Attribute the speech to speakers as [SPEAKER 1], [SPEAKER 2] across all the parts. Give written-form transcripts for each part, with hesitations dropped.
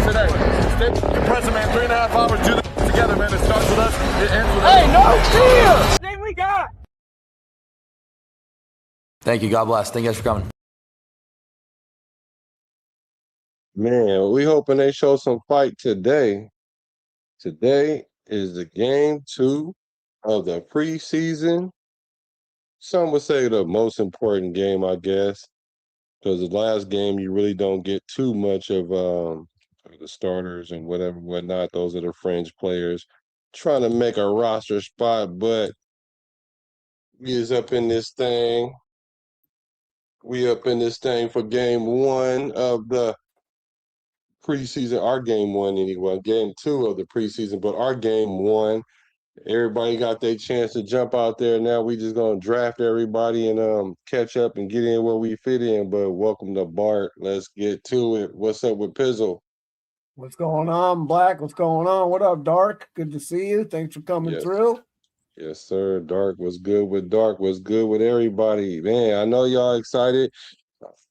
[SPEAKER 1] today. Stay compressing, man. 3.5 hours. Do this together, man. It starts with us. It ends with us.
[SPEAKER 2] Hey, no cheers! Thing we got.
[SPEAKER 3] Thank you. God bless. Thank you guys for coming.
[SPEAKER 4] Man, we hoping they show some fight today. Today is the game 2 of the preseason. Some would say the most important game, I guess, because the last game you really don't get too much of the starters and whatnot. Those are the fringe players trying to make a roster spot, but we is up in this thing. We up in this thing for game 1 of the preseason, our game 1 anyway, game 2 of the preseason, but our game 1. Everybody got their chance to jump out there. Now we just gonna draft everybody and catch up and get in where we fit in. But welcome to Bart. Let's get to it. What's up with Pizzle?
[SPEAKER 2] What's going on, Black? What's going on? What up, Dark? Good to see you. Thanks for coming through.
[SPEAKER 4] Yes, sir. Dark was good with Dark. Was good with everybody. Man, I know y'all excited.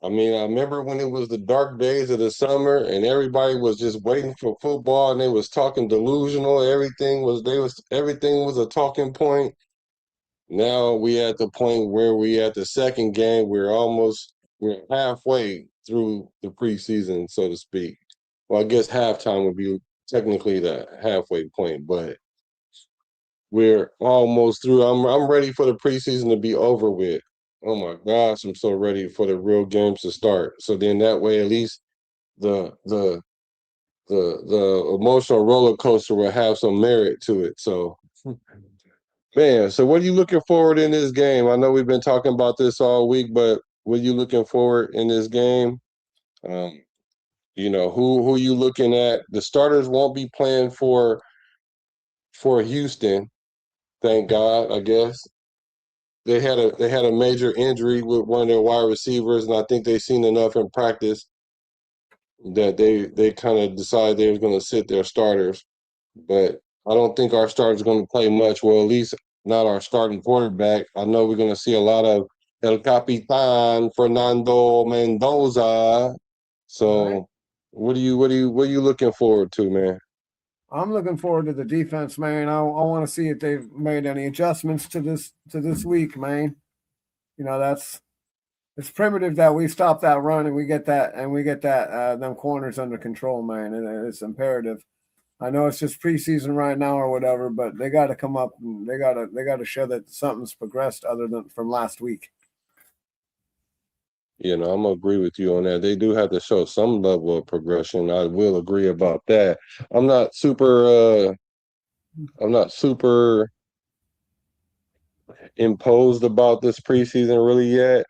[SPEAKER 4] I mean, I remember when it was the dark days of the summer and everybody was just waiting for football and they was talking delusional. Everything was a talking point. Now we at the point where we at the second game. We're halfway through the preseason, so to speak. Well, I guess halftime would be technically the halfway point, but we're almost through. I'm ready for the preseason to be over with. Oh my gosh, I'm so ready for the real games to start. So then that way, at least the emotional roller coaster will have some merit to it. So, man, so what are you looking forward in this game? I know we've been talking about this all week, but what are you looking forward in this game? Who you looking at? The starters won't be playing for Houston, thank God, I guess. They had a major injury with one of their wide receivers, and I think they've seen enough in practice that they kind of decided they were going to sit their starters. But I don't think our starters are going to play much. Well, at least not our starting quarterback. I know we're going to see a lot of El Capitan Fernando Mendoza. So,
[SPEAKER 2] Right.
[SPEAKER 4] what are you looking forward to, man?
[SPEAKER 2] I'm looking forward to the defense, man. I want to see if they've made any adjustments to this week, man. You know, it's primitive that we stop that run and we get that them corners under control, man. And it's imperative. I know it's just preseason right now or whatever, but they got to come up and they got to show that something's progressed other than from last week.
[SPEAKER 4] I'm gonna agree with you on that. They do have to show some level of progression. I will agree about that. I'm not super imposed about this preseason really yet,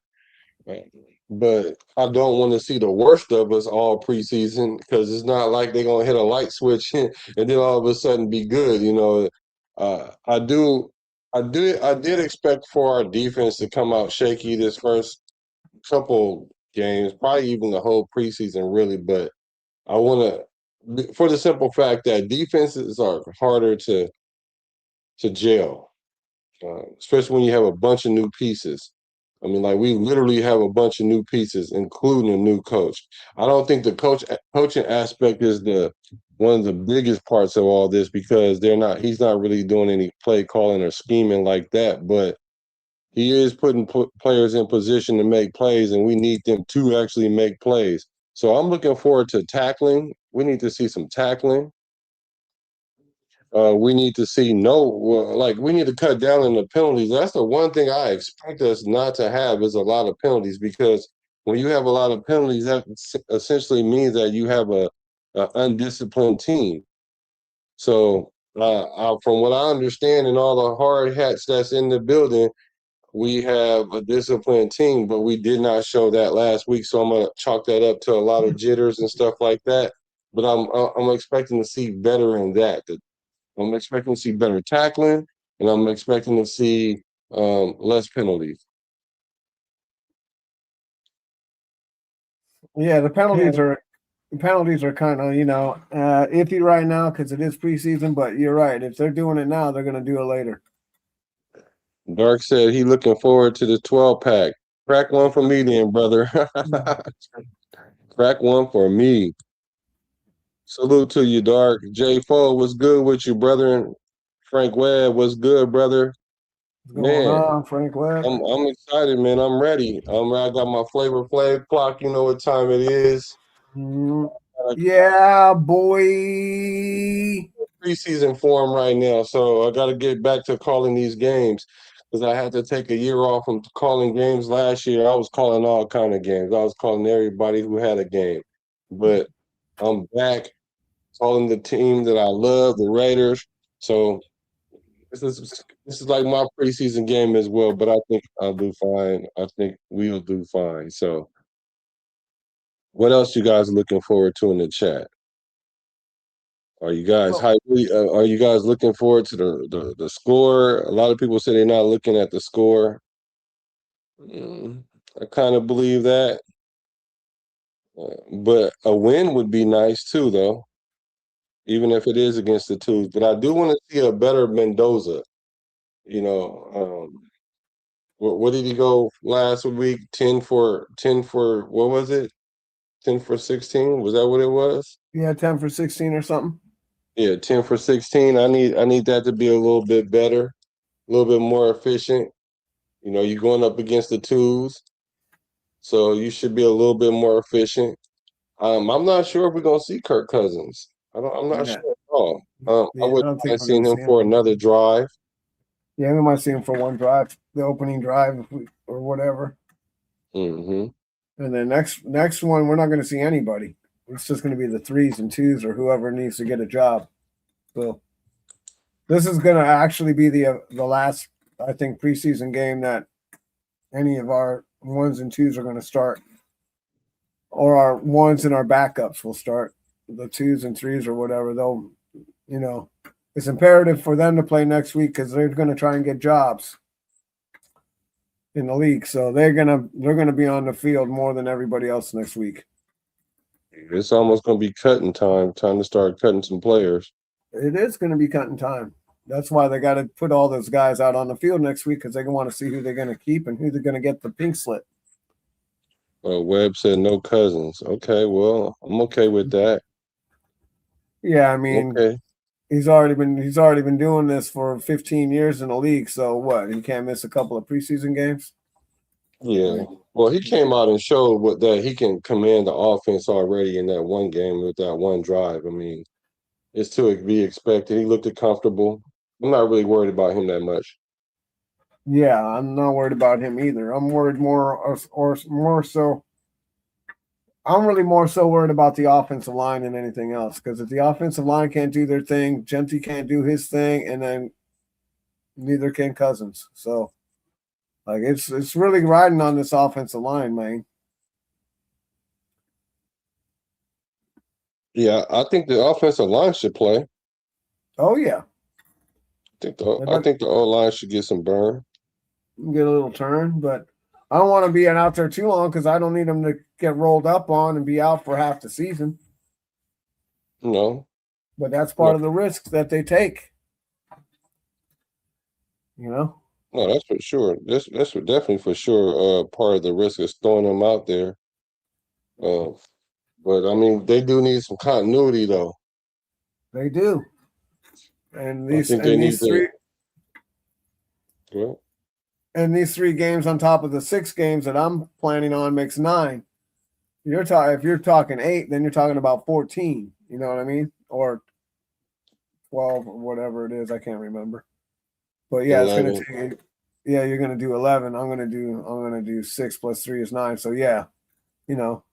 [SPEAKER 4] but I don't want to see the worst of us all preseason because it's not like they're gonna hit a light switch and then all of a sudden be good. I did expect for our defense to come out shaky this first couple games, probably even the whole preseason, really. But I want to, for the simple fact that defenses are harder to gel, especially when you have a bunch of new pieces. I mean, like we literally have a bunch of new pieces, including a new coach. I don't think the coaching aspect is one of the biggest parts of all this because he's not really doing any play calling or scheming like that, but he is putting players in position to make plays, and we need them to actually make plays. So I'm looking forward to tackling. We need to see some tackling. We need to see we need to cut down on the penalties. That's the one thing I expect us not to have is a lot of penalties because when you have a lot of penalties, that essentially means that you have a undisciplined team. So from what I understand and all the hard hats that's in the building, we have a disciplined team, but we did not show that last week. So I'm gonna chalk that up to a lot of jitters and stuff like that. But I'm expecting to see better in that. I'm expecting to see better tackling, and I'm expecting to see less penalties.
[SPEAKER 2] Yeah, the penalties are kind of iffy right now because it is preseason. But you're right. If they're doing it now, they're going to do it later.
[SPEAKER 4] Dark said he looking forward to the 12-pack. Crack one for me then, brother. Crack one for me. Salute to you, Dark. J Fo, what's good with you, brother? And Frank Webb, what's good, brother?
[SPEAKER 2] What's going
[SPEAKER 4] Man,
[SPEAKER 2] on, Frank Webb?
[SPEAKER 4] I'm excited, man. I'm ready. I got my Flavor Flav clock. You know what time it is.
[SPEAKER 2] Mm,
[SPEAKER 4] Uh,
[SPEAKER 2] yeah, boy.
[SPEAKER 4] Preseason form right now, so I got to get back to calling these games because I had to take a year off from calling games last year. I was calling all kind of games. I was calling everybody who had a game, but I'm back calling the team that I love, the Raiders. So this is like my preseason game as well, but I think I'll do fine. I think we'll do fine. So, what else you guys looking forward to in the chat? Are you guys
[SPEAKER 2] Well,
[SPEAKER 4] are you guys looking forward to the score? A lot of people say they're not looking at the score. I kind of believe that, but a win would be nice too, though, even if it is against the twos. But I do want to see a better Mendoza. You know, what did he go last week? 10 for what was it? 10 for 16? Was that what it was?
[SPEAKER 2] yeah, 10 for 16 or something.
[SPEAKER 4] Yeah, 10 for 16. I need that to be a little bit better, a little bit more efficient. You know, you're going up against the twos, so you should be a little bit more efficient. I'm not sure if we're gonna see Kirk Cousins. I'm not
[SPEAKER 2] Yeah,
[SPEAKER 4] sure at all. I
[SPEAKER 2] yeah, I
[SPEAKER 4] wouldn't
[SPEAKER 2] don't think
[SPEAKER 4] mind
[SPEAKER 2] we're going
[SPEAKER 4] seeing
[SPEAKER 2] to
[SPEAKER 4] him
[SPEAKER 2] see
[SPEAKER 4] for
[SPEAKER 2] him.
[SPEAKER 4] another drive.
[SPEAKER 2] Yeah, we might see him for one drive, the opening drive or whatever.
[SPEAKER 4] Hmm.
[SPEAKER 2] And then next one, we're not going to see anybody. It's just going to be the threes and twos or whoever needs to get a job. So this is going to actually be the last, I think, preseason game that any of our ones and twos are going to start, or our ones and our backups will start. The twos and threes or whatever. They'll, you know, it's imperative for them to play next week because they're going to try and get jobs in the league. So they're gonna be on the field more than everybody else next week.
[SPEAKER 4] It's almost gonna be cutting time. Time to start cutting some players.
[SPEAKER 2] It is going to be cutting time. That's why they got to put all those guys out on the field next week because they want to see who they're going to keep and who they're going to get the pink slip.
[SPEAKER 4] Webb said no Cousins. Okay, well, I'm okay with that.
[SPEAKER 2] Yeah, I mean,
[SPEAKER 4] Okay.
[SPEAKER 2] he's already been doing this for 15 years in the league. So what? He can't miss a couple of preseason games.
[SPEAKER 4] Yeah. Well, he came out and showed that he can command the offense already in that one game with that one drive. I mean, it's to be expected. He looked comfortable. I'm not really worried about him that much.
[SPEAKER 2] Yeah, I'm not worried about him either. I'm worried or more so. I'm really more so worried about the offensive line than anything else because if the offensive line can't do their thing, Genty can't do his thing, and then neither can Cousins. So, like, it's really riding on this offensive line, man.
[SPEAKER 4] Yeah, I think the offensive line should play.
[SPEAKER 2] Oh yeah, they
[SPEAKER 4] I
[SPEAKER 2] better
[SPEAKER 4] think the O line should get some burn.
[SPEAKER 2] get a little turn, but I don't want to be out there too long because I don't need them to get rolled up on and be out for half the season.
[SPEAKER 4] No,
[SPEAKER 2] But that's
[SPEAKER 4] no,
[SPEAKER 2] part of the risk that they take. You know.
[SPEAKER 4] no, that's for sure. That's definitely for sure. Part of the risk is throwing them out there. Uh, but I mean, they do need some continuity, though.
[SPEAKER 2] They do. And
[SPEAKER 4] I
[SPEAKER 2] these
[SPEAKER 4] think they
[SPEAKER 2] and
[SPEAKER 4] need
[SPEAKER 2] these
[SPEAKER 4] to.
[SPEAKER 2] three
[SPEAKER 4] Well,
[SPEAKER 2] and these 3 games on top of the 6 games that I'm planning on makes 9. If you're talking 8, then you're talking about 14. You know what I mean? Or 12 or whatever it is. I can't remember. But yeah, it's gonna
[SPEAKER 4] 11.
[SPEAKER 2] take. Yeah, you're gonna do 11. I'm gonna do 6 plus 3 is 9. So yeah, you know,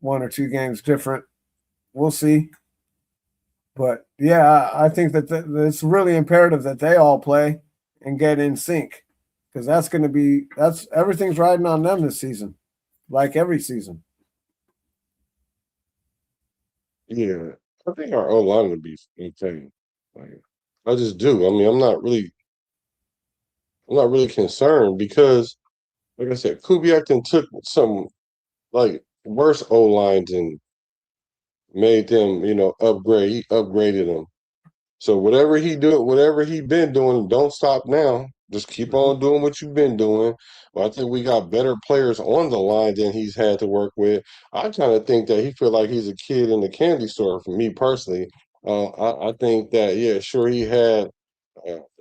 [SPEAKER 2] 1 or 2 games different. We'll see. But yeah, I think that it's really imperative that they all play and get in sync because that's everything's riding on them this season, like every season.
[SPEAKER 4] Yeah, I think our O line would be okay. Like, I just do. I mean, I'm not really concerned because, like I said, Kubiak then took some like worse O lines and made them, upgrade. He upgraded them. So whatever he been doing, don't stop now. Just keep
[SPEAKER 2] Mhm.
[SPEAKER 4] on doing what you've been doing. Well, I think we got better players on the line than he's had to work with. I kind of think that he feel like he's a kid in the candy store. For me personally, I think that yeah, sure he had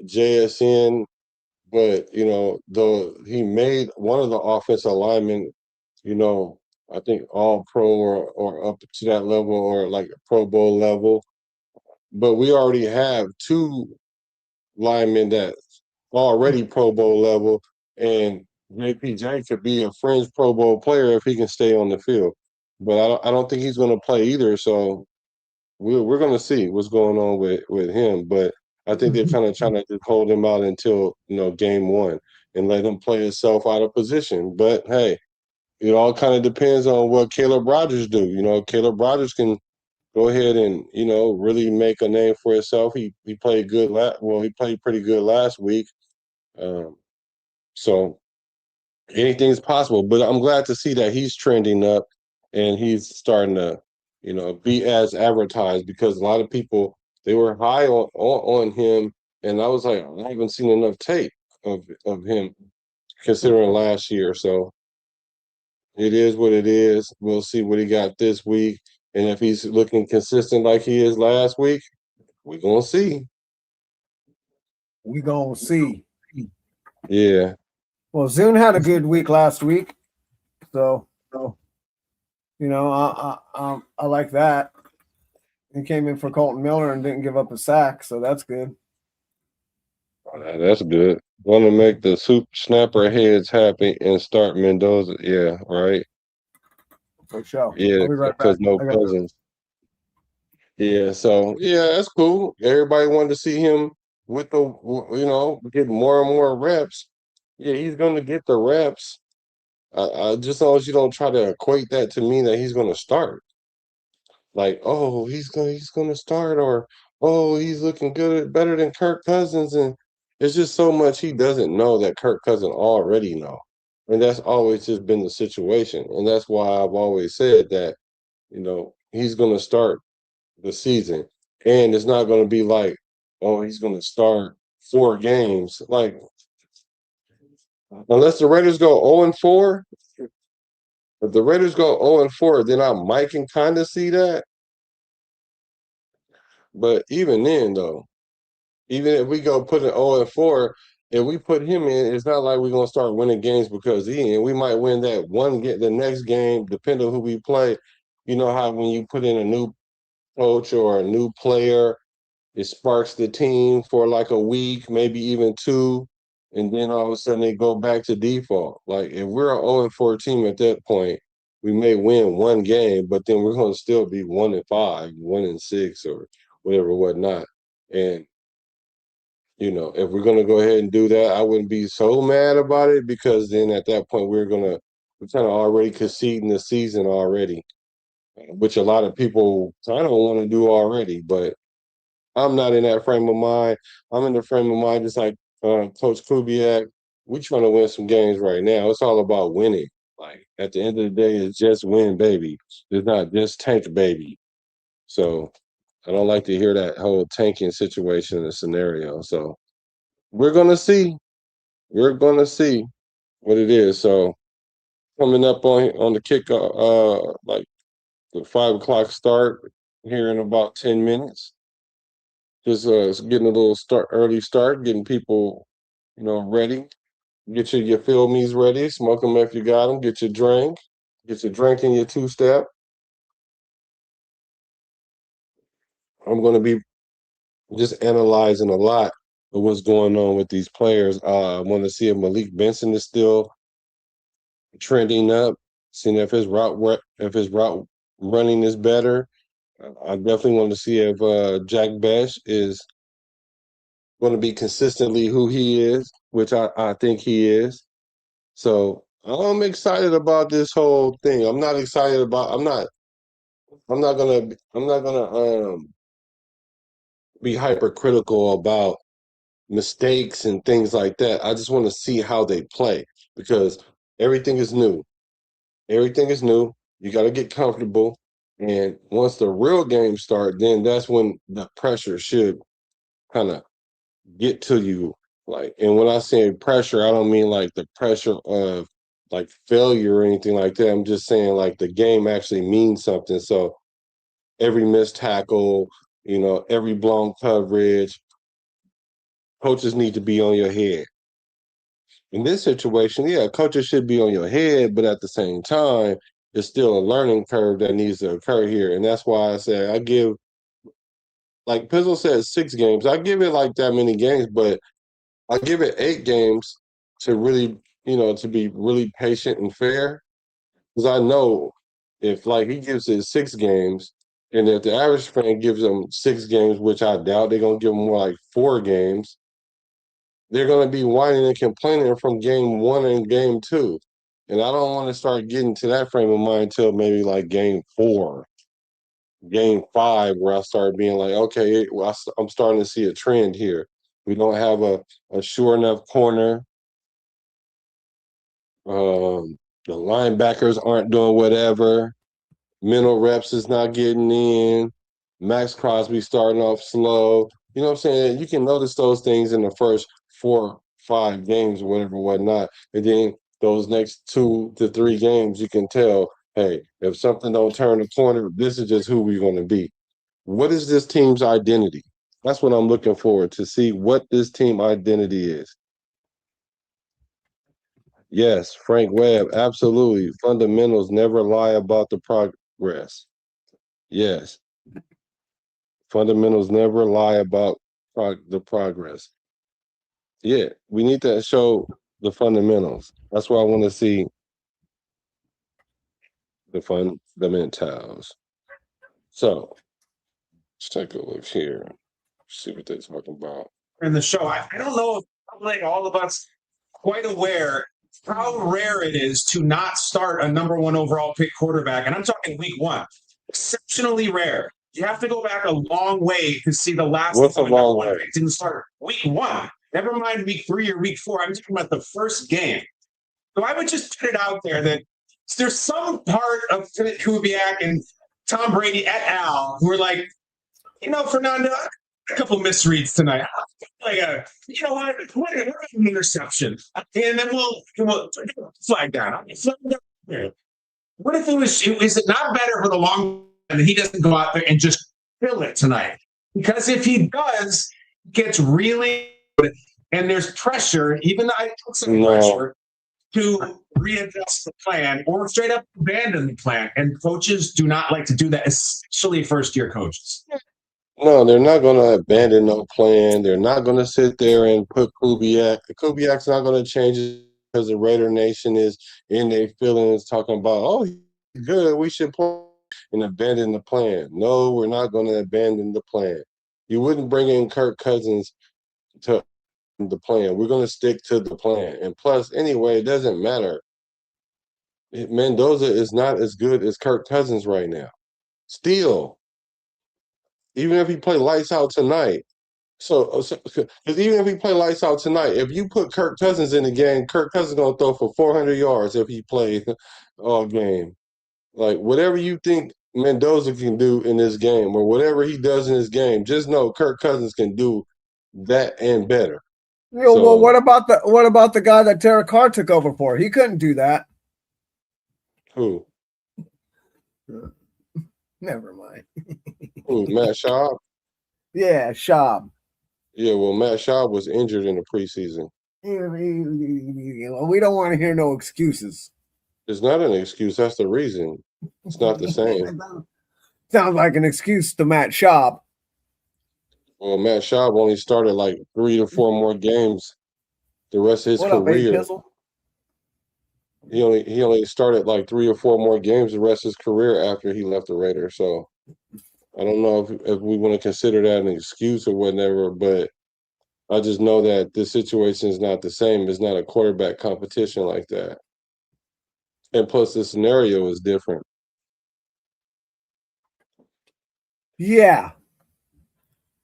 [SPEAKER 4] JSN, but though he made one of the offensive linemen, you know, I think all pro or up to that level or like Pro Bowl level. But we already have two linemen that already Pro Bowl level, and JPJ could be a fringe Pro Bowl player if he can stay on the field. But I don't think he's going to play either. So we're going to see what's going on with him. But I think they're kind of trying to just hold him out until game one and let him play himself out of position. But hey, it all kind of depends on what Caleb Rogers do. Caleb Rogers can go ahead and really make a name for himself. He played good. He played pretty good last week. Um, so anything's possible. But I'm glad to see that he's trending up and he's starting to be as advertised, because a lot of people, they were high on him, and I was like, I haven't seen enough tape of him considering last year. So it is what it is. We'll see what he got this week. And if he's looking consistent like he is last week, we're gonna see.
[SPEAKER 2] We gonna see.
[SPEAKER 4] Yeah.
[SPEAKER 2] Well, Zune had a good week last week, so I like that. He came in for Colton Miller and didn't give up a sack, so that's good.
[SPEAKER 4] That's good. Want to make the super snapper heads happy and start Mendoza. Yeah, right.
[SPEAKER 2] For sure.
[SPEAKER 4] Yeah,
[SPEAKER 2] I'll be right
[SPEAKER 4] because
[SPEAKER 2] back.
[SPEAKER 4] no
[SPEAKER 2] I got
[SPEAKER 4] Cousins. Yeah, so yeah, that's cool. Everybody wanted to see him with get more and more reps. Yeah, he's going to get the reps. Just as long as you don't try to equate that to mean that he's going to start. Like, oh, he's gonna start, or oh, he's looking good, better than Kirk Cousins, and it's just so much he doesn't know that Kirk Cousins already know, and that's always just been the situation, and that's why I've always said that he's gonna start the season, and it's not gonna be like, oh, he's gonna start 4 games, like unless the Raiders go 0-4. If the Raiders go 0-4, then I might can kind of see that, but even then, though. Even if we go put an 0-4, if we put him in, it's not like we're gonna start winning games because he in. We might win that one get the next game, depending on who we play. You know how when you put in a new coach or a new player, it sparks the team for like a week, maybe even two, and then all of a sudden they go back to default. Like if we're an 0-4 team at that point, we may win one game, but then we're gonna still be 1-5, 1-6, or whatever, whatnot. And if we're gonna go ahead and do that, I wouldn't be so mad about it, because then at that point we're kind of already conceding the season already, which a lot of people kind of want to do already. But I'm not in that frame of mind. I'm in the frame of mind just like Coach Kubiak. We're trying to win some games right now. It's all about winning. Like at the end of the day, it's just win, baby. It's not just tank, baby. So I don't like to hear that whole tanking situation and scenario. So we're gonna see. We're gonna see what it is. So coming up on the kickoff, like the 5 o'clock start here in about 10 minutes. Just getting a little early start, getting people, ready. Get your feel me's ready. Smoke them if you got them. Get your drink. Get your drink in your 2-step. I'm gonna be just analyzing a lot of what's going on with these players. I want to see if Malik Benson is still trending up, seeing if his route running is better. I definitely want to see if Jack Bash is going to be consistently who he is, which I think he is. So I'm excited about this whole thing. I'm not excited about. I'm not gonna be hypercritical about mistakes and things like that. I just want to see how they play, because everything is new. Everything is new. You got to get comfortable. And once the real games start, then that's when the pressure should kind of get to you. Like, and when I say pressure, I don't mean like the pressure of like failure or anything like that. I'm just saying like the game actually means something. So every missed tackle, every blown coverage, coaches need to be on your head. In this situation, yeah, coaches should be on your head, but at the same time, it's still a learning curve that needs to occur here. And that's why I say I give, like Pizzle said, 6 games. I give it like that many games, but I give it 8 games to really, to be really patient and fair. Because I know if like he gives it 6 games, and if the average fan gives them 6 games, which I doubt they're gonna give them more like 4 games, they're gonna be whining and complaining from game 1 and game 2. And I don't want to start getting to that frame of mind until maybe like game 4, game 5, where I start being like, okay, well, I'm starting to see a trend here. We don't have a sure enough corner. The linebackers aren't doing whatever. Mental reps is not getting in. Max Crosby starting off slow. You know what I'm saying? You can notice those things in the first 4, 5 games or whatever, whatnot. And then those next 2 to 3 games, you can tell, hey, if something don't turn the corner, this is just who we're going to be. What is this team's identity? That's what I'm looking forward to see what this team identity is. Yes, Frank Webb, absolutely. Fundamentals never lie about the progress. Yes. Fundamentals never lie about the progress. Yeah, we need to show the fundamentals. That's why I want to see the fundamentals. So let's take a look here. See what they're talking about.
[SPEAKER 5] In the show, I don't know if like all of us quite aware how rare it is to not start a number 1 overall pick quarterback, and I'm talking week 1. Exceptionally rare. You have to go back a long way to see the last
[SPEAKER 4] What's a
[SPEAKER 5] time a number
[SPEAKER 4] long
[SPEAKER 5] 1
[SPEAKER 4] way?
[SPEAKER 5] pick didn't start week 1. Never mind week 3 or week 4. I'm talking about the first game. So I would just put it out there that there's some part of Kubiak and Tom Brady et al. Who are like, Fernando, a couple misreads tonight. Like what an interception, and then we'll flag down. What if is it not better for the long and he doesn't go out there and just kill it tonight? Because if he does, it gets really good, and there's pressure, even I took some pressure to readjust the plan or straight up abandon the plan. And coaches do not like to do that, especially first-year coaches.
[SPEAKER 4] No, they're not going to abandon no plan. They're not going to sit there and put Kubiak. Kubiak's not going to change it because the Raider Nation is in their feelings talking about, oh, he's good, we should play, and abandon the plan. No, we're not going to abandon the plan. You wouldn't bring in Kirk Cousins to the plan. We're going to stick to the plan. And plus, anyway, it doesn't matter. Mendoza is not as good as Kirk Cousins right now. Still. Even if he play lights out tonight. So because even if he play lights out tonight, if you put Kirk Cousins in the game, Kirk Cousins gonna throw for 400 yards if he plays all game. Like whatever you think Mendoza can do in this game, or whatever he does in this game, just know Kirk Cousins can do that and better.
[SPEAKER 2] Well, what about the guy that Derek Carr took over for? He couldn't do that.
[SPEAKER 4] Who?
[SPEAKER 2] Never mind.
[SPEAKER 4] Who? Matt Schaub?
[SPEAKER 2] Yeah, Schaub.
[SPEAKER 4] Yeah, well, Matt Schaub was injured in the preseason.
[SPEAKER 2] We don't want to hear no excuses.
[SPEAKER 4] It's not an excuse. That's the reason. It's not the same.
[SPEAKER 2] Sounds like an excuse to Matt Schaub.
[SPEAKER 4] Well, Matt Schaub only started like 3 to 4 more games the rest of his career. He only started like 3 or 4 more games the rest of his career after he left the Raiders. So I don't know if we want to consider that an excuse or whatever, but I just know that this situation is not the same. It's not a quarterback competition like that. And plus the scenario is different.
[SPEAKER 2] Yeah.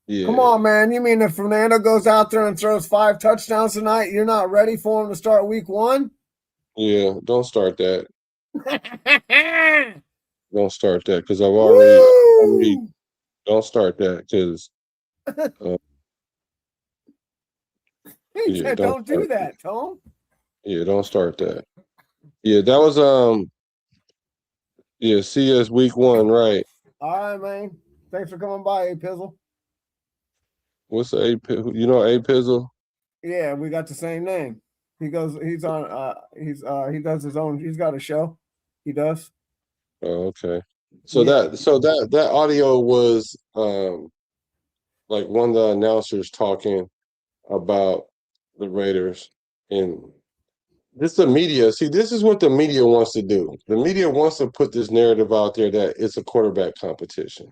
[SPEAKER 4] Yeah.
[SPEAKER 2] Come on, man. You mean if Fernando goes out there and throws 5 touchdowns tonight, you're not ready for him to start week 1?
[SPEAKER 4] Yeah, don't start that. Don't start that because I've already don't start that because
[SPEAKER 2] He
[SPEAKER 4] Yeah,
[SPEAKER 2] said, "Don't do that, Tom."
[SPEAKER 4] Yeah, don't start that. Yeah, that was yeah, see us week 1, right?
[SPEAKER 2] All right, man. Thanks for coming by, Pizzle.
[SPEAKER 4] What's A you know A Pizzle?
[SPEAKER 2] Yeah, we got the same name. He goes. He's on. He does his own. He's got a show. He does.
[SPEAKER 4] Oh, okay. So
[SPEAKER 2] Yeah.
[SPEAKER 4] that audio was like one of the announcers talking about the Raiders, and this the media. See, this is what the media wants to do. The media wants to put this narrative out there that it's a quarterback competition.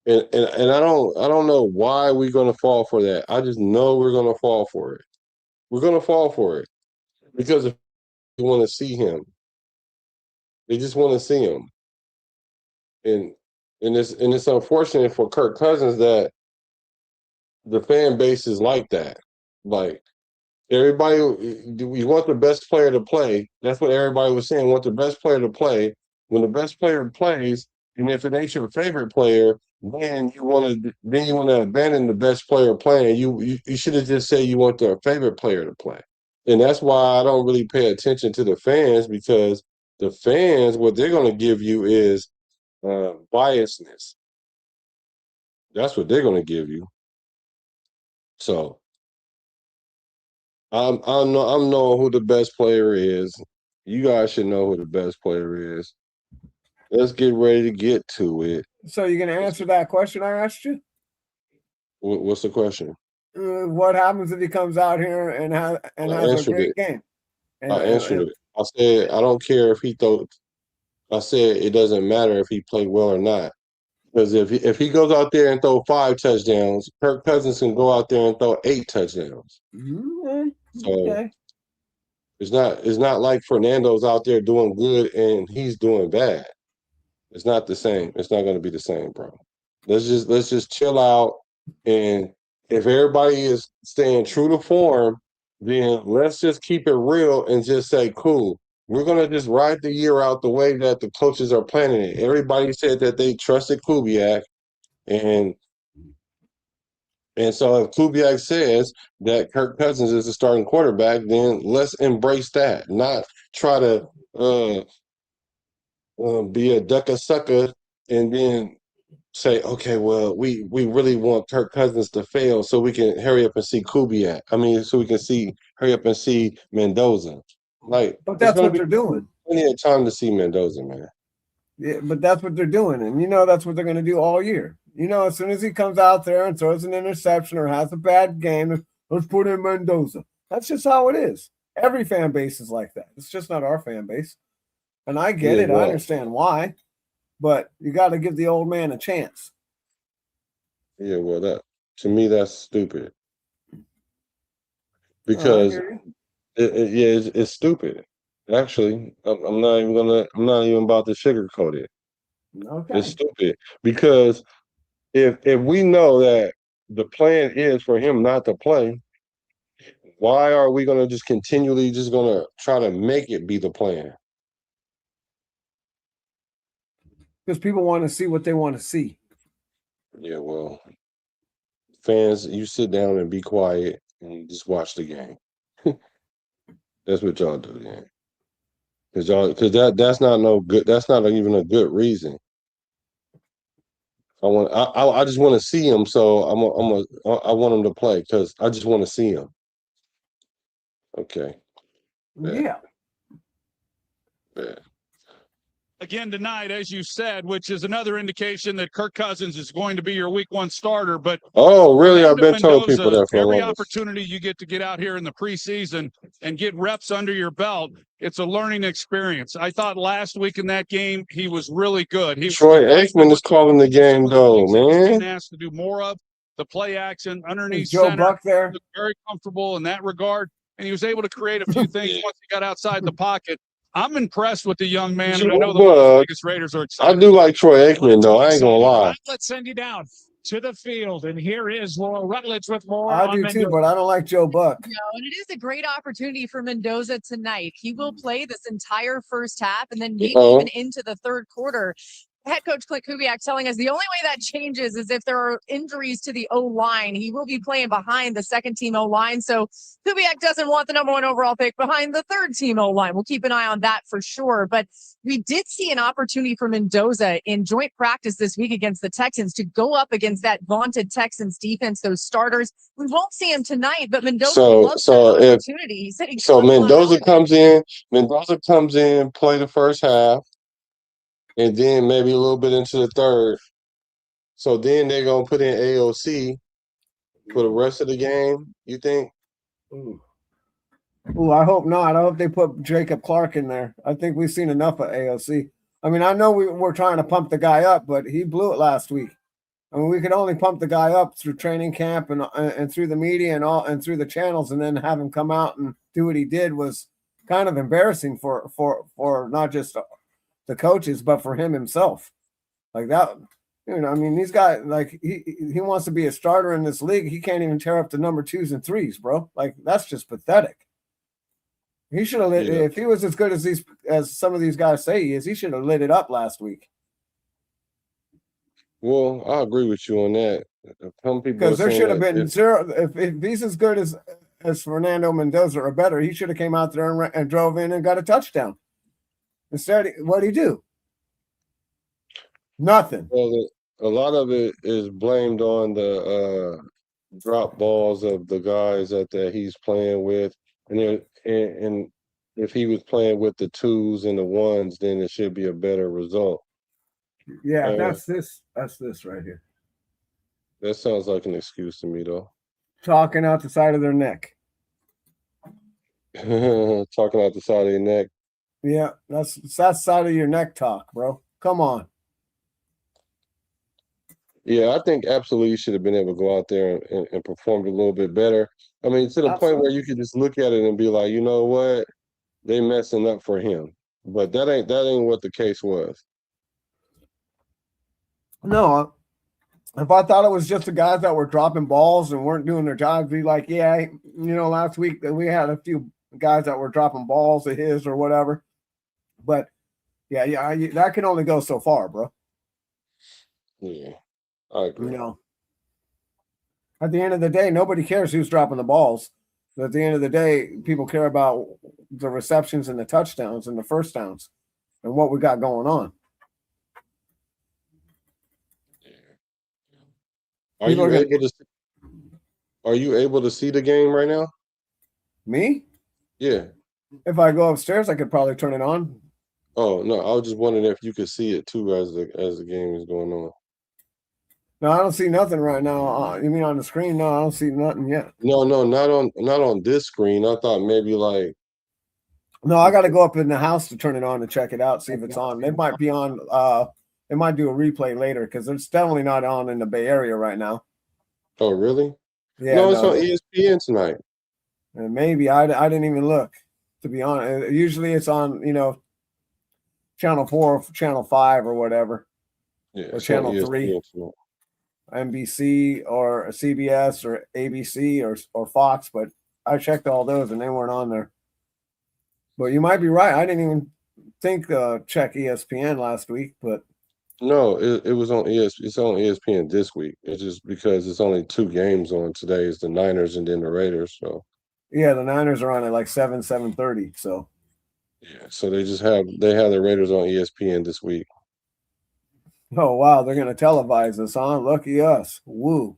[SPEAKER 4] And I don't know why we're gonna fall for that. I just know we're gonna fall for it. We're gonna fall for it because if you want to see him, they just want to see him. And it's unfortunate for Kirk Cousins that the fan base is like that. Like everybody, you want the best player to play. That's what everybody was saying. Want the best player to play. When the best player plays, and if it ain't your favorite player, then you want to abandon the best player playing. You should have just said you want their favorite player to play. And that's why I don't really pay attention to the fans, because the fans, what they're going to give you is biasness. That's what they're going to give you. So I'm knowing who the best player is. You guys should know who the best player is. Let's get ready to get to it.
[SPEAKER 2] So you're gonna answer that question I asked you?
[SPEAKER 4] What's the question?
[SPEAKER 2] What happens if he comes out here and has a great game?
[SPEAKER 4] I answered it. I said I don't care if he throw. I said it doesn't matter if he played well or not. Because if he goes out there and throw 5 touchdowns, Kirk Cousins can go out there and throw 8 touchdowns.
[SPEAKER 2] Okay.
[SPEAKER 4] So it's not like Fernando's out there doing good and he's doing bad. It's not the same. It's not going to be the same, bro. Let's just chill out, and if everybody is staying true to form, then let's just keep it real and just say, cool. We're gonna just ride the year out the way that the coaches are planning it. Everybody said that they trusted Kubiak, and so if Kubiak says that Kirk Cousins is the starting quarterback, then let's embrace that. Not try to be a duck a sucker and then say, okay, well, we really want Kirk Cousins to fail so we can hurry up and see Kubiak. I mean, so we can hurry up and see Mendoza. Like,
[SPEAKER 2] but that's what they're doing.
[SPEAKER 4] Plenty of time to see Mendoza, man.
[SPEAKER 2] Yeah, but that's what they're doing, and that's what they're going to do all year. As soon as he comes out there and throws an interception or has a bad game, let's put in Mendoza. That's just how it is. Every fan base is like that. It's just not our fan base, and I get it. I understand why, but you got to give the old man a chance.
[SPEAKER 4] Yeah, well, that to me that's stupid because it's stupid. Actually, I'm not even about to sugarcoat it.
[SPEAKER 2] Okay.
[SPEAKER 4] It's stupid because if we know that the plan is for him not to play, why are we going to just continually just going to try to make it be the plan?
[SPEAKER 2] Because people want to see what they want to see.
[SPEAKER 4] Yeah, well, fans, you sit down and be quiet and just watch the game. That's what y'all do, then. Because that's not no good. That's not even a good reason. I just want to see him, so I want him to play because I just want to see him. Okay.
[SPEAKER 2] Yeah.
[SPEAKER 6] Again tonight, as you said, which is another indication that Kirk Cousins is going to be your Week 1 starter. But
[SPEAKER 4] really, I've been telling people that for
[SPEAKER 6] every
[SPEAKER 4] long.
[SPEAKER 6] opportunity you get out here in the preseason and get reps under your belt, it's a learning experience. I thought last week in that game he was really good.
[SPEAKER 4] Troy Aikman is calling the game, though, man.
[SPEAKER 6] Being asked to do more of the play action underneath
[SPEAKER 2] Joe
[SPEAKER 6] center.
[SPEAKER 2] Buck there,
[SPEAKER 6] Very comfortable in that regard, and he was able to create a few things once he got outside the pocket. I'm impressed with the young man, and I know the Las Vegas Raiders are excited.
[SPEAKER 4] I do like Troy Aikman, though. I ain't gonna lie.
[SPEAKER 7] Let's send you down to the field, and here is Laura Rutledge with more.
[SPEAKER 2] I do too, but I don't like Joe Buck.
[SPEAKER 8] No, and it is a great opportunity for Mendoza tonight. He will play this entire first half and then maybe even into the third quarter. head coach Clint Kubiak telling us the only way that changes is if there are injuries to the O-line. He will be playing behind the second team O-line. So Kubiak doesn't want the number 1 overall pick behind the third team O-line. We'll keep an eye on that for sure. But we did see an opportunity for Mendoza in joint practice this week against the Texans to go up against that vaunted Texans defense, those starters. We won't see him tonight, but Mendoza loves that opportunity. He said
[SPEAKER 4] Mendoza comes in, play the first half, and then maybe a little bit into the third. So then they're gonna put in AOC for the rest of the game, you think?
[SPEAKER 2] Ooh, I hope not. I hope they put Jacob Clark in there. I think we've seen enough of AOC. I mean, I know we're trying to pump the guy up, but he blew it last week. I mean, we could only pump the guy up through training camp and through the media and through the channels, and then have him come out and do what he did was kind of embarrassing for not just the coaches, but for him himself. Like that, I mean, these guys, like he wants to be a starter in this league. He can't even tear up the number 2s and 3s, bro. Like that's just pathetic. He should have lit if he was as good as some of these guys say he is. He should have lit it up last week.
[SPEAKER 4] Well, I agree with you on that.
[SPEAKER 2] Because there should have been zero. If he's as good as Fernando Mendoza or better, he should have came out there and drove in and got a touchdown. Instead, what did he do? Nothing.
[SPEAKER 4] Well, a lot of it is blamed on the drop balls of the guys that he's playing with, and if he was playing with the 2s and the 1s, then it should be a better result.
[SPEAKER 2] Yeah, that's this right here.
[SPEAKER 4] That sounds like an excuse to me, though.
[SPEAKER 2] Talking out the side of their neck.
[SPEAKER 4] Talking out the side of your neck.
[SPEAKER 2] Yeah, that's side of your neck talk, bro. Come on.
[SPEAKER 4] Yeah, I think absolutely you should have been able to go out there and perform a little bit better. I mean, to the point where you could just look at it and be like, you know what, they messing up for him. But that ain't what the case was.
[SPEAKER 2] No, if I thought it was just the guys that were dropping balls and weren't doing their jobs, be like, yeah, last week we had a few guys that were dropping balls of his or whatever. But yeah, that can only go so far, bro.
[SPEAKER 4] Yeah, I agree.
[SPEAKER 2] At the end of the day, nobody cares who's dropping the balls. But at the end of the day, people care about the receptions and the touchdowns and the first downs and what we got going on.
[SPEAKER 4] Are you able to see the game right now?
[SPEAKER 2] Me?
[SPEAKER 4] Yeah.
[SPEAKER 2] If I go upstairs, I could probably turn it on.
[SPEAKER 4] Oh no, I was just wondering if you could see it too as the game is going on.
[SPEAKER 2] No, I don't see nothing right now. You mean on the screen? No, I don't see nothing yet.
[SPEAKER 4] No, not on this screen. I thought maybe like.
[SPEAKER 2] No, I got to go up in the house to turn it on to check it out, see if it's on. It might be on. They might do a replay later because it's definitely not on in the Bay Area right now.
[SPEAKER 4] Oh, really?
[SPEAKER 2] Yeah.
[SPEAKER 4] No, it's on ESPN tonight.
[SPEAKER 2] And maybe I didn't even look, to be honest. Usually it's on, Channel 4, Channel 5 or whatever.
[SPEAKER 4] Yeah.
[SPEAKER 2] Or Channel 3. NBC or CBS or ABC or Fox, but I checked all those and they weren't on there. But you might be right. I didn't even think check ESPN last week, but
[SPEAKER 4] no, it was on ESPN. It's on ESPN this week. It's just because it's only 2 games on today. It's the Niners and then the Raiders. So
[SPEAKER 2] yeah, the Niners are on at like 7:30. So
[SPEAKER 4] yeah, so they have the Raiders on ESPN this week.
[SPEAKER 2] Oh wow, they're gonna televise us, huh? Lucky us. Woo.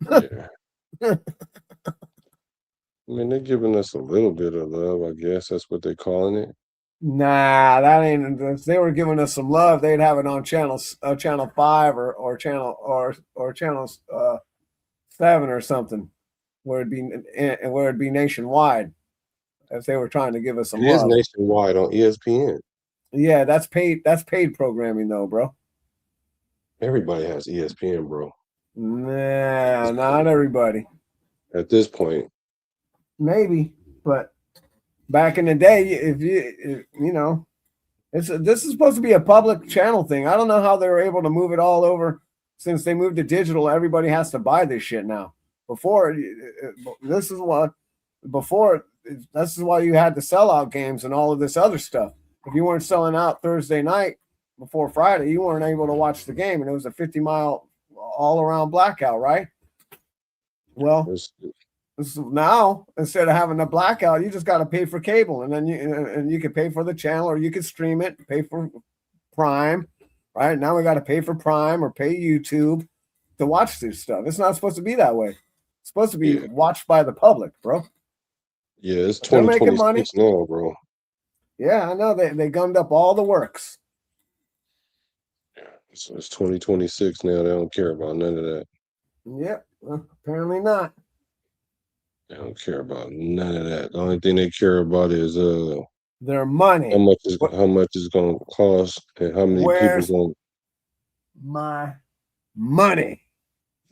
[SPEAKER 4] Yeah. I mean, they're giving us a little bit of love, I guess. That's what they're calling it.
[SPEAKER 2] Nah, that ain't. If they were giving us some love, they'd have it on channel 5 or channel 7 or something, where it'd be nationwide. If they were trying to give us some love.
[SPEAKER 4] It is nationwide on ESPN.
[SPEAKER 2] Yeah, that's paid. That's paid programming, though, bro.
[SPEAKER 4] Everybody has ESPN, bro.
[SPEAKER 2] Nah, not everybody.
[SPEAKER 4] At this point,
[SPEAKER 2] maybe, but back in the day, if this is supposed to be a public channel thing. I don't know how they were able to move it all over since they moved to digital. Everybody has to buy this shit now. This is why you had the sellout games and all of this other stuff. If you weren't selling out Thursday night, before Friday, you weren't able to watch the game, and it was a 50-mile all-around blackout, right? Well, now instead of having a blackout, you just got to pay for cable, and then you can pay for the channel, or you can stream it, pay for Prime. Right now, we got to pay for Prime or pay YouTube to watch this stuff. It's not supposed to be that way. It's supposed to be watched by the public, bro.
[SPEAKER 4] Yeah, it's
[SPEAKER 2] They're making money
[SPEAKER 4] 2026 now, bro.
[SPEAKER 2] Yeah, I know they gummed up all the works.
[SPEAKER 4] So it's 2026 now. They don't care about none of that.
[SPEAKER 2] Yep, well, apparently not.
[SPEAKER 4] They don't care about none of that. The only thing they care about is
[SPEAKER 2] their money.
[SPEAKER 4] how much is going to cost, and how many
[SPEAKER 2] Where's
[SPEAKER 4] people going
[SPEAKER 2] my money?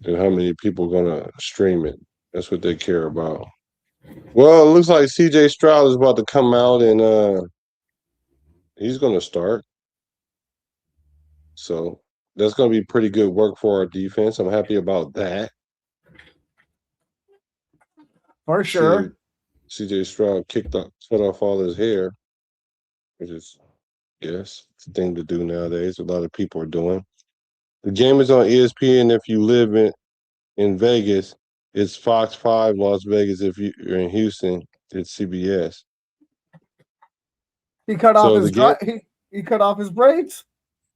[SPEAKER 4] And how many people going to stream it. That's what they care about. Well, it looks like CJ Stroud is about to come out, and he's going to start. So that's going to be pretty good work for our defense. I'm happy about that.
[SPEAKER 2] For sure.
[SPEAKER 4] CJ Stroud cut off all his hair, which is, yes, it's a thing to do nowadays. A lot of people are doing. The game is on ESPN if you live in Vegas. It's Fox 5 Las Vegas. If you're in Houston, it's CBS.
[SPEAKER 2] He cut off his he cut off his braids.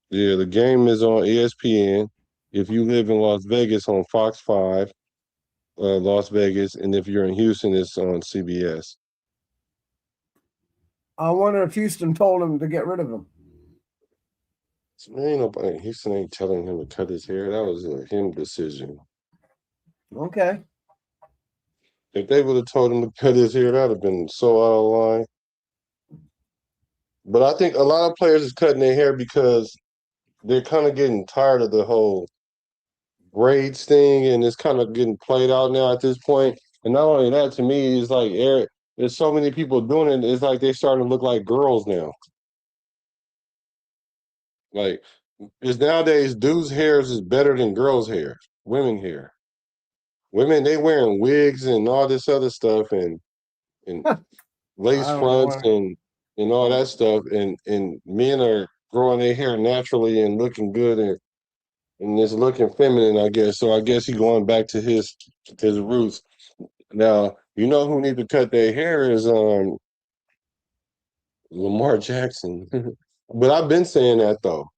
[SPEAKER 4] Yeah, the game is on ESPN. If you live in Las Vegas, on Fox 5, Las Vegas, and if you're in Houston, it's on CBS.
[SPEAKER 2] I wonder if Houston told him to get rid of him.
[SPEAKER 4] Ain't nobody. Houston ain't telling him to cut his hair. That was a him decision.
[SPEAKER 2] Okay.
[SPEAKER 4] If they would have told him to cut his hair, that'd have been so out of line. But I think a lot of players is cutting their hair because they're kind of getting tired of the whole braids thing, and it's kind of getting played out now at this point. And not only that, to me, it's like there's so many people doing it. It's like they starting to look like girls now. Like, because nowadays, dudes' hairs is better than girls' hair, women hair. Women, they wearing wigs and all this other stuff, and lace fronts and all that stuff, and men are growing their hair naturally and looking good and it's looking feminine, I guess. So I guess he's going back to his roots. Now, you know who need to cut their hair is Lamar Jackson. But I've been saying that though.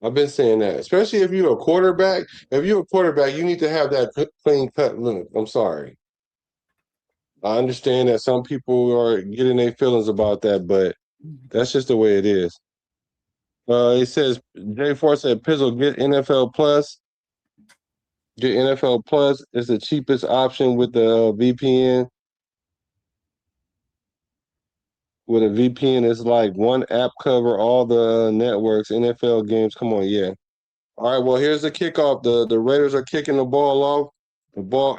[SPEAKER 4] I've been saying that, especially if you're a quarterback. If you're a quarterback, you need to have that clean cut look. I'm sorry. I understand that some people are getting their feelings about that, but that's just the way it is. It says J4 said Pizzle get NFL Plus. Get NFL Plus is the cheapest option with the VPN. With a VPN, it's like one app cover all the networks, NFL games. Come on, yeah. All right, well, here's the kickoff. The Raiders are kicking the ball off. The ball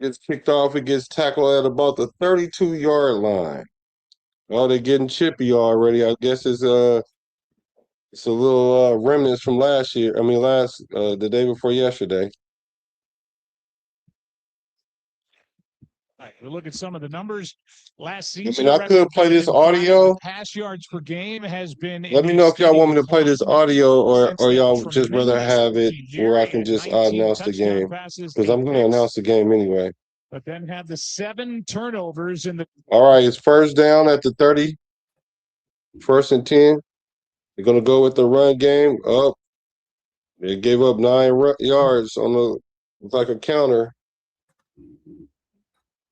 [SPEAKER 4] gets kicked off. It gets tackled at about the 32-yard line. Oh, they're getting chippy already. I guess it's a little remnants from last year. I mean, the day before yesterday.
[SPEAKER 7] Right, we'll look at some of the numbers last season.
[SPEAKER 4] I mean, I could play this audio.
[SPEAKER 7] Pass yards per game has been.
[SPEAKER 4] Let me know if y'all want me to play this audio or y'all just rather have it where I can just announce the game, because I'm going to announce the game anyway.
[SPEAKER 7] But then have the 7 turnovers in the.
[SPEAKER 4] All right, it's first down at the 30. 1st and 10. They're going to go with the run game. Up. They gave up 9 yards on it's like a counter.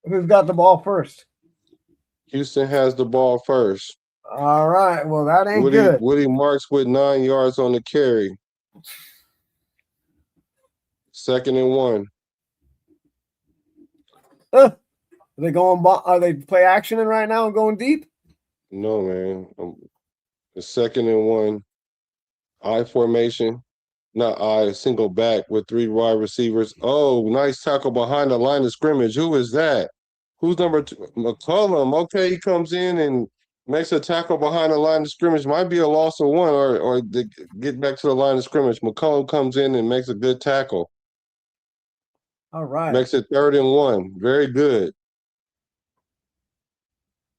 [SPEAKER 2] Who's got the ball first?
[SPEAKER 4] Houston has the ball first.
[SPEAKER 2] All right. Well, that ain't good.
[SPEAKER 4] Woody Marks with 9 yards on the carry. 2nd and 1.
[SPEAKER 2] Are they play actioning right now and going deep?
[SPEAKER 4] No, man. The 2nd and 1. I formation. Not I, single back with 3 wide receivers. Oh, nice tackle behind the line of scrimmage. Who is that? Who's number 2? McCollum. Okay, he comes in and makes a tackle behind the line of scrimmage. Might be a loss of 1 or they get back to the line of scrimmage. McCollum comes in and makes a good tackle.
[SPEAKER 2] All right.
[SPEAKER 4] Makes it 3rd and 1. Very good.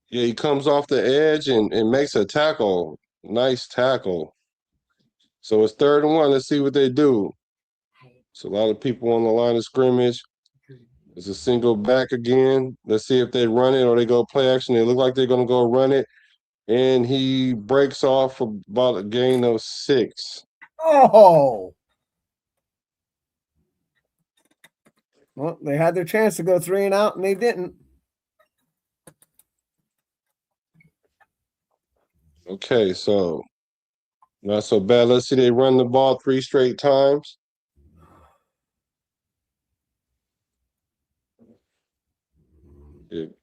[SPEAKER 4] Yeah, he comes off the edge and makes a tackle. Nice tackle. So it's 3rd and 1. Let's see what they do. It's a lot of people on the line of scrimmage. It's a single back again. Let's see if they run it or they go play action. They look like they're going to go run it. And he breaks off about a gain of 6.
[SPEAKER 2] Oh. Well, they had their chance to go 3 and out, and they didn't.
[SPEAKER 4] Okay, so not so bad. Let's see, they run the ball 3 straight times.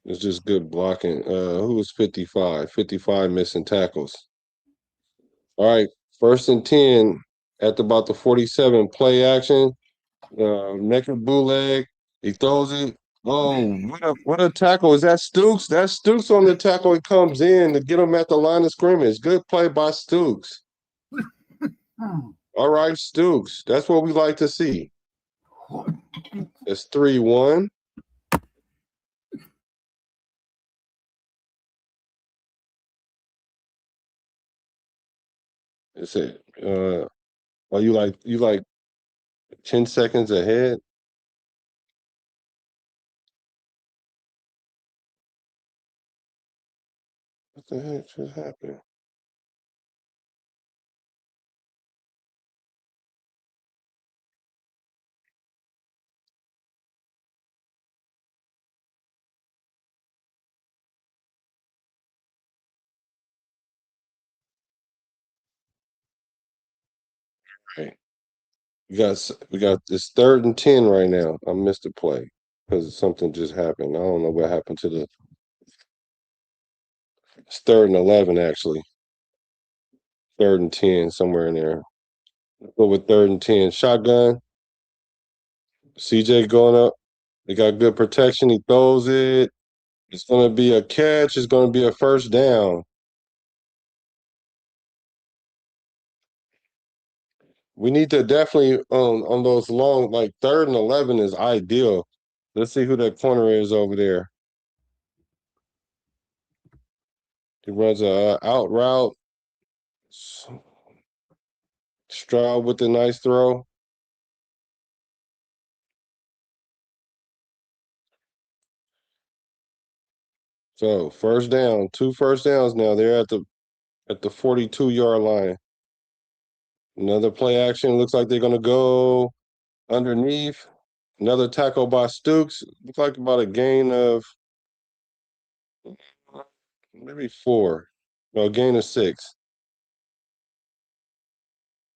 [SPEAKER 4] It's just good blocking. Who was 55? 55 missing tackles. All right, 1st and 10 at about the 47. Play action. Naked bootleg. He throws it. Oh, what a tackle. Is that Stooks? That's Stooks on the tackle. He comes in to get him at the line of scrimmage. Good play by Stooks. All right, Stooks. That's what we like to see. It's 3-1. It's it. Oh, you like 10 seconds ahead? What the heck just happened? Right. We got this 3rd and 10 right now. I missed a play because something just happened. I don't know what happened to the. It's 3rd and 11 actually. 3rd and 10 somewhere in there. Go with 3rd and 10. Shotgun. CJ going up. They got good protection. He throws it. It's going to be a catch. It's going to be a 1st down. We need to definitely on those long, like 3rd and 11 is ideal. Let's see who that corner is over there. He runs a out route. Stroud with the nice throw. So 1st down, 2 first downs now. They're at the 42-yard line. Another play action. Looks like they're gonna go underneath. Another tackle by Stooks. Looks like about a gain of maybe 4. No, a gain of 6.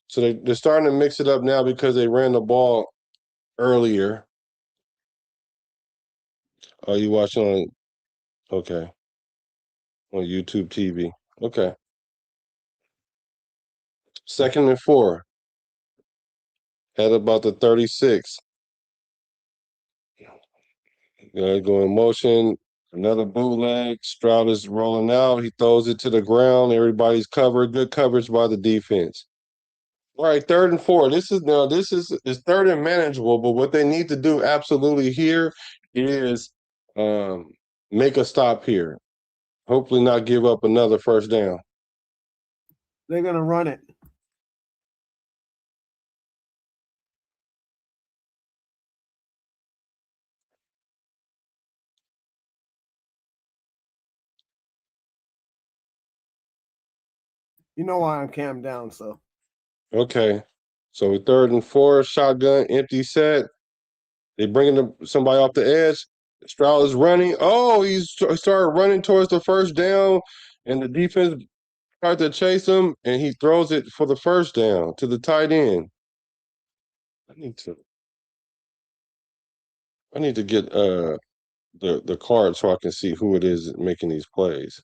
[SPEAKER 4] So they're starting to mix it up now because they ran the ball earlier. Are you watching on? Okay, on YouTube TV. Okay. 2nd and 4. At about the 36. Go in motion. Another bootleg. Stroud is rolling out. He throws it to the ground. Everybody's covered. Good coverage by the defense. All right, 3rd and 4. This is 3rd and manageable, but what they need to do absolutely here is make a stop here. Hopefully not give up another 1st down.
[SPEAKER 2] They're going to run it. You know why I'm camped down, so.
[SPEAKER 4] Okay. So 3rd and 4, shotgun, empty set. They bringing somebody off the edge. Stroud is running. Oh, he started running towards the 1st down, and the defense tried to chase him, and he throws it for the 1st down to the tight end. I need to get the card so I can see who it is making these plays.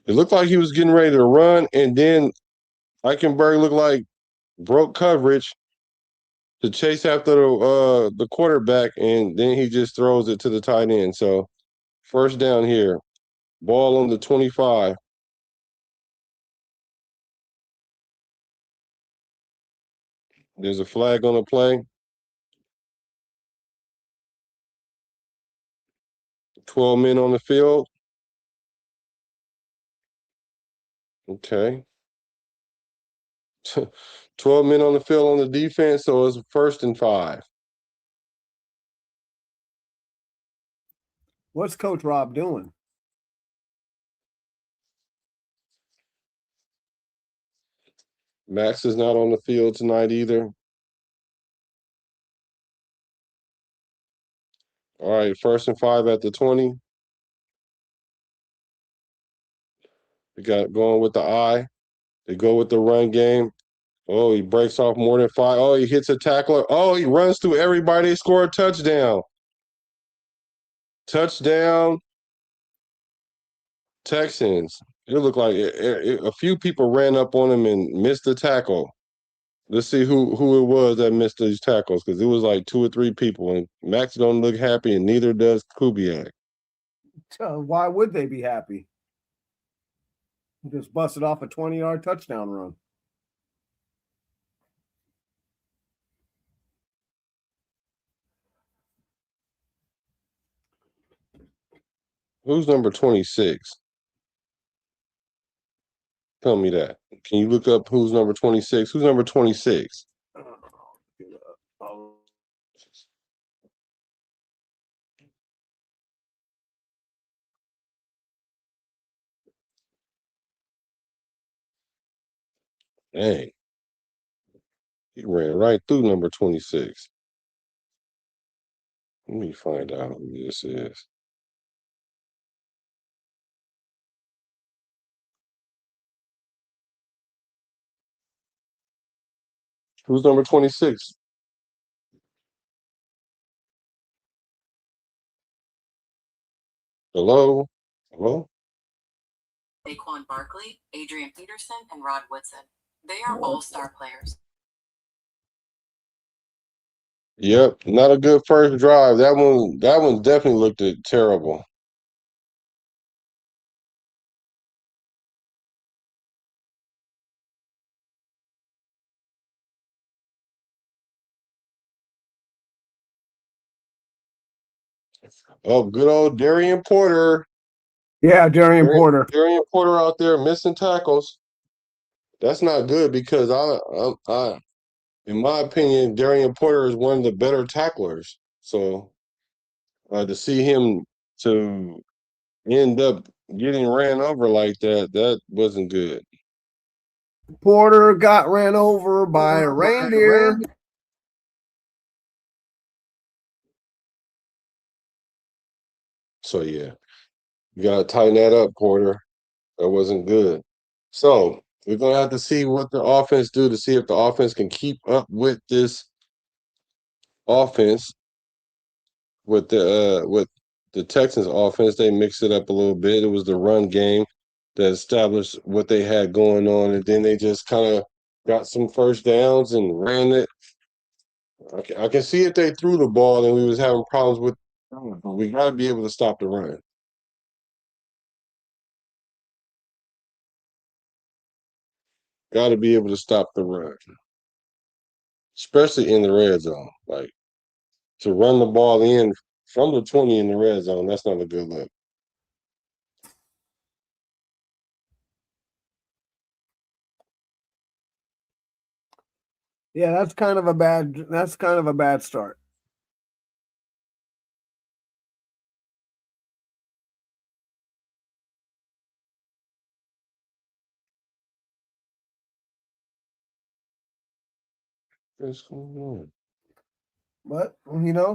[SPEAKER 4] It looked like he was getting ready to run, and then Eichenberg looked like broke coverage to chase after the quarterback, and then he just throws it to the tight end. So 1st down here, ball on the 25. There's a flag on the play. 12 men on the field. Okay. 12 men on the field on the defense, so it's 1st and 5.
[SPEAKER 2] What's Coach Rob doing?
[SPEAKER 4] Max is not on the field tonight either. All right, 1st and 5 at the 20. We got going with the eye. They go with the run game. Oh, he breaks off more than 5. Oh, he hits a tackler. Oh, he runs through everybody. They score a touchdown. Touchdown, Texans. It looked like a few people ran up on him and missed the tackle. Let's see who it was that missed these tackles, because it was like 2 or 3 people, and Max don't look happy, and neither does Kubiak.
[SPEAKER 2] Why would they be happy? He just busted off a 20-yard touchdown run.
[SPEAKER 4] Who's number 26? Tell me that. Can you look up who's number 26? Who's number 26? Dang. He ran right through number 26. Let me find out who this is. Who's number 26? Hello? Hello?
[SPEAKER 9] Saquon Barkley, Adrian Peterson, and Rod Woodson. They are all-star players.
[SPEAKER 4] Yep, not a good first drive. That one definitely looked terrible. Oh, good old Darian Porter.
[SPEAKER 2] Yeah, Darian Porter.
[SPEAKER 4] Darian Porter out there missing tackles. That's not good, because in my opinion, Darian Porter is one of the better tacklers. So to see him to end up getting ran over like that wasn't good.
[SPEAKER 2] Porter got ran over by a reindeer.
[SPEAKER 4] So yeah, you gotta tighten that up, Porter. That wasn't good. So we're gonna have to see what the offense do to see if the offense can keep up with this offense with the Texans offense. They mixed it up a little bit. It was the run game that established what they had going on, and then they just kind of got some first downs and ran it. I can see if they threw the ball and we was having problems with, but we got to be able to stop the run. Got to be able to stop the run, especially in the red zone. Like, to run the ball in from the 20 in the red zone, that's not a good look.
[SPEAKER 2] Yeah, that's kind of a bad start.
[SPEAKER 4] What's going on?
[SPEAKER 2] But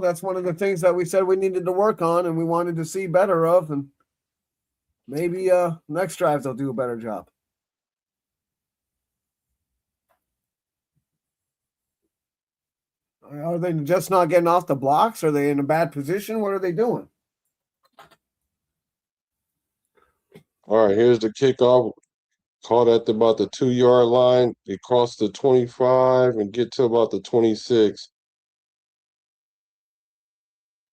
[SPEAKER 2] that's one of the things that we said we needed to work on and we wanted to see better of, and maybe next drives they'll do a better job. Are they just not getting off the blocks? Are they in a bad position? What are they doing?
[SPEAKER 4] All right, here's the kickoff. Caught at about the 2-yard line. They cross the 25 and get to about the 26.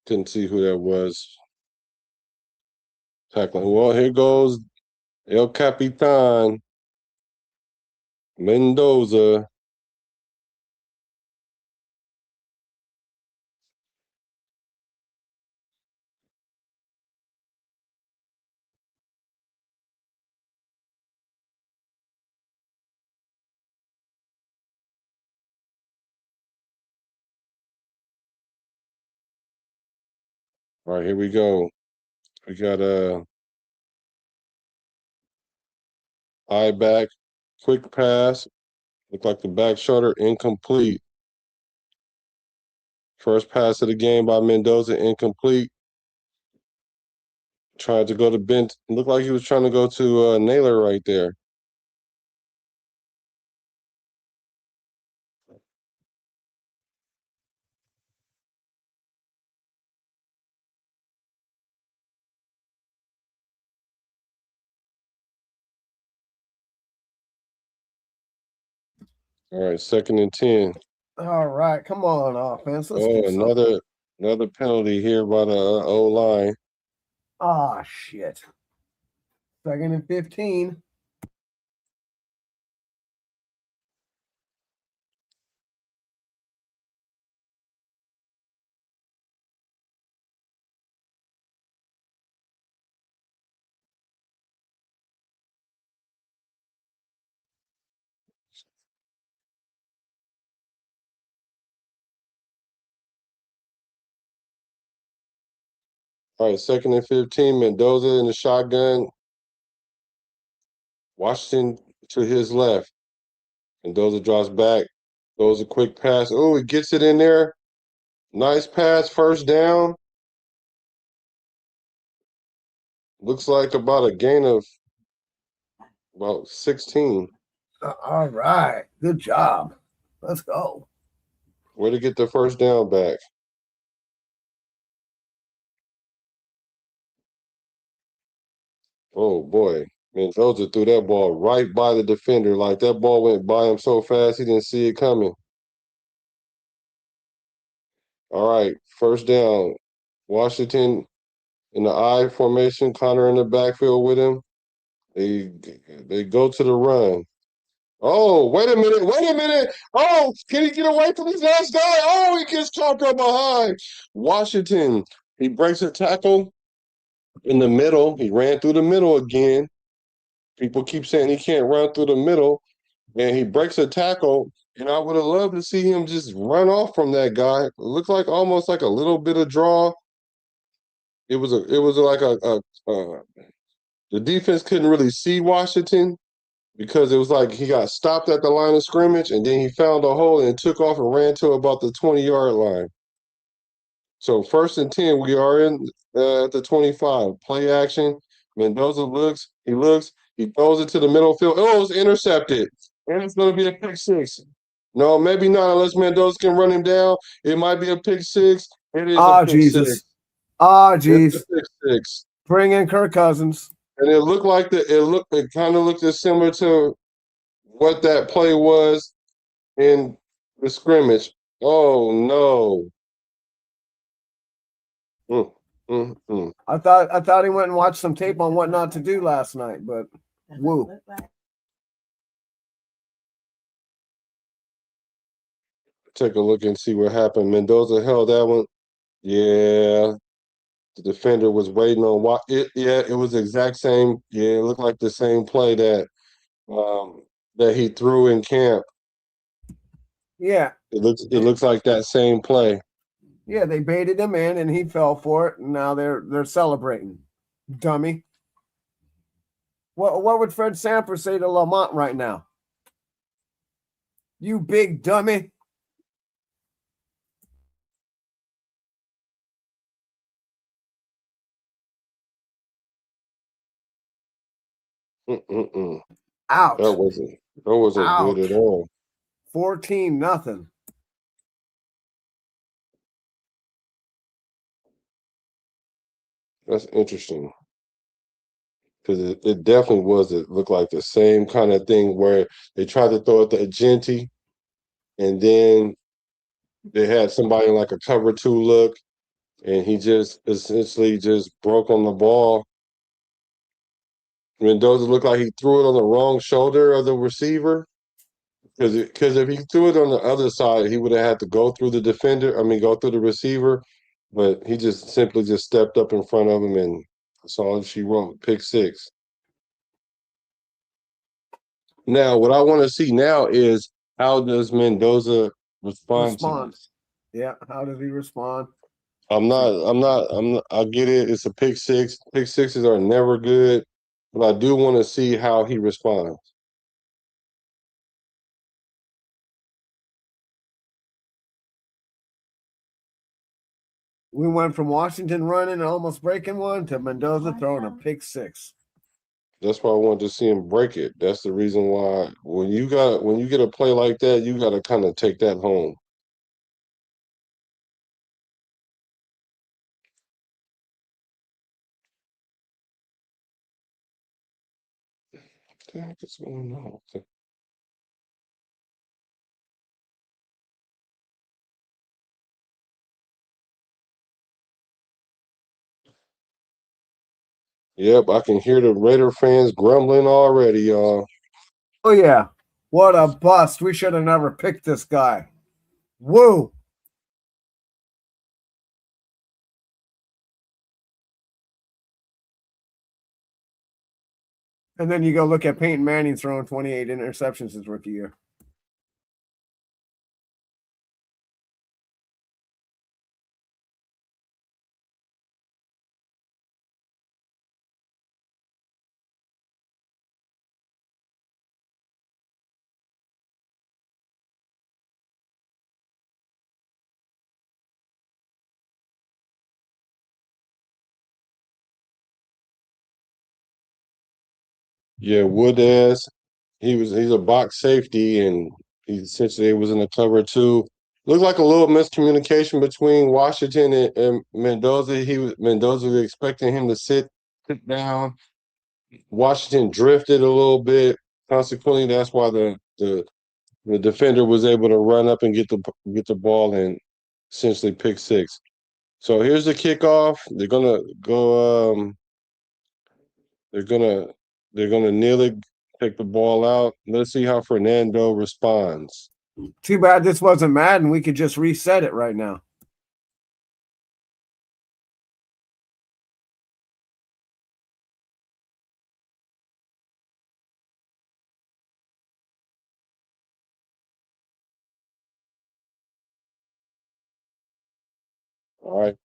[SPEAKER 4] Couldn't see who that was. Tackling. Well, here goes El Capitan Mendoza. All right, here we go. We got eye back, quick pass. Look like the back shoulder incomplete. First pass of the game by Mendoza incomplete. Tried to go to bench. Looked like he was trying to go to Naylor right there. All right, 2nd and 10.
[SPEAKER 2] All right, come on, offense. Let's do something.
[SPEAKER 4] Another penalty here by the O line.
[SPEAKER 2] Ah, shit. 2nd and 15.
[SPEAKER 4] All right, 2nd and 15. Mendoza in the shotgun. Washington to his left. Mendoza drops back. Throws a quick pass. Oh, he gets it in there. Nice pass, first down. Looks like about a gain of about 16.
[SPEAKER 2] All right, good job. Let's go.
[SPEAKER 4] Way to get the first down back. Oh, boy. Mendoza threw that ball right by the defender. Like that ball went by him so fast he didn't see it coming. All right, first down. Washington in the I formation, Connor in the backfield with him. They go to the run. Oh, wait a minute. Oh, can he get away from his last guy? Oh, he gets chopped up behind. Washington, he breaks a tackle in the middle. He ran through the middle again. People keep saying he can't run through the middle, and he breaks a tackle. And I would have loved to see him just run off from that guy. It looked like almost like a little bit of draw. It was like the defense couldn't really see Washington because it was like he got stopped at the line of scrimmage and then he found a hole and took off and ran to about the 20-yard line. So 1st and 10, we are in at the 25. Play action. Mendoza looks, he throws it to the middle field. Oh, it's intercepted. And it's going to be a pick six. No, maybe not unless Mendoza can run him down. It might be a pick six. It is a pick
[SPEAKER 2] Jesus.
[SPEAKER 4] six.
[SPEAKER 2] Jeez.
[SPEAKER 4] It's a pick six.
[SPEAKER 2] Bring in Kirk Cousins.
[SPEAKER 4] And it looked like it kind of looked as similar to what that play was in the scrimmage. Oh no.
[SPEAKER 2] I thought he went and watched some tape on what not to do last night, but woo.
[SPEAKER 4] Take a look and see what happened. Mendoza held that one. Yeah. The defender was waiting on what it was the exact same. Yeah, it looked like the same play that he threw in camp.
[SPEAKER 2] Yeah.
[SPEAKER 4] It looks like that same play.
[SPEAKER 2] Yeah, they baited him in and he fell for it, and now they're celebrating. Dummy. What would Fred Sanford say to Lamont right now? You big dummy. Ouch.
[SPEAKER 4] That wasn't good at all.
[SPEAKER 2] 14-0.
[SPEAKER 4] That's interesting. Because it definitely looked like the same kind of thing where they tried to throw it to Agenti, and then they had somebody in like a cover two look, and he just essentially just broke on the ball. Mendoza looked like he threw it on the wrong shoulder of the receiver. Because if he threw it on the other side, he would have had to go through the defender. I mean, go through the receiver. But he just simply just stepped up in front of him, and that's all she wrote. Pick six. Now, what I want to see now is how does Mendoza respond to this?
[SPEAKER 2] Yeah, how does he respond?
[SPEAKER 4] I get it. It's a pick six. Pick sixes are never good, but I do want to see how he responds.
[SPEAKER 2] We went from Washington running and almost breaking one to Mendoza throwing a pick six.
[SPEAKER 4] That's why I wanted to see him break it. That's the reason why when you get a play like that, you got to kind of take that home. What the heck is going on? Yep, I can hear the Raider fans grumbling already, y'all.
[SPEAKER 2] Oh yeah. What a bust. We should have never picked this guy. Woo. And then you go look at Peyton Manning throwing 28 interceptions his rookie year.
[SPEAKER 4] Yeah, Wood-ass. He's a box safety, and he essentially was in the cover too. Looked like a little miscommunication between Washington and Mendoza. Mendoza was expecting him to sit down. Washington drifted a little bit. Consequently, that's why the defender was able to run up and get the ball and essentially pick six. So here's the kickoff. They're gonna go. They're gonna kneel it, take the ball out. Let's see how Fernando responds.
[SPEAKER 2] Too bad this wasn't Madden. We could just reset it right now.
[SPEAKER 4] All right.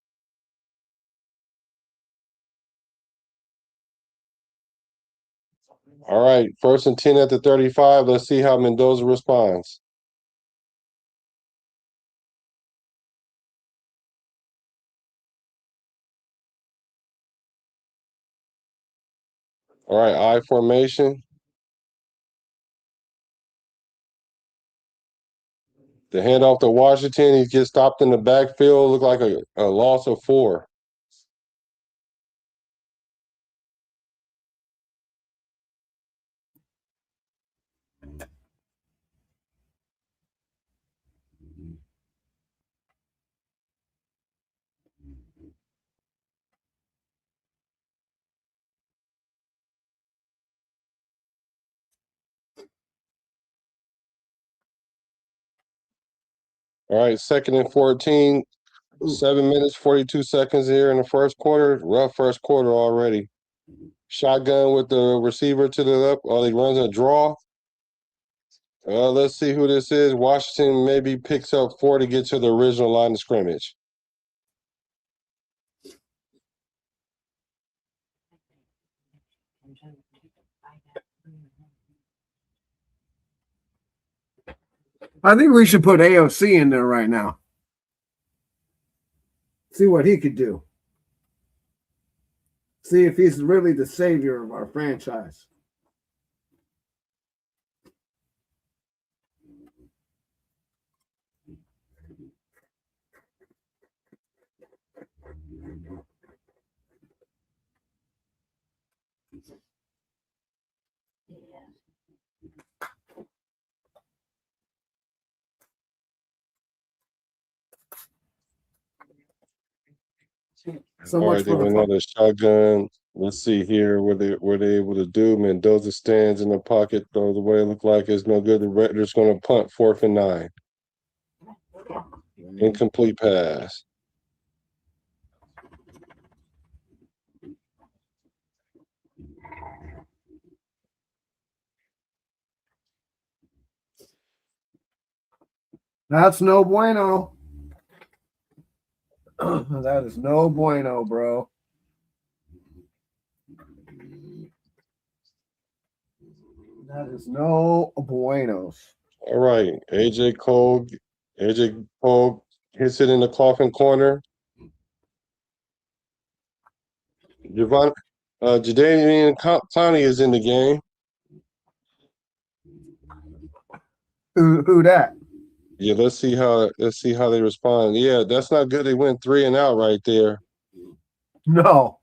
[SPEAKER 4] All right. 1st and 10 at the 35. Let's see how Mendoza responds. All right. I formation. The handoff to Washington. He gets stopped in the backfield. Look like a loss of 4. All right. 2nd and 14. 7 minutes, 42 seconds here in the first quarter. Rough first quarter already. Shotgun with the receiver to the left. Oh, he runs a draw. Let's see who this is. Washington maybe picks up 4 to get to the original line of scrimmage.
[SPEAKER 2] I think we should put AOC in there right now. See what he could do. See if he's really the savior of our franchise. So
[SPEAKER 4] All
[SPEAKER 2] much
[SPEAKER 4] right, they
[SPEAKER 2] for the
[SPEAKER 4] went
[SPEAKER 2] fun.
[SPEAKER 4] another shotgun. Let's see here what they able to do. Mendoza stands in the pocket, throws away. Look like it's no good. The Raiders going to punt 4th and 9. Incomplete pass.
[SPEAKER 2] That's no bueno. That is no bueno, bro. That is no buenos.
[SPEAKER 4] All right, AJ Cole hits it in the coffin corner. Jadeveon Clowney is in the game.
[SPEAKER 2] Who that?
[SPEAKER 4] Yeah, let's see how they respond. Yeah, that's not good. They went 3 and out right there.
[SPEAKER 2] No.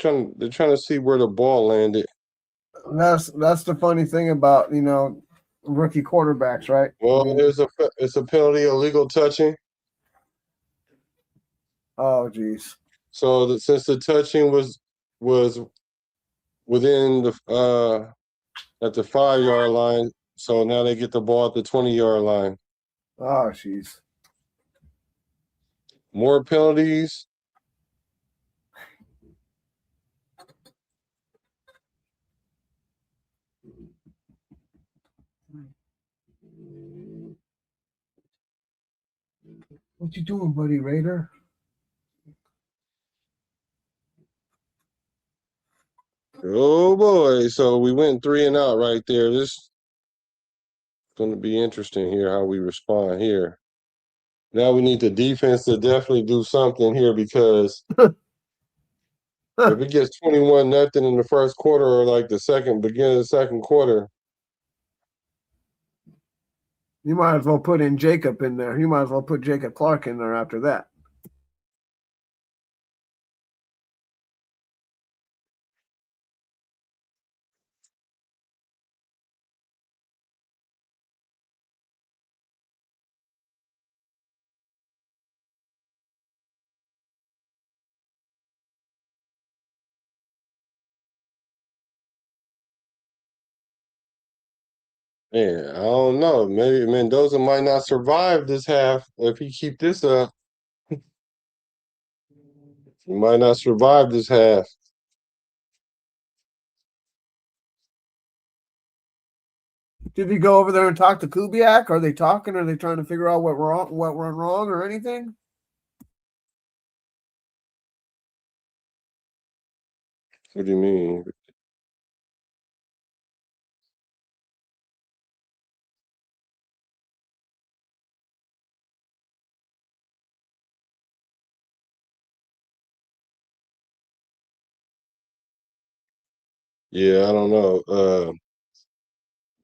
[SPEAKER 4] They're trying to see where the ball landed.
[SPEAKER 2] That's the funny thing about, rookie quarterbacks, right?
[SPEAKER 4] Well,
[SPEAKER 2] I mean,
[SPEAKER 4] it's a penalty, illegal touching.
[SPEAKER 2] oh geez.
[SPEAKER 4] So since the touching was within the at the 5-yard line, so now they get the ball at the 20-yard line.
[SPEAKER 2] Oh jeez.
[SPEAKER 4] More penalties.
[SPEAKER 2] What you doing, buddy, Raider?
[SPEAKER 4] Oh boy! So we went 3 and out right there. This is going to be interesting here how we respond here. Now we need the defense to definitely do something here because if it gets 21-0 in the first quarter or like beginning of the second quarter,
[SPEAKER 2] You might as well put in Jacob in there. You might as well put Jacob Clark in there after that.
[SPEAKER 4] man, I don't know. Maybe Mendoza might not survive this half if he keep this up. He might not survive this half.
[SPEAKER 2] Did he go over there and talk to Kubiak? Are they talking? Are they trying to figure out what went wrong, or anything?
[SPEAKER 4] What do you mean? Yeah, I don't know.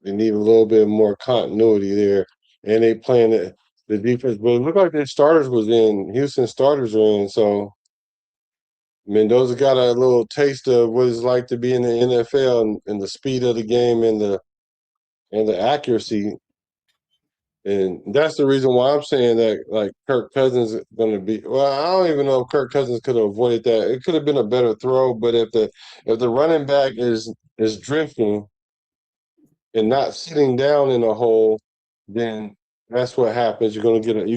[SPEAKER 4] They need a little bit more continuity there, and they playing the defense. But it looked like their starters was in. Houston starters are in, so Mendoza got a little taste of what it's like to be in the NFL and the speed of the game and the accuracy. And that's the reason why I'm saying that, like, Kirk Cousins is going to be. Well, I don't even know if Kirk Cousins could have avoided that. It could have been a better throw, but if the running back is drifting and not sitting down in a hole, then that's what happens. You're gonna get an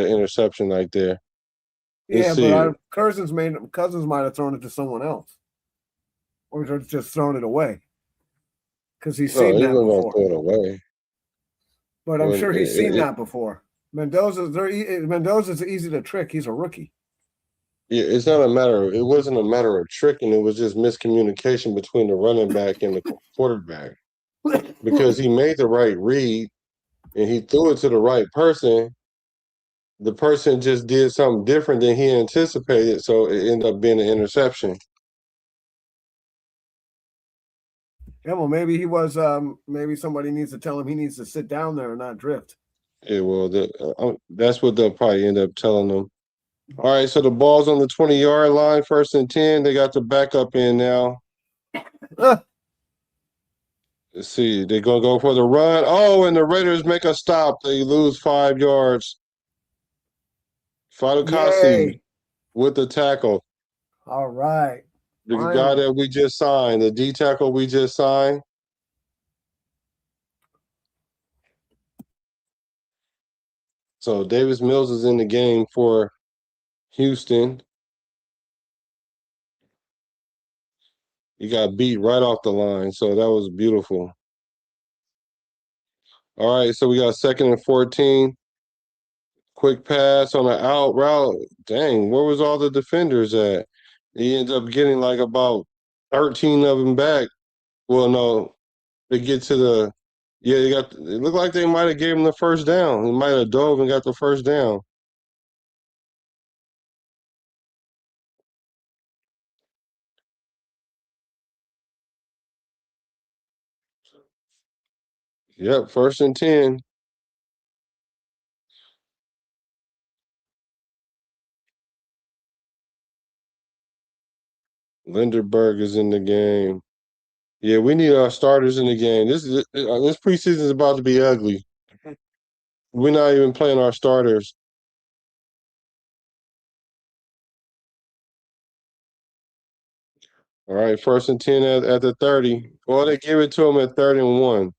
[SPEAKER 4] interception right there. Let's
[SPEAKER 2] Yeah,
[SPEAKER 4] see.
[SPEAKER 2] but Cousins might have thrown it to someone else, or just thrown it away because he's
[SPEAKER 4] No,
[SPEAKER 2] seen
[SPEAKER 4] he
[SPEAKER 2] that
[SPEAKER 4] wasn't gonna
[SPEAKER 2] before.
[SPEAKER 4] throw it away.
[SPEAKER 2] But I'm
[SPEAKER 4] When
[SPEAKER 2] sure he's seen that before. Mendoza's easy to trick. He's a rookie.
[SPEAKER 4] yeah, it's not a matter. It wasn't a matter of tricking. It was just miscommunication between the running back and the quarterback because he made the right read and he threw it to the right person. The person just did something different than he anticipated, so it ended up being an interception.
[SPEAKER 2] Yeah, well, maybe he was. Maybe somebody needs to tell him he needs to sit down there and not drift.
[SPEAKER 4] Yeah, well, that's what they'll probably end up telling them. All right, so the ball's on the 20-yard line, 1st and 10. They got the backup in now. Let's see. They're going to go for the run. Oh, and the Raiders make a stop. They lose 5 yards. Fadukasi with the tackle.
[SPEAKER 2] All right.
[SPEAKER 4] The guy
[SPEAKER 2] Finally.
[SPEAKER 4] that we just signed, the D tackle we just signed. So Davis Mills is in the game for Houston. He got beat right off the line, so that was beautiful. All right, so we got 2nd and 14. Quick pass on an out route. Dang, where was all the defenders at? He ends up getting like about 13 of them back. Well, no, they get to the they got. It looked like they might have gave him the first down. He might have dove and got the first down. Yep, 1st and 10. Linderberg is in the game. Yeah, we need our starters in the game. This preseason is about to be ugly. We're not even playing our starters. All right, 1st and 10 at the 30. Well, they give it to him at 3rd and 1.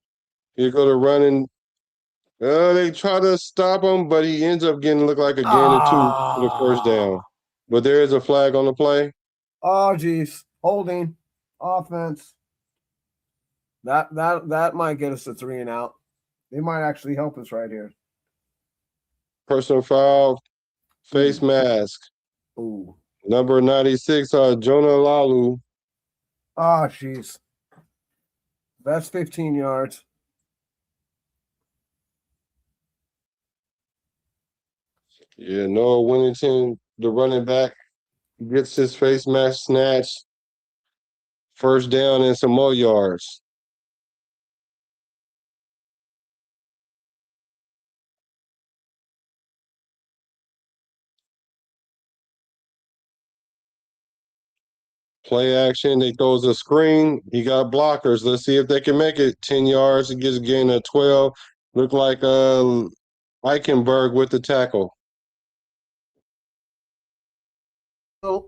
[SPEAKER 4] Here go to running. They try to stop him, but he ends up getting look like a gain of 2 for the first down. But there is a flag on the play.
[SPEAKER 2] Oh, geez. Holding. Offense. That might get us a 3 and out. They might actually help us right here.
[SPEAKER 4] Personal foul, face mask.
[SPEAKER 2] Ooh.
[SPEAKER 4] Number 96, Jonah Lalu.
[SPEAKER 2] Ah, jeez. That's 15 yards.
[SPEAKER 4] Yeah, Noah Winnington, the running back, gets his face mask snatched. First down and some more yards. Play action. They throws a screen. He got blockers. Let's see if they can make it 10 yards. He gets a gain of 12. Look like Eichenberg with the tackle.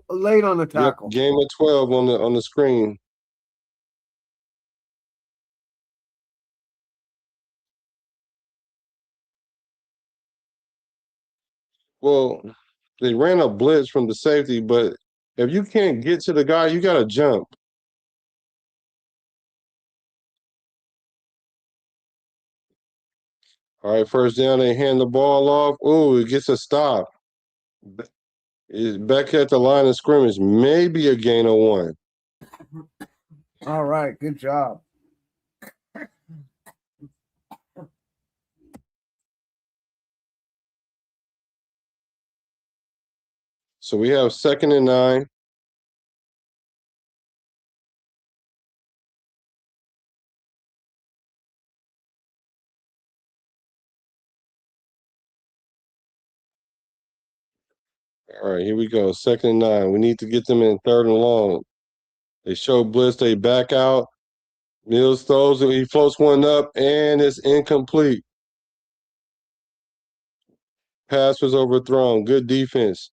[SPEAKER 2] Late on the tackle.
[SPEAKER 4] Yep, game of 12 on the screen. Well, they ran a blitz from the safety, but if you can't get to the guy, you got to jump. All right, first down, they hand the ball off. Ooh, it gets a stop. Is back at the line of scrimmage, maybe a gain of 1.
[SPEAKER 2] All right, good job.
[SPEAKER 4] So we have 2nd and 9. All right, here we go. 2nd and 9. We need to get them in 3rd and long. They show blitz. They back out. Mills throws it. He floats one up, and it's incomplete. Pass was overthrown. Good defense.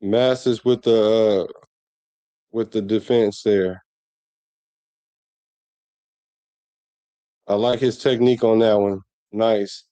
[SPEAKER 4] Masses with the defense there. I like his technique on that one. Nice.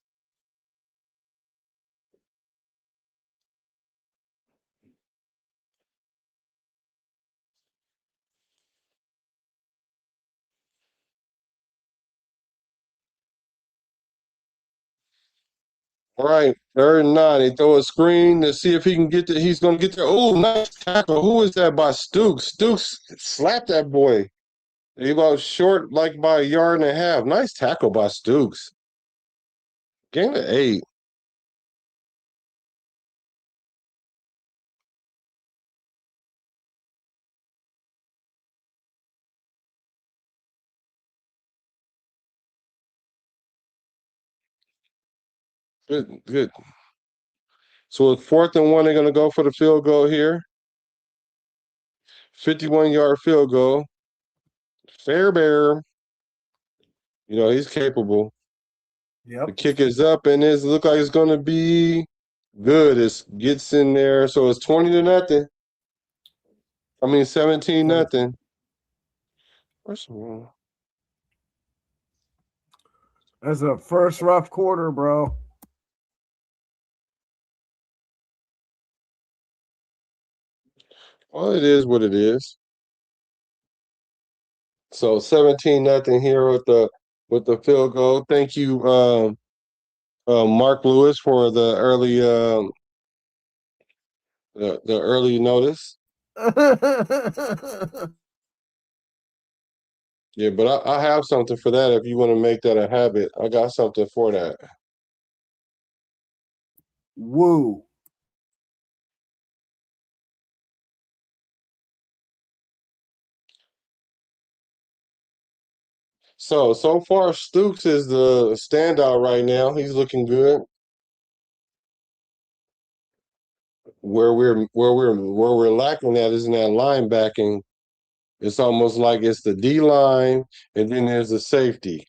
[SPEAKER 4] All right, 3rd and 9. They throw a screen to see if he can get there. He's going to get there. Oh, nice tackle. Who is that by Stooks? Stooks slapped that boy. He about short, like by a yard and a half. Nice tackle by Stooks. Gain of 8. Good, good. So it's 4th and 1. They're going to go for the field goal here. 51-yard field goal. Fairbairn. He's capable.
[SPEAKER 2] Yep.
[SPEAKER 4] The kick is up, and it look like it's going to be good. It gets in there, so it's 20-0. 17-0. First of all,
[SPEAKER 2] That's a first rough quarter, bro.
[SPEAKER 4] Well, it is what it is. So 17-0 here with the field goal. Thank you, Mark Lewis, for the early notice. Yeah, but I have something for that if you want to make that a habit. I got something for that.
[SPEAKER 2] Woo.
[SPEAKER 4] So far, Stooks is the standout right now. He's looking good. Where we're lacking at is in that linebacking. It's almost like it's the D line, and then there's the safety.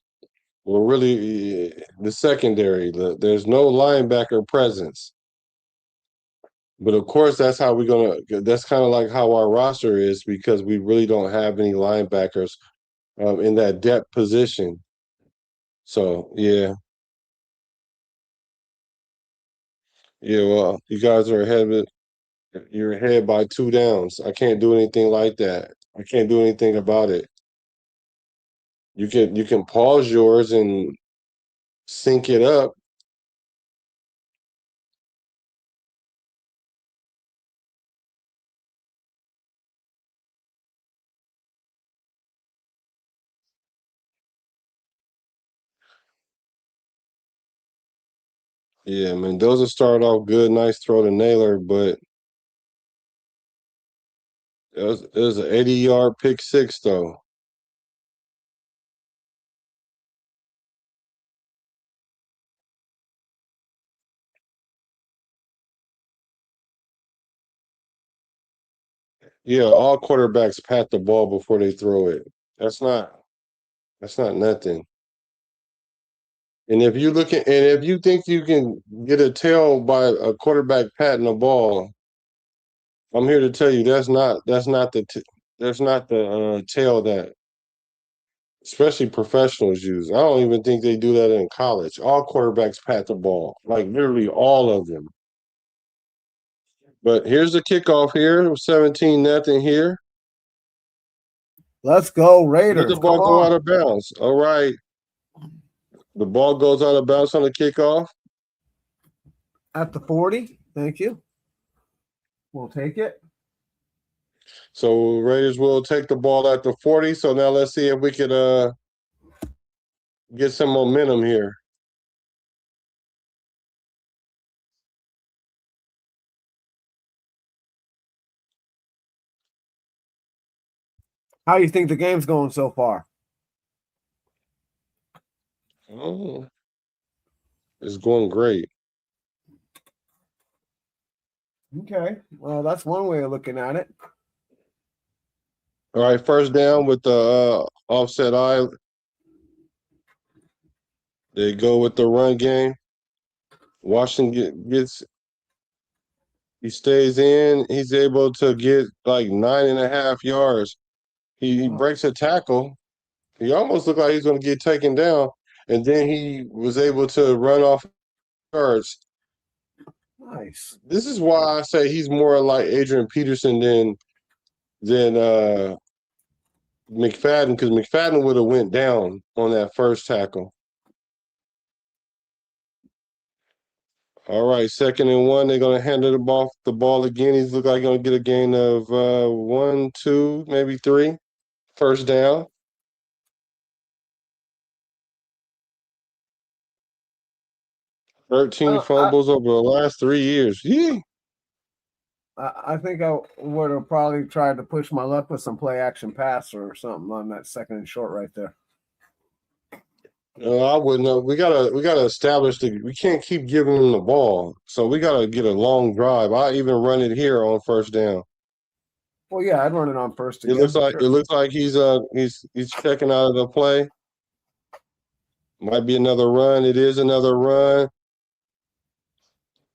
[SPEAKER 4] Well, really, the secondary. There's no linebacker presence. But of course, that's how we're gonna. That's kind of like how our roster is because we really don't have any linebackers in that depth position. So yeah, yeah. Well, you guys are ahead of it. You're ahead by 2 downs. I can't do anything like that. I can't do anything about it. You can pause yours and sync it up. Yeah, Mendoza started off good, nice throw to Naylor, but it was an 80-yard pick six though. Yeah, all quarterbacks pat the ball before they throw it. That's not nothing. And if you think you can get a tail by a quarterback patting the ball, I'm here to tell you that's not the tail that especially professionals use. I don't even think they do that in college. All quarterbacks pat the ball, like literally all of them. But here's the kickoff here, 17-0 here.
[SPEAKER 2] Let's go,
[SPEAKER 4] Let
[SPEAKER 2] Raiders.
[SPEAKER 4] the ball
[SPEAKER 2] Come
[SPEAKER 4] go
[SPEAKER 2] on.
[SPEAKER 4] out of bounds. All right. The ball goes out of bounds on the kickoff.
[SPEAKER 2] At the 40. Thank you. We'll take it.
[SPEAKER 4] So Raiders will take the ball at the 40. So now let's see if we could get some momentum here.
[SPEAKER 2] How you think the game's going so far?
[SPEAKER 4] Oh, it's going great.
[SPEAKER 2] Okay. Well, that's one way of looking at it.
[SPEAKER 4] All right, first down with the offset eye. They go with the run game. Washington he stays in. He's able to get like 9.5 yards. He breaks a tackle. He almost looked like he's going to get taken down, and then he was able to run off yards.
[SPEAKER 2] Nice.
[SPEAKER 4] This is why I say he's more like Adrian Peterson than McFadden, because McFadden would have went down on that first tackle. All right, 2nd and 1. They're going to hand the ball again. He's look like he's going to get a gain of 1, 2, maybe 3. First down. 13 fumbles over the last 3 years. Yeah.
[SPEAKER 2] I think I would have probably tried to push my luck with some play action pass or something on that 2nd and short right there.
[SPEAKER 4] No, I wouldn't have. We gotta establish we can't keep giving them the ball. So we gotta get a long drive. I even run it here on first down.
[SPEAKER 2] Well, yeah, I'd run it on first
[SPEAKER 4] It
[SPEAKER 2] again.
[SPEAKER 4] looks like he's checking out of the play. Might be another run. It is another run.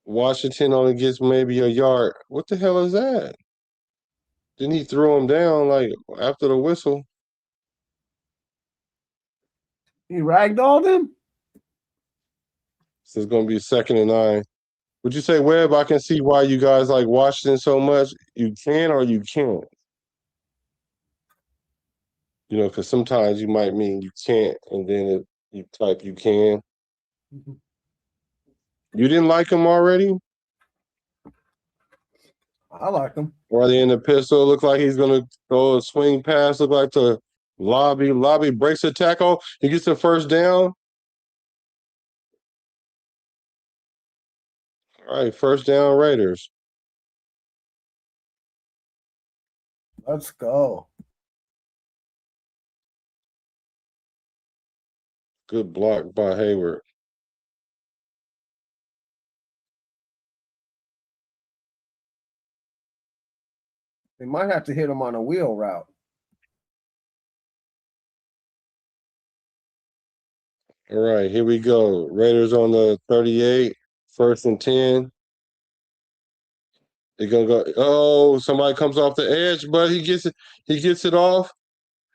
[SPEAKER 4] Washington only gets maybe a yard. What the hell is that? Didn't he throw him down like after the whistle?
[SPEAKER 2] He ragdolled him?
[SPEAKER 4] So it's gonna be 2nd and 9. Would you say, Webb, I can see why you guys like Washington so much? You can or you can't? You know, because sometimes you might mean you can't, and then you type you can. You didn't like them already?
[SPEAKER 2] I like him.
[SPEAKER 4] Or they in the pistol? Look like he's gonna throw a swing pass. Look like the lobby breaks the tackle. He gets the first down. All right, first down Raiders.
[SPEAKER 2] Let's go.
[SPEAKER 4] Good block by Hayward.
[SPEAKER 2] They might have to hit him on a wheel route.
[SPEAKER 4] All right, here we go. Raiders on the 38, 1st and 10. They're gonna go. Oh, somebody comes off the edge, but he gets it. He gets it off.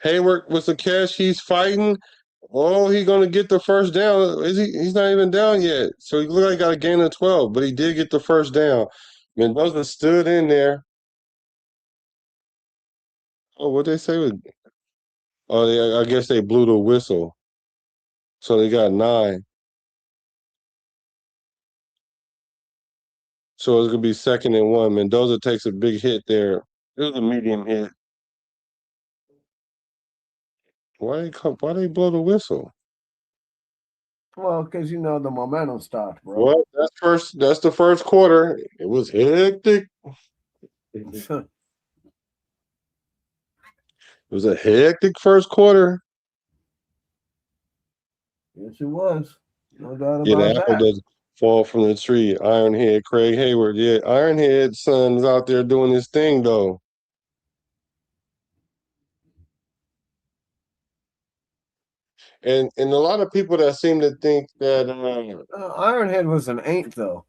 [SPEAKER 4] Hayward with the catch. He's fighting. Oh, he's gonna get the first down. Is he? He's not even down yet. So he looked like he got a gain of 12, but he did get the first down. Mendoza stood in there. Oh, what they say with? Oh, I guess they blew the whistle. So they got 9. So it's gonna be 2nd and 1. Mendoza takes a big hit there. It was a medium hit. Why they blow the whistle?
[SPEAKER 2] Well, because you know the momentum stopped, bro.
[SPEAKER 4] Well, that's the first quarter. It was hectic. It was a hectic first quarter.
[SPEAKER 2] Yes, it was. No doubt
[SPEAKER 4] Yeah,
[SPEAKER 2] about
[SPEAKER 4] the apple
[SPEAKER 2] that.
[SPEAKER 4] doesn't fall from the tree. Ironhead, Craig Hayward. Yeah, Ironhead's son is out there doing his thing though. And a lot of people that seem to think that
[SPEAKER 2] Ironhead was an ain't though.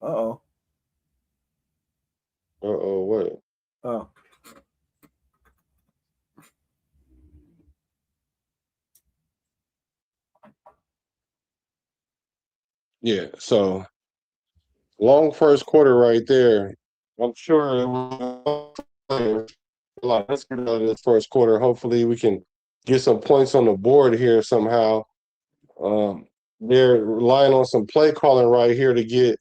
[SPEAKER 2] Uh-oh.
[SPEAKER 4] what?
[SPEAKER 2] Oh.
[SPEAKER 4] Yeah, so long first quarter right there. I'm sure it was let's get out of this first quarter. Hopefully we can get some points on the board here somehow. They're relying on some play calling right here to get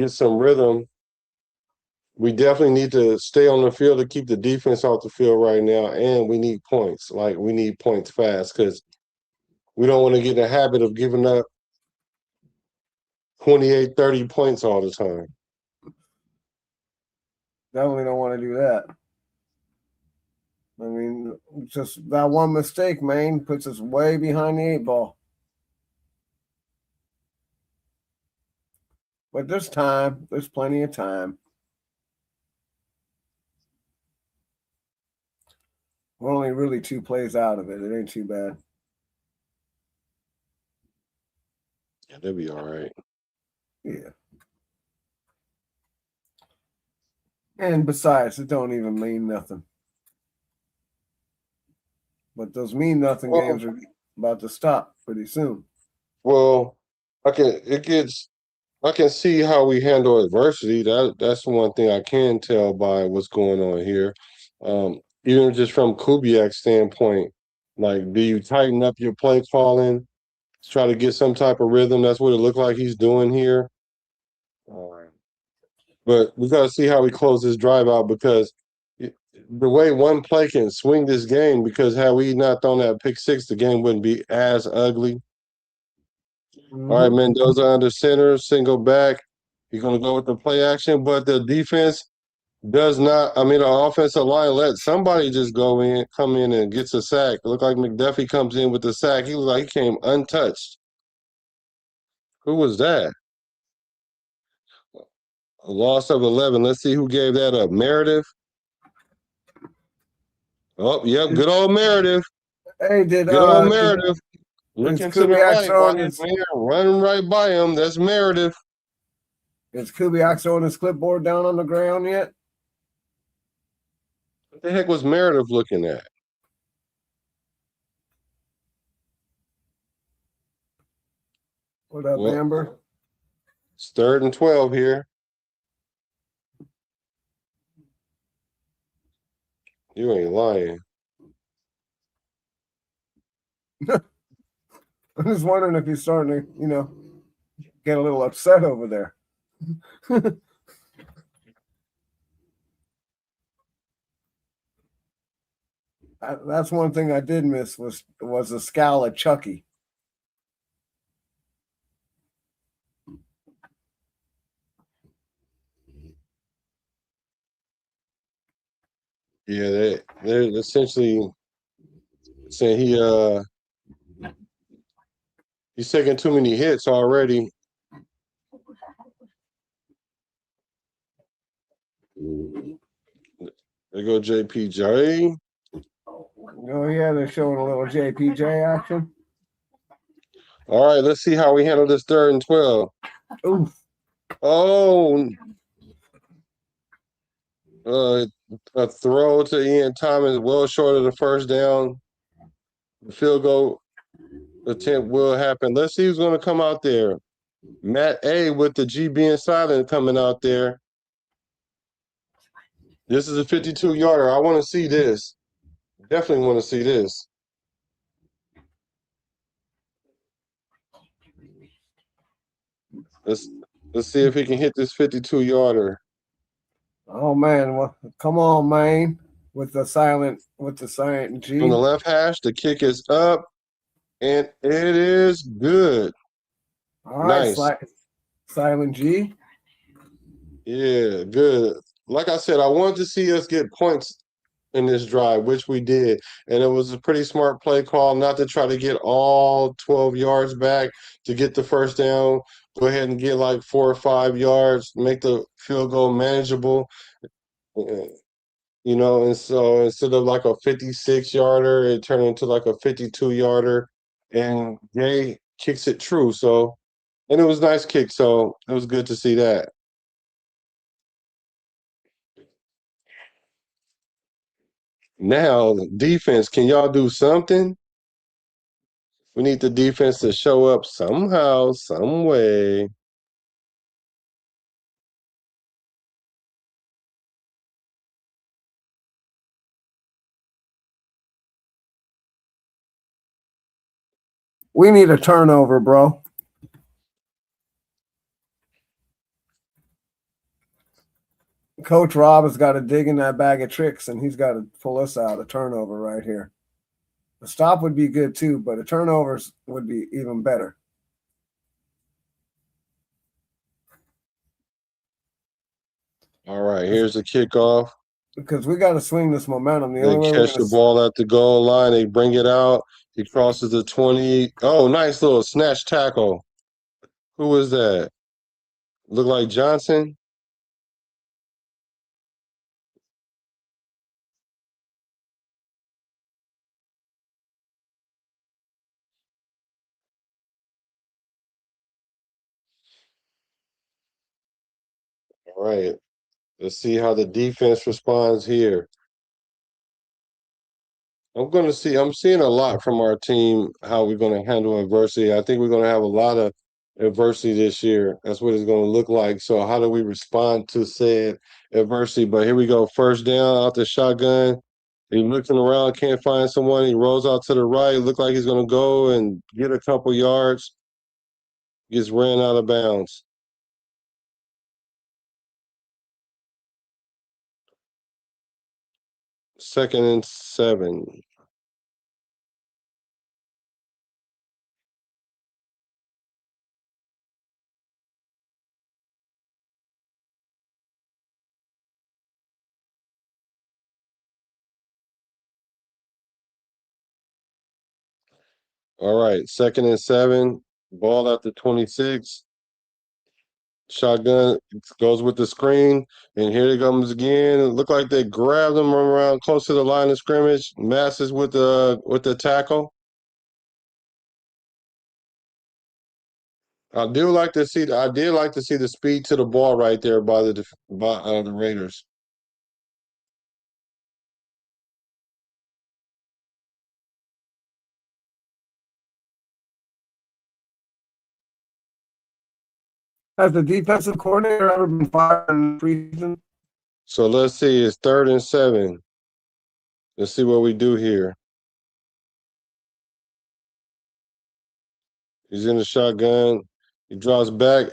[SPEAKER 4] some rhythm. We definitely need to stay on the field to keep the defense off the field right now, and we need points. Like we need points fast because we don't want to get in the habit of giving up 28, 30 points all the time.
[SPEAKER 2] Definitely don't want to do that. I mean, just that one mistake, man, puts us way behind the 8 ball. But there's time. There's plenty of time. We're only really 2 plays out of it. It ain't too bad.
[SPEAKER 4] Yeah, they'll be all right.
[SPEAKER 2] Yeah. And besides, it don't even mean nothing. But those mean nothing games are about to stop pretty soon.
[SPEAKER 4] Well, I can see how we handle adversity. That's one thing I can tell by what's going on here. Even just from Kubiak's standpoint, like, do you tighten up your play calling, try to get some type of rhythm? That's what it looked like he's doing here. But we got to see how we close this drive out because the way one play can swing this game, because had we not thrown that pick 6, the game wouldn't be as ugly.
[SPEAKER 2] Mm-hmm.
[SPEAKER 4] All right, Mendoza under center, single back. You're going to go with the play action, but the defense does not. I mean, the offensive line let somebody just come in and gets a sack. It looked like McDuffie comes in with the sack. He was like he came untouched. Who was that? A loss of 11. Let's see who gave that up. Meredith. Oh, yep, good old Meredith.
[SPEAKER 2] Hey,
[SPEAKER 4] Good old Meredith. Looking to the
[SPEAKER 2] Kubiak's
[SPEAKER 4] right,
[SPEAKER 2] on
[SPEAKER 4] by his man, running right by him. That's Meredith.
[SPEAKER 2] Is Kubiak on his clipboard down on the ground yet?
[SPEAKER 4] What the heck was Meredith looking at?
[SPEAKER 2] What up,
[SPEAKER 4] Well,
[SPEAKER 2] Amber?
[SPEAKER 4] it's 3rd and 12 here. You ain't lying.
[SPEAKER 2] I'm just wondering if he's starting to, get a little upset over there. That's one thing I did miss was the scowl at Chucky.
[SPEAKER 4] Yeah, they're essentially saying he's taking too many hits already. There go JPJ.
[SPEAKER 2] Oh yeah, they're showing a little JPJ action.
[SPEAKER 4] All right, let's see how we handle this 3rd and 12.
[SPEAKER 2] Oof.
[SPEAKER 4] Oh, a throw to Ian Thomas, well short of the first down. The field goal attempt will happen. Let's see who's going to come out there. Matt A with the G being silent coming out there. This is a 52-yarder. I want to see this. Definitely want to see this. Let's see if he can hit this 52-yarder.
[SPEAKER 2] Oh man, well, come on, man. With the silent G.
[SPEAKER 4] From the left hash, the kick is up, and it is good.
[SPEAKER 2] All right,
[SPEAKER 4] Nice.
[SPEAKER 2] silent G.
[SPEAKER 4] Yeah, good. Like I said, I wanted to see us get points in this drive, which we did. And it was a pretty smart play call, not to try to get all 12 yards back to get the first down. Go ahead and get like 4 or 5 yards, make the field goal manageable. And so instead of like a 56-yarder, it turned into like a 52-yarder. And Jay kicks it true. And it was a nice kick. So it was good to see that. Now, defense, can y'all do something? We need the defense to show up somehow, some way.
[SPEAKER 2] We need a turnover, bro. Coach Rob has got to dig in that bag of tricks, and he's got to pull us out a turnover right here. A stop would be good too, but a turnover would be even better.
[SPEAKER 4] All right, here's the kickoff.
[SPEAKER 2] Because we got to swing this momentum. The
[SPEAKER 4] They
[SPEAKER 2] only way
[SPEAKER 4] catch the ball at the goal line. They bring it out. He crosses the 20. Oh, nice little snatch tackle. Who was that? Look like Johnson? All right. Let's see how the defense responds here. I'm seeing a lot from our team, how we're going to handle adversity. I think we're going to have a lot of adversity this year. That's what it's going to look like. So how do we respond to said adversity? But here we go. First down out the shotgun. He's looking around, can't find someone. He rolls out to the right. Look like he's going to go and get a couple yards. Gets ran out of bounds. Second and 7. All right, 2nd and 7. Ball at the 26. Shotgun goes with the screen, and here it comes again. It looked like they grabbed him around close to the line of scrimmage. Masses with the tackle. I did like to see the speed to the ball right there by the Raiders.
[SPEAKER 2] Has the defensive coordinator ever been fired in preseason?
[SPEAKER 4] So let's see. It's 3rd and 7. Let's see what we do here. He's in the shotgun. He draws back.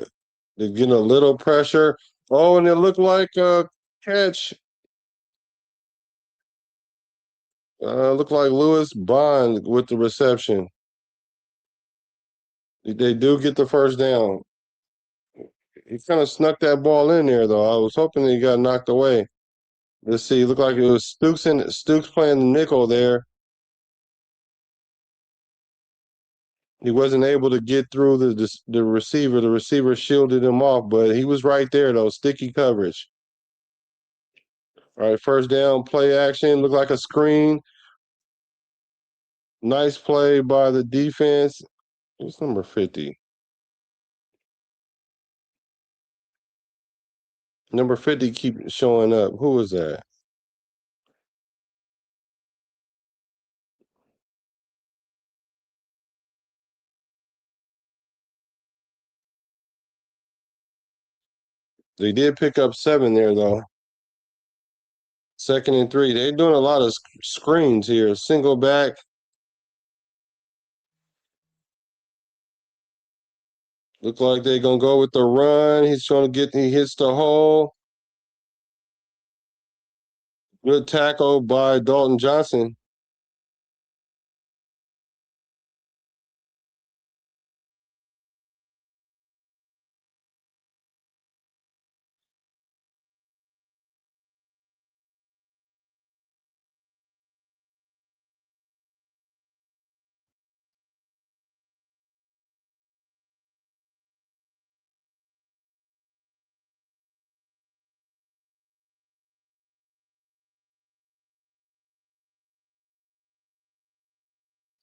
[SPEAKER 4] They're getting a little pressure. Oh, and it looked like a catch. Looked like Lewis Bond with the reception. They do get the first down. He kind of snuck that ball in there, though. I was hoping he got knocked away. Let's see. It looked like it was Stooks playing the nickel there. He wasn't able to get through the receiver. The receiver shielded him off, but he was right there, though. Sticky coverage. All right, first down, play action. Looked like a screen. Nice play by the defense. Who's number 50? Number 50 keep showing up. Who was that? They did pick up 7 there, though. 2nd and 3. They're doing a lot of screens here. Single back. Look like they're going to go with the run. He hits the hole. Good tackle by Dalton Johnson.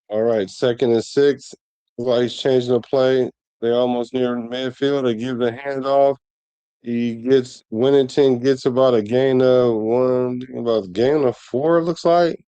[SPEAKER 4] All right, 2nd and 6. Looks like he's changing the play. They're almost near midfield. They give the handoff. Winnington gets about a gain of 1, about a gain of 4, it looks like.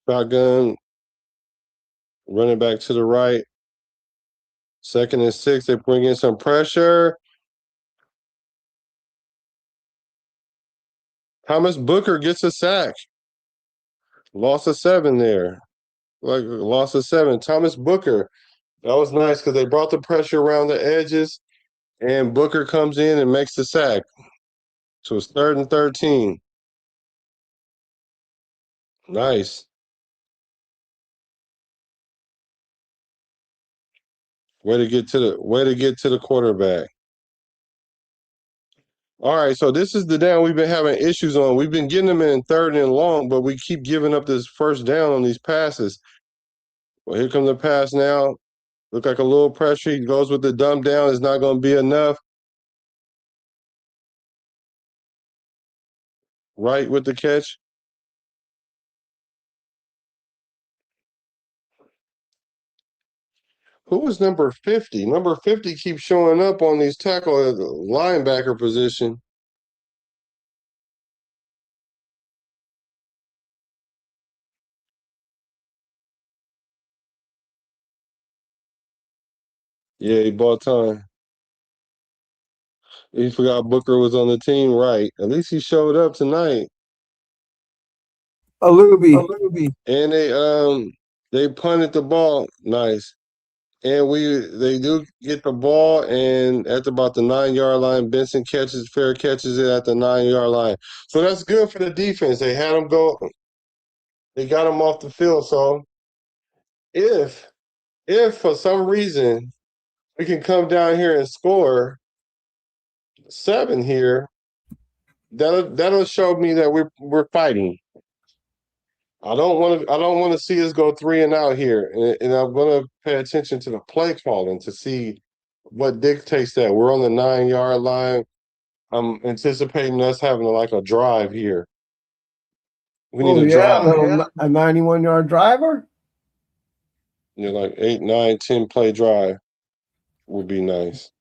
[SPEAKER 4] Shotgun, running back to the right. 2nd and 6. They bring in some pressure. Thomas Booker gets a sack. Loss of 7 there. Like loss of 7. Thomas Booker. That was nice because they brought the pressure around the edges, and Booker comes in and makes the sack. So it's 3rd and 13. Nice. Way to get to the quarterback. All right, so this is the down we've been having issues on. We've been getting them in 3rd and long, but we keep giving up this first down on these passes. Well, here comes the pass now. Look like a little pressure. He goes with the dumb down. It's not going to be enough. Right with the catch. Who was number 50? Number 50 keeps showing up on these tackle at the linebacker position. Yeah, he bought time. He forgot Booker was on the team, right? At least he showed up tonight.
[SPEAKER 2] Alubi.
[SPEAKER 4] And they punted the ball. Nice. And they do get the ball, and at about the 9-yard line, Benson catches it at the 9-yard line. So that's good for the defense. They had him go. They got him off the field. So if for some reason we can come down here and score 7 here, that'll show me that we're fighting. I don't want to see us go 3 and out here, and I'm going to pay attention to the play calling to see what dictates that? We're on the 9-yard line. I'm anticipating us having like a drive here. We need
[SPEAKER 2] Oh
[SPEAKER 4] a
[SPEAKER 2] yeah,
[SPEAKER 4] drive.
[SPEAKER 2] a 91-yard driver.
[SPEAKER 4] You know, like 8, 9, 10 play drive would be nice.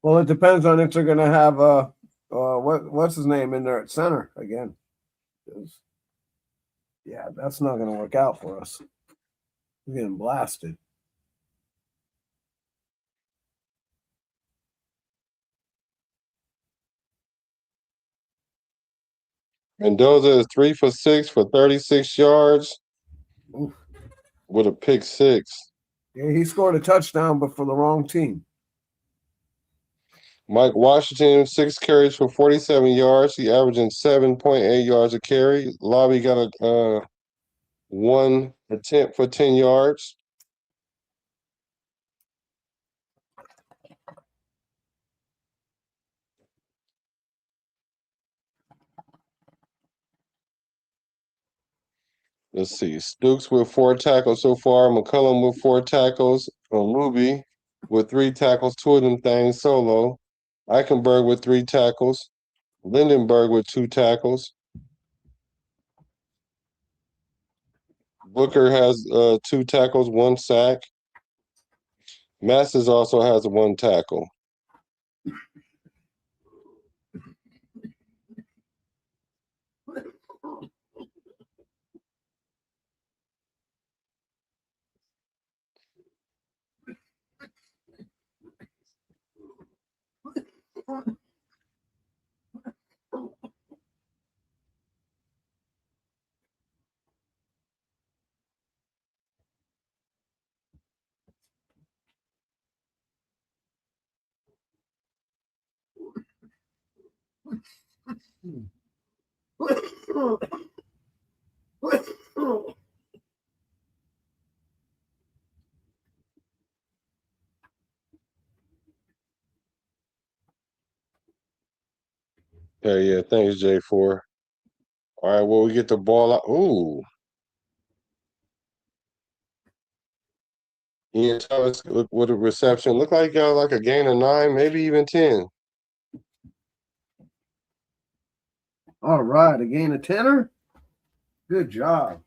[SPEAKER 2] Well, it depends on if they're going to have what's his name in there at center again. 'Cause, yeah, that's not going to work out for us. We're getting blasted.
[SPEAKER 4] Mendoza is 3 for 6 for 36 yards
[SPEAKER 2] Oof.
[SPEAKER 4] with a pick 6.
[SPEAKER 2] Yeah, he scored a touchdown, but for the wrong team.
[SPEAKER 4] Mike Washington, 6 carries for 47 yards. He averaging 7.8 yards a carry. Lobby got a 1 attempt for 10 yards. Let's see. Stooks with 4 tackles so far. McCullum with 4 tackles. Ruby with 3 tackles, 2 of them things solo. Eichenberg with 3 tackles. Lindenberg with 2 tackles. Booker has 2 tackles, 1 sack. Masters also has 1 tackle. Yeah, thanks, J4. All right, well, we get the ball out. Ooh. Ian Thomas with a reception. Look like he got like a gain of 9, maybe even 10.
[SPEAKER 2] All right, a gain of 10er. Good job.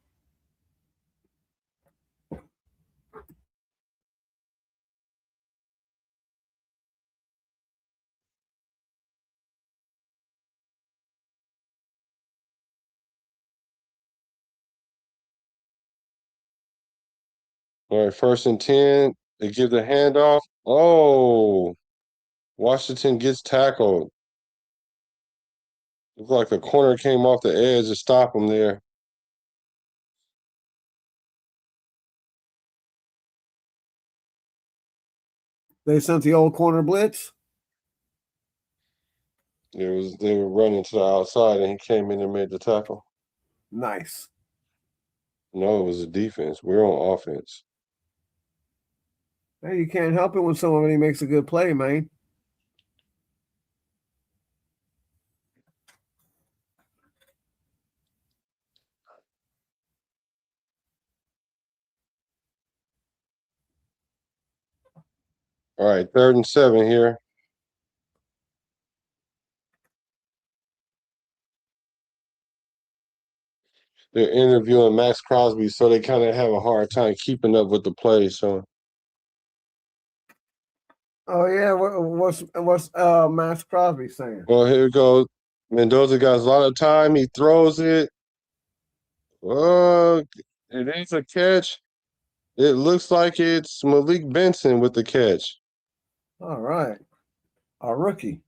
[SPEAKER 4] All right, 1st and 10. They give the handoff. Oh, Washington gets tackled. Looked like the corner came off the edge to stop him there.
[SPEAKER 2] They sent the old corner blitz.
[SPEAKER 4] They were running to the outside and he came in and made the tackle.
[SPEAKER 2] Nice.
[SPEAKER 4] No, it was a defense. We're on offense.
[SPEAKER 2] Hey, you can't help it when somebody makes a good play, man.
[SPEAKER 4] All right, 3rd and 7 here. They're interviewing Max Crosby, so they kind of have a hard time keeping up with the play. So,
[SPEAKER 2] Oh yeah, what's Max Crosby saying?
[SPEAKER 4] well, here it goes. Mendoza got a lot of time. He throws it. Oh, it is a catch. It looks like it's Malik Benson with the catch.
[SPEAKER 2] All right, our rookie.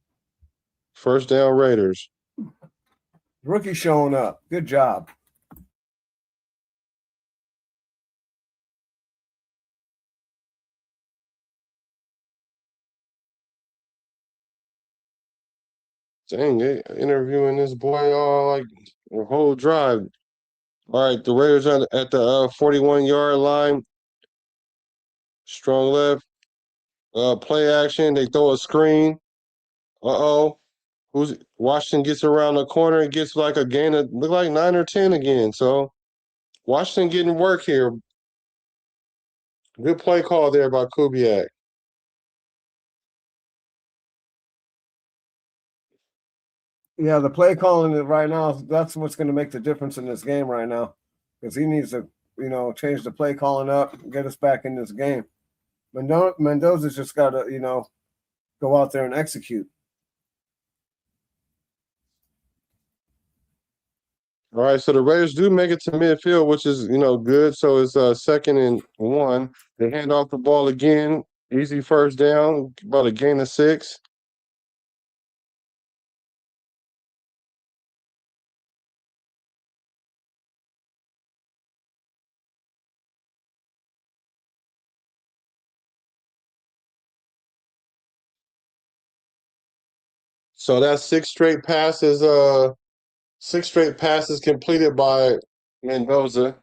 [SPEAKER 4] 1st down Raiders.
[SPEAKER 2] Rookie showing up. Good job.
[SPEAKER 4] Dang, they interviewing this boy all like the whole drive. All right, the Raiders are at the 41-yard line. Strong left. Play action. They throw a screen. Uh-oh. Washington gets around the corner and gets like a gain of look like 9 or 10 again. So Washington getting work here. Good play call there by Kubiak.
[SPEAKER 2] Yeah, the play calling right now, that's what's going to make the difference in this game right now. Because he needs to, change the play calling up, get us back in this game. Mendoza's just got to, go out there and execute.
[SPEAKER 4] All right, so the Raiders do make it to midfield, which is, good. So it's 2nd and 1. They hand off the ball again. Easy first down, about a gain of 6. So that's 6 straight passes completed by Mendoza.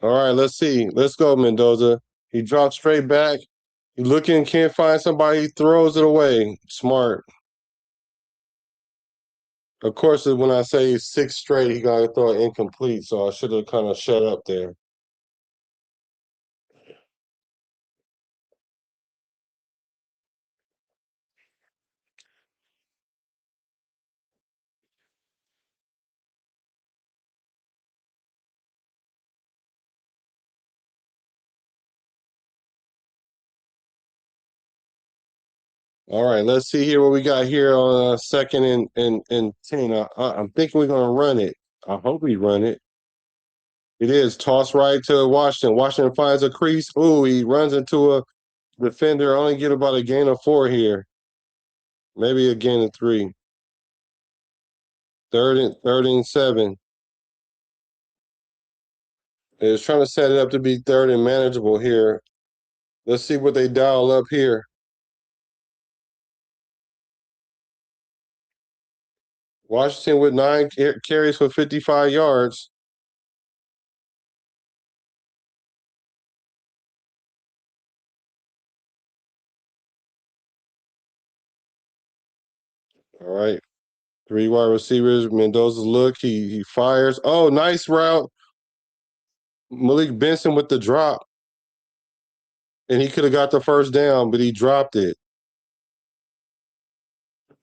[SPEAKER 4] All right, let's see. Let's go, Mendoza. He drops straight back. He looking, can't find somebody. He throws it away. Smart. Of course, when I say 6 straight, he got to throw it incomplete. So I should have kind of shut up there. All right, let's see here what we got here on 2nd and 10. I'm thinking we're going to run it. I hope we run it. It is toss right to Washington. Washington finds a crease. Ooh, he runs into a defender. Only get about a gain of 4 here. Maybe a gain of 3. Third and 7. It's trying to set it up to be 3rd and manageable here. Let's see what they dial up here. Washington with 9 carries for 55 yards. All right. 3 wide receivers. Mendoza's look. He fires. Oh, nice route. Malik Benson with the drop. And he could have got the first down, but he dropped it.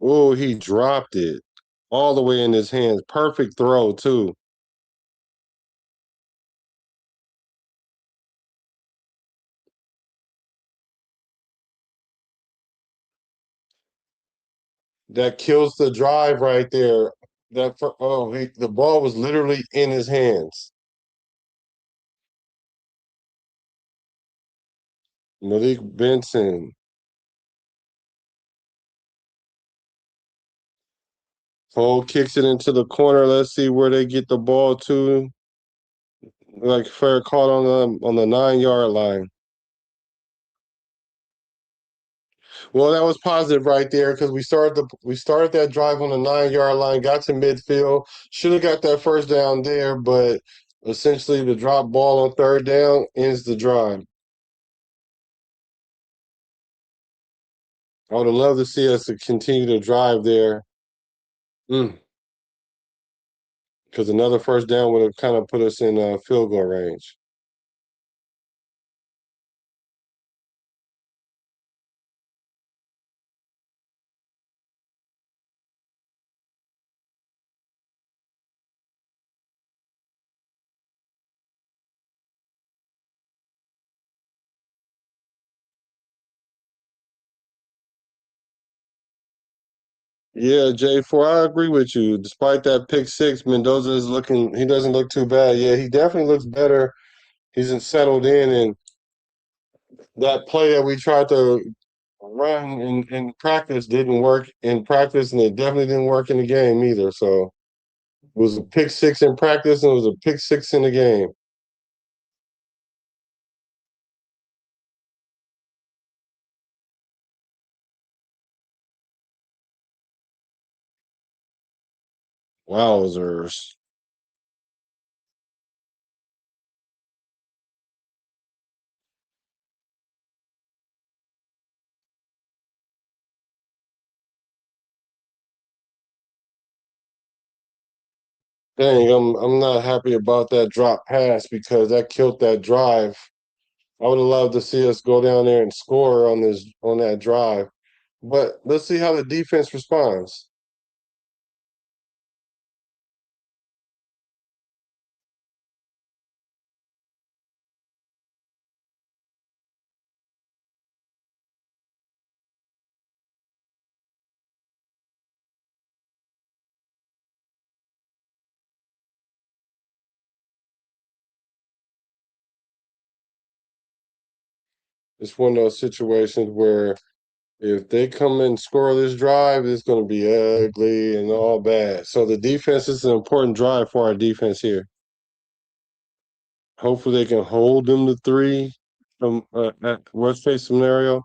[SPEAKER 4] Oh, he dropped it all the way in his hands. Perfect throw, too. That kills the drive right there. The ball was literally in his hands. Malik Benson. Cole kicks it into the corner. Let's see where they get the ball to. Like fair caught on the 9-yard line. Well, that was positive right there because we started that drive on the 9-yard line, got to midfield, should have got that first down there, but essentially the drop ball on 3rd down ends the drive. I would have loved to see us to continue to drive there. Because another first down would have kind of put us in field goal range. Yeah, J4, I agree with you. Despite that pick 6, Mendoza he doesn't look too bad. Yeah, he definitely looks better. He's settled in, and that play that we tried to run in practice didn't work in practice, and it definitely didn't work in the game either. So it was a pick 6 in practice, and it was a pick 6 in the game. Wowzers. Dang, I'm not happy about that drop pass because that killed that drive. I would have loved to see us go down there and score on that drive. But let's see how the defense responds. It's one of those situations where if they come and score this drive, it's going to be ugly and all bad. So the defense is an important drive for our defense here. Hopefully they can hold them to 3 from worst case scenario.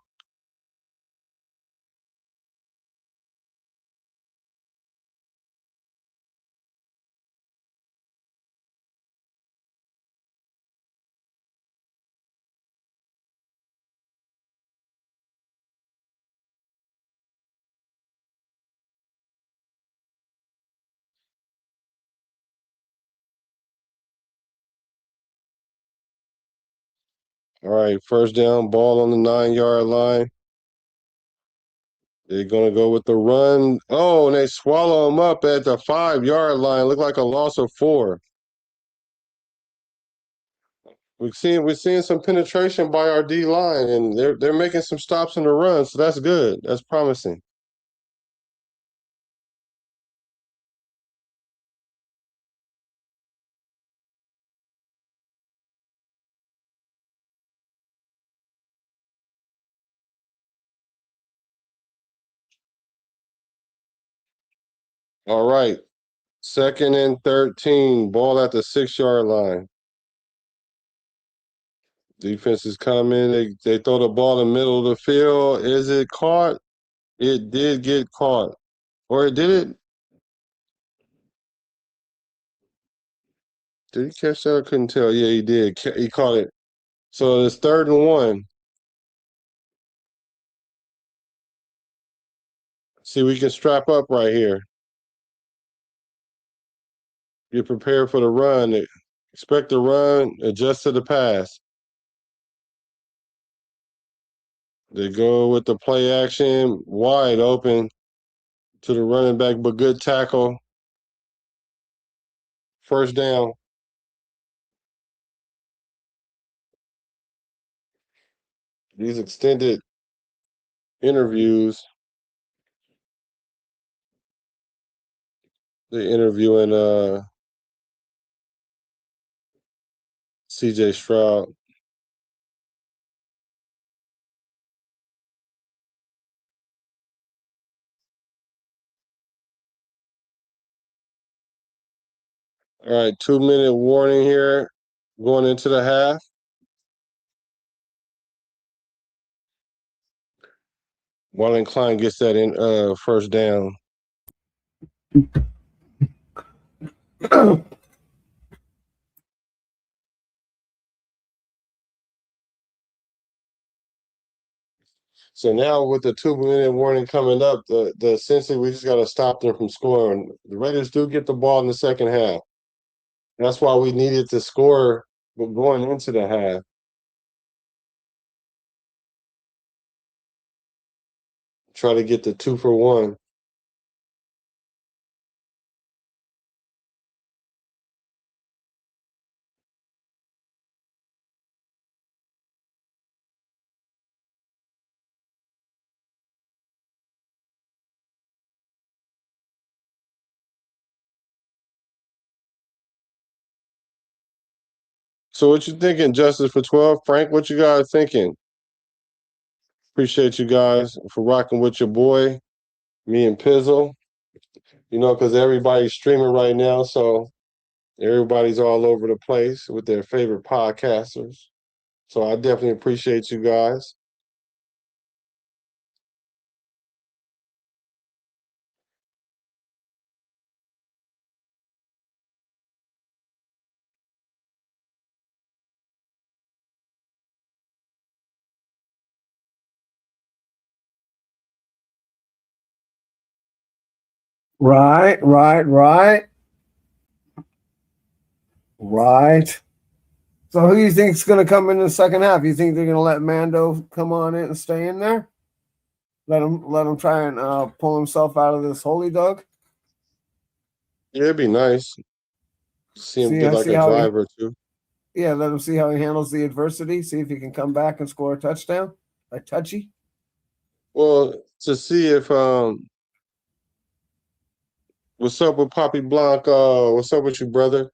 [SPEAKER 4] All right, first down, ball on the 9-yard line. They're going to go with the run. Oh, and they swallow them up at the 5-yard line. Look like a loss of 4. We're seeing some penetration by our D line, and they're making some stops in the run, so that's good. That's promising. All right, 2nd and 13, ball at the 6-yard line. Defense is coming. They throw the ball in the middle of the field. Is it caught? It did get caught. Or it did it? Did he catch that? I couldn't tell. Yeah, he did. He caught it. So it's 3rd and 1. See, we can strap up right here. Get prepared for the run. Expect the run, adjust to the pass. They go with the play action, wide open to the running back, but good tackle. First down. These extended interviews. They're interviewing CJ Stroud. All right, 2-minute warning here going into the half. Marlon Klein gets that in first down. So now with the 2-minute warning coming up, the essentially we just got to stop them from scoring. The Raiders do get the ball in the second half. That's why we needed to score going into the half. Try to get the 2 for 1. So what you thinking, Justice for 12? Frank, what you guys thinking? Appreciate you guys for rocking with your boy, me and Pizzle. You know, because everybody's streaming right now, so everybody's all over the place with their favorite podcasters. So I definitely appreciate you guys.
[SPEAKER 2] Right. Right. So who do you think is going to come in the second half? You think they're going to let Mando come on in and stay in there? Let him try and pull himself out of this holy dog.
[SPEAKER 4] Yeah, it'd be nice. See him get like
[SPEAKER 2] See
[SPEAKER 4] a
[SPEAKER 2] how
[SPEAKER 4] drive or two.
[SPEAKER 2] yeah, let him see how he handles the adversity. See if he can come back and score a touchdown, a touchy.
[SPEAKER 4] Well, to see if what's up with Poppy Blanc? What's up with you, brother?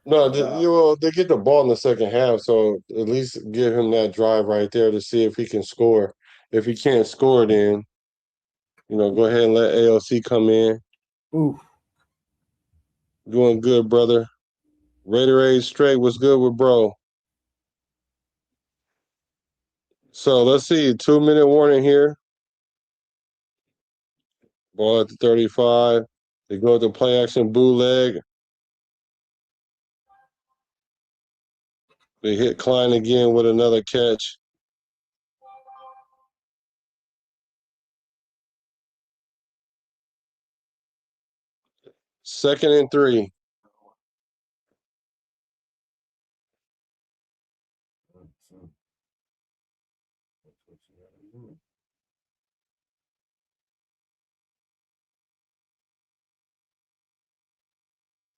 [SPEAKER 4] No, they get the ball in the second half, so at least give him that drive right there to see if he can score. If he can't score, then go ahead and let ALC come in.
[SPEAKER 2] Ooh,
[SPEAKER 4] Doing good, brother. Raiderade straight. What's good with bro? So let's see. 2-minute warning here. Ball at the 35. They go to play action bootleg. They hit Klein again with another catch. Second and 3.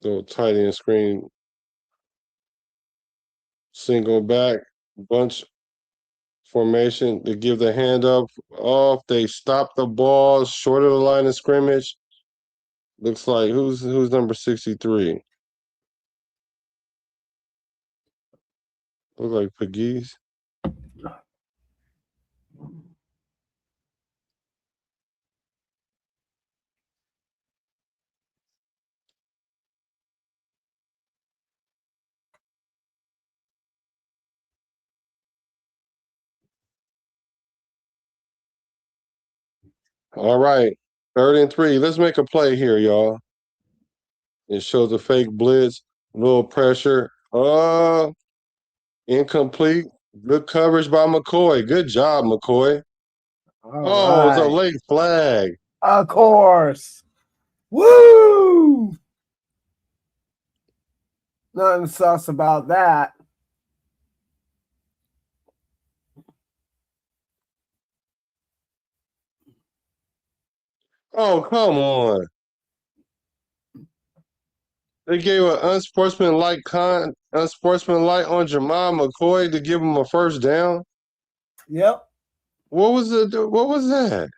[SPEAKER 4] Little tight end screen. Single back. Bunch formation. They give the hand up off. They stop the ball short of the line of scrimmage. Looks like who's number 63? Look like Pegues. All right. 3rd and 3. Let's make a play here, y'all. It shows a fake blitz, a little pressure. Incomplete. Good coverage by McCoy. Good job, McCoy.
[SPEAKER 2] all
[SPEAKER 4] It's a
[SPEAKER 2] right.
[SPEAKER 4] late flag.
[SPEAKER 2] Of course. Woo! Nothing sus about that.
[SPEAKER 4] Oh, come on. They gave an unsportsmanlike on Jamal McCoy to give him a first down.
[SPEAKER 2] Yep.
[SPEAKER 4] What was that?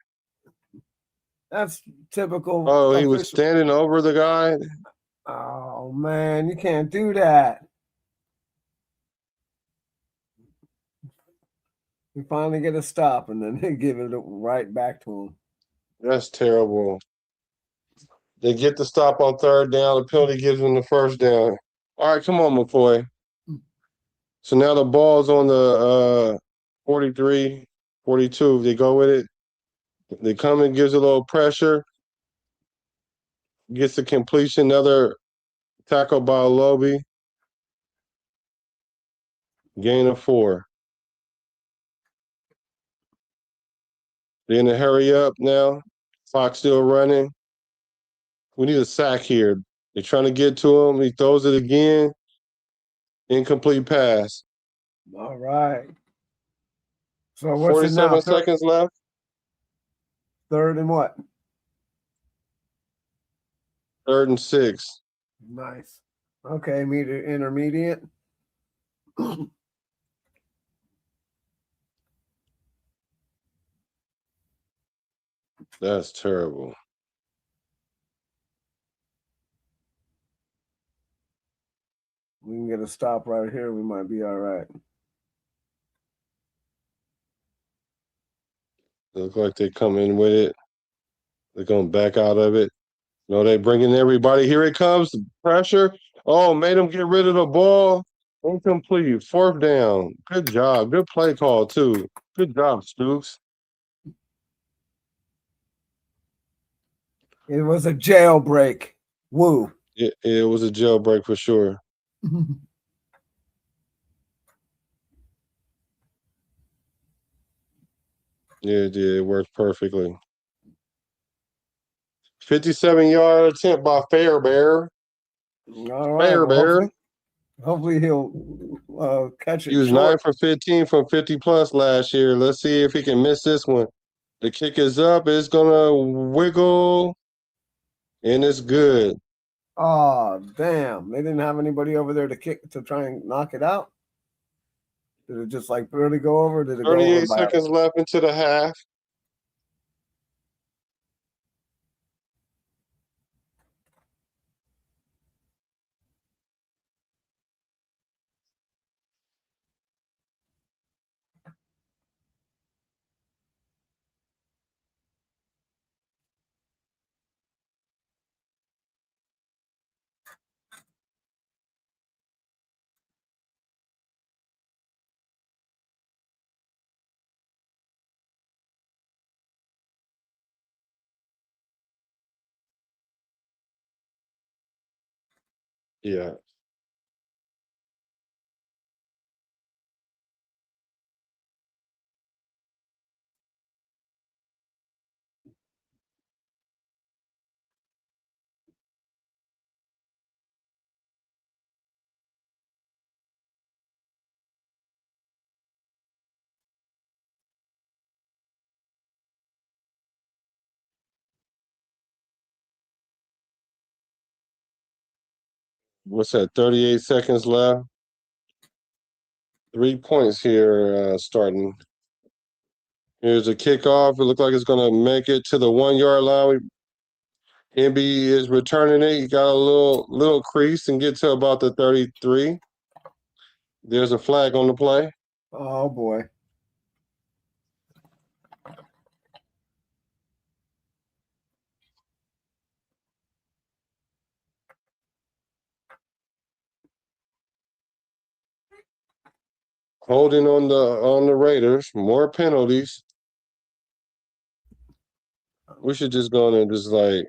[SPEAKER 2] That's typical.
[SPEAKER 4] Oh, he was
[SPEAKER 2] official.
[SPEAKER 4] standing over the guy.
[SPEAKER 2] Oh man, you can't do that. We finally get a stop, and then they give it right back to him.
[SPEAKER 4] That's terrible. They get the stop on 3rd down. The penalty gives them the first down. All right, come on, McCoy. So now the ball's on the 43, 42. They go with it. They come and gives a little pressure. Gets the completion. Another tackle by Lobby. Gain of 4. They're in a hurry up now. Clock still running. We need a sack here. They're trying to get to him. He throws it again. Incomplete pass.
[SPEAKER 2] All right. So what's it
[SPEAKER 4] 47
[SPEAKER 2] now?
[SPEAKER 4] seconds left.
[SPEAKER 2] 3rd and what?
[SPEAKER 4] 3rd and 6.
[SPEAKER 2] Nice. Okay, intermediate.
[SPEAKER 4] That's terrible.
[SPEAKER 2] We can get a stop right here. We might be all right.
[SPEAKER 4] Look like they come in with it. They're going to back out of it. No, they bringing everybody. Here it comes. Pressure. Oh, made them get rid of the ball. Incomplete. 4th down. Good job. Good play call, too. Good job, Stooks.
[SPEAKER 2] It was a jailbreak. Woo.
[SPEAKER 4] It was a jailbreak for sure. Yeah, it did. It worked perfectly. 57-yard attempt by Fairbear.
[SPEAKER 2] All right.
[SPEAKER 4] Bear,
[SPEAKER 2] Well, hopefully he'll catch it
[SPEAKER 4] He was
[SPEAKER 2] short.
[SPEAKER 4] 9 for 15 from 50 plus last year. Let's see if he can miss this one. The kick is up. It's gonna wiggle, and it's good.
[SPEAKER 2] Oh, damn. They didn't have anybody over there to kick to try and knock it out. Did it just like barely go over? Did it go over
[SPEAKER 4] 38
[SPEAKER 2] by
[SPEAKER 4] seconds left into the half. Yeah. What's that? 38 seconds left. 3 points here starting. Here's a kickoff. It looks like it's going to make it to the 1 yard line. MB is returning it. He got a little crease and get to about the 33. There's a flag on the play.
[SPEAKER 2] Oh, boy.
[SPEAKER 4] Holding on the Raiders. More penalties. We should just go in and just like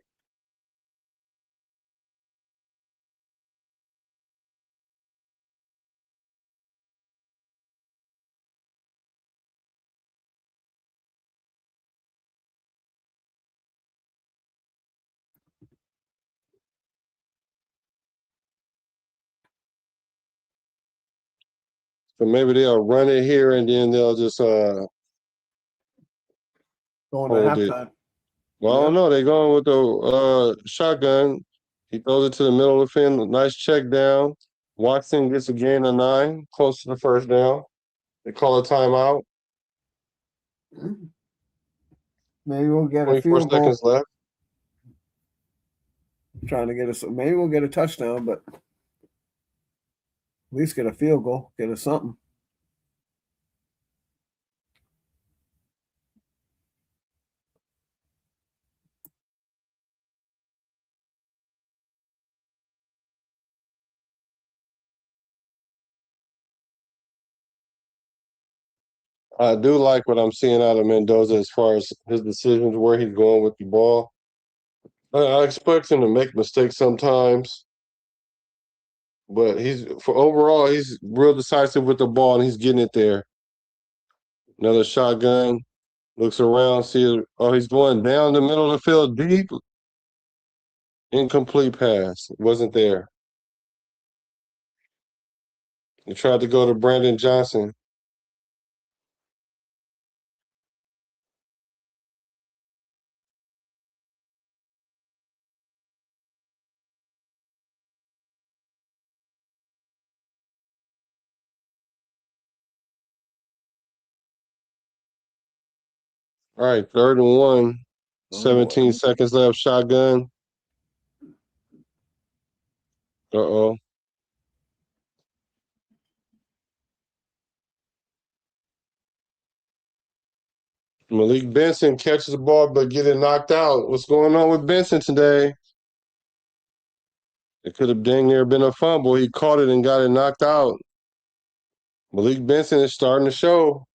[SPEAKER 4] so maybe they'll run it here and then they'll just
[SPEAKER 2] Going to
[SPEAKER 4] hold it.
[SPEAKER 2] halftime.
[SPEAKER 4] Well, I don't know. They're going with the shotgun. He throws it to the middle of the field. Nice check down. Watson gets a gain of 9, close to the first down. They call a timeout.
[SPEAKER 2] Maybe we'll get a
[SPEAKER 4] 24
[SPEAKER 2] field goal.
[SPEAKER 4] seconds left.
[SPEAKER 2] Trying to get us. Maybe we'll get a touchdown, but at least get a field goal. Get us something.
[SPEAKER 4] I do like what I'm seeing out of Mendoza as far as his decisions, where he's going with the ball. I expect him to make mistakes sometimes, but he's real decisive with the ball and he's getting it there. Another shotgun. Looks around, he's going down the middle of the field deep. Incomplete pass. It wasn't there. He tried to go to Brandon Johnson. All right, 3rd and 1. 17 seconds left. Shotgun. Uh-oh. Malik Benson catches the ball but getting knocked out. What's going on with Benson today? It could have dang near been a fumble. He caught it and got it knocked out. Malik Benson is starting to show.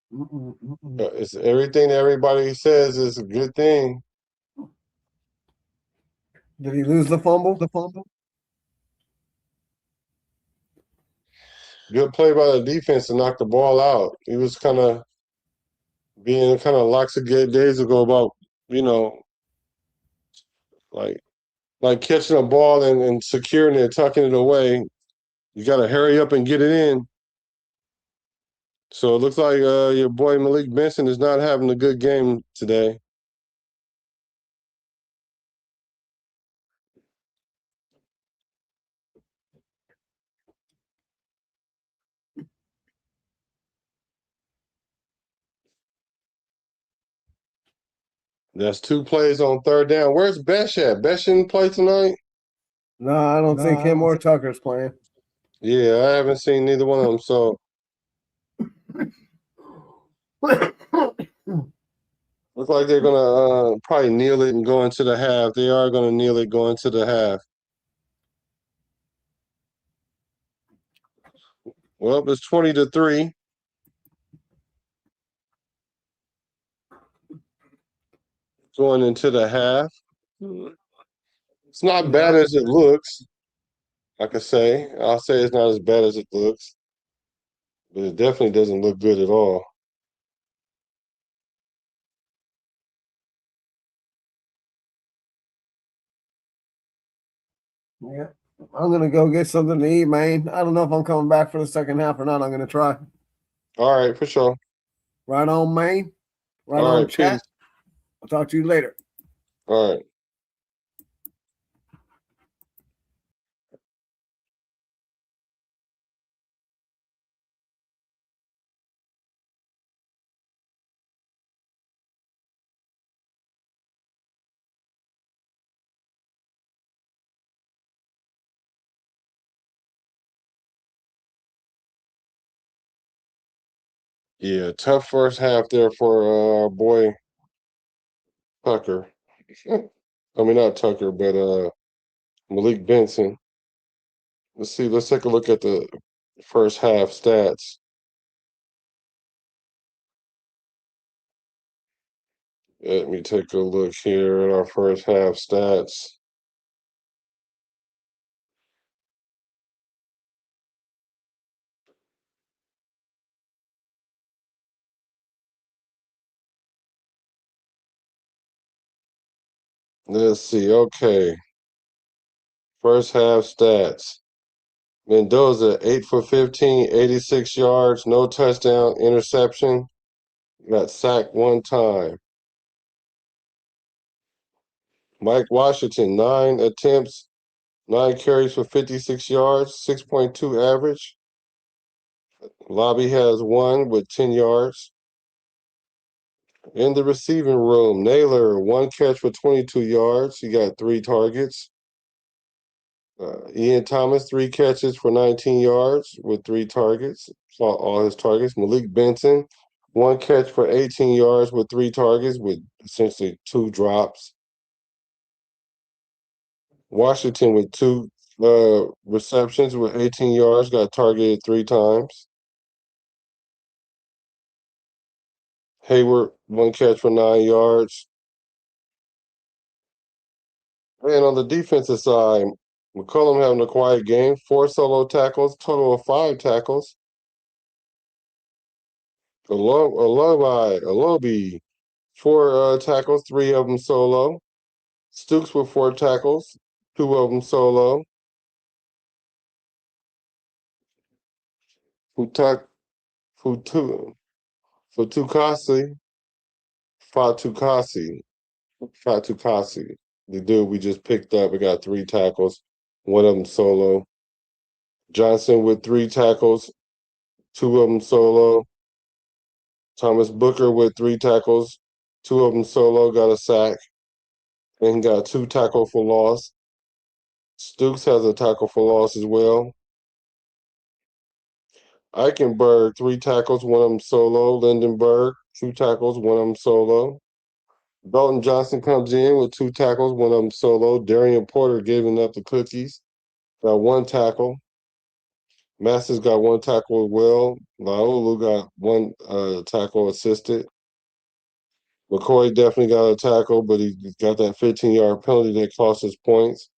[SPEAKER 4] It's everything that everybody says is a good thing.
[SPEAKER 2] Did he lose the fumble?
[SPEAKER 4] Good play by the defense to knock the ball out. He was kind of lax days ago about, like like catching a ball and securing it, tucking it away. You got to hurry up and get it in. So it looks like your boy Malik Benson is not having a good game today. That's 2 plays on 3rd down. Where's Besh at? Besh didn't play tonight?
[SPEAKER 2] No, I don't think him or Tucker's playing.
[SPEAKER 4] Yeah, I haven't seen neither one of them. So looks like they're gonna probably kneel it and go into the half. They are gonna kneel it, go into the half. Well, it's 20-3. Going into the half. It's not bad as it looks. Like I say, I'll say it's not as bad as it looks, but it definitely doesn't look good at all.
[SPEAKER 2] Yeah. I'm gonna go get something to eat, man. I don't know if I'm coming back for the second half or not. I'm gonna try.
[SPEAKER 4] All right, for sure.
[SPEAKER 2] Right on, man. Right
[SPEAKER 4] All
[SPEAKER 2] on,
[SPEAKER 4] right,
[SPEAKER 2] chat.
[SPEAKER 4] peace.
[SPEAKER 2] I'll talk to you later.
[SPEAKER 4] All right. Yeah, tough first half there for our boy Tucker. I mean, not Tucker, but Malik Benson. Let's see. Let's take a look at the first half stats. Let me take a look here at our first half stats. Let's see. Okay. First half stats. Mendoza, 8 for 15, 86 yards, no touchdown, interception. Got sacked 1 time. Mike Washington, 9 attempts, 9 carries for 56 yards, 6.2 average. Lobby has 1 with 10 yards. In the receiving room, Naylor, 1 catch for 22 yards. He got 3 targets. Ian Thomas, 3 catches for 19 yards with 3 targets. Saw all his targets. Malik Benson, 1 catch for 18 yards with 3 targets with essentially 2 drops. Washington with 2 receptions with 18 yards, got targeted 3 times. Hayward, 1 catch for 9 yards. And on the defensive side, McCollum having a quiet game, 4 solo tackles, total of 5 tackles. Alobi, 4 tackles, 3 of them solo. Stooks with 4 tackles, 2 of them solo. Futukasi, Fatukasi, the dude we just picked up. We got 3 tackles, 1 of them solo. Johnson with 3 tackles, 2 of them solo. Thomas Booker with 3 tackles, 2 of them solo, got a sack, and got 2 tackle for loss. Stooks has a tackle for loss as well. Eichenberg, 3 tackles, 1 of them solo. Lindenberg, 2 tackles, 1 of them solo. Belton Johnson comes in with 2 tackles, 1 of them solo. Darian Porter giving up the cookies, got 1 tackle. Masters got 1 tackle as well. Laulu got 1 tackle assisted. McCoy definitely got a tackle, but he got that 15-yard penalty that cost us points.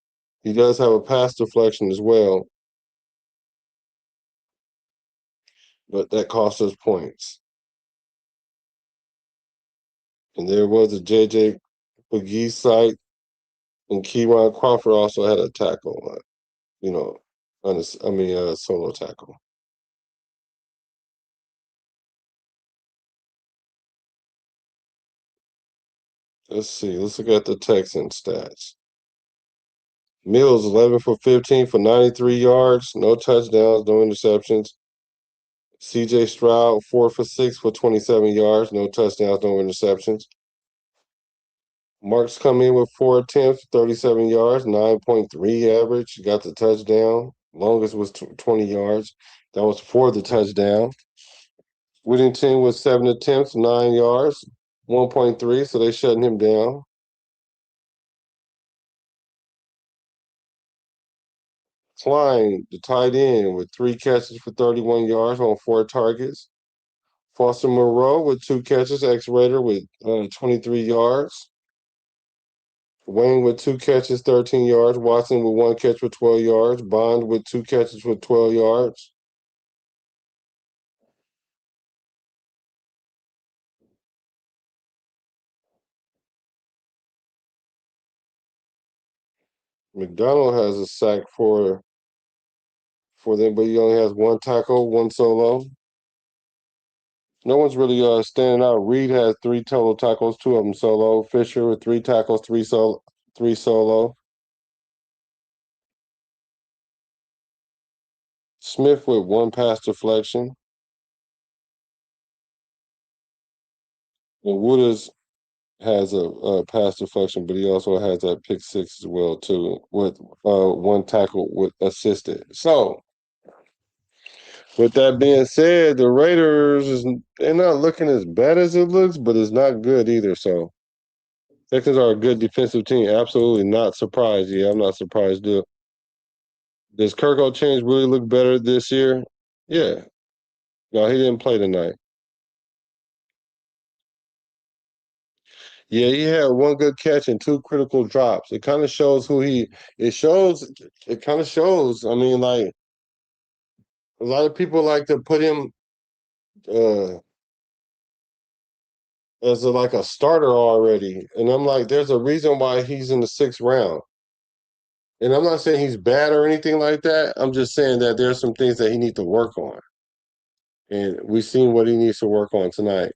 [SPEAKER 4] He does have a pass deflection as well, but that cost us points. And there was a J.J. McGee site And Keywan Crawford also had a tackle, solo tackle. Let's see. Let's look at the Texans stats. Mills 11 for 15 for 93 yards, no touchdowns, no interceptions. CJ Stroud 4 for 6 for 27 yards, no touchdowns, no interceptions. Marks come in with 4 attempts, 37 yards, 9.3 average, got the touchdown. Longest was 20 yards. That was for the touchdown. Whittington was 7 attempts, 9 yards, 1.3, so they shutting him down. Klein, the tight end, with 3 catches for 31 yards on 4 targets. Foster Moreau with 2 catches, X-Rater with 23 yards. Wayne with 2 catches, 13 yards. Watson with 1 catch for 12 yards. Bond with 2 catches for 12 yards. McDonald has a sack for them, but he only has 1 tackle, 1 solo. No one's really standing out. Reed has 3 total tackles, 2 of them solo. Fisher with 3 tackles, 3 solo. Smith with 1 pass deflection. And Wooders has a pass deflection, but he also has that pick 6 as well too, with 1 tackle with assisted. So, with that being said, the Raiders they're not looking as bad as it looks, but it's not good either. So, Texans are a good defensive team. Absolutely not surprised. Yeah, I'm not surprised. Does Kirk Change really look better this year? Yeah. No, he didn't play tonight. Yeah, he had 1 good catch and 2 critical drops. It kind of shows who he. It kind of shows. I mean, like a lot of people like to put him uh, as like a starter already, and I'm like, there's a reason why he's in the 6th round. And I'm not saying he's bad or anything like that. I'm just saying that there's some things that he needs to work on, and we've seen what he needs to work on tonight.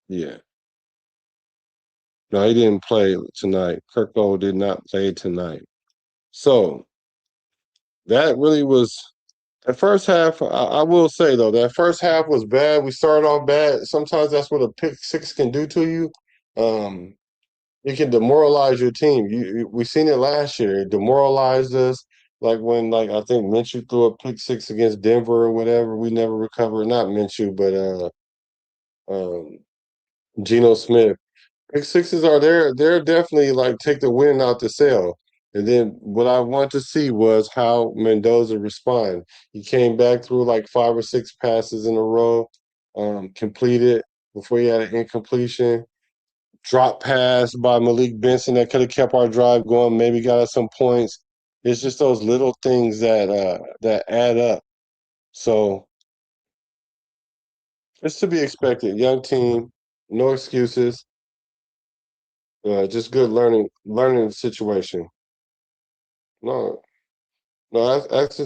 [SPEAKER 4] Yeah. No, he didn't play tonight. Kirko did not play tonight. So that really was that first half. I will say though, that first half was bad. We started off bad. Sometimes that's what a pick 6 can do to you. Um, it can demoralize your team. We seen it last year. It demoralized us. Like when, like I think Minshew threw a pick 6 against Denver or whatever. We never recovered. Not Minshew, but Geno Smith. Pick 6s are there. They're definitely like take the wind out the sail. And then what I want to see was how Mendoza respond. He came back through like 5 or 6 passes in a row, completed before he had an incompletion. Drop pass by Malik Benson that could have kept our drive going, maybe got us some points. It's just those little things that add up. So it's to be expected. Young team, no excuses. Just good learning situation. No, no, that's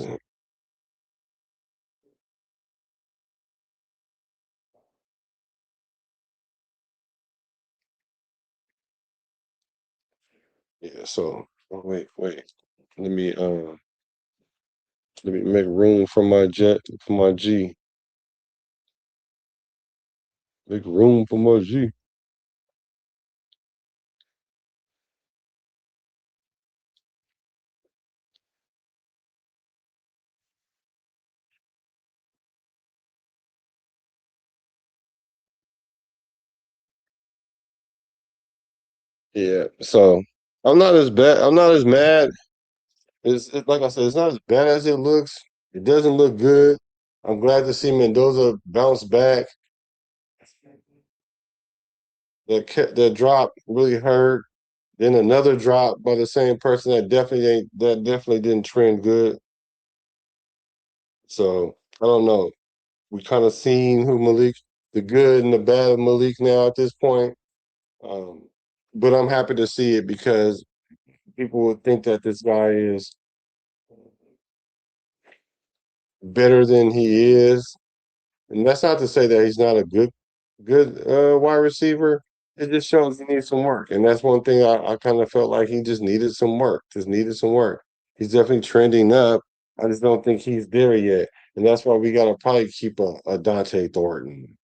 [SPEAKER 4] yeah. So wait. Let me uh let me make room for my G. Make room for my G. Yeah. So I'm not as bad. I'm not as mad. Like I said, it's not as bad as it looks. It doesn't look good. I'm glad to see Mendoza bounce back. The drop really hurt. Then another drop by the same person that definitely didn't trend good. So I don't know. We kind of seen who Malik, the good and the bad of Malik now at this point. Um, but I'm happy to see it because people would think that this guy is better than he is. And that's not to say that he's not a good wide receiver. It just shows he needs some work. And that's one thing I kind of felt like he just needed some work. Just needed some work. He's definitely trending up. I just don't think he's there yet. And that's why we gotta probably keep a Dante Thornton,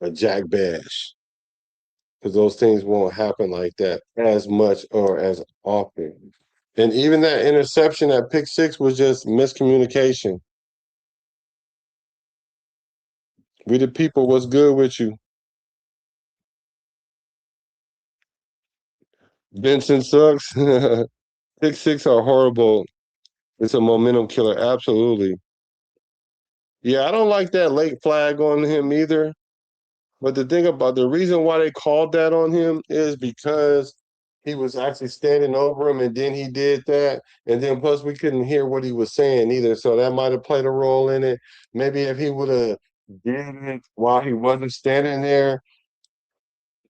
[SPEAKER 4] a Jack Bash. Because those things won't happen like that as much or as often. And even that interception at pick six was just miscommunication. We the people, what's good with you? Benson sucks. Pick six are horrible. It's a momentum killer. Absolutely. Yeah, I don't like that late flag on him either. But the reason why they called that on him is because he was actually standing over him and then he did that. And then plus we couldn't hear what he was saying either. So that might have played a role in it. Maybe if he would have did it while he wasn't standing there,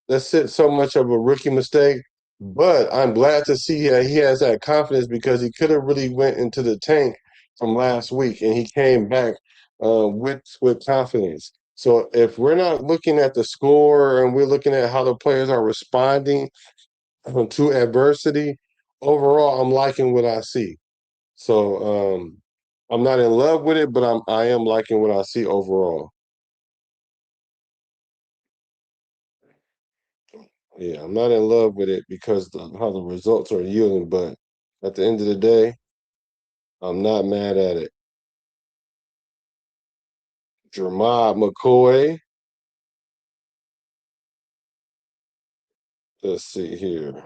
[SPEAKER 4] that's so much of a rookie mistake. But I'm glad to see that he has that confidence because he could have really went into the tank from last week and he came back with confidence. So if we're not looking at the score and we're looking at how the players are responding to adversity, overall, I'm liking what I see. So I'm not in love with it, but I am liking what I see overall. Yeah, I'm not in love with it because how the results are yielding, but at the end of the day, I'm not mad at it. Jermod McCoy. Let's see here.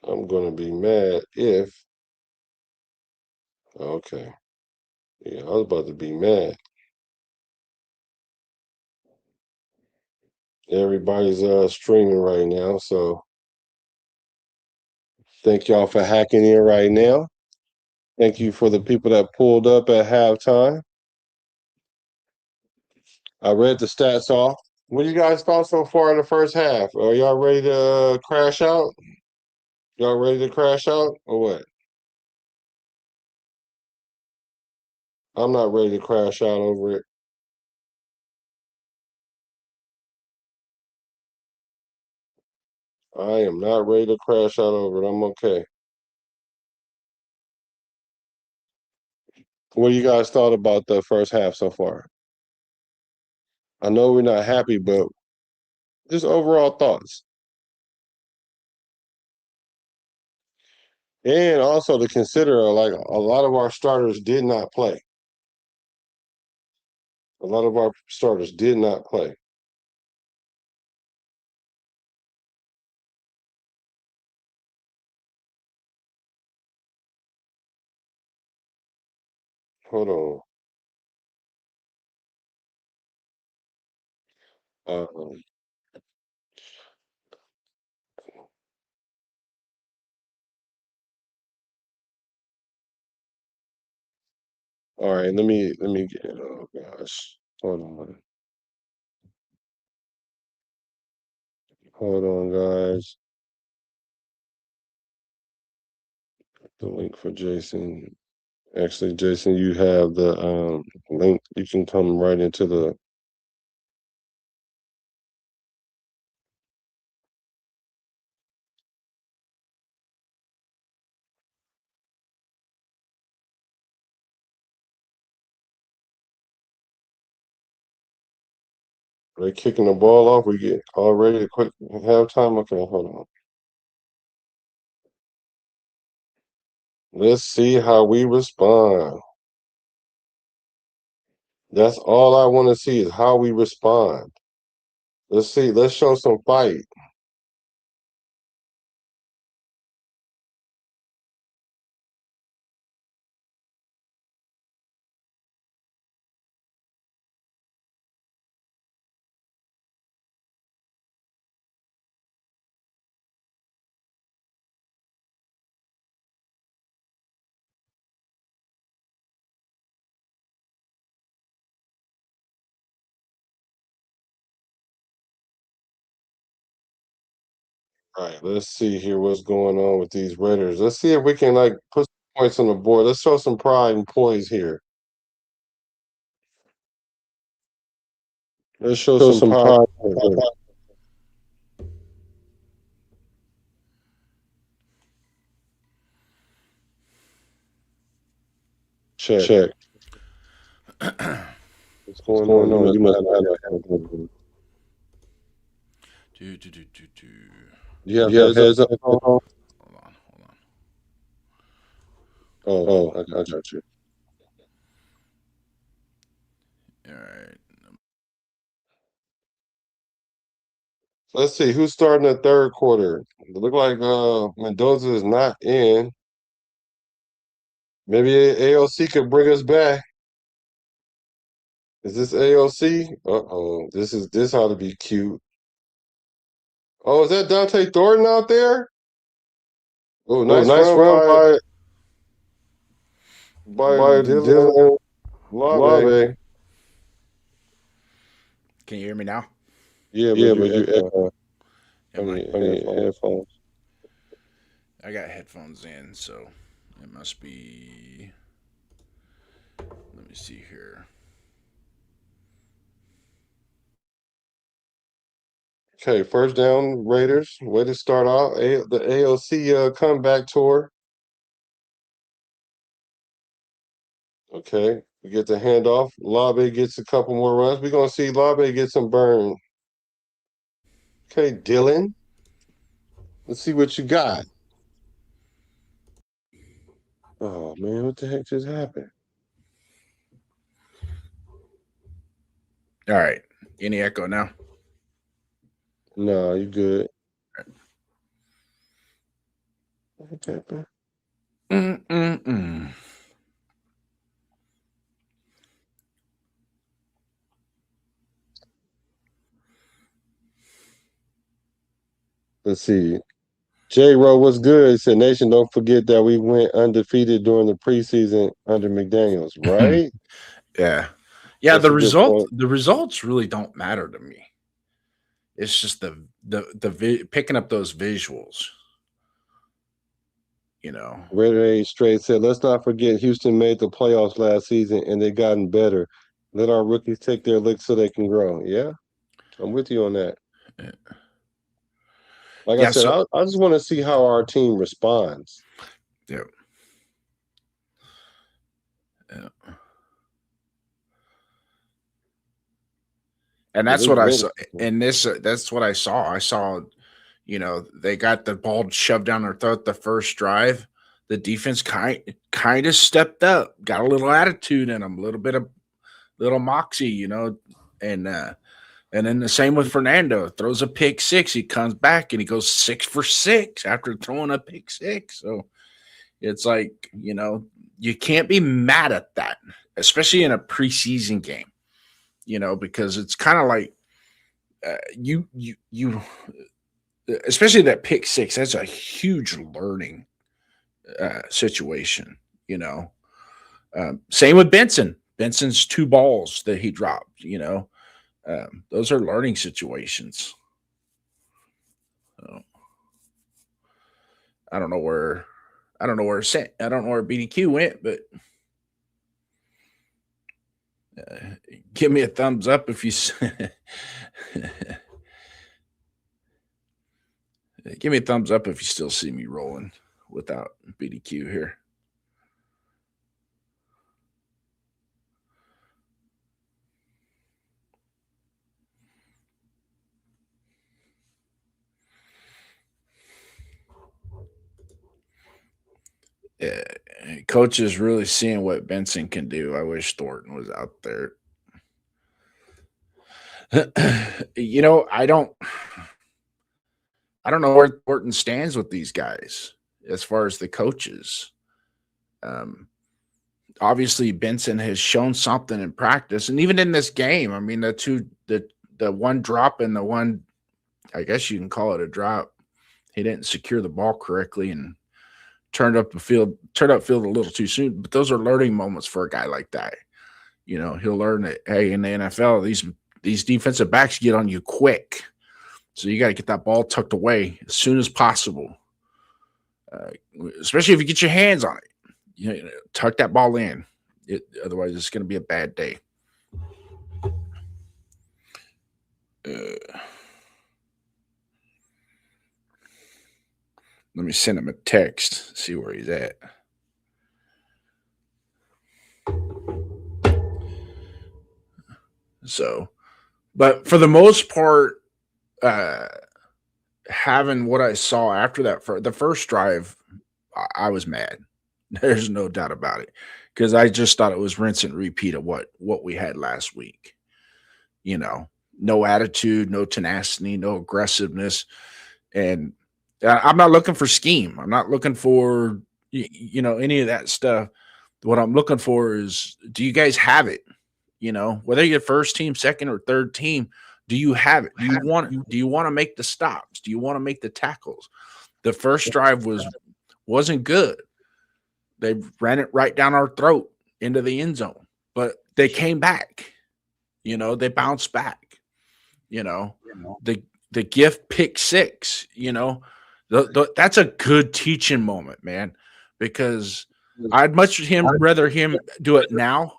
[SPEAKER 4] I'm gonna be mad if okay. Yeah, I was about to be mad. Everybody's streaming right now, so thank y'all for hacking in right now. Thank you for the people that pulled up at halftime. I read the stats off. What do you guys thought so far in the first half? Are y'all ready to crash out? Y'all ready to crash out or what? I'm not ready to crash out over it. I am not ready to crash out over it. I'm okay. What do you guys thought about the first half so far? I know we're not happy, but just overall thoughts. And also to consider, like a lot of our starters did not play. A lot of our starters did not play. Hold on. Um, all right, let me get. Oh gosh, hold on, guys. The link for Jason. Actually, Jason, you have the link. You can come right into the. They're kicking the ball off. We get all ready to quit halftime. Okay, hold on. Let's see how we respond. That's all I want to see is how we respond. Let's see. Let's show some fight. All right, let's see here what's going on with these Raiders. Let's see if we can like put some points on the board. Let's show some pride and poise here. Let's show some pride. Check. What's going on? You must have that. You have heads up. Hold on. Oh, I got you.
[SPEAKER 10] All right.
[SPEAKER 4] Let's see who's starting the third quarter. It look like Mendoza is not in. Maybe AOC could bring us back. Is this AOC? Uh-oh. This ought to be cute. Oh, is that Dante Thornton out there? Oh, nice run by Dylan Lave.
[SPEAKER 10] Can you hear me now?
[SPEAKER 4] Yeah, but you headphones.
[SPEAKER 10] I got headphones in, so it must be. Let me see here.
[SPEAKER 4] Okay, first down, Raiders. Way to start out the AOC comeback tour. Okay, we get the handoff. Labe gets a couple more runs. We're gonna see Labe get some burn. Okay, Dylan. Let's see what you got. Oh man, what the heck just happened?
[SPEAKER 10] All right. Any echo now?
[SPEAKER 4] No, you good. Okay. Let's see. J-Ro, what's good? It said, Nation, don't forget that we went undefeated during the preseason under McDaniels, right?
[SPEAKER 10] Yeah.
[SPEAKER 4] That's
[SPEAKER 10] the
[SPEAKER 4] a good point.
[SPEAKER 10] the results really don't matter to me. It's just the picking up those visuals. You know,
[SPEAKER 4] Raider A Straight said, let's not forget Houston made the playoffs last season and they've gotten better. Let our rookies take their licks so they can grow. Yeah, I'm with you on that.
[SPEAKER 10] Yeah.
[SPEAKER 4] Like I said, I just want to see how our team responds.
[SPEAKER 10] Yeah. Yeah. And that's what I saw. And that's what I saw. I saw, they got the ball shoved down their throat the first drive. The defense kind of stepped up, got a little attitude in them, a little bit of little moxie, and then the same with Fernando. Throws a pick six. He comes back and he goes 6 for 6 after throwing a pick six. So it's like, you can't be mad at that, especially in a preseason game, because it's kind of like you especially that pick six. That's a huge learning situation, Same with Benson. Benson's 2 balls that he dropped, those are learning situations. So, I don't know where BDQ went, but give me a thumbs up if you give me a thumbs up if you still see me rolling without BDQ here. Coach is really seeing what Benson can do. I wish Thornton was out there. I don't know where Thornton stands with these guys as far as the coaches. Obviously Benson has shown something in practice, and even in this game. I mean, the one drop and the one, I guess you can call it a drop. He didn't secure the ball correctly and turned up field a little too soon. But those are learning moments for a guy like that. He'll learn that, hey, in the NFL, these defensive backs get on you quick. So you got to get that ball tucked away as soon as possible, especially if you get your hands on it. You know, tuck that ball in. Otherwise, it's going to be a bad day. Let me send him a text, see where he's at. So, but for the most part, having what I saw after that, for the first drive, I was mad. There's no doubt about it, because I just thought it was rinse and repeat of what we had last week. You know, no attitude, no tenacity, no aggressiveness, and I'm not looking for scheme. I'm not looking for any of that stuff. What I'm looking for is, do you guys have it? You know, whether you're first team, second, or third team, do you have it? Do you want to make the stops? Do you want to make the tackles? The first drive wasn't good. They ran it right down our throat into the end zone, but they came back. You know, they bounced back. You know, the gift pick six. You know, that's a good teaching moment, man. Because I'd much rather him do it now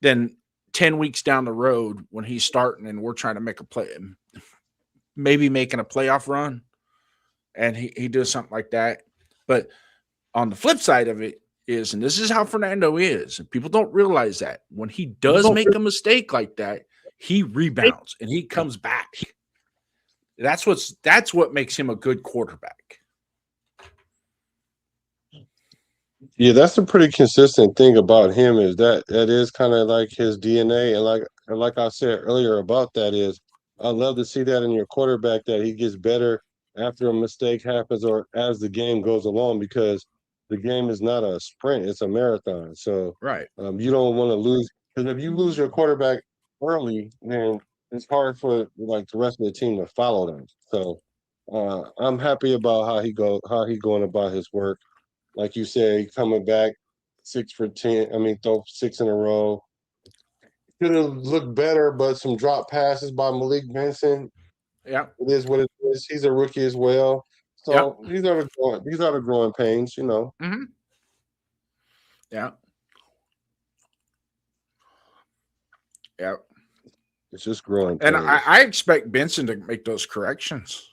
[SPEAKER 10] than 10 weeks down the road when he's starting and we're trying to make a play, maybe making a playoff run, and he does something like that. But on the flip side of it is, and this is how Fernando is, and people don't realize that when he does make a mistake like that, he rebounds and he comes back. That's what makes him a good quarterback.
[SPEAKER 4] Yeah, that's a pretty consistent thing about him, is that is kind of like his DNA. And like I said earlier about that is, I love to see that in your quarterback, that he gets better after a mistake happens or as the game goes along, because the game is not a sprint, it's a marathon. So
[SPEAKER 10] right,
[SPEAKER 4] you don't want to lose, because if you lose your quarterback early, then it's hard for like the rest of the team to follow them. So I'm happy about how he going about his work. Like you said, coming back 6 for 10. I mean, throw 6 in a row. Could have looked better, but some drop passes by Malik Benson.
[SPEAKER 10] Yeah,
[SPEAKER 4] it is what it is. He's a rookie as well, so these are the growing pains, you know.
[SPEAKER 10] Mm-hmm. Yeah.
[SPEAKER 4] It's just growing
[SPEAKER 10] and
[SPEAKER 4] pains.
[SPEAKER 10] I expect Benson to make those corrections.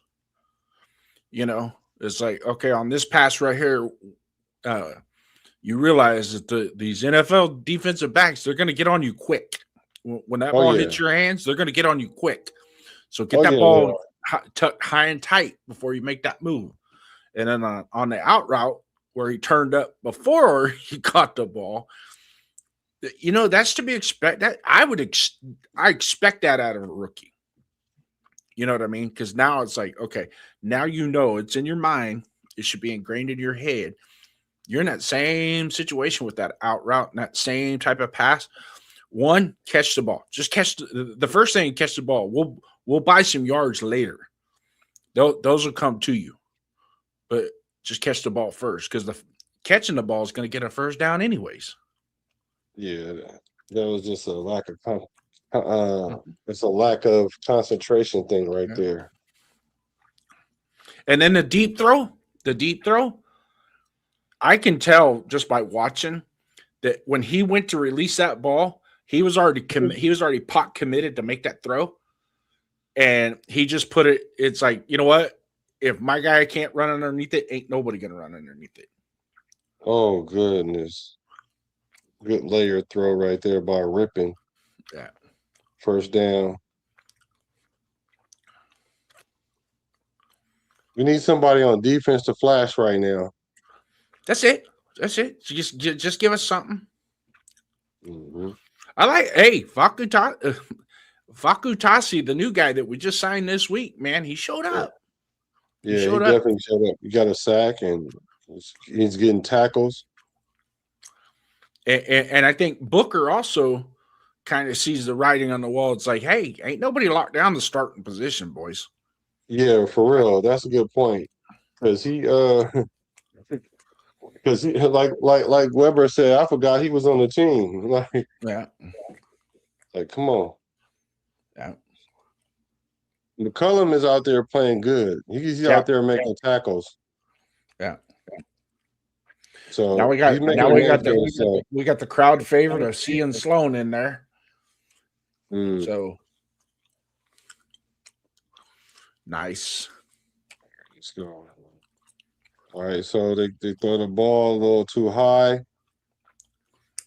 [SPEAKER 10] You know, it's like, okay, on this pass right here, you realize that these NFL defensive backs, they're going to get on you quick. When that ball hits your hands, they're going to get on you quick. So get that ball tucked high and tight before you make that move. And then on the out route where he turned up before he caught the ball, you know, that's to be expected. I expect that out of a rookie. You know what I mean? Because now it's like, okay, now you know, it's in your mind. It should be ingrained in your head. You're in that same situation with that out route and that same type of pass. One, catch the ball. Just catch the first thing, catch the ball. We'll buy some yards later. Those will come to you. But just catch the ball first, because catching the ball is going to get a first down anyways.
[SPEAKER 4] Yeah, that was just a lack of it's a lack of concentration thing right there.
[SPEAKER 10] And then the deep throw, I can tell just by watching that when he went to release that ball, he was already pot committed to make that throw, and he just put it. It's like, you know what? If my guy can't run underneath it, ain't nobody gonna run underneath it.
[SPEAKER 4] Oh goodness! Good layer throw right there by Ripping.
[SPEAKER 10] Yeah.
[SPEAKER 4] First down. We need somebody on defense to flash right now.
[SPEAKER 10] That's it. Just give us something.
[SPEAKER 4] Mm-hmm.
[SPEAKER 10] I like, Fakutasi, the new guy that we just signed this week, man. He showed up.
[SPEAKER 4] Yeah, he definitely showed up. He got a sack, and he's getting tackles.
[SPEAKER 10] And I think Booker also kind of sees the writing on the wall. It's like, hey, ain't nobody locked down the starting position, boys.
[SPEAKER 4] Yeah, for real. That's a good point. Because like Weber said, I forgot he was on the team. Like, come on.
[SPEAKER 10] Yeah.
[SPEAKER 4] McCullum is out there playing good. He's
[SPEAKER 10] Yeah.
[SPEAKER 4] out there making tackles.
[SPEAKER 10] Yeah.
[SPEAKER 4] So
[SPEAKER 10] Now we got
[SPEAKER 4] he's making a name for himself.
[SPEAKER 10] we got the crowd favorite of Cian Sloan in there.
[SPEAKER 4] Mm.
[SPEAKER 10] So nice.
[SPEAKER 4] Let's go. All right, so they throw the ball a little too high.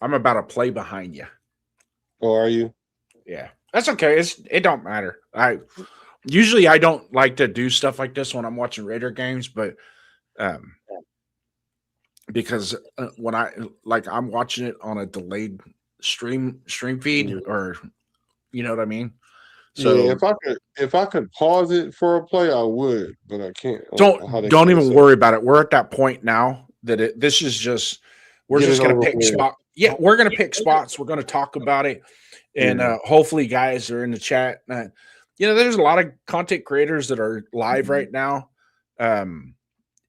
[SPEAKER 10] I'm about a play behind you.
[SPEAKER 4] Oh, are you?
[SPEAKER 10] Yeah, that's okay. It don't matter. I don't like to do stuff like this when I'm watching Raider games, but because when I'm watching it on a delayed stream feed, or you know what I mean. So
[SPEAKER 4] yeah, if I could pause it for a play, I would, but I can't.
[SPEAKER 10] Don't even worry about it. We're at that point now that this is just we're
[SPEAKER 4] Get
[SPEAKER 10] just
[SPEAKER 4] it
[SPEAKER 10] gonna
[SPEAKER 4] over
[SPEAKER 10] pick
[SPEAKER 4] with.
[SPEAKER 10] spot. Yeah, we're gonna pick spots. We're gonna talk about it, and hopefully, guys are in the chat. There's a lot of content creators that are live right now, and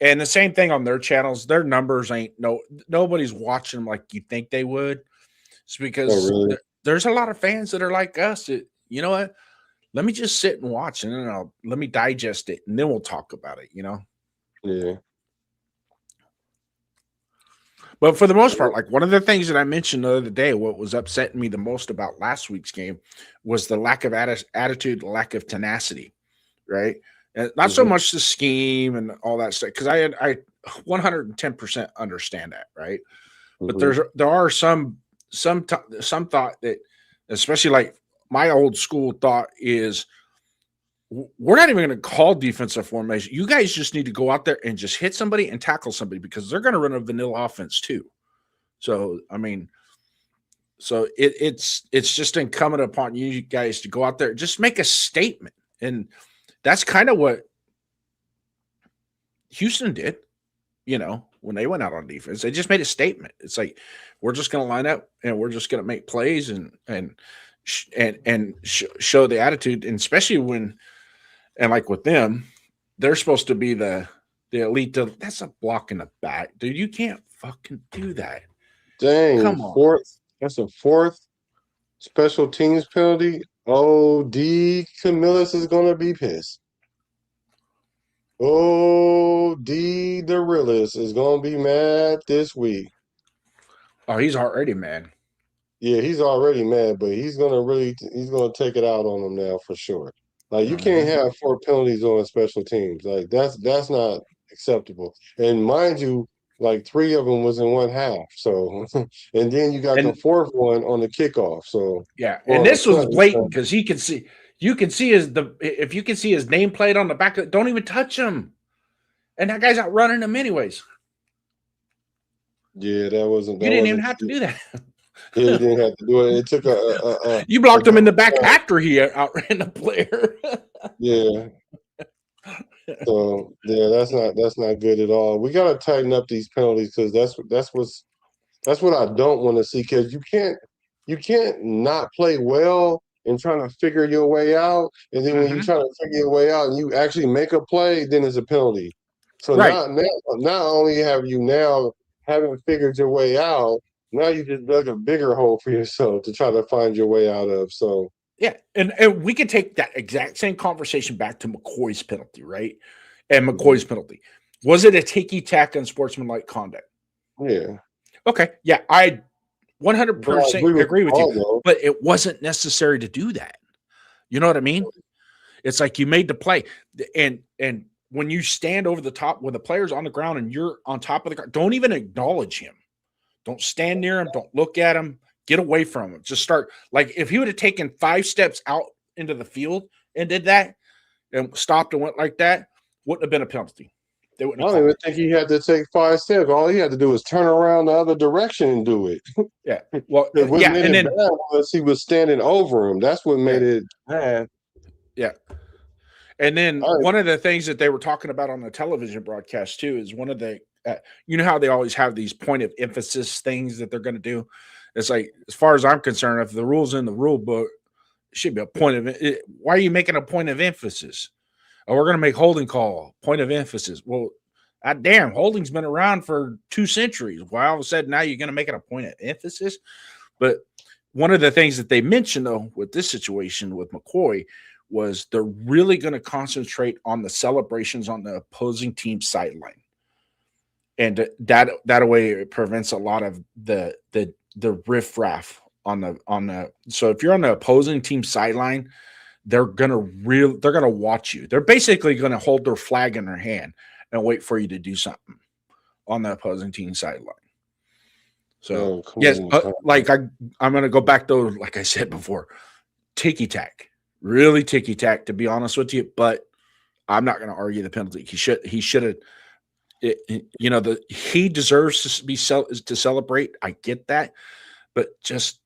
[SPEAKER 10] the same thing on their channels. Their numbers nobody's watching them like you think they would. It's because there's a lot of fans that are like us. That, you know what? Let me just sit and watch, and then let me digest it, and then we'll talk about it.
[SPEAKER 4] Yeah.
[SPEAKER 10] But for the most part, like one of the things that I mentioned the other day, what was upsetting me the most about last week's game was the lack of attitude, lack of tenacity, right? And not so much the scheme and all that stuff, because I 110% understand that, right? But there are some thought that, especially like my old school thought is, we're not even going to call defensive formation. You guys just need to go out there and just hit somebody and tackle somebody, because they're going to run a vanilla offense too. So, I mean, it's just incumbent upon you guys to go out there, just make a statement. And that's kind of what Houston did, when they went out on defense. They just made a statement. It's like, we're just going to line up and we're just going to make plays and show the attitude. And especially when, and like with them, they're supposed to be the elite. That's a block in the back, dude. You can't fucking do that.
[SPEAKER 4] Dang,
[SPEAKER 10] come on.
[SPEAKER 4] That's a fourth special teams penalty. Oh, D. Camillus is gonna be pissed. Oh, D. The realist is gonna be mad this week.
[SPEAKER 10] Oh, he's already mad.
[SPEAKER 4] Yeah, he's already mad, but he's gonna take it out on them now for sure. Like, you can't have 4 penalties on special teams. Like, that's not acceptable. And mind you, like 3 of them was in one half. So, and then you got the 4th one on the kickoff. So
[SPEAKER 10] yeah, and this was blatant because you can see if you can see his nameplate on the back, don't even touch him, and that guy's out running him anyways.
[SPEAKER 4] Yeah, that wasn't.
[SPEAKER 10] You didn't even have to do that.
[SPEAKER 4] Yeah, you didn't have to do it. It took a
[SPEAKER 10] you blocked him in the back after he outran the player.
[SPEAKER 4] Yeah. So yeah, that's not good at all. We got to tighten up these penalties, because that's what I don't want to see. Because you can't not play well and trying to figure your way out, and then when you try to figure your way out and you actually make a play, then it's a penalty. So not only have you now haven't figured your way out, now you just dug a bigger hole for yourself to try to find your way out of. So
[SPEAKER 10] yeah, and we could take that exact same conversation back to McCoy's penalty, right? And McCoy's penalty. Was it a ticky-tack unsportsmanlike conduct?
[SPEAKER 4] Yeah.
[SPEAKER 10] Okay. Yeah, I 100% agree with you. But it wasn't necessary to do that. You know what I mean? It's like you made the play. And when you stand over the top, when the player's on the ground and you're on top of the ground, don't even acknowledge him. Don't stand near him. Don't look at him. Get away from him. Just start. Like, if he would have taken 5 steps out into the field and did that and stopped and went like that, wouldn't have been a penalty. They wouldn't.
[SPEAKER 4] I don't even think he had to take 5 steps. All he had to do was turn around the other direction and do it.
[SPEAKER 10] Yeah. Well,
[SPEAKER 4] yeah. And then he was standing over him. That's what made it bad.
[SPEAKER 10] Yeah. And then one of the things that they were talking about on the television broadcast too is one of the, you know how they always have these point of emphasis things that they're going to do. It's like, as far as I'm concerned, if the rule's in the rule book, it should be a point of it. Why are you making a point of emphasis? Oh, we're going to make holding call, point of emphasis. Well, damn, holding's been around for 2 centuries. Why all of a sudden now you're going to make it a point of emphasis? But one of the things that they mentioned, though, with this situation with McCoy was they're really going to concentrate on the celebrations on the opposing team sideline. And that way it prevents a lot of the riffraff on the so if you're on the opposing team sideline, they're gonna watch you. They're basically gonna hold their flag in their hand and wait for you to do something on the opposing team sideline. So yes, I'm gonna go back though, like I said before, ticky tack, really ticky tack, to be honest with you. But I'm not gonna argue the penalty. He should have. He deserves to celebrate. I get that, but just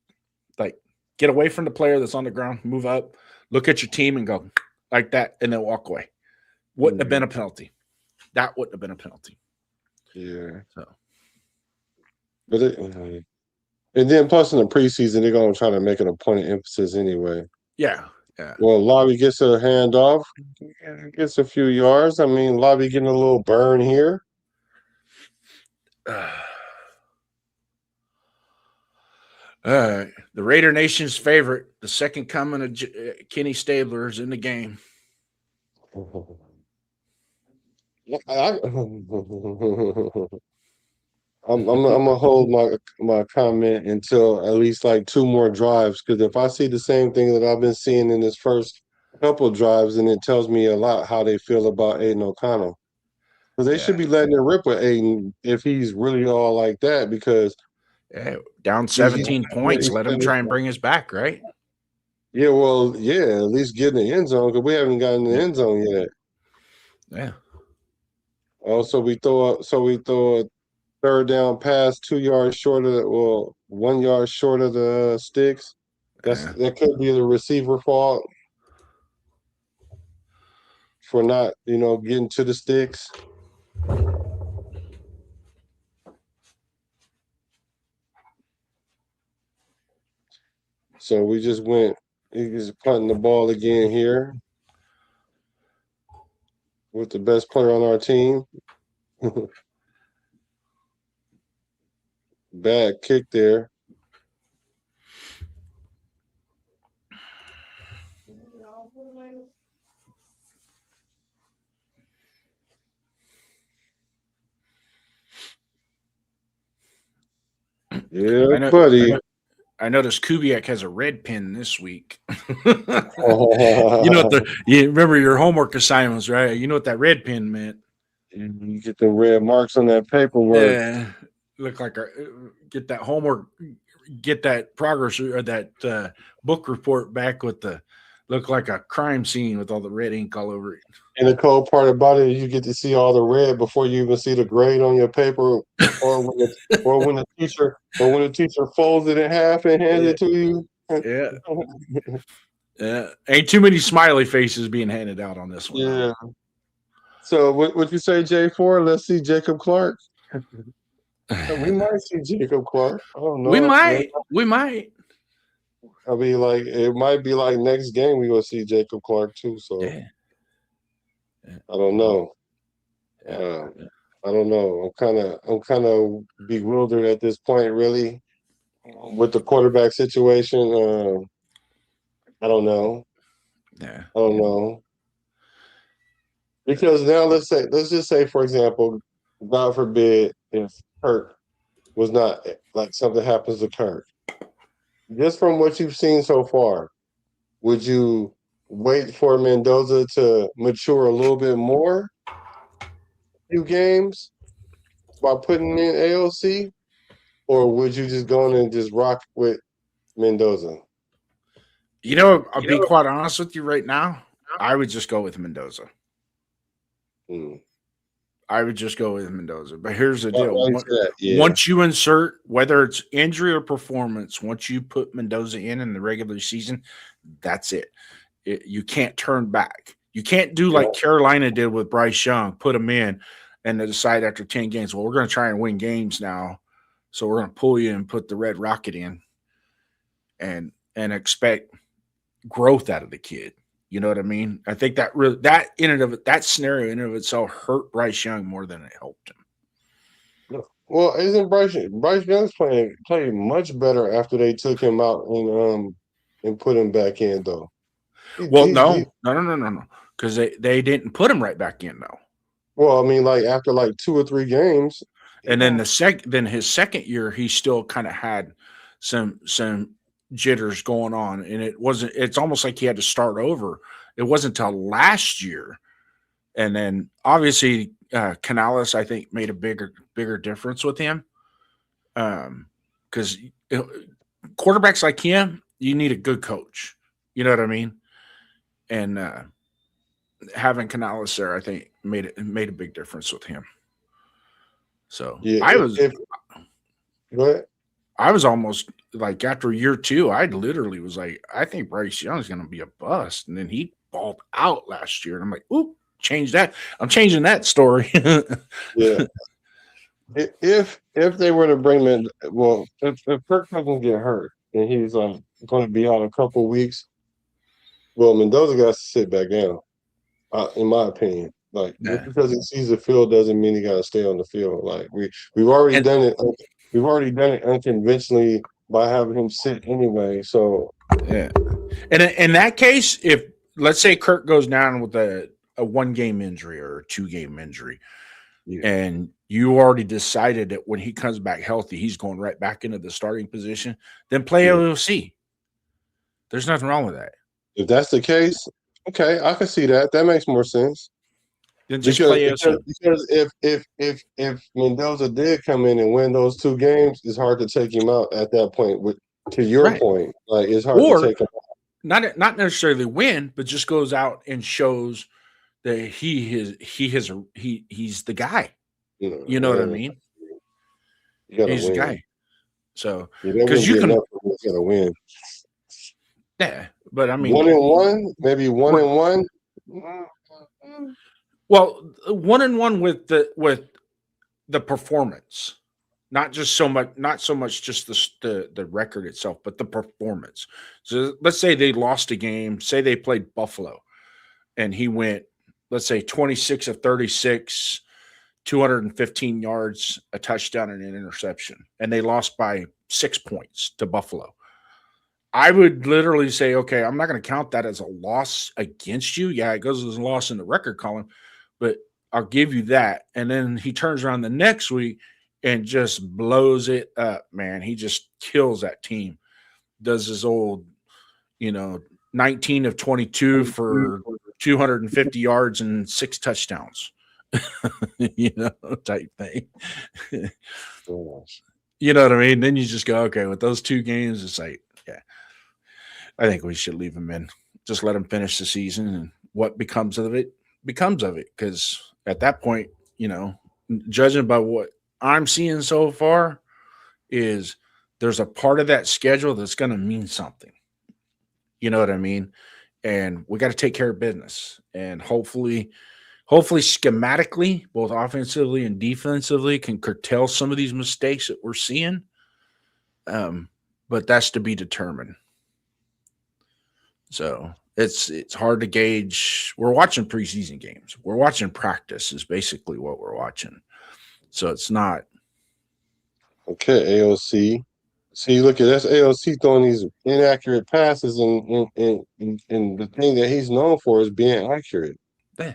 [SPEAKER 10] like get away from the player that's on the ground, move up, look at your team, and go like that, and then walk away. Wouldn't have been a penalty. That wouldn't have been a penalty.
[SPEAKER 4] Yeah.
[SPEAKER 10] So,
[SPEAKER 4] but and then plus in the preseason, they're gonna try to make it a point of emphasis anyway.
[SPEAKER 10] Yeah.
[SPEAKER 4] Well, Lobby gets a handoff, gets a few yards. I mean, Lobby getting a little burn here.
[SPEAKER 10] The Raider Nation's favorite, the second coming of Kenny Stabler, is in the game.
[SPEAKER 4] I'm gonna hold my comment until at least like 2 more drives, because if I see the same thing that I've been seeing in this first couple drives, then it tells me a lot how they feel about Aiden O'Connell. Because they should be letting it rip with Aiden if he's really all like that, because
[SPEAKER 10] down 17 points, let him try and bring us back, right?
[SPEAKER 4] Yeah, well, yeah, at least get in the end zone, because we haven't gotten in the end zone yet.
[SPEAKER 10] Yeah.
[SPEAKER 4] Also, we throw a third down pass 2 yards short of 1 yard short of the sticks. That could be the receiver fault for not, getting to the sticks. So we just he's punting the ball again here with the best player on our team. Bad kick there. Yeah, buddy.
[SPEAKER 10] I noticed Kubiak has a red pen this week. You remember your homework assignments, right? You know what that red pen meant.
[SPEAKER 4] You get the red marks on that paperwork.
[SPEAKER 10] Yeah, look like get that homework, get that progress or that book report back with look like a crime scene with all the red ink all over it.
[SPEAKER 4] And the cold part about it is you get to see all the red before you even see the grade on your paper, or when the teacher folds it in half and hands it to you.
[SPEAKER 10] Yeah. Yeah. Ain't too many smiley faces being handed out on this one.
[SPEAKER 4] Yeah. So what you say, J4? Let's see Jacob Clark. We might see Jacob Clark. I don't know.
[SPEAKER 10] We might.
[SPEAKER 4] I mean, like, it might be like next game we will see Jacob Clark too. So I don't know. I don't know. I'm kind of bewildered at this point, really, with the quarterback situation. I don't know.
[SPEAKER 10] Yeah.
[SPEAKER 4] I don't know. Because now let's just say, for example, God forbid, if Kirk was not, like, something happens to Kirk. Just from what you've seen so far, would you wait for Mendoza to mature a little bit more, few games, by putting in AOC, or would you just go in and just rock with Mendoza?
[SPEAKER 10] I'll be quite honest with you right now. I would just go with Mendoza. I would just go with Mendoza. But here's the deal. Once you insert, whether it's injury or performance, once you put Mendoza in the regular season, that's it. You can't turn back. You can't do like Carolina did with Bryce Young, put him in, and they decide after 10 games, well, we're going to try and win games now, so we're going to pull you and put the Red Rocket in and expect growth out of the kid. You know what I mean? I think that scenario in and of itself hurt Bryce Young more than it helped him.
[SPEAKER 4] Well, isn't Bryce Young's playing much better after they took him out and put him back in though?
[SPEAKER 10] Well, no, because they didn't put him right back in though.
[SPEAKER 4] Well, I mean, like after like 2 or 3 games,
[SPEAKER 10] and then his second year, he still kind of had some jitters going on, and it's almost like he had to start over. It wasn't until last year, and then obviously Canales, I think, made a bigger difference with him, because quarterbacks like him, you need a good coach. You know what I mean? And having Canales there, I think, made a big difference with him. So
[SPEAKER 4] yeah,
[SPEAKER 10] I was almost like, after year 2, I literally was like, I think Bryce Young's going to be a bust, and then he balled out last year, and I'm like, ooh, change that. I'm changing that story.
[SPEAKER 4] yeah. If they were to bring him in, well, if Kirk Cousins get hurt and he's going to be out a couple of weeks, well, Mendoza got to sit back down, in my opinion. Like, just because he sees the field doesn't mean he got to stay on the field. Like, we've already done it. We've already done it unconventionally by having him sit anyway. So
[SPEAKER 10] yeah, and in that case, if let's say Kirk goes down with a 1-game injury or a 2-game injury, and you already decided that when he comes back healthy, he's going right back into the starting position, then play LOC. There's nothing wrong with that.
[SPEAKER 4] If that's the case, okay, I can see that. That makes more sense.
[SPEAKER 10] Then just play LOC.
[SPEAKER 4] Because if Mendoza did come in and win those 2 games, it's hard to take him out at that point. To your point, like, it's hard to take him out.
[SPEAKER 10] Not necessarily win, but just goes out and shows that he's the guy. You know what I mean? He's the guy. So
[SPEAKER 4] because you can gonna win.
[SPEAKER 10] Yeah, but I mean,
[SPEAKER 4] 1-1, maybe 1-1.
[SPEAKER 10] Well, 1-1 with the performance, not so much just the record itself, but the performance. So let's say they lost a game. Say they played Buffalo, and he went, let's say, 26 of 36, 215 yards, a touchdown, and an interception, and they lost by 6 points to Buffalo. I would literally say, okay, I'm not going to count that as a loss against you. Yeah, it goes as a loss in the record column, but I'll give you that. And then he turns around the next week and just blows it up, man. He just kills that team. Does his old, 19 of 22 for 250 yards and 6 touchdowns, type thing. You know what I mean? Then you just go, okay, with those 2 games, it's like, yeah, I think we should leave him in. Just let him finish the season, and what becomes of it becomes of it. Because at that point, judging by what I'm seeing so far, is there's a part of that schedule that's going to mean something. You know what I mean? And we got to take care of business. And hopefully schematically, both offensively and defensively, can curtail some of these mistakes that we're seeing. But that's to be determined. So it's hard to gauge. We're watching preseason games. We're watching practice is basically what we're watching. So it's not.
[SPEAKER 4] Okay, AOC. See, look at that's AOC throwing these inaccurate passes, and the thing that he's known for is being accurate.
[SPEAKER 10] Yeah.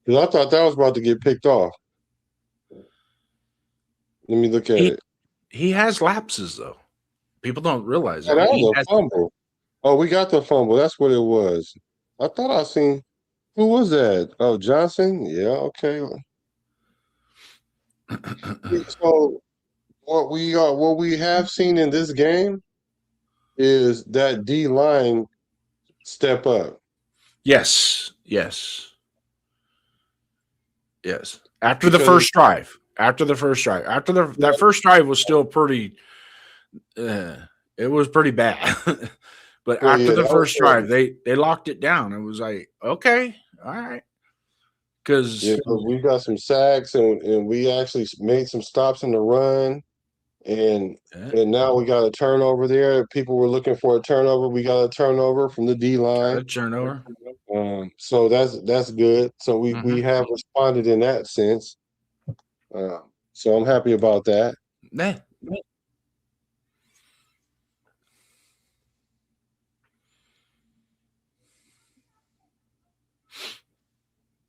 [SPEAKER 4] Because I thought that was about to get picked off. Let me look at it.
[SPEAKER 10] He has lapses, though. People don't realize
[SPEAKER 4] that. That was a fumble. Oh, we got the fumble. That's what it was. I thought I seen. Who was that? Oh, Johnson? Yeah, okay. So what we have seen in this game is that D line step up.
[SPEAKER 10] Yes. After the first drive. That first drive was still pretty. It was pretty bad. But after the first drive, they locked it down. It was like, okay, all right. Because
[SPEAKER 4] we got some sacks, and we actually made some stops in the run, and now we got a turnover there. People were looking for a turnover. We got a turnover from the D line.
[SPEAKER 10] A turnover.
[SPEAKER 4] So that's good. So we have responded in that sense. So I'm happy about that.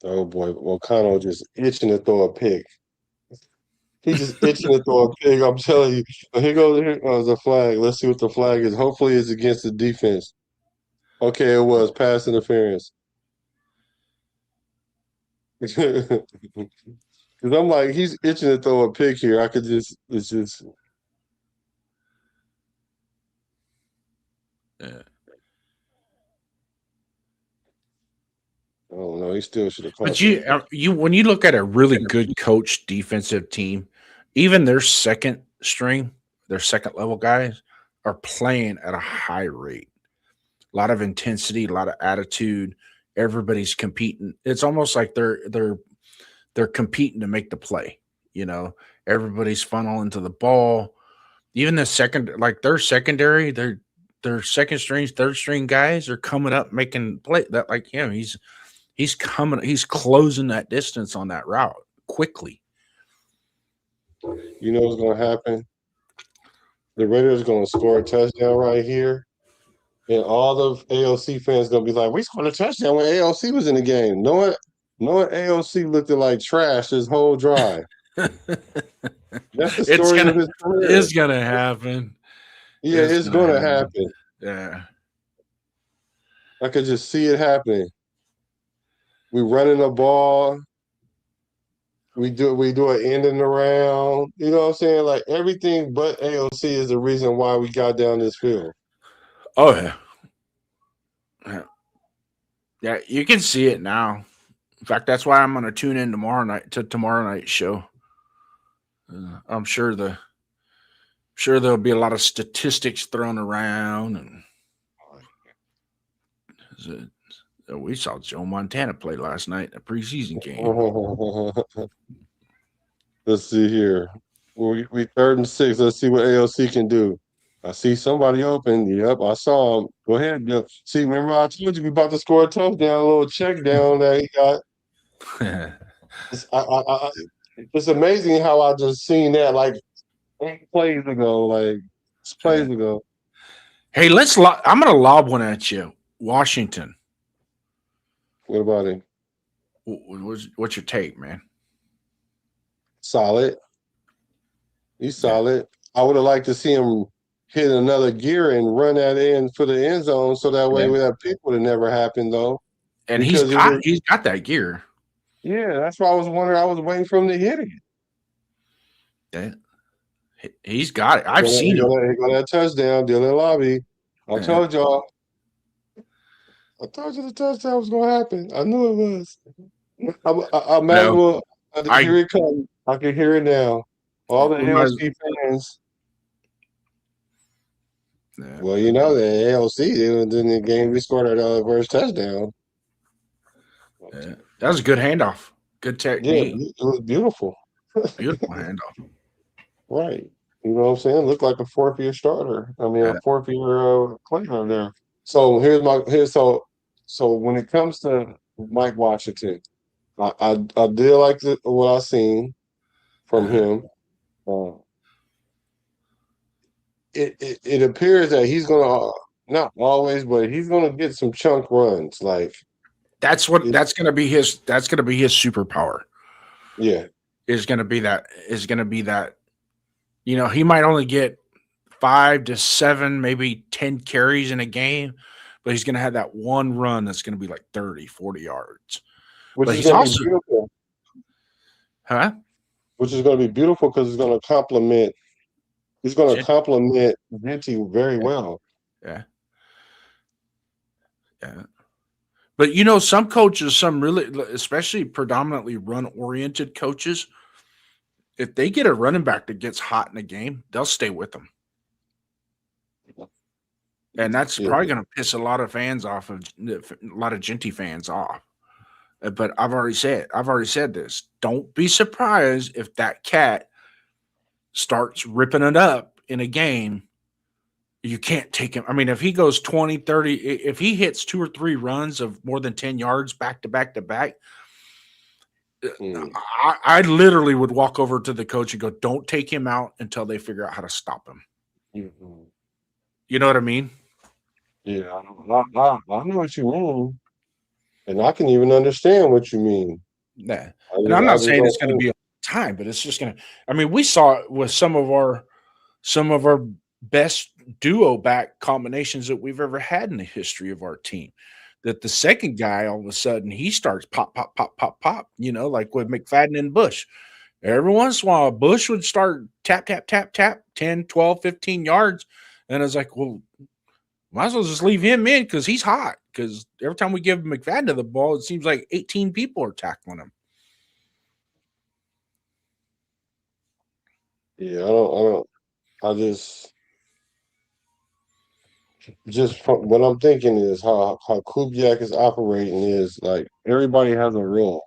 [SPEAKER 4] Oh boy, O'Connell just itching to throw a pick. He's just itching to throw a pick. I'm telling you. Here goes the flag. Let's see what the flag is. Hopefully, it's against the defense. Okay, it was pass interference. Because I'm like, he's itching to throw a pick here. I could just, it's just.
[SPEAKER 10] Yeah.
[SPEAKER 4] I don't know. He still should have caught
[SPEAKER 10] But
[SPEAKER 4] that.
[SPEAKER 10] you when you look at a really good coach defensive team, even their second string, their second level guys are playing at a high rate. A lot of intensity, a lot of attitude. Everybody's competing. It's almost like they're competing to make the play. You know, everybody's funneling to the ball. Even the second, like their secondary, their second strings, third string guys are coming up making play that like him. He's coming, he's closing that distance on that route quickly.
[SPEAKER 4] You know what's going to happen? The Raiders going to score a touchdown right here. And all the AOC fans going to be like, we scored a touchdown when AOC was in the game. Knowing AOC looked like trash this whole drive. That's the story of his career.
[SPEAKER 10] It's gonna happen.
[SPEAKER 4] Yeah, it's going to happen.
[SPEAKER 10] Yeah.
[SPEAKER 4] I could just see it happening. We running the ball. We do an ending around. You know what I'm saying? Like everything but AOC is the reason why we got down this field.
[SPEAKER 10] Oh yeah. Yeah, you can see it now. In fact, that's why I'm going to tune in tomorrow night's show. I'm sure there'll be a lot of statistics thrown around, and we saw Joe Montana play last night in a preseason game.
[SPEAKER 4] Let's see here. We 3rd and 6. Let's see what AOC can do. I see somebody open. Yep, I saw him. Go ahead. Yep. See, remember I told you we about to score a touchdown, a little check down that he got. It's amazing how I just seen that like 8 plays ago, like 6 plays ago.
[SPEAKER 10] Hey, I'm going to lob one at you. Washington.
[SPEAKER 4] What about him?
[SPEAKER 10] What's your take, man?
[SPEAKER 4] Solid. He's solid. I would have liked to see him hit another gear and run that in for the end zone so that way we have people that never happened though.
[SPEAKER 10] And he's got that gear.
[SPEAKER 4] Yeah, that's why I was wondering. I was waiting for him to hit it.
[SPEAKER 10] Yeah. He's got it. I've seen him.
[SPEAKER 4] He got that touchdown, Dylan Lobby. I told y'all. I told you the touchdown was going to happen. I knew it was. I might as well. Here it comes. I can hear it now. All the AOC fans. Yeah. Well, you know, the AOC in the game, we scored our first touchdown.
[SPEAKER 10] Yeah. That was a good handoff. Good technique.
[SPEAKER 4] Yeah, it was beautiful.
[SPEAKER 10] Beautiful handoff.
[SPEAKER 4] Right. You know what I'm saying? Looked like a 4th-year starter. I mean, a 4th-year player there. So so when it comes to Mike Washington, I did like what I seen from him. It appears that he's gonna not always, but he's gonna get some chunk runs. Like
[SPEAKER 10] that's gonna be his superpower.
[SPEAKER 4] Yeah.
[SPEAKER 10] Is gonna be that. You know, he might only get 5 to 7, maybe 10 carries in a game, but he's gonna have that one run that's gonna be like 30, 40 yards.
[SPEAKER 4] Which is gonna be beautiful.
[SPEAKER 10] Huh?
[SPEAKER 4] Which is gonna be beautiful because it's gonna complement. He's going to compliment Genty very well.
[SPEAKER 10] Yeah. Yeah. But, you know, some coaches, some really, especially predominantly run-oriented coaches, if they get a running back that gets hot in a game, they'll stay with them. And that's probably going to piss a lot of fans off, a lot of Genty fans off. But I've already said this. Don't be surprised if that cat starts ripping it up in a game. You can't take him. I mean, if he goes 20, 30, if he hits 2 or 3 runs of more than 10 yards back to back to back, I literally would walk over to the coach and go, don't take him out until they figure out how to stop him.
[SPEAKER 4] Mm-hmm.
[SPEAKER 10] You know what I mean?
[SPEAKER 4] Yeah, I know what you mean. And I can even understand what you mean.
[SPEAKER 10] Nah. And I'm
[SPEAKER 4] I
[SPEAKER 10] not
[SPEAKER 4] just
[SPEAKER 10] saying
[SPEAKER 4] don't
[SPEAKER 10] it's going to
[SPEAKER 4] think.
[SPEAKER 10] be a time, but it's just going to. I mean, we saw it with some of our best duo back combinations that we've ever had in the history of our team. That the second guy, all of a sudden, he starts pop, pop, pop, pop, pop. You know, like with McFadden and Bush. Every once in a while, Bush would start tap, tap, tap, tap, 10, 12, 15 yards. And I was like, well, might as well just leave him in because he's hot. Because every time we give McFadden the ball, it seems like 18 people are tackling him.
[SPEAKER 4] Yeah, I just from what I'm thinking is how Kubiak is operating is like everybody has a role,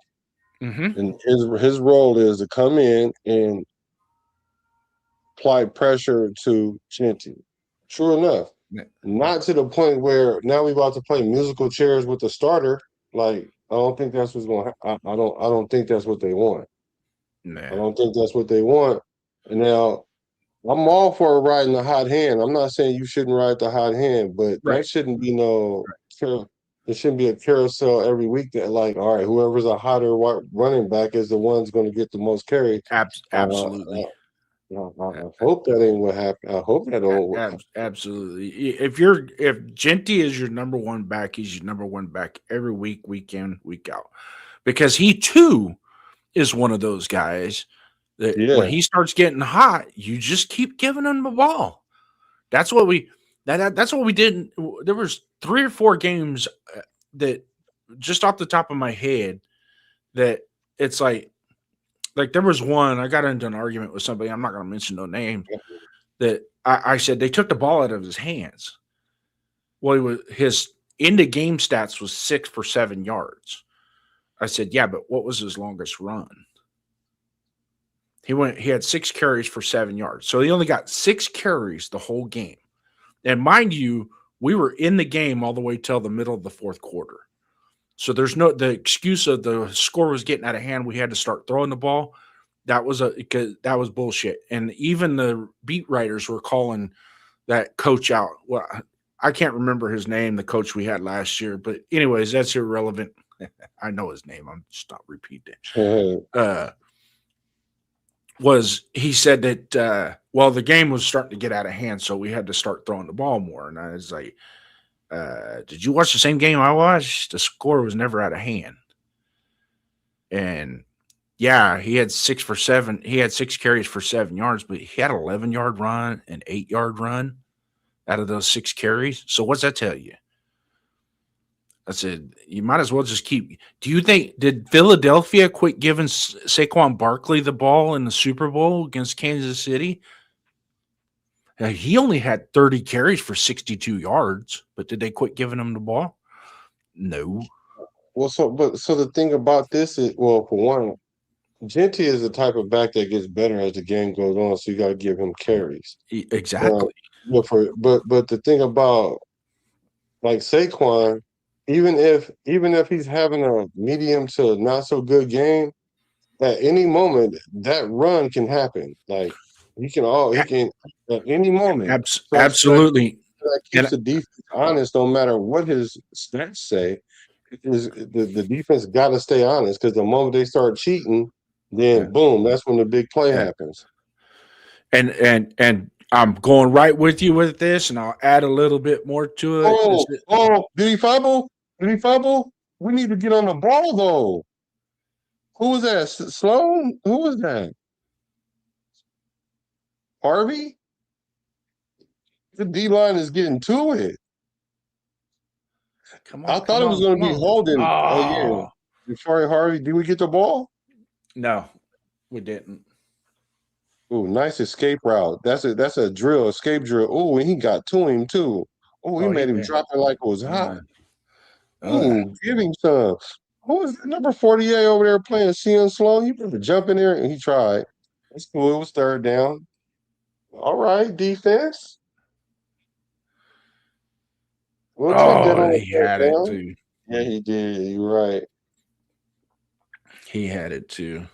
[SPEAKER 10] Mm-hmm.
[SPEAKER 4] and his role is to come in and apply pressure to Chinty. Sure enough, not to the point where now we about to play musical chairs with the starter. Like I don't think that's what's going. I don't think that's what they want. I
[SPEAKER 10] Nah.
[SPEAKER 4] don't think that's what they want. And now I'm all for riding the hot hand. I'm not saying you shouldn't ride the hot hand, but
[SPEAKER 10] Right.
[SPEAKER 4] that shouldn't be it shouldn't be a carousel every week that like, all right, whoever's a hotter running back is the one's going to get the most carry.
[SPEAKER 10] Absolutely.
[SPEAKER 4] I hope that ain't what happened. I hope that don't.
[SPEAKER 10] Absolutely. If Genty is your number one back, he's your number one back every week, week in, week out. Because he too is one of those guys that when
[SPEAKER 4] Yeah,
[SPEAKER 10] he starts getting hot, you just keep giving him the ball. That's what we that's what we did. There was 3 or 4 games that just off the top of my head that it's like there was one I got into an argument with somebody. I'm not going to mention no names. That I said they took the ball out of his hands. Well, his end of game stats was 6 for 7 yards. I said, yeah, but what was his longest run? He had 6 carries for 7 yards. So he only got 6 carries the whole game. And mind you, we were in the game all the way till the middle of the fourth quarter. So there's the excuse of the score was getting out of hand. We had to start throwing the ball. That was bullshit. And even the beat writers were calling that coach out. Well, I can't remember his name, the coach we had last year. But anyways, that's irrelevant. I know his name. I'm just not repeating it. He said that, the game was starting to get out of hand, so we had to start throwing the ball more. And I was like, did you watch the same game I watched? The score was never out of hand. And yeah, he had 6 for 7. He had 6 carries for 7 yards, but he had an 11-yard run, an 8-yard run out of those 6 carries. So what's that tell you? I said, you might as well just keep. Do you think, did Philadelphia quit giving Saquon Barkley the ball in the Super Bowl against Kansas City? He only had 30 carries for 62 yards, but did they quit giving him the ball? No.
[SPEAKER 4] Well, so the thing about this is, well, for one, Genty is the type of back that gets better as the game goes on, so you got to give him carries.
[SPEAKER 10] Exactly.
[SPEAKER 4] But the thing about like Saquon, even if he's having a medium to not so good game, at any moment that run can happen. Like he can at any moment.
[SPEAKER 10] Absolutely.
[SPEAKER 4] That keeps the defense honest, no matter what his stats say. Is the defense got to stay honest because the moment they start cheating, then boom, that's when the big play happens.
[SPEAKER 10] And I'm going right with you with this, and I'll add a little bit more to it.
[SPEAKER 4] Did he fumble? Did he fumble? We need to get on the ball though. Who was that? Sloan? Who was that? Harvey? The D line is getting to it.
[SPEAKER 10] Come on,
[SPEAKER 4] I thought it was going to be holding.
[SPEAKER 10] Oh,
[SPEAKER 4] yeah. Sorry, Harvey. Did we get the ball?
[SPEAKER 10] No, we didn't.
[SPEAKER 4] Ooh, nice escape route. That's a drill, escape drill. Oh, and he got to him too. Oh, he made him drop it like it was hot. Ooh, give him some. Who was number 48 over there playing CN Sloan? You better jump in there, and he tried. That's cool. It was third down. All right, defense. We'll take that on
[SPEAKER 10] He had it too.
[SPEAKER 4] Yeah, he did. You're right.
[SPEAKER 10] He had it too.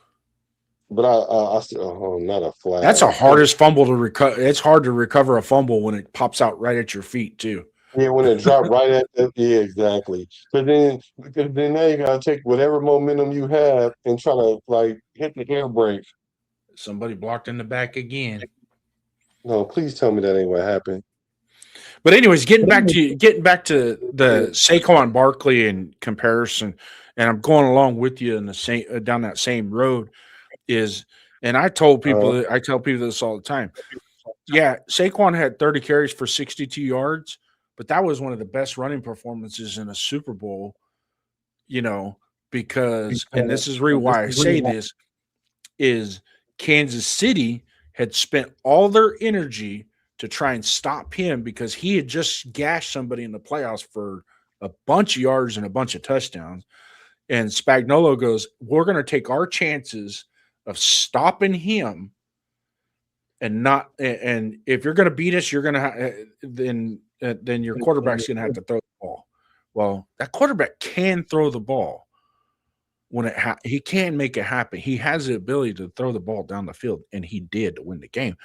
[SPEAKER 4] But I still, not a flag.
[SPEAKER 10] That's the hardest fumble to recover. It's hard to recover a fumble when it pops out right at your feet too.
[SPEAKER 4] Yeah, when it dropped right at the exactly. Because then now you gotta take whatever momentum you have and try to like hit the air brake.
[SPEAKER 10] Somebody blocked in the back again.
[SPEAKER 4] No, please tell me that ain't what happened.
[SPEAKER 10] But anyways, getting back to the Saquon Barkley in comparison, and I'm going along with you in the same down that same road is, and I tell people this all the time. Yeah, Saquon had 30 carries for 62 yards, but that was one of the best running performances in a Super Bowl, because, and this is really why I say this, is Kansas City had spent all their energy to try and stop him because he had just gashed somebody in the playoffs for a bunch of yards and a bunch of touchdowns. And Spagnuolo goes, we're going to take our chances of stopping him and if you're going to beat us, you're going to then your quarterback's going to have to throw the ball. Well, that quarterback can throw the ball when he can make it happen. He has the ability to throw the ball down the field, and he did to win the game.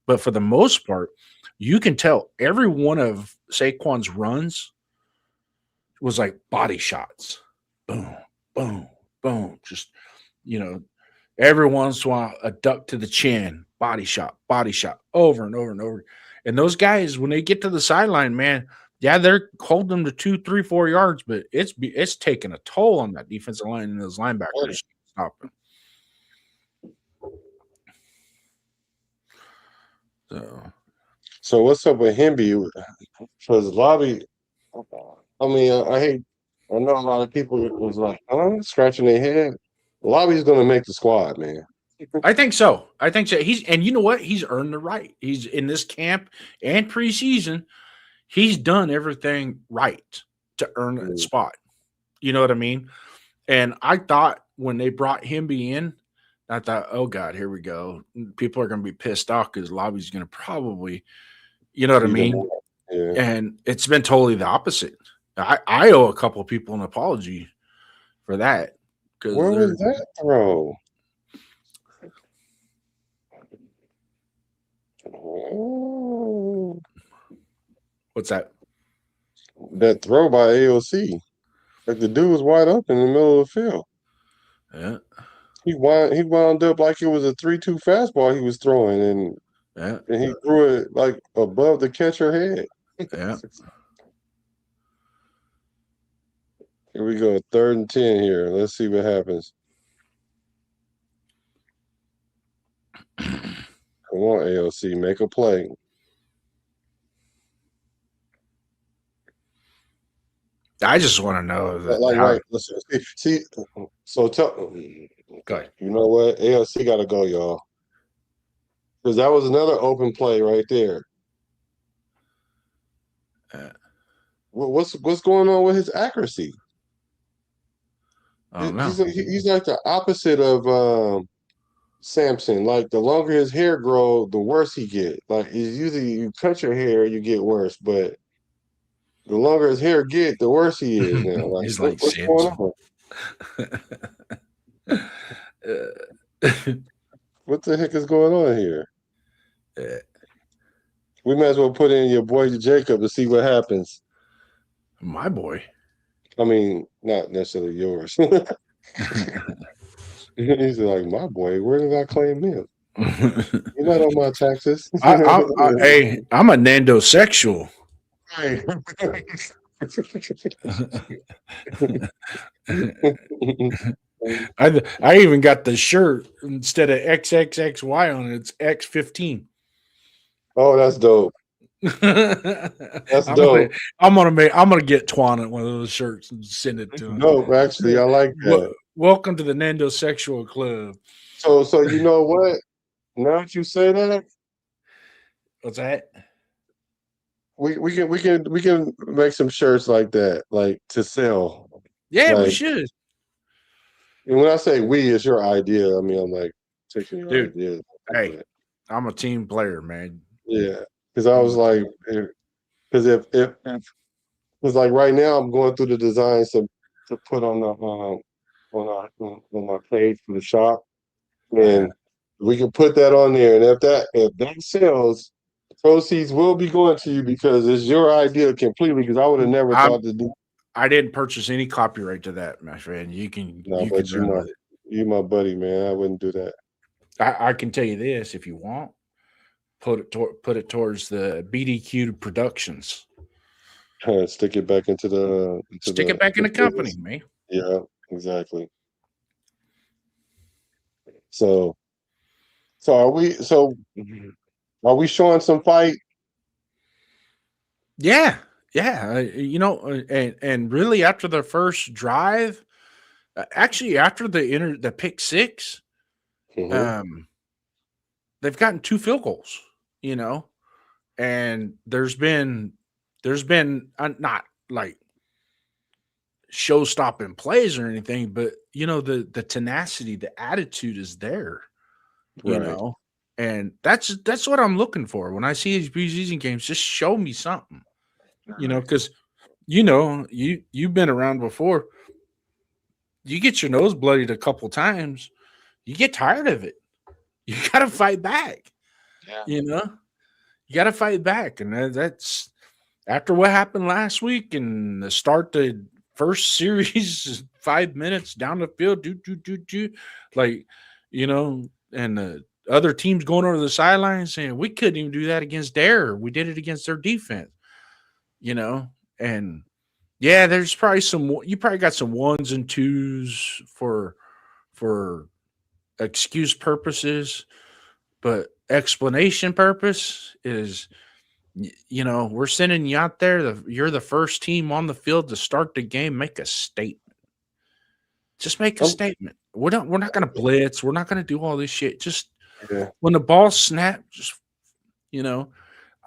[SPEAKER 10] But for the most part, you can tell every one of Saquon's runs was like body shots. Boom, boom, boom. Just, every once in a while, a duck to the chin, body shot, over and over and over. And those guys, when they get to the sideline, man, yeah, they're holding them to 2, 3, 4 yards, but it's taking a toll on that defensive line and those linebackers stopping.
[SPEAKER 4] So what's up with Hemby? Because Lobby, I mean, I know a lot of people was like, scratching their head. Lobby's going to make the squad, man.
[SPEAKER 10] I think so. And you know what? He's earned the right. He's in this camp and preseason. He's done everything right to earn that spot. You know what I mean? And I thought when they brought Hemby in, I thought, oh God, here we go. People are going to be pissed off because Lobby's going to probably, you know what I mean?
[SPEAKER 4] Yeah.
[SPEAKER 10] And it's been totally the opposite. I owe a couple of people an apology for that.
[SPEAKER 4] Where was that throw?
[SPEAKER 10] What's that?
[SPEAKER 4] That throw by AOC. Like the dude was wide open in the middle of the field.
[SPEAKER 10] Yeah.
[SPEAKER 4] He wound up like it was a 3-2 fastball he was throwing, and he threw it like above the catcher head.
[SPEAKER 10] Yeah.
[SPEAKER 4] Here we go, 3rd and 10 here. Let's see what happens. Come on, AOC, make a play.
[SPEAKER 10] I just want to know that.
[SPEAKER 4] Right. See. So go
[SPEAKER 10] ahead.
[SPEAKER 4] You know what? AOC got to go, y'all, because that was another open play right there. What's going on with his accuracy?
[SPEAKER 10] I don't know.
[SPEAKER 4] He's like the opposite of Samson. Like the longer his hair grows, the worse he get. Like it's usually you cut your hair, you get worse, but the longer his hair get, the worse he is now. Like,
[SPEAKER 10] he's like
[SPEAKER 4] what's going on? What the heck is going on here? We might as well put in your boy Jacob to see what happens.
[SPEAKER 10] My boy.
[SPEAKER 4] I mean, not necessarily yours. He's like, my boy, where did I claim him? You're not on my taxes.
[SPEAKER 10] Hey, I'm a Nando sexual.
[SPEAKER 4] Hey.
[SPEAKER 10] I even got the shirt instead of XXXY on it. It's X15.
[SPEAKER 4] Oh, that's dope. That's dope.
[SPEAKER 10] I'm gonna get Twan one of those shirts and send it to him.
[SPEAKER 4] Dope, actually, I like that.
[SPEAKER 10] Welcome to the Nando Sexual Club.
[SPEAKER 4] So you know what? Now that you say that,
[SPEAKER 10] what's that?
[SPEAKER 4] We can make some shirts like that, like to sell.
[SPEAKER 10] Yeah, we should.
[SPEAKER 4] And when I say we, it's your idea. I mean, I'm like taking your
[SPEAKER 10] dude.
[SPEAKER 4] Idea.
[SPEAKER 10] Hey, I'm a team player, man.
[SPEAKER 4] Yeah, because I was like, because if because like right now I'm going through the designs to put on the on our page for the shop, and we can put that on there. And if that sells, Proceeds will be going to you because it's your idea completely. Because I would have never thought to do.
[SPEAKER 10] I didn't purchase any copyright to that, my friend. You can
[SPEAKER 4] No,
[SPEAKER 10] you can
[SPEAKER 4] but
[SPEAKER 10] run with it.
[SPEAKER 4] you my buddy, man. I wouldn't do that.
[SPEAKER 10] I can tell you this: if you want, put it towards the BDQ Productions.
[SPEAKER 4] Stick it back into the
[SPEAKER 10] Stick it back in the company, man.
[SPEAKER 4] Yeah, exactly. So are we? So are we showing some fight?
[SPEAKER 10] Yeah. And really after the first drive, actually after the pick six,
[SPEAKER 4] Mhm.
[SPEAKER 10] they've gotten 2 field goals, and there's been not like show-stopping plays or anything, but the tenacity, the attitude is there,
[SPEAKER 4] Right.
[SPEAKER 10] and that's what I'm looking for when I see these preseason games. Just show me something, because you've been around before. You get your nose bloodied a couple times, you get tired of it. You got to fight back.
[SPEAKER 4] Yeah.
[SPEAKER 10] You got to fight back, and that's after what happened last week and the start the first series 5 minutes down the field, and the other teams going over the sideline saying we couldn't even do that against Dare. We did it against their defense, and yeah, there's probably you probably got some ones and twos for excuse purposes, but explanation purpose is, we're sending you out there. You're the first team on the field to start the game. Make a statement. Just make a statement. We're not going to blitz. We're not going to do all this shit. Just when the ball snaps, just,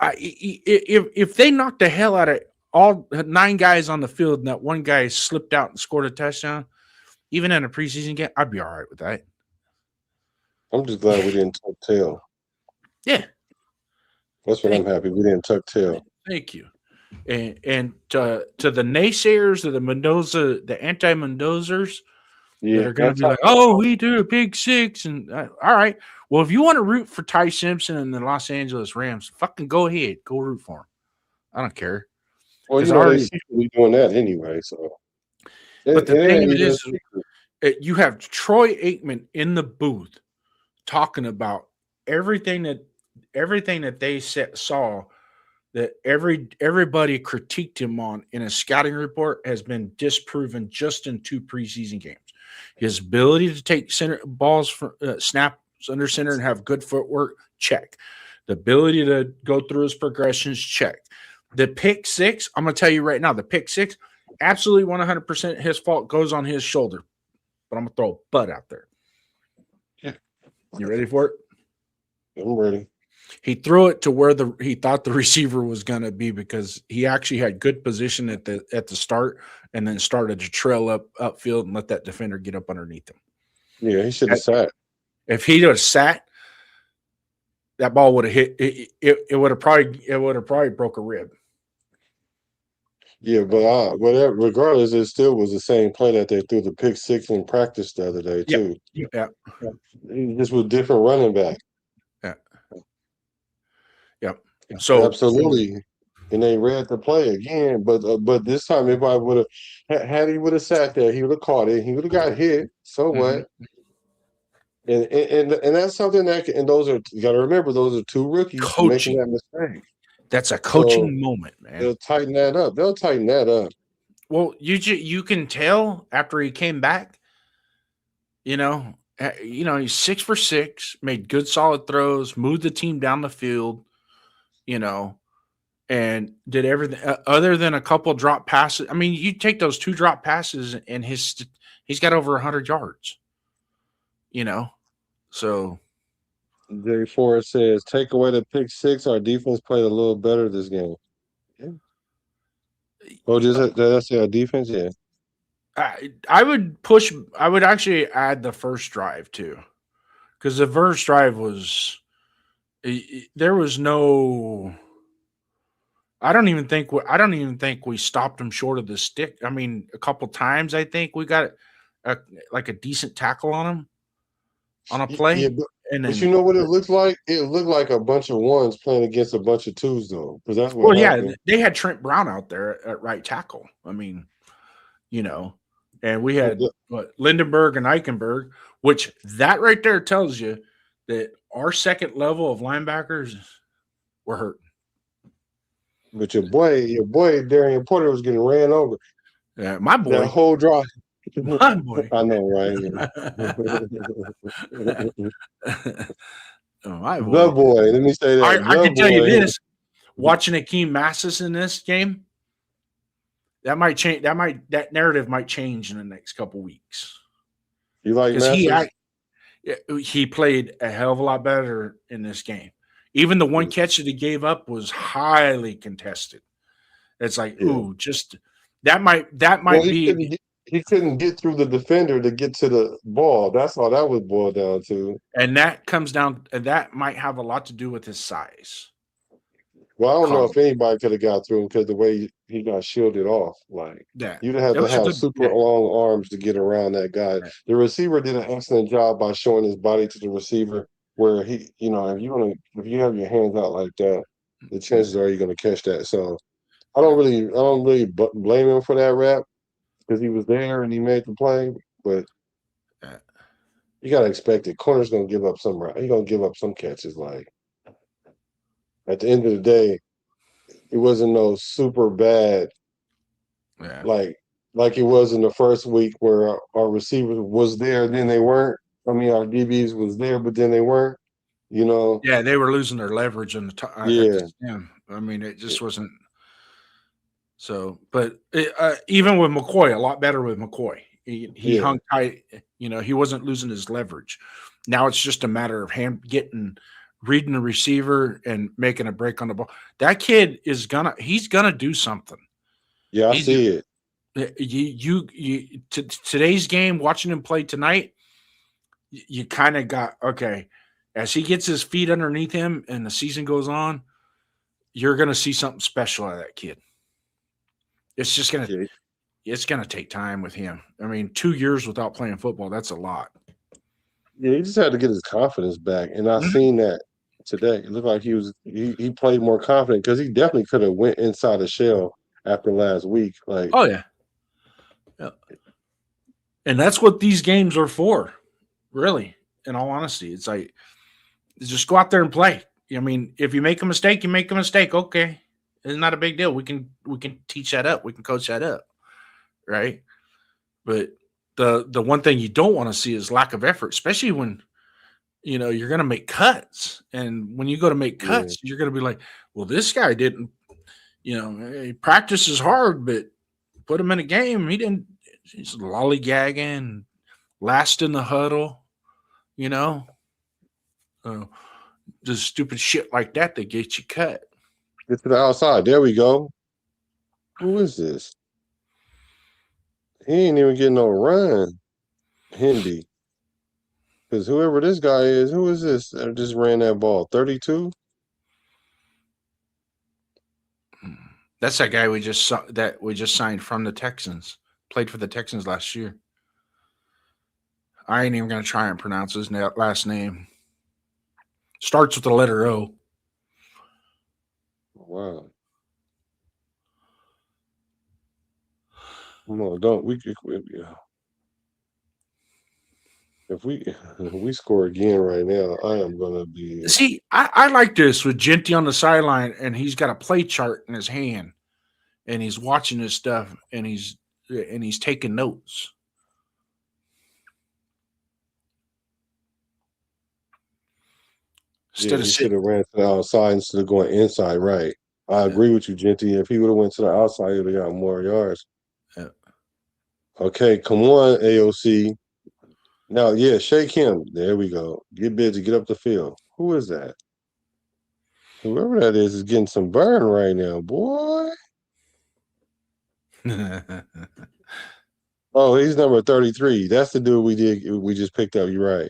[SPEAKER 10] if they knock the hell out of all 9 guys on the field and that one guy slipped out and scored a touchdown, even in a preseason game, I'd be all right with that.
[SPEAKER 4] I'm just glad we didn't tuck tail.
[SPEAKER 10] Yeah.
[SPEAKER 4] That's what I'm happy. We didn't tuck tail.
[SPEAKER 10] Thank you. And to the naysayers of the Mendoza, the anti-Mendozers, that are going to be like, oh, we do a big 6. And all right. Well, if you want to root for Ty Simpson and the Los Angeles Rams, fucking go ahead. Go root for him. I don't care.
[SPEAKER 4] Well, they seem to be doing that anyway. So,
[SPEAKER 10] but the thing of it is, you have Troy Aikman in the booth talking about everything that they saw that everybody critiqued him on in a scouting report has been disproven just in 2 preseason games. His ability to take center balls from snaps under center and have good footwork, check. The ability to go through his progressions, check. The pick 6, I'm going to tell you right now, the pick 6, absolutely 100% his fault, goes on his shoulder. But I'm going to throw a butt out there.
[SPEAKER 4] Yeah.
[SPEAKER 10] You ready for it?
[SPEAKER 4] I'm ready.
[SPEAKER 10] He threw it to where he thought the receiver was going to be because he actually had good position at the start and then started to trail upfield and let that defender get up underneath him.
[SPEAKER 4] Yeah, he should have sat.
[SPEAKER 10] If he'd have sat, that ball would have hit. It would have probably broke a rib.
[SPEAKER 4] Yeah, but whatever. Regardless, it still was the same play that they threw the pick 6 in practice the other day too.
[SPEAKER 10] Yeah.
[SPEAKER 4] Just with different running back.
[SPEAKER 10] Yep. So
[SPEAKER 4] absolutely, and they read the play again. But this time, if I would have had he would have sat there, he would have caught it. He would have got hit. So what? And that's something that and those are you got to remember those are 2 rookies making that mistake.
[SPEAKER 10] That's a coaching moment, man.
[SPEAKER 4] They'll tighten that up.
[SPEAKER 10] Well, you can tell after he came back. He's 6 for 6, made good solid throws, moved the team down the field. And did everything other than a couple drop passes. I mean, you take those 2 drop passes and he's got over 100 yards, so.
[SPEAKER 4] Jerry Forrest says, take away the pick 6, our defense played a little better this game. Yeah. Oh, did I say our defense? Yeah.
[SPEAKER 10] I would actually add the first drive too. Because the first drive was there was no. I don't even think we stopped him short of the stick. I mean, a couple times I think we got a decent tackle on him on a play, And
[SPEAKER 4] But
[SPEAKER 10] then,
[SPEAKER 4] you know what it looked like? It looked like a bunch of ones playing against a bunch of twos, though, because that's what
[SPEAKER 10] well, yeah,
[SPEAKER 4] happened.
[SPEAKER 10] they had Trent Brown out there at right tackle. I mean, you know, and we
[SPEAKER 4] But
[SPEAKER 10] had Lindenberg and Eichenberg, which that right there tells you that our second level of linebackers were hurt.
[SPEAKER 4] But your boy Darian Porter was getting ran over
[SPEAKER 10] Yeah, my
[SPEAKER 4] that
[SPEAKER 10] boy,
[SPEAKER 4] whole drive.
[SPEAKER 10] my boy.
[SPEAKER 4] I know, right?
[SPEAKER 10] Oh, my
[SPEAKER 4] The
[SPEAKER 10] boy.
[SPEAKER 4] boy. Let me say that.
[SPEAKER 10] I
[SPEAKER 4] The
[SPEAKER 10] can tell you
[SPEAKER 4] boy.
[SPEAKER 10] this: watching Akeem Massis in this game, that might change. That narrative might change in the next couple weeks
[SPEAKER 4] You like
[SPEAKER 10] because
[SPEAKER 4] Masters?
[SPEAKER 10] he played a hell of a lot better in this game. Even the one catch that he gave up was highly contested. It's like, ooh, just that might be.
[SPEAKER 4] He couldn't get through the defender to get to the ball. That's all that would boil down to.
[SPEAKER 10] And that comes down, and that might have a lot to do with his size.
[SPEAKER 4] Well, I don't know if anybody could have got through him because the way he got shielded off. Like, you'd have to have super long arms to get around that guy.
[SPEAKER 10] Right.
[SPEAKER 4] The receiver did an excellent job by showing his body to the receiver where he, you know, if you have your hands out like that, the chances are you're going to catch that. So I don't really blame him for that rap because he was there and he made the play, but you got to expect it. Corner's going to give up some. He's going to give up some catches. Like, at the end of the day, it wasn't no super bad, like it was in the first week where our receivers was there, then they weren't. I mean, our DBs was there, but then they weren't. You know.
[SPEAKER 10] Yeah, they were losing their leverage in the top.
[SPEAKER 4] Yeah.
[SPEAKER 10] I mean, it just wasn't. So, but even with McCoy, a lot better with McCoy. He hung tight. You know, he wasn't losing his leverage. Now it's just a matter of reading the receiver and making a break on the ball. That kid he's gonna do something.
[SPEAKER 4] Yeah, I see
[SPEAKER 10] it. Today's game, watching him play tonight, you kind of got, okay, as he gets his feet underneath him and the season goes on, you're gonna see something special out of that kid. It's just gonna take time with him. I mean, 2 years without playing football, that's a lot.
[SPEAKER 4] Yeah, he just had to get his confidence back, and I seen that today. It looked like he played more confident because he definitely could have went inside the shell after last week. Like,
[SPEAKER 10] oh yeah, and that's what these games are for, really. In all honesty, it's like just go out there and play. I mean, if you make a mistake, you make a mistake. Okay, it's not a big deal. We can teach that up. We can coach that up, right? But the one thing you don't want to see is lack of effort, especially when you're going to make cuts. And when you go to make cuts, you're going to be like, well, this guy didn't, he practices hard, but put him in a game, he didn't. He's lollygagging, last in the huddle, just stupid shit like that get you cut.
[SPEAKER 4] Get to the outside. There we go. Who is this? He ain't even getting no run. Hindi. Because whoever this guy is, who is this that just ran that ball? 32?
[SPEAKER 10] That's that guy we just signed from the Texans. Played for the Texans last year. I ain't even going to try and pronounce his last name. Starts with the letter O.
[SPEAKER 4] Wow. No, don't we? If we score again right now, I am gonna be.
[SPEAKER 10] See, I like this with Genty on the sideline, and he's got a play chart in his hand, and he's watching this stuff, and he's taking notes.
[SPEAKER 4] Instead he should have ran to the outside instead of going inside. Right. I agree with you, Genty. If he would have went to the outside, he would have got more yards.
[SPEAKER 10] Yeah.
[SPEAKER 4] Okay, come on, AOC. Now, shake him. There we go. Get busy. Get up the field. Who is that? Whoever that is getting some burn right now, boy. Oh, he's number 33. That's the dude we just picked up. You're right.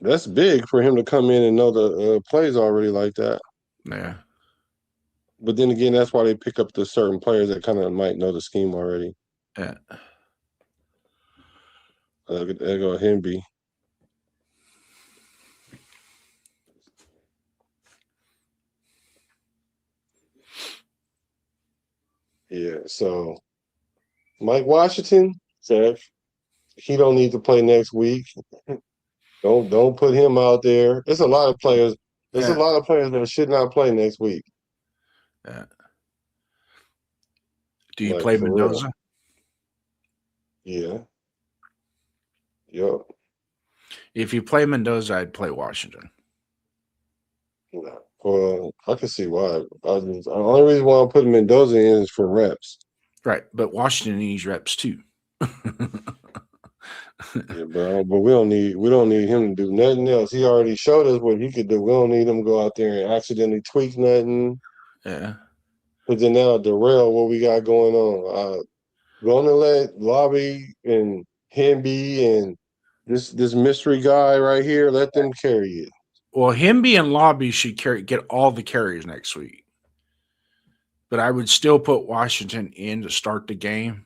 [SPEAKER 4] That's big for him to come in and know the plays already like that.
[SPEAKER 10] Yeah.
[SPEAKER 4] But then again, that's why they pick up the certain players that kind of might know the scheme already.
[SPEAKER 10] Yeah.
[SPEAKER 4] There go Hemby. Yeah, so Mike Washington said he don't need to play next week. Don't put him out there. There's a lot of players. There's a lot of players that should not play next week.
[SPEAKER 10] Yeah. Do you
[SPEAKER 4] Like,
[SPEAKER 10] play
[SPEAKER 4] for
[SPEAKER 10] Mendoza?
[SPEAKER 4] real. Yeah. Yep.
[SPEAKER 10] If you play Mendoza, I'd play Washington.
[SPEAKER 4] No. Well, I can see why. The only reason why I put Mendoza in is for reps.
[SPEAKER 10] Right, but Washington needs reps too.
[SPEAKER 4] Yeah, but we don't need him to do nothing else. He already showed us what he could do. We don't need him to go out there and accidentally tweak nothing.
[SPEAKER 10] Yeah.
[SPEAKER 4] But then that'll derail what we got going on. Going to let Lobby and Hemby and this mystery guy right here, let them carry it.
[SPEAKER 10] Well, Hemby and Lobby should get all the carries next week. But I would still put Washington in to start the game,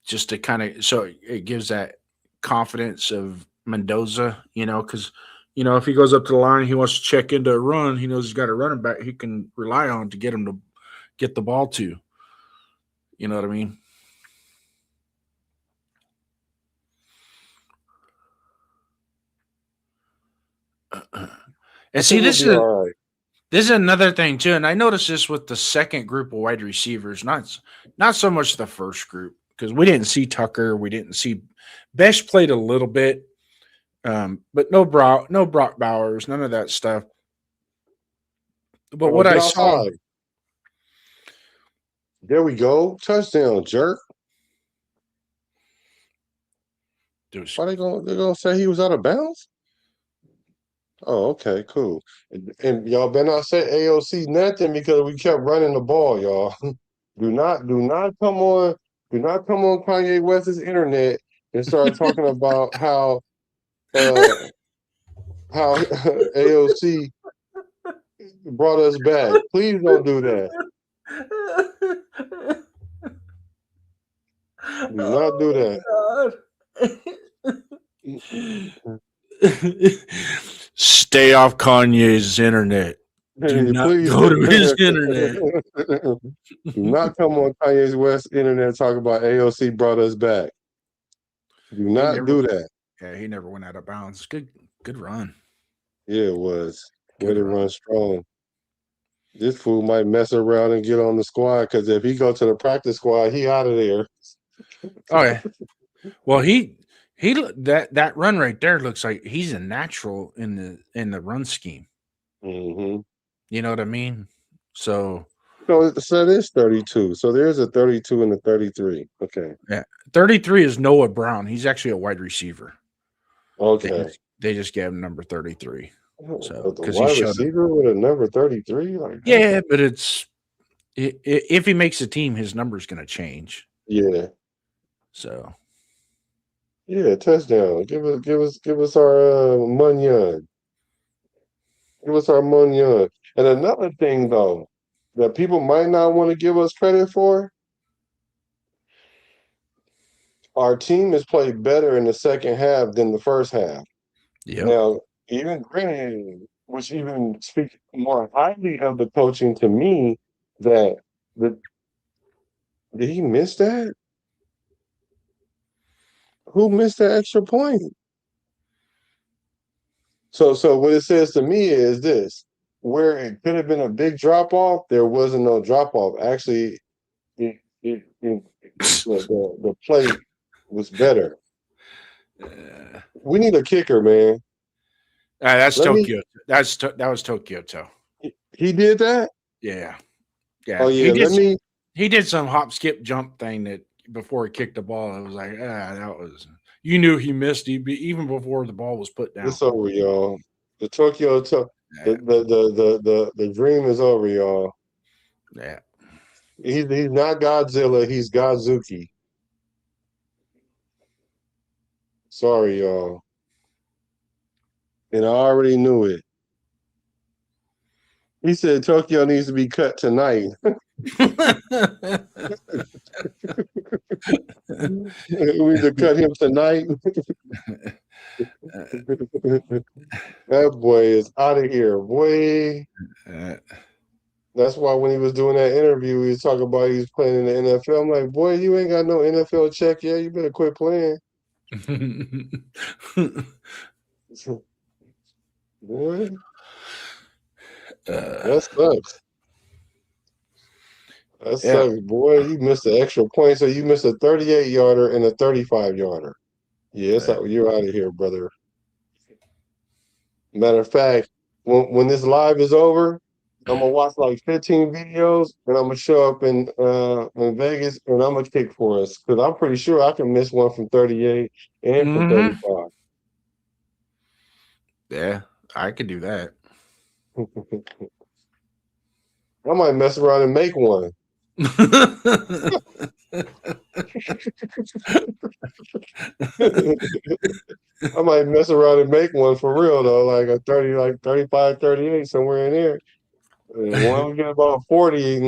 [SPEAKER 10] just to kind of so it gives that confidence of Mendoza, because if he goes up to the line, he wants to check into a run, he knows he's got a running back he can rely on to get him to get the ball to. You know what I mean? And see, this is another thing too, and I noticed this with the second group of wide receivers, not so much the first group, because we didn't see Tucker, we didn't see Besh played a little bit, but no Brock Bowers, none of that stuff. But what I saw,
[SPEAKER 4] there we go, touchdown, jerk. Why they're gonna say he was out of bounds? Oh, okay, cool. And y'all better not say AOC nothing because we kept running the ball, y'all. Do not come on Kanye West's internet and start talking about how AOC brought us back. Please don't do that. Do not do
[SPEAKER 10] that. Stay off Kanye's internet. Do not go to his internet.
[SPEAKER 4] Do not come on Kanye's West internet talk about AOC brought us back. Do not do that.
[SPEAKER 10] Yeah, he never went out of bounds. Good run.
[SPEAKER 4] Yeah, it was. Way to run strong. This fool might mess around and get on the squad because if he go to the practice squad, he out of there.
[SPEAKER 10] Oh yeah. Well, he that run right there looks like he's a natural in the run scheme.
[SPEAKER 4] Mm-hmm.
[SPEAKER 10] You know what I mean? So
[SPEAKER 4] it is 32. So there's a 32 and a 33. Okay.
[SPEAKER 10] Yeah. 33 is Noah Brown. He's actually a wide receiver.
[SPEAKER 4] Okay.
[SPEAKER 10] They just gave him number 33. So
[SPEAKER 4] because wide receiver with a number 33, like
[SPEAKER 10] yeah, but if he makes a team, his number's going to change.
[SPEAKER 4] Yeah.
[SPEAKER 10] So.
[SPEAKER 4] Yeah, touchdown. Give us our Munyon. Give us our Munyon. And another thing though that people might not want to give us credit for, our team has played better in the second half than the first half.
[SPEAKER 10] Yep.
[SPEAKER 4] Now, even granted, which even speaks more highly of the coaching to me, did he miss that? Who missed that extra point? So what it says to me is this: where it could have been a big drop off, there wasn't no drop off. Actually, the play was better. We need a kicker, man.
[SPEAKER 10] That's Tokyo. That was Tokyo Toe.
[SPEAKER 4] He did that?
[SPEAKER 10] Yeah.
[SPEAKER 4] Oh yeah.
[SPEAKER 10] He did some hop, skip, jump thing that before he kicked the ball. It was like, that was, you knew he missed even before the ball was put down.
[SPEAKER 4] It's over, y'all. The Tokyo Toe. The dream is over, y'all.
[SPEAKER 10] Yeah.
[SPEAKER 4] He's not Godzilla. He's Godzuki. Sorry, y'all. And I already knew it. He said Tokyo needs to be cut tonight. We need to cut him tonight. That boy is out of here, boy. That's why when he was doing that interview, he was talking about he's playing in the NFL. I'm like, boy, you ain't got no NFL check yet. You better quit playing. Boy, that sucks. That sucks, boy. You missed the extra point, so you missed a 38-yarder and a 35-yarder. Yeah, you're out of here, brother. Matter of fact, when this live is over, I'm gonna watch like 15 videos, and I'm gonna show up in Vegas, and I'm gonna kick for us because I'm pretty sure I can miss one from 38 and from 35.
[SPEAKER 10] Yeah, I could do that.
[SPEAKER 4] I might mess around and make one. I might mess around and make one for real though, like a 30, like 35, 38, somewhere in there. And when we get about 40,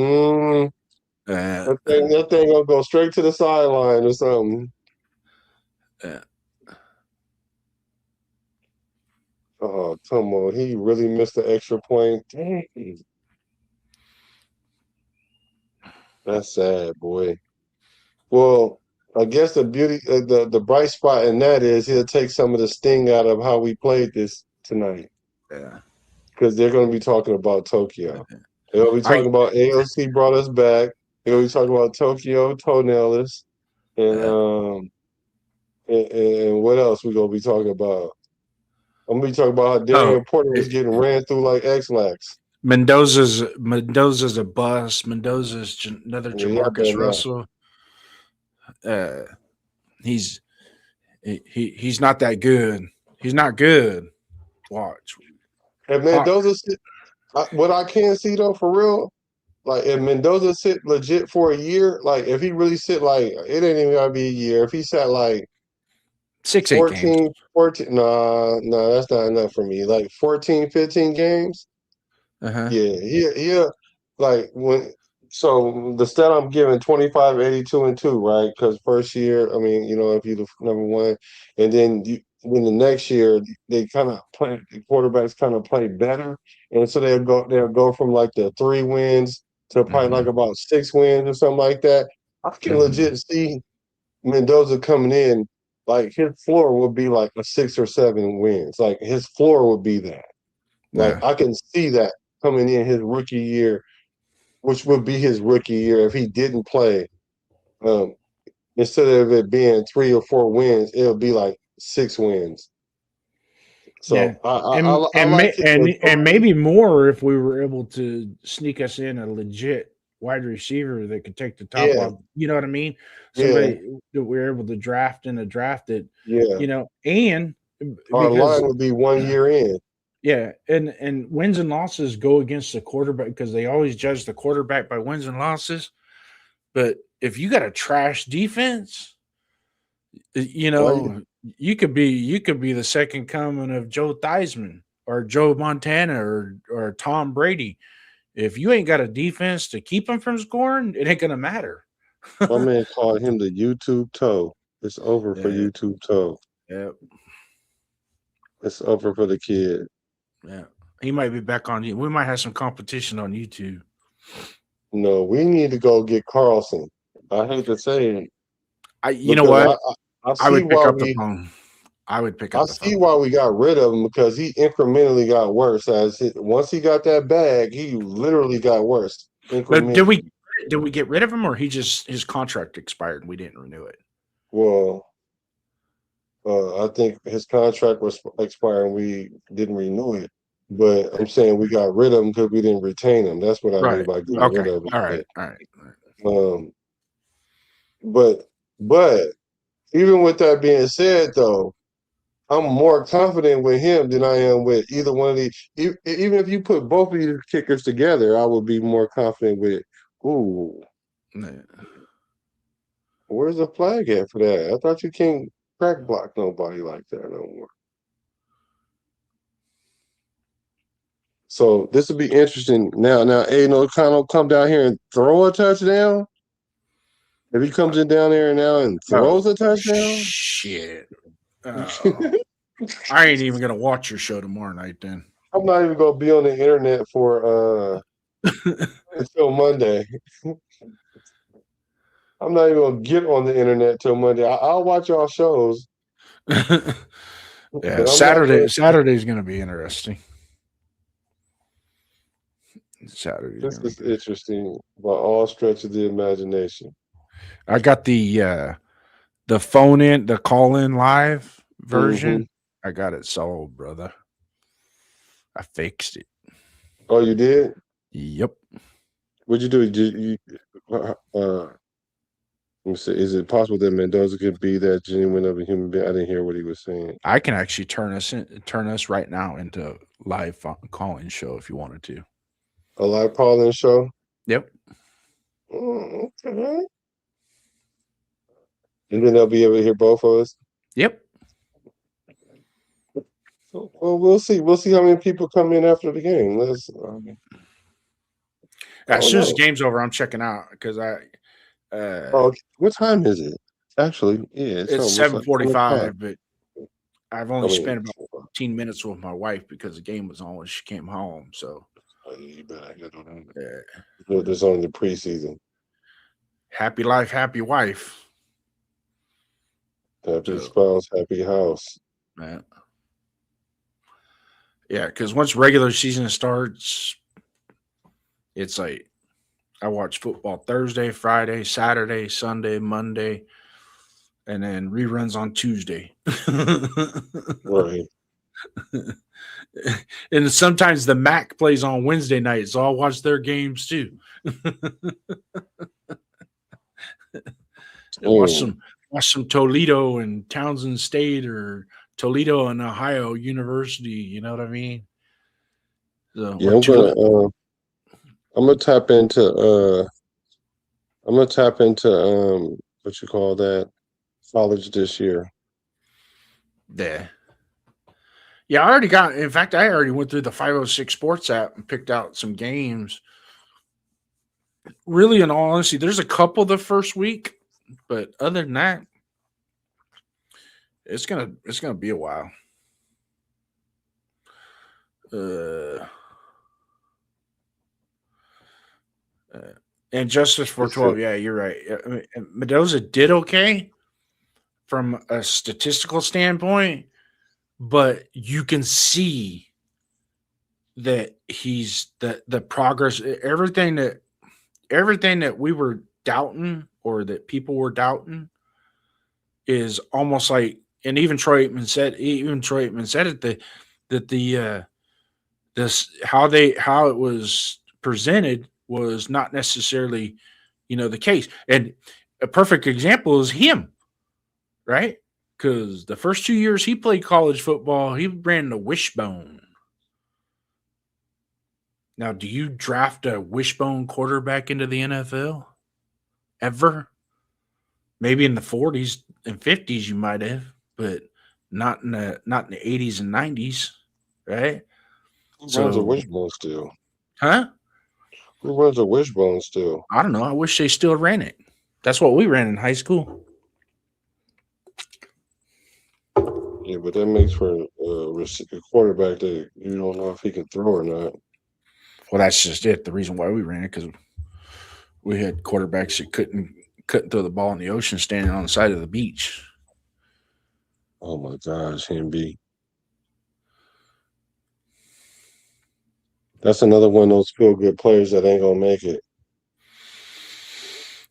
[SPEAKER 4] that thing gonna go straight to the sideline or something. Oh, come on. He really missed the extra point. Dang. That's sad, boy. Well, I guess the beauty, the bright spot in that is he'll take some of the sting out of how we played this tonight.
[SPEAKER 10] Yeah.
[SPEAKER 4] Because they're going to be talking about Tokyo. They'll be talking about AOC brought us back. They'll be talking about Tokyo toenailers. And what else we going to be talking about? I'm going to be talking about how Daniel Porter was getting ran through like X-Lax.
[SPEAKER 10] Mendoza's a bust. Mendoza's another Jamarcus Russell. He's not that good. He's not good. Watch.
[SPEAKER 4] If Mendoza sit, what I can see though, for real, like if Mendoza sit legit for a year, like if he really sit like it ain't even gotta be a year. If he sat like
[SPEAKER 10] 6-8 games.
[SPEAKER 4] 14, nah, that's not enough for me. Like 14, 15 games. Yeah, he like when. So the stat I'm giving 25, 82, and 2, right? Because first year, I mean, if you're the number one, and then when the next year they kind of play, the quarterbacks kind of play better, and so they'll go from like the 3 wins to probably like about 6 wins or something like that. I can legit see Mendoza coming in, like his floor would be like a 6 or 7 wins. Like his floor would be that. Like I can see that coming in his rookie year, which would be his rookie year if he didn't play. Instead of it being 3 or 4 wins, it'll be like 6 wins. So I like it.
[SPEAKER 10] And maybe more if we were able to sneak us in a legit wide receiver that could take the top off. You know what I mean? Somebody that we're able to draft in a draft that, and
[SPEAKER 4] our line would be 1 year in.
[SPEAKER 10] Yeah, and wins and losses go against the quarterback because they always judge the quarterback by wins and losses. But if you got a trash defense, you could be the second coming of Joe Theismann or Joe Montana or Tom Brady. If you ain't got a defense to keep them from scoring, it ain't gonna matter.
[SPEAKER 4] My man called him the YouTube toe. It's over for YouTube toe.
[SPEAKER 10] Yep.
[SPEAKER 4] It's over for the kid.
[SPEAKER 10] Yeah, he might be back on. We might have some competition on YouTube.
[SPEAKER 4] No, we need to go get Carlson. I hate to say it.
[SPEAKER 10] You know what? I would pick up the phone. I would pick up the phone.
[SPEAKER 4] I see why we got rid of him because he incrementally got worse. Once he got that bag, he literally got worse.
[SPEAKER 10] But did we get rid of him, or his contract expired and we didn't renew it?
[SPEAKER 4] Well, I think his contract was expiring. We didn't renew it, but I'm saying we got rid of him because we didn't retain him. That's what I mean by getting rid of him.
[SPEAKER 10] All right.
[SPEAKER 4] But even with that being said, though, I'm more confident with him than I am with either one of these. Even if you put both of these kickers together, I would be more confident with. Ooh, where's the flag at for that? I thought you can't crack block nobody like that no more. So this will be interesting. Now, Aiden O'Connell come down here and throw a touchdown. If he comes in down there now and throws a touchdown,
[SPEAKER 10] shit. I ain't even gonna watch your show tomorrow night. Then
[SPEAKER 4] I'm not even gonna be on the internet for until Monday. I'm not even gonna get on the internet till Monday. I'll watch y'all shows.
[SPEAKER 10] Yeah, Saturday's gonna be interesting.
[SPEAKER 4] This is interesting by all stretch of the imagination.
[SPEAKER 10] I got the phone in, the call in live version. I got it sold, brother. I fixed it.
[SPEAKER 4] Oh, you did?
[SPEAKER 10] Yep.
[SPEAKER 4] What'd you do? Let me see. Is it possible that Mendoza could be that genuine of a human being? I didn't hear what he was saying.
[SPEAKER 10] I can actually turn us right now into a live call-in show if you wanted to.
[SPEAKER 4] A live call-in show?
[SPEAKER 10] Yep.
[SPEAKER 4] Okay. And then they'll be able to hear both of us?
[SPEAKER 10] Yep.
[SPEAKER 4] Well, we'll see. We'll see how many people come in after the game.
[SPEAKER 10] As soon as the game's over, I'm checking out because
[SPEAKER 4] what time is it? Actually, yeah,
[SPEAKER 10] it's 7:45, but I've only spent about 15 minutes with my wife because the game was on when she came home. So
[SPEAKER 4] you bet I got on that. There's only the preseason.
[SPEAKER 10] Happy life, happy wife.
[SPEAKER 4] Happy spouse, happy house.
[SPEAKER 10] Man. Yeah, because once regular season starts, it's like I watch football Thursday, Friday, Saturday, Sunday, Monday, and then reruns on Tuesday.
[SPEAKER 4] Right.
[SPEAKER 10] And sometimes the MAC plays on Wednesday night, so I'll watch their games too. Watch some Toledo and Townsend State or Toledo and Ohio University. You know what I mean? So,
[SPEAKER 4] yeah, I'm gonna tap into what you call that, college this year.
[SPEAKER 10] Yeah, I already went through the 506 Sports app and picked out some games. Really, in all honesty, there's a couple the first week, but other than that, it's gonna be a while. And Justice 412, yeah, you're right. I mean, Mendoza did okay from a statistical standpoint, but you can see that he's the progress, everything that we were doubting or that people were doubting is almost like, and even Troy Aikman said it, how it was presented was not necessarily, the case. And a perfect example is him, right? Because the first 2 years he played college football, he ran the wishbone. Now, do you draft a wishbone quarterback into the NFL? Ever? Maybe in the 40s and 50s you might have, but not in the 80s and 90s, right?
[SPEAKER 4] Who runs a wishbone still?
[SPEAKER 10] Huh?
[SPEAKER 4] Who runs a wishbone still?
[SPEAKER 10] I don't know. I wish they still ran it. That's what we ran in high school.
[SPEAKER 4] Yeah, but that makes for a quarterback that you don't know if he can throw or not.
[SPEAKER 10] Well, that's just it. The reason why we ran it, because we had quarterbacks that couldn't throw the ball in the ocean standing on the side of the beach.
[SPEAKER 4] Oh my gosh, him be. That's another one of those feel good players that ain't gonna make it.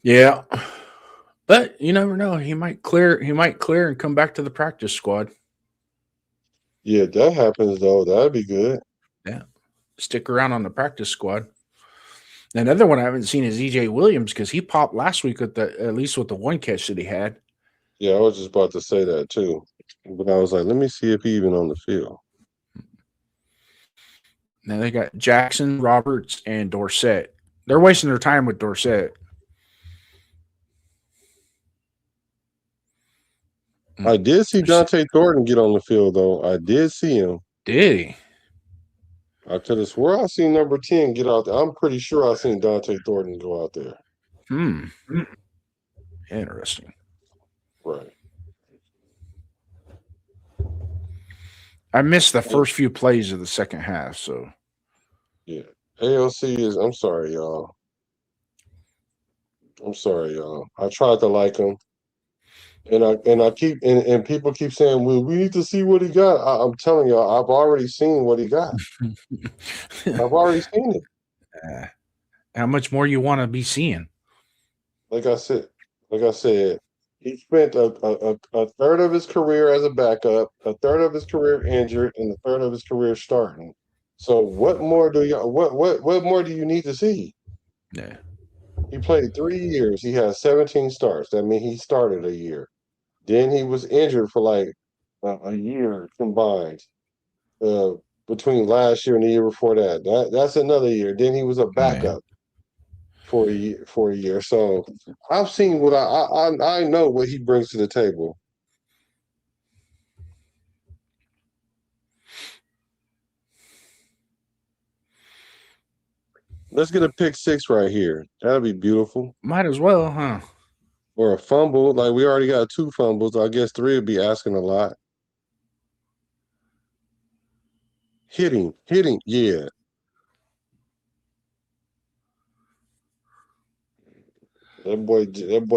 [SPEAKER 10] Yeah, but you never know. He might clear and come back to the practice squad.
[SPEAKER 4] Yeah, if that happens though, that'd be good.
[SPEAKER 10] Yeah, stick around on the practice squad. Another one I haven't seen is EJ Williams because he popped last week at least with the one catch that he had.
[SPEAKER 4] Yeah, I was just about to say that too, but I was like, let me see if he even on the field.
[SPEAKER 10] Now they got Jackson, Roberts, and Dorsett. They're wasting their time with Dorsett.
[SPEAKER 4] I did see Dante Thornton get on the field, though. I did see him.
[SPEAKER 10] Did he?
[SPEAKER 4] I could have swore I seen number 10 get out there. I'm pretty sure I seen Dante Thornton go out there.
[SPEAKER 10] Interesting.
[SPEAKER 4] Right.
[SPEAKER 10] I missed the first few plays of the second half, so
[SPEAKER 4] yeah. AOC is. I'm sorry, y'all. I tried to like him, and I keep and people keep saying, "Well, we need to see what he got." I'm telling y'all, I've already seen what he got. I've already seen it.
[SPEAKER 10] How much more you want to be seeing?
[SPEAKER 4] Like I said, he spent a third of his career as a backup, a third of his career injured, and a third of his career starting. So what more do you what more do you need to see?
[SPEAKER 10] Yeah.
[SPEAKER 4] He played 3 years. He had 17 starts. That means he started a year. Then he was injured for like a year combined between last year and the year before that. That's another year. Then he was a backup for a year. So I've seen what I know what he brings to the table. Let's get a pick 6 right here. That'll be beautiful.
[SPEAKER 10] Might as well, huh?
[SPEAKER 4] Or a fumble. Like we already got 2 fumbles. I guess 3 would be asking a lot. Hitting. Yeah. That boy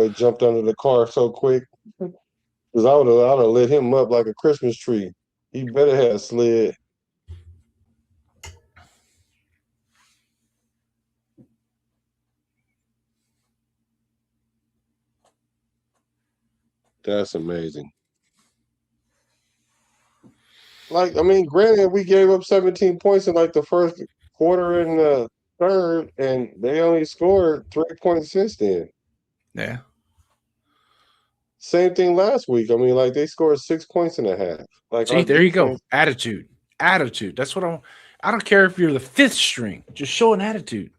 [SPEAKER 4] jumped under the car so quick. Because I would have lit him up like a Christmas tree. He better have slid. That's amazing. Like, I mean, granted, we gave up 17 points in like the first quarter and the third, and they only scored 3 points since then.
[SPEAKER 10] Yeah.
[SPEAKER 4] Same thing last week. I mean, like they scored 6 points in a half. Like,
[SPEAKER 10] see, there you go. Attitude. That's what I don't care if you're the 5th string. Just show an attitude.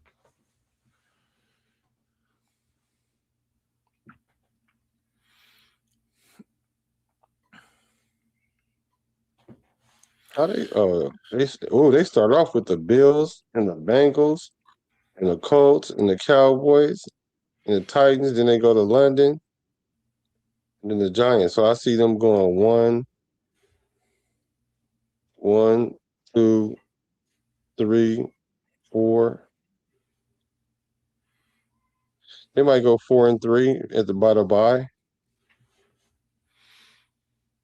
[SPEAKER 4] They start off with the Bills and the Bengals and the Colts and the Cowboys and the Titans. Then they go to London and then the Giants. So I see them going 1, 2, 3, 4. They might go 4-3 by the bye.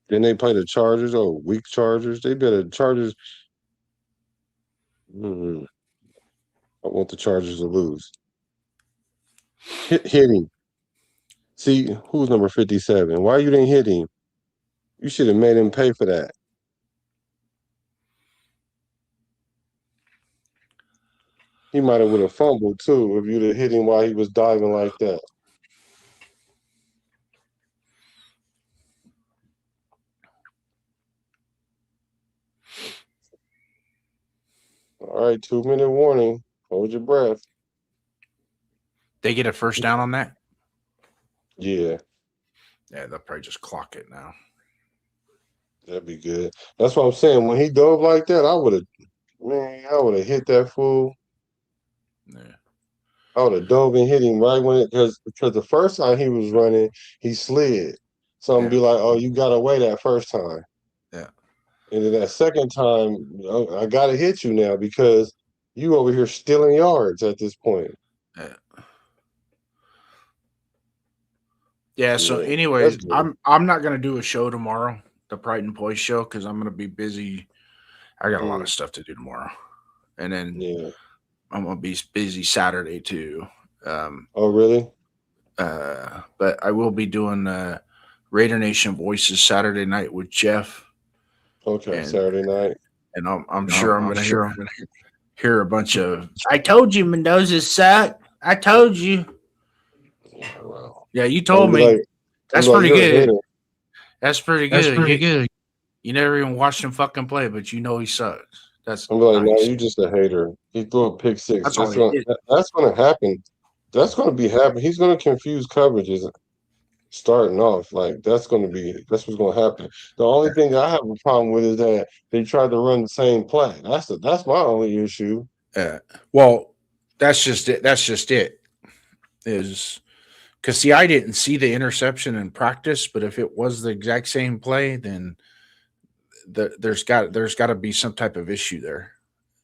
[SPEAKER 4] Then they play the Chargers. Oh, weak Chargers. They better Chargers. I want the Chargers to lose. Hit him. See, who's number 57? Why you didn't hit him? You should have made him pay for that. He might have would have fumbled too if you'd have hit him while he was diving like that. All right, 2-minute warning. Hold your breath.
[SPEAKER 10] They get a first down on that?
[SPEAKER 4] Yeah.
[SPEAKER 10] Yeah, they'll probably just clock it now.
[SPEAKER 4] That'd be good. That's what I'm saying. When he dove like that, I would have hit that fool.
[SPEAKER 10] Yeah.
[SPEAKER 4] I would have dove and hit him right when because the first time he was running, he slid. So I'm gonna be like, oh, you got away that first time.
[SPEAKER 10] Yeah.
[SPEAKER 4] And then that second time, I gotta hit you now because you over here stealing yards at this point.
[SPEAKER 10] Yeah. Yeah, so anyways, I'm not gonna do a show tomorrow, the Pride and Poise show, because I'm gonna be busy. I got a lot of stuff to do tomorrow. And then I'm gonna be busy Saturday too.
[SPEAKER 4] Oh really?
[SPEAKER 10] But I will be doing Raider Nation Voices Saturday night with Jeff.
[SPEAKER 4] Okay, Saturday night.
[SPEAKER 10] And I'm sure I'm gonna hear a bunch of I told you Mendoza suck. I told you.
[SPEAKER 4] Wow.
[SPEAKER 10] Yeah, you told me.
[SPEAKER 4] Like,
[SPEAKER 10] that's pretty good.
[SPEAKER 4] That's
[SPEAKER 10] pretty good. That's pretty good. You never even watched him fucking play, but you know he sucks.
[SPEAKER 4] I'm like, no, you just a hater. He threw a pick 6. That's going to happen. That's going to be happening. He's going to confuse coverages. starting off. Like that's what's going to happen. The only thing I have a problem with is that they tried to run the same play. That's my only issue.
[SPEAKER 10] Well, that's just it. That's just it. Is because see, I didn't see the interception in practice, but if it was the exact same play, then there's got to be some type of issue there.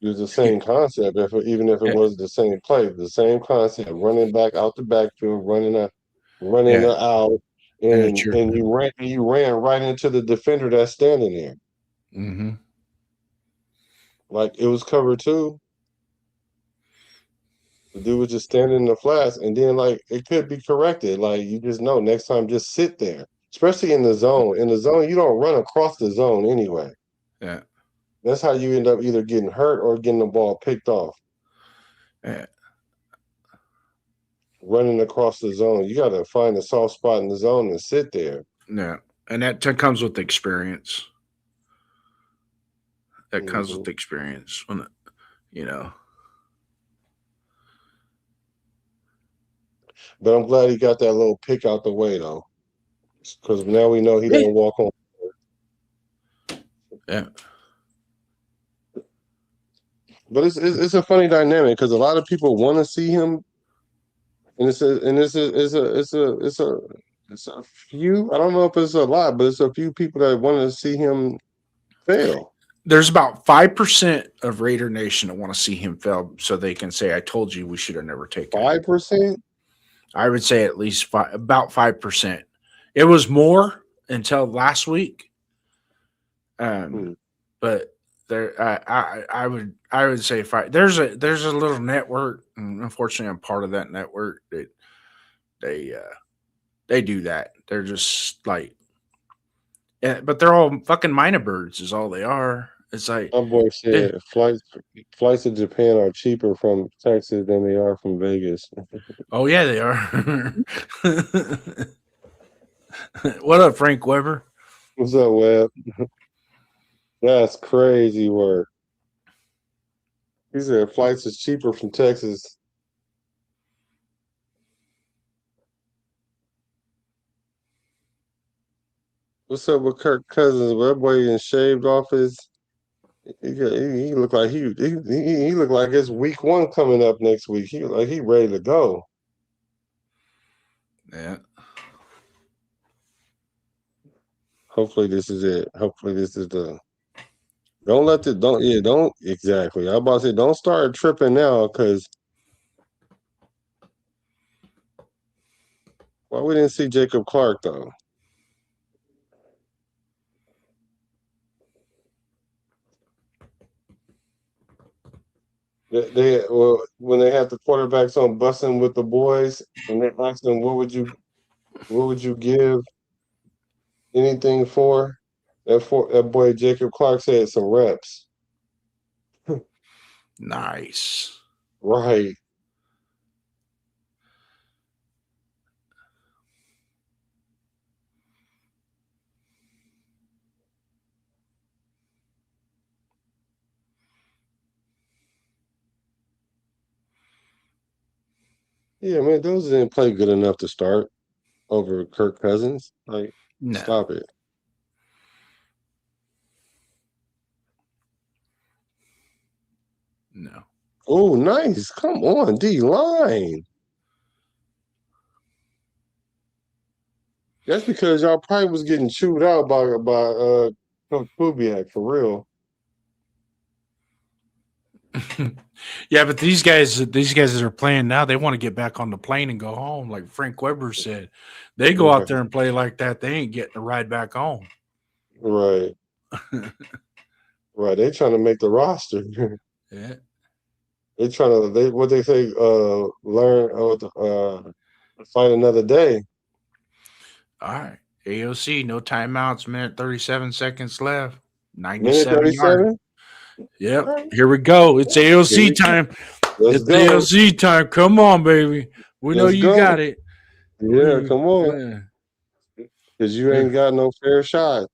[SPEAKER 4] It's the same concept. Even if it was the same play, the same concept. Running back out the backfield, running out, and you ran right into the defender that's standing there.
[SPEAKER 10] Mm-hmm.
[SPEAKER 4] Like it was cover 2. The dude was just standing in the flats, and then like it could be corrected. Like you just know next time, just sit there. Especially in the zone. In the zone, you don't run across the zone anyway.
[SPEAKER 10] Yeah.
[SPEAKER 4] That's how you end up either getting hurt or getting the ball picked off.
[SPEAKER 10] Yeah.
[SPEAKER 4] Running across the zone, you got to find a soft spot in the zone and sit there.
[SPEAKER 10] Yeah, and that comes with experience. That comes with experience. When
[SPEAKER 4] But I'm glad he got that little pick out the way though, because now we know he don't walk on.
[SPEAKER 10] Yeah.
[SPEAKER 4] But it's a funny dynamic because a lot of people want to see him, and it's a few. I don't know if it's a lot, but it's a few people that want to see him fail.
[SPEAKER 10] There's about 5% of Raider Nation that want to see him fail, so they can say, "I told you we should have never taken
[SPEAKER 4] 5%."
[SPEAKER 10] I would say at least about 5%. It was more until last week, but there, I would say 5. There's a little network, and unfortunately, I'm part of that network. That they do that. They're just like, but they're all fucking minor birds. Is all they are. It's like
[SPEAKER 4] my boy said, flights to Japan are cheaper from Texas than they are from Vegas.
[SPEAKER 10] Oh yeah, they are. What up, Frank Weber?
[SPEAKER 4] What's up, Webb? That's crazy work. He said flights is cheaper from Texas. What's up with Kirk Cousins? That boy getting shaved off his. He looked like he looked like it's week 1 coming up next week. He ready to go.
[SPEAKER 10] Yeah.
[SPEAKER 4] Hopefully this is it. Hopefully this is the. Don't exactly. I'm about to say don't start tripping now because. Well, we didn't see Jacob Clark though. When they had the quarterbacks on busing with the boys, and they asked them, what would you give anything for? That boy Jacob Clark said some reps.
[SPEAKER 10] Nice.
[SPEAKER 4] Right. Yeah, man, those didn't play good enough to start over Kirk Cousins. Like, stop it.
[SPEAKER 10] No.
[SPEAKER 4] Oh, nice. Come on, D-line. That's because y'all probably was getting chewed out by Coach Kubiak, for real.
[SPEAKER 10] Yeah, but these guys that are playing now, they want to get back on the plane and go home. Like Frank Weber said, they go out there and play like that. They ain't getting a ride back home.
[SPEAKER 4] Right. Right. They trying to make the roster.
[SPEAKER 10] Yeah.
[SPEAKER 4] They trying to fight another day.
[SPEAKER 10] All right. AOC, no timeouts, minute 37 seconds left.
[SPEAKER 4] 97 yards.
[SPEAKER 10] Yep. Right. Here we go. It's AOC time. It's AOC time. Come on, baby. We know you got it.
[SPEAKER 4] Yeah, come on. Because you ain't got no fair shot.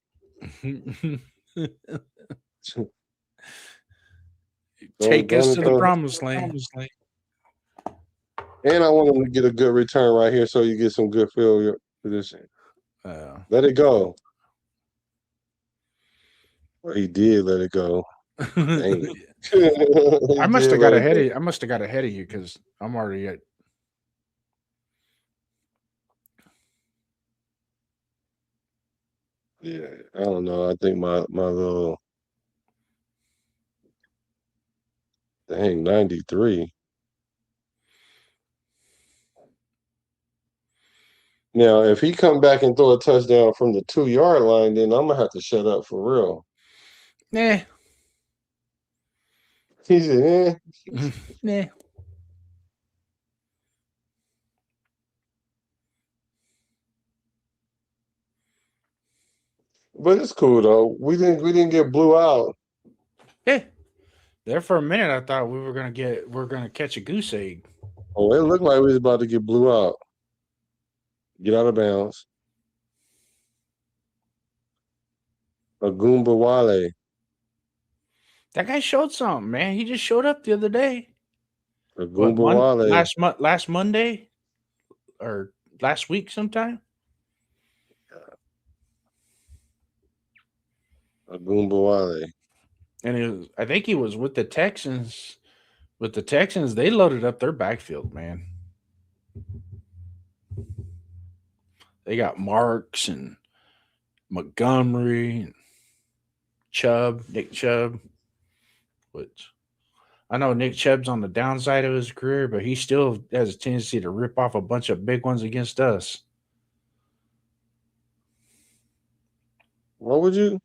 [SPEAKER 10] Take us to the promised land.
[SPEAKER 4] And I want him to get a good return right here so you get some good field Position.
[SPEAKER 10] Uh,
[SPEAKER 4] Let it go. Well, he did let it go. Dang.
[SPEAKER 10] I must have got ahead of. I must have got ahead of you because I'm already at.
[SPEAKER 4] Yeah, I don't know. I think my little dang 93. Now, if he come back and throw a touchdown from the 2-yard line, then I'm gonna have to shut up for real.
[SPEAKER 10] Nah.
[SPEAKER 4] He said,
[SPEAKER 10] Nah.
[SPEAKER 4] But it's cool though. We didn't get blew out.
[SPEAKER 10] Yeah. There for a minute, I thought we're gonna catch a goose egg.
[SPEAKER 4] Oh, it looked like we was about to get blew out. Get out of bounds. A Goomba Wale.
[SPEAKER 10] That guy showed something, man. He just showed up the other day.
[SPEAKER 4] A Goomba Wale.
[SPEAKER 10] Last Monday or last week sometime.
[SPEAKER 4] A Goomba Wale.
[SPEAKER 10] And I think he was with the Texans. With the Texans, they loaded up their backfield, man. They got Marks and Montgomery and Nick Chubb. Which I know Nick Chubb's on the downside of his career, but he still has a tendency to rip off a bunch of big ones against us.
[SPEAKER 4] What would you?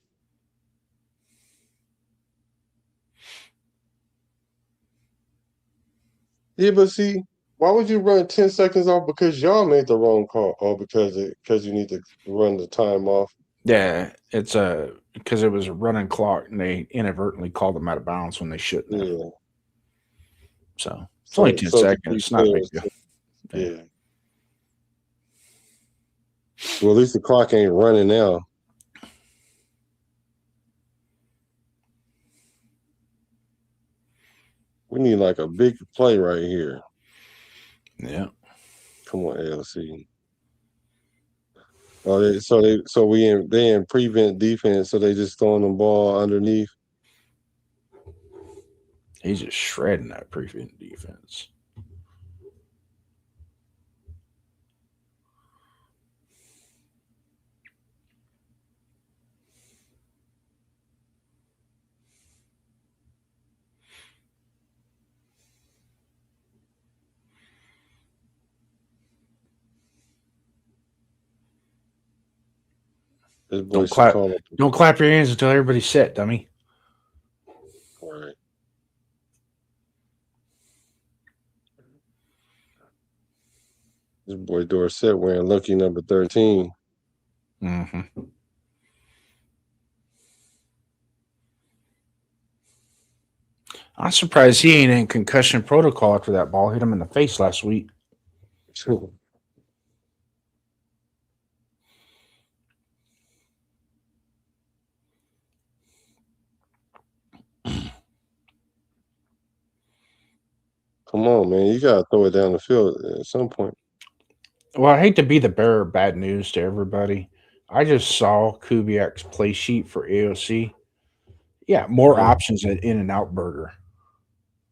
[SPEAKER 4] Yeah, but see, why would you run 10 seconds off because y'all made the wrong call, or because you need to run the time off?
[SPEAKER 10] Yeah, it's because it was a running clock and they inadvertently called them out of bounds when they shouldn't have.
[SPEAKER 4] Yeah.
[SPEAKER 10] So it's only 10 seconds. It's not a big deal.
[SPEAKER 4] Yeah. Well, at least the clock ain't running now. We need like a big play right here.
[SPEAKER 10] Yeah.
[SPEAKER 4] Come on, ALC. Oh, they in prevent defense, so they just throwing the ball underneath.
[SPEAKER 10] He's just shredding that prevent defense. Don't clap your hands until everybody's set, dummy.
[SPEAKER 4] All right. This boy Dorsett wearing lucky number 13.
[SPEAKER 10] Mm-hmm. I'm surprised he ain't in concussion protocol after that ball hit him in the face last week.
[SPEAKER 4] Come on, man. You got to throw it down the field at some point.
[SPEAKER 10] Well, I hate to be the bearer of bad news to everybody. I just saw Kubiak's play sheet for AOC. Yeah, more options at In-N-Out Burger.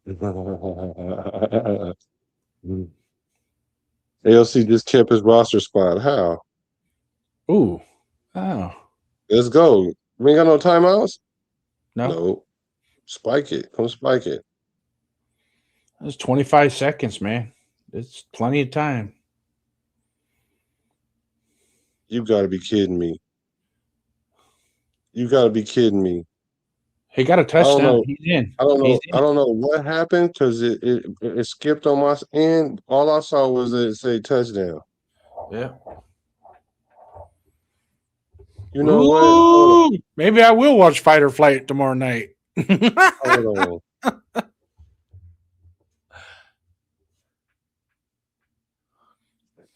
[SPEAKER 4] AOC just kept his roster spot. How?
[SPEAKER 10] Ooh. Oh.
[SPEAKER 4] Let's go. We ain't got no timeouts?
[SPEAKER 10] No.
[SPEAKER 4] Spike it. Come spike it.
[SPEAKER 10] That's 25 seconds, man. It's plenty of time.
[SPEAKER 4] You got to be kidding me. You got to be kidding me.
[SPEAKER 10] He got a touchdown. He's in.
[SPEAKER 4] I don't know what happened because it skipped on my end. All I saw was it say touchdown.
[SPEAKER 10] Yeah.
[SPEAKER 4] You know what?
[SPEAKER 10] Maybe I will watch Fight or Flight tomorrow night.
[SPEAKER 4] Hold on.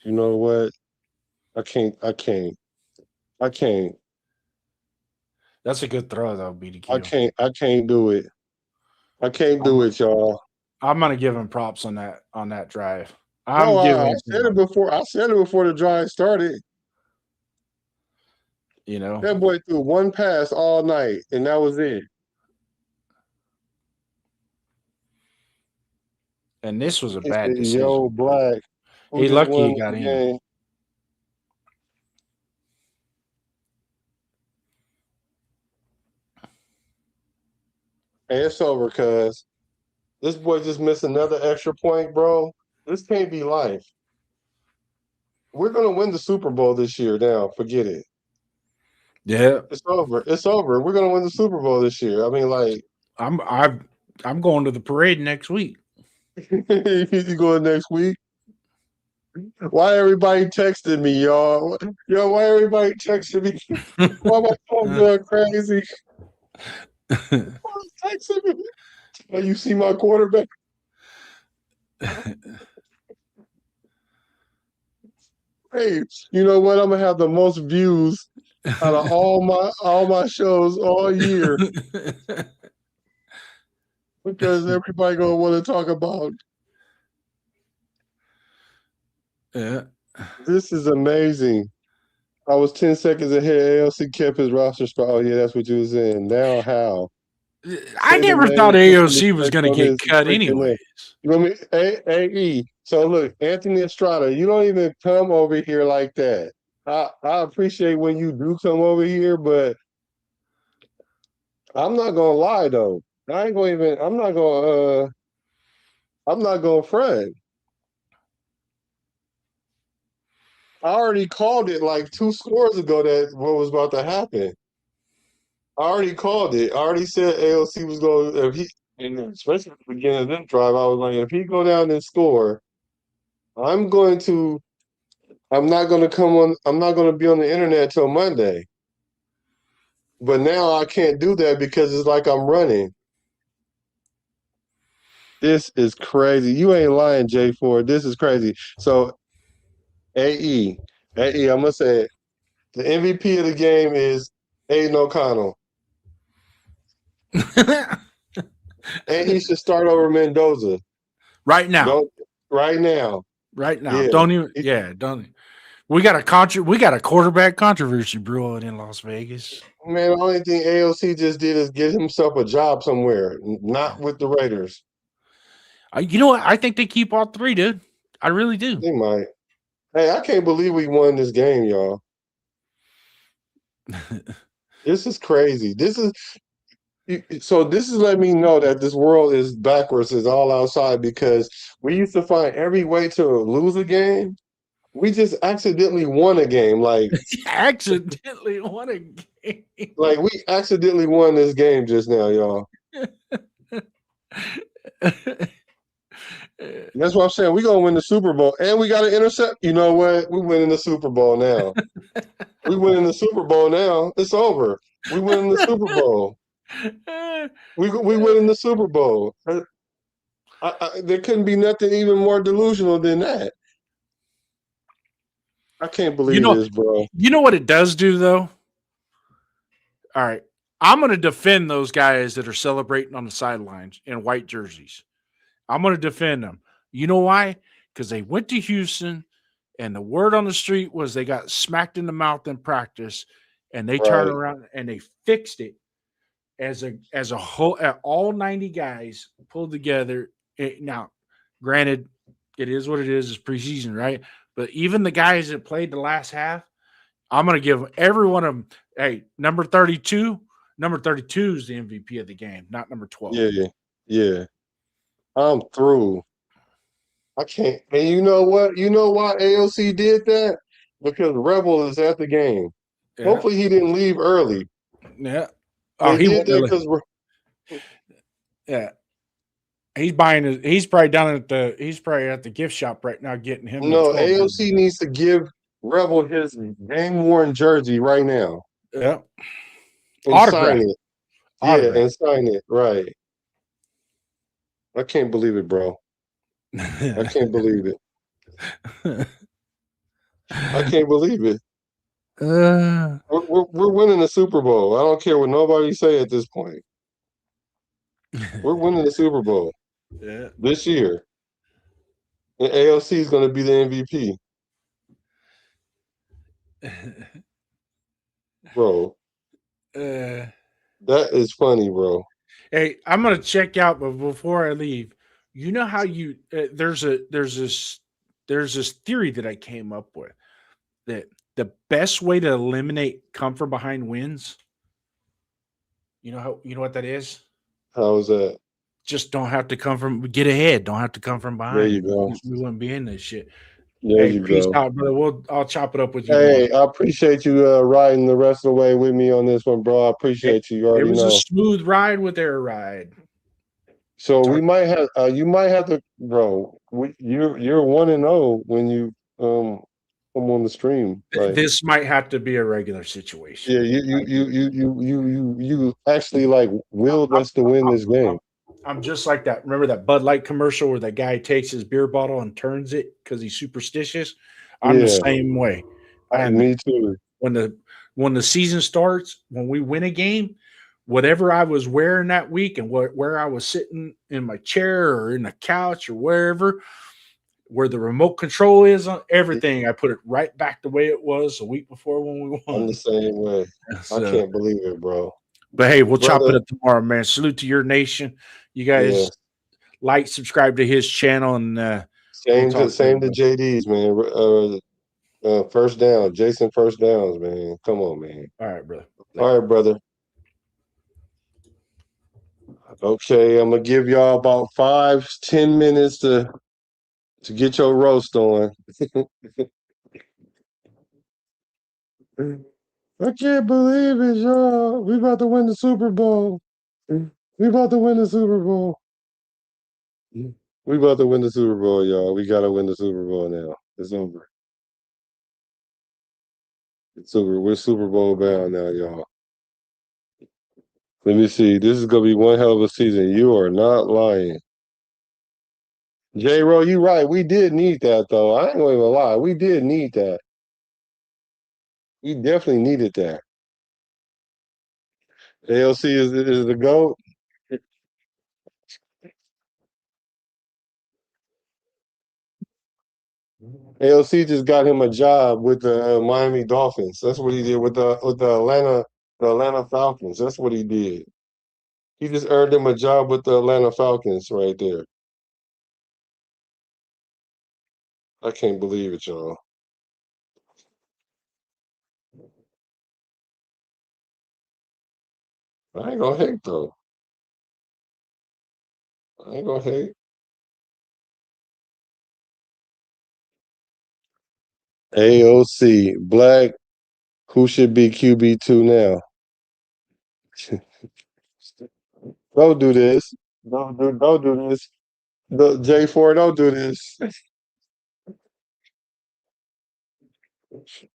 [SPEAKER 4] You know what? I can't.
[SPEAKER 10] That's a good throw, though, BDQ.
[SPEAKER 4] I can't do it. I can't do it, y'all.
[SPEAKER 10] I'm gonna give him props on that drive.
[SPEAKER 4] I said it before. I said it before the drive started.
[SPEAKER 10] You know,
[SPEAKER 4] That boy threw one pass all night, and that was it.
[SPEAKER 10] and this was a
[SPEAKER 4] He
[SPEAKER 10] bad
[SPEAKER 4] said, "Yo,
[SPEAKER 10] decision.
[SPEAKER 4] Black, who
[SPEAKER 10] He
[SPEAKER 4] just
[SPEAKER 10] lucky
[SPEAKER 4] won
[SPEAKER 10] he got
[SPEAKER 4] the
[SPEAKER 10] in.
[SPEAKER 4] game?" Hey, it's over, cuz. This boy just missed another extra point, bro. This can't be life. We're gonna win the Super Bowl this year. Now, forget it.
[SPEAKER 10] Yeah,
[SPEAKER 4] It's over. It's over. We're gonna win the Super Bowl this year. I mean, like,
[SPEAKER 10] I'm going to the parade next week.
[SPEAKER 4] you going next week? Why everybody texting me, y'all? Yo, why everybody texting me? Why my phone going crazy? Why texting me? Oh, you see my quarterback? Hey, you know what? I'm gonna have the most views out of all my shows all year because everybody gonna want to talk about.
[SPEAKER 10] Yeah.
[SPEAKER 4] This is amazing. I was 10 seconds ahead. ALC kept his roster spot. Oh yeah, that's what you was in. Now how?
[SPEAKER 10] I
[SPEAKER 4] Say the
[SPEAKER 10] never
[SPEAKER 4] name
[SPEAKER 10] thought
[SPEAKER 4] and put some
[SPEAKER 10] AOC was
[SPEAKER 4] respect
[SPEAKER 10] going to
[SPEAKER 4] on
[SPEAKER 10] get
[SPEAKER 4] his
[SPEAKER 10] cut
[SPEAKER 4] freaking name.
[SPEAKER 10] anyways.
[SPEAKER 4] You know what I mean? AE. So look, Anthony Estrada, you don't even come over here like that. I appreciate when you do come over here, but I'm not gonna lie though. I ain't gonna even I'm not gonna front. I already called it like 2 scores ago that what was about to happen. I already called it. I already said AOC was going if he and especially at the beginning of this drive, I was like, if he go down and score, I'm going to I'm not gonna come on I'm not gonna be on the internet till Monday. But now I can't do that because it's like I'm running. This is crazy. You ain't lying, J4. This is crazy. So AE, I'm gonna say it. The MVP of the game is Aiden O'Connell. And he should start over Mendoza.
[SPEAKER 10] Right now.
[SPEAKER 4] Don't right now.
[SPEAKER 10] Right now.
[SPEAKER 4] Yeah.
[SPEAKER 10] Don't even don't. We got a quarterback controversy brewing in Las Vegas.
[SPEAKER 4] Man, the only thing AOC just did is get himself a job somewhere, not with the Raiders.
[SPEAKER 10] You know what? I think they keep all three, dude. I really do.
[SPEAKER 4] They might. Hey, I can't believe we won this game, y'all. This is crazy. This is letting me know that this world is backwards, is all outside because we used to find every way to lose a game. We just accidentally won a game. Like
[SPEAKER 10] Accidentally won a game.
[SPEAKER 4] Like we accidentally won this game just now, y'all. That's what I'm saying. We're gonna win the Super Bowl. And we got an intercept. You know what? We winning the Super Bowl now. We winning the Super Bowl now. It's over. We winning the Super Bowl. We winning the Super Bowl. There couldn't be nothing even more delusional than that. I can't believe this, bro.
[SPEAKER 10] You know what it does do, though? All right. I'm going to defend those guys that are celebrating on the sidelines in white jerseys. I'm going to defend them. You know why? Because they went to Houston, and the word on the street was they got smacked in the mouth in practice, and they turned around and they fixed it as a whole. All 90 guys pulled together. Now, granted, it is what it is. It's preseason, right? But even the guys that played the last half, I'm going to give every one of them, hey, number 32. Number 32 is the MVP of the game, not number 12.
[SPEAKER 4] Yeah. I'm through. I can't. And you know what? You know why AOC did that? Because Rebel is at the game.
[SPEAKER 10] Yeah.
[SPEAKER 4] Hopefully he didn't leave early.
[SPEAKER 10] Yeah.
[SPEAKER 4] Oh, he did that because
[SPEAKER 10] He's buying he's probably at the gift shop right now getting him.
[SPEAKER 4] No, AOC needs to give Rebel his game-worn jersey right now.
[SPEAKER 10] Yeah.
[SPEAKER 4] And
[SPEAKER 10] Autograph.
[SPEAKER 4] sign it.
[SPEAKER 10] Autograph.
[SPEAKER 4] Yeah, and sign it. Right. I can't believe it, bro. I can't believe it. I can't believe it. We're winning the Super Bowl. I don't care what nobody say at this point. We're winning the Super Bowl this year. And AOC is going to be the MVP. Bro,
[SPEAKER 10] Uh,
[SPEAKER 4] that is funny, bro.
[SPEAKER 10] hey, I'm gonna check out, but before I leave, you know how you there's this theory that I came up with that the best way to eliminate come from behind wins. You know what that is?
[SPEAKER 4] How is that?
[SPEAKER 10] Just don't have to come from get ahead. Don't have to come from
[SPEAKER 4] There you
[SPEAKER 10] behind.
[SPEAKER 4] go.
[SPEAKER 10] We wouldn't be in this shit.
[SPEAKER 4] There
[SPEAKER 10] Hey,
[SPEAKER 4] you
[SPEAKER 10] peace
[SPEAKER 4] go.
[SPEAKER 10] out, brother. I'll chop it up with you tomorrow.
[SPEAKER 4] Hey, I appreciate you riding the rest of the way with me on this one, bro. I appreciate you. You
[SPEAKER 10] It
[SPEAKER 4] already
[SPEAKER 10] was a
[SPEAKER 4] know.
[SPEAKER 10] smooth ride with Air Ride.
[SPEAKER 4] So we might have you might have to, bro. You're 1-0 when you come on the stream. Like,
[SPEAKER 10] This might have to be a regular situation.
[SPEAKER 4] yeah, you actually like willed us to win this game.
[SPEAKER 10] I'm just like that. Remember that Bud Light commercial where that guy takes his beer bottle and turns it because he's superstitious? I'm the
[SPEAKER 4] Yeah,
[SPEAKER 10] same way. And
[SPEAKER 4] me too.
[SPEAKER 10] when the season starts, when we win a game, whatever I was wearing that week and where I was sitting in my chair or in the couch or wherever, where the remote control is on everything, I put it right back the way it was a week before when we won.
[SPEAKER 4] I'm the same way. I can't believe it, bro.
[SPEAKER 10] But hey, we'll chop it
[SPEAKER 4] Brother,
[SPEAKER 10] up tomorrow, man. Salute to your nation. You guys
[SPEAKER 4] yeah.
[SPEAKER 10] like, subscribe to his channel, and we'll talk
[SPEAKER 4] Same to
[SPEAKER 10] soon.
[SPEAKER 4] JD's, man. First down, Jason first downs, man. Come on, man.
[SPEAKER 10] All right, brother.
[SPEAKER 4] All right, brother. Okay, I'm gonna give y'all about 5-10 minutes to get your roast on. I can't believe it, y'all. We about to win the Super Bowl. We about to win the Super Bowl. We about to win the Super Bowl, y'all. We gotta win the Super Bowl now. It's over. It's over. We're Super Bowl bound now, y'all. Let me see. This is gonna be one hell of a season. You are not lying. J-Ro, you right. We did need that, though. I ain't gonna even lie. We did need that. We definitely needed that. ALC is the GOAT. ALC just got him a job with the Miami Dolphins. That's what he did with the Atlanta Falcons. That's what he did. He just earned him a job with the Atlanta Falcons right there. I can't believe it, y'all. I ain't gonna hate though. I ain't gonna hate. AOC Black. Who should be QB2 now? Don't do this. Don't do this. J4, don't do this.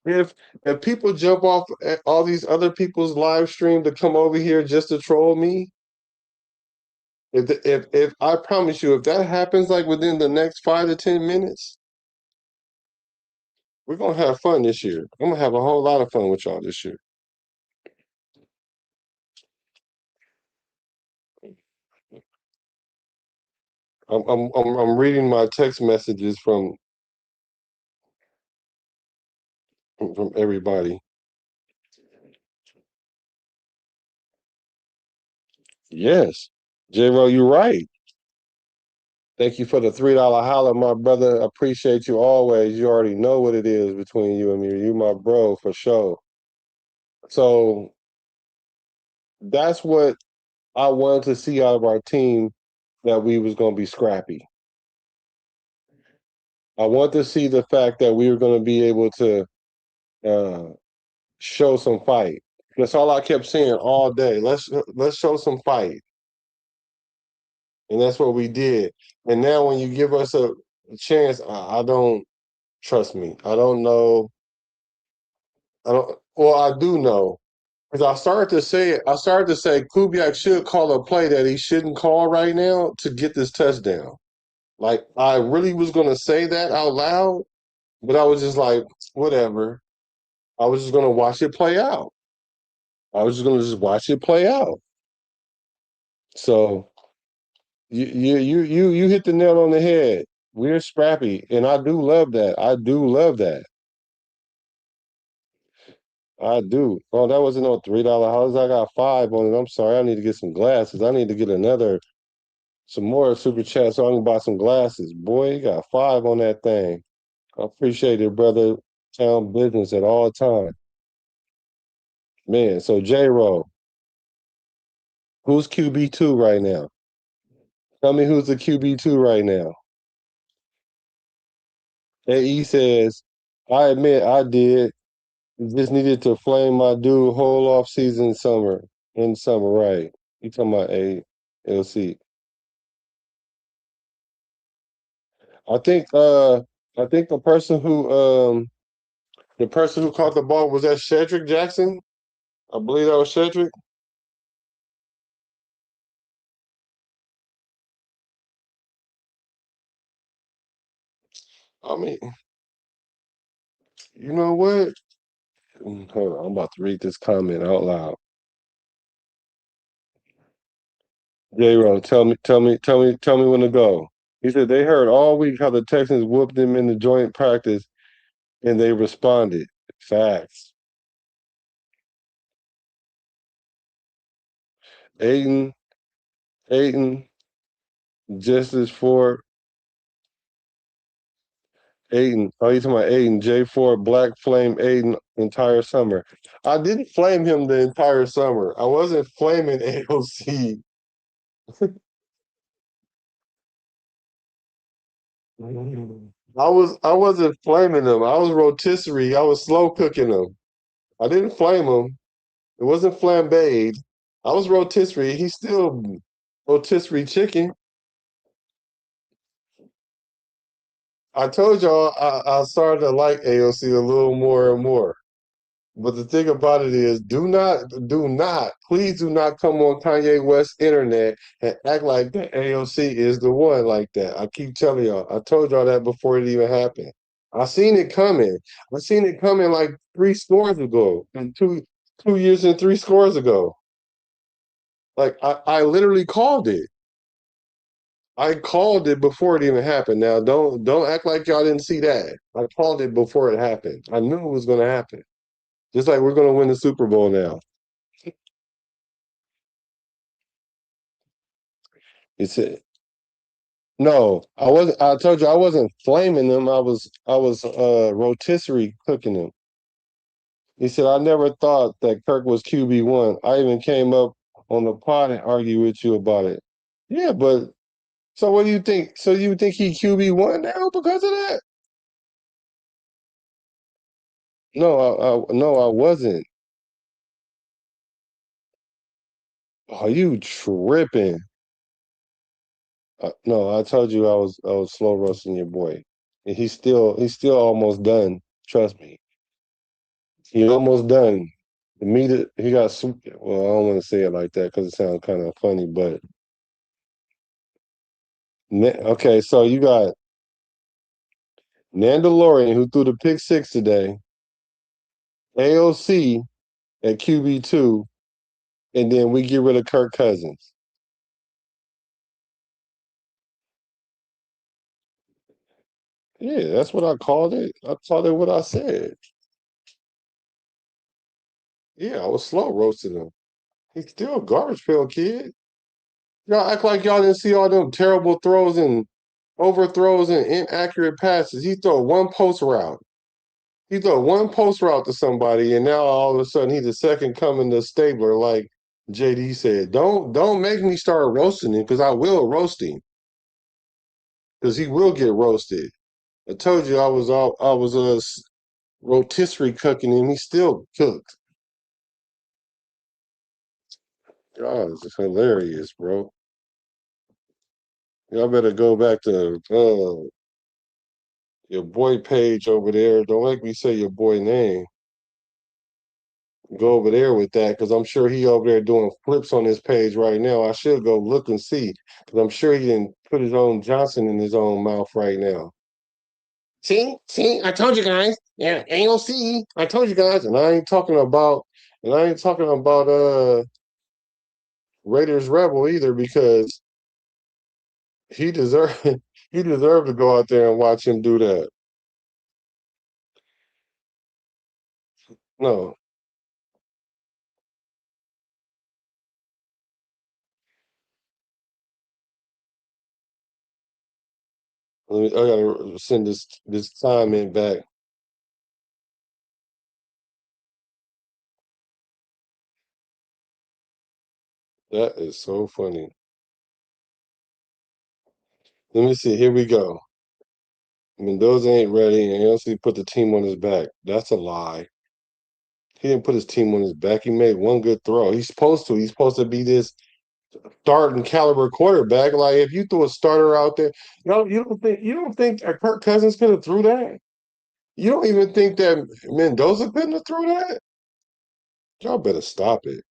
[SPEAKER 4] If people jump off at all these other people's live stream to come over here just to troll me, if I promise you, if that happens like within the next 5 to 10 minutes, we're gonna have fun this year. I'm gonna have a whole lot of fun with y'all this year. I'm reading my text messages from everybody. Yes, J-Ro, you're right. Thank you for the $3 holler, my brother. Appreciate you always. You already know what it is between you and me. You my bro for sure. So that's what I wanted to see out of our team, that we was going to be scrappy. I want to see the fact that we were going to be able to show some fight. That's all I kept saying all day. Let's show some fight, and that's what we did. And now, when you give us a chance, I don't trust me. I don't know. I don't. Well, I do know, because I started to say it. I started to say Kubiak should call a play that he shouldn't call right now to get this touchdown. Like, I really was going to say that out loud, but I was just like, whatever. I was just going to watch it play out. I was just going to just watch it play out. So you hit the nail on the head. We're scrappy, and I do love that. I do love that. I do. Oh, that wasn't no $3 house. I got 5 on it. I'm sorry. I need to get some glasses. I need to get some more super chat so I can buy some glasses. Boy, you got 5 on that thing. I appreciate it, brother. Town business at all time. Man, so J-Roll, who's QB2 right now? Tell me who's the QB2 right now. AE says, I admit I did. Just needed to flame my dude whole off season summer, right? You talking about ALC. I think I think the person who caught the ball was that Shedrick Jackson. I believe that was Shedrick. I mean, you know what? Hold on, I'm about to read this comment out loud. J-Ro, tell me when to go. He said they heard all week how the Texans whooped them in the joint practice and they responded. Facts. Aiden, Aiden, Justice for Aiden. Oh, you talking about Aiden, J4, Black Flame Aiden entire summer. I didn't flame him the entire summer. I wasn't flaming AOC. I wasn't flaming him. I was rotisserie. I was slow cooking him. I didn't flame him. It wasn't flambéed. I was rotisserie. He's still rotisserie chicken. I told y'all I started to like AOC a little more and more. But the thing about it is, please do not come on Kanye West's internet and act like that AOC is the one like that. I keep telling y'all. I told y'all that before it even happened. I seen it coming. I seen it coming like 3 scores ago, and 2 years and 3 scores ago. Like I literally called it. I called it before it even happened. Now don't act like y'all didn't see that. I called it before it happened. I knew it was going to happen. Just like we're going to win the Super Bowl now. He said, "No, I wasn't. I told you I wasn't flaming them. I was rotisserie cooking them." He said, "I never thought that Kirk was QB1. I even came up on the pod and argued with you about it." Yeah, but so what do you think? So you think he QB1 now because of that? No, I wasn't. Are you tripping? No, I told you I was slow roasting your boy. And he's still almost done. Trust me. He's almost done. The meat he got well, I don't want to say it like that because it sounds kind of funny, but okay, so you got Mandalorian who threw the pick 6 today, AOC at QB2, and then we get rid of Kirk Cousins. Yeah, that's what I called it. I called it what I said. Yeah, I was slow roasting him. He's still a garbage pail kid. Y'all act like y'all didn't see all them terrible throws and overthrows and inaccurate passes. He throw one post route. He throw one post route to somebody, and now all of a sudden he's the second coming to Stabler, like JD said. Don't make me start roasting him because I will roast him because he will get roasted. I told you I was rotisserie cooking him. He still cooked. God, it's hilarious, bro. Y'all better go back to your boy page over there. Don't make me say your boy name. Go over there with that because I'm sure he over there doing flips on his page right now. I should go look and see because I'm sure he didn't put his own Johnson in his own mouth right now. See, I told you guys. Yeah, AOC. I told you guys, and I ain't talking about Raiders Rebel either because he deserved he deserved to go out there and watch him do that. No. I gotta send this time in back. That is so funny. Let me see. Here we go. Mendoza ain't ready, and he put the team on his back. That's a lie. He didn't put his team on his back. He made one good throw. He's supposed to. He's supposed to be this starting caliber quarterback. Like if you threw a starter out there, you don't think Kirk Cousins could have threw that? You don't even think that Mendoza couldn't have threw that? Y'all better stop it.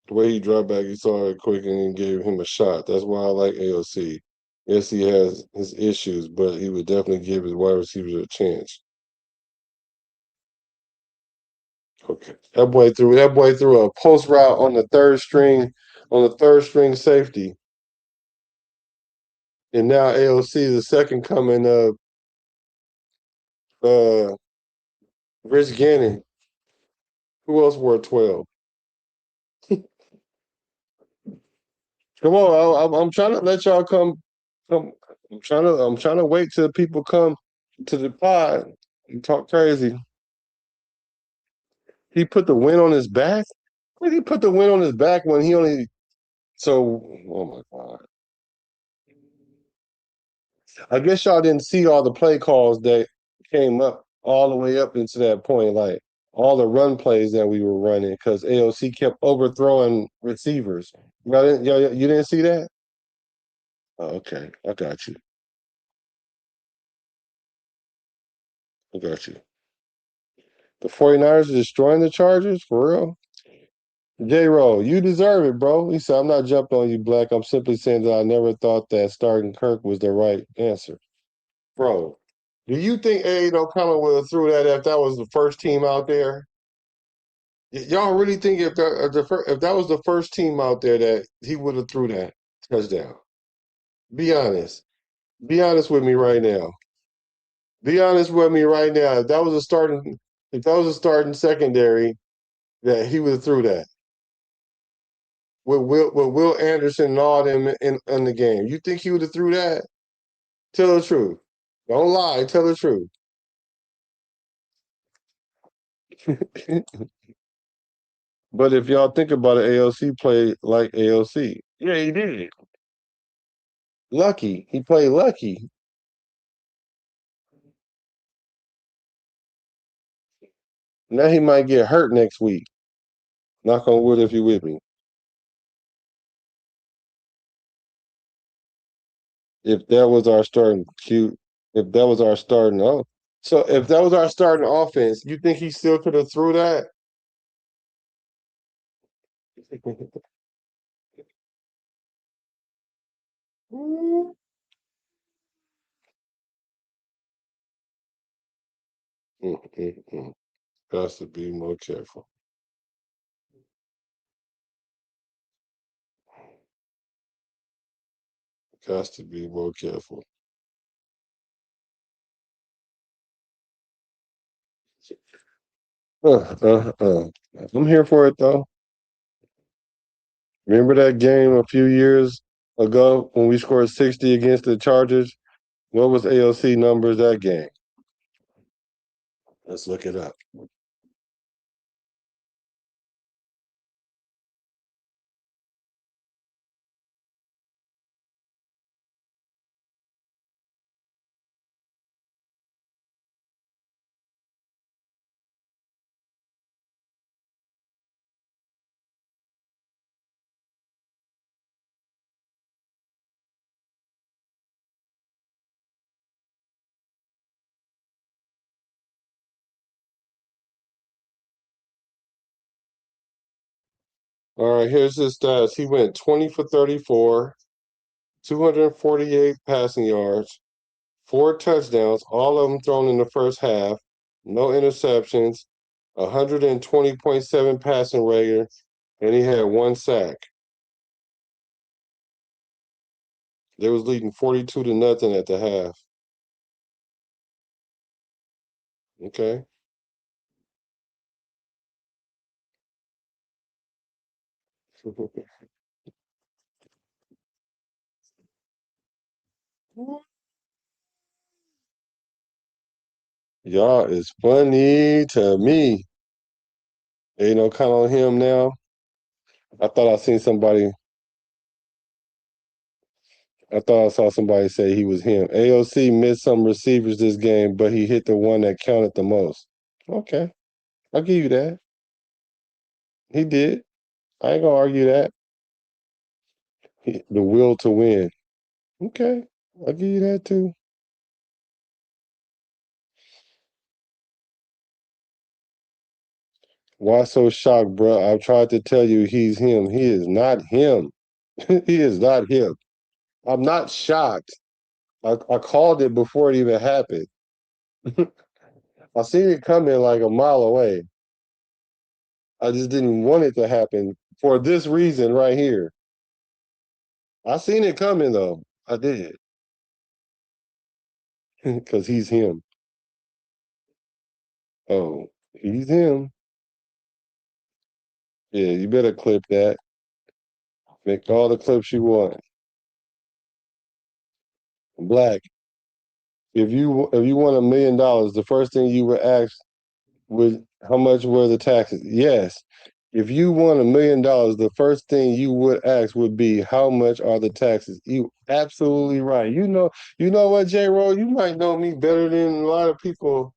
[SPEAKER 4] The way he dropped back, he saw it quick and gave him a shot. That's why I like AOC. Yes, he has his issues, but he would definitely give his wide receivers a chance. Okay. That boy threw a post route on the third string safety. And now AOC is the second coming of Rich Gannon. Who else wore 12? Come on, I'm trying to let y'all come. I'm trying to wait till people come to the pod and talk crazy. He put the win on his back. When he put the win on his back when he only oh my God. I guess y'all didn't see all the play calls that came up all the way up into that point, like all the run plays that we were running because AOC kept overthrowing receivers. You didn't see that? Oh, okay, I got you. I got you. The 49ers are destroying the Chargers? For real? J-Roll, you deserve it, bro. He said, I'm not jumping on you, Black. I'm simply saying that I never thought that starting Kirk was the right answer. Bro, do you think Aiden O'Connell would have threw that if that was the first team out there? Y'all really think if that was the first team out there that he would have threw that touchdown? Be honest. Be honest with me right now. Be honest with me right now. If that was a starting secondary, that he would have threw that with Will Anderson and all them in the game. You think he would have threw that? Tell the truth. Don't lie. Tell the truth. But if y'all think about it, AOC played like AOC. Yeah, he did. Lucky. He played lucky. Now he might get hurt next week. Knock on wood if you with me. If that was our starting cute, if that was our starting so if that was our starting offense, you think he still could have threw that? Got to be more careful. Got to be more careful. I'm here for it though. Remember that game a few years ago when we scored 60 against the Chargers? What was AOC numbers that game? Let's look it up. All right, here's his stats. He went 20 for 34, 248 passing yards, 4 touchdowns, all of them thrown in the first half, no interceptions, 120.7 passing rating, and he had 1 sack. They was leading 42-0 at the half. Okay. Y'all is funny to me. Ain't no count on him now. I thought I seen somebody. I thought I saw somebody say he was him. AOC missed some receivers this game, but he hit the one that counted the most. Okay, I'll give you that. He did. I ain't gonna argue that. The will to win. Okay, I'll give you that too. Why so shocked, bro? I've tried to tell you he's him. He is not him. He is not him. I'm not shocked. I called it before it even happened. I seen it coming like a mile away. I just didn't want it to happen for this reason right here. I seen it coming though. I did. Because he's him. Oh, he's him. Yeah, you better clip that. Make all the clips you want. Black. If you won $1 million, the first thing you would ask would how much were the taxes? Yes. If you won $1 million, the first thing you would ask would be how much are the taxes? You absolutely right. You know what, J. Roll, you might know me better than a lot of people.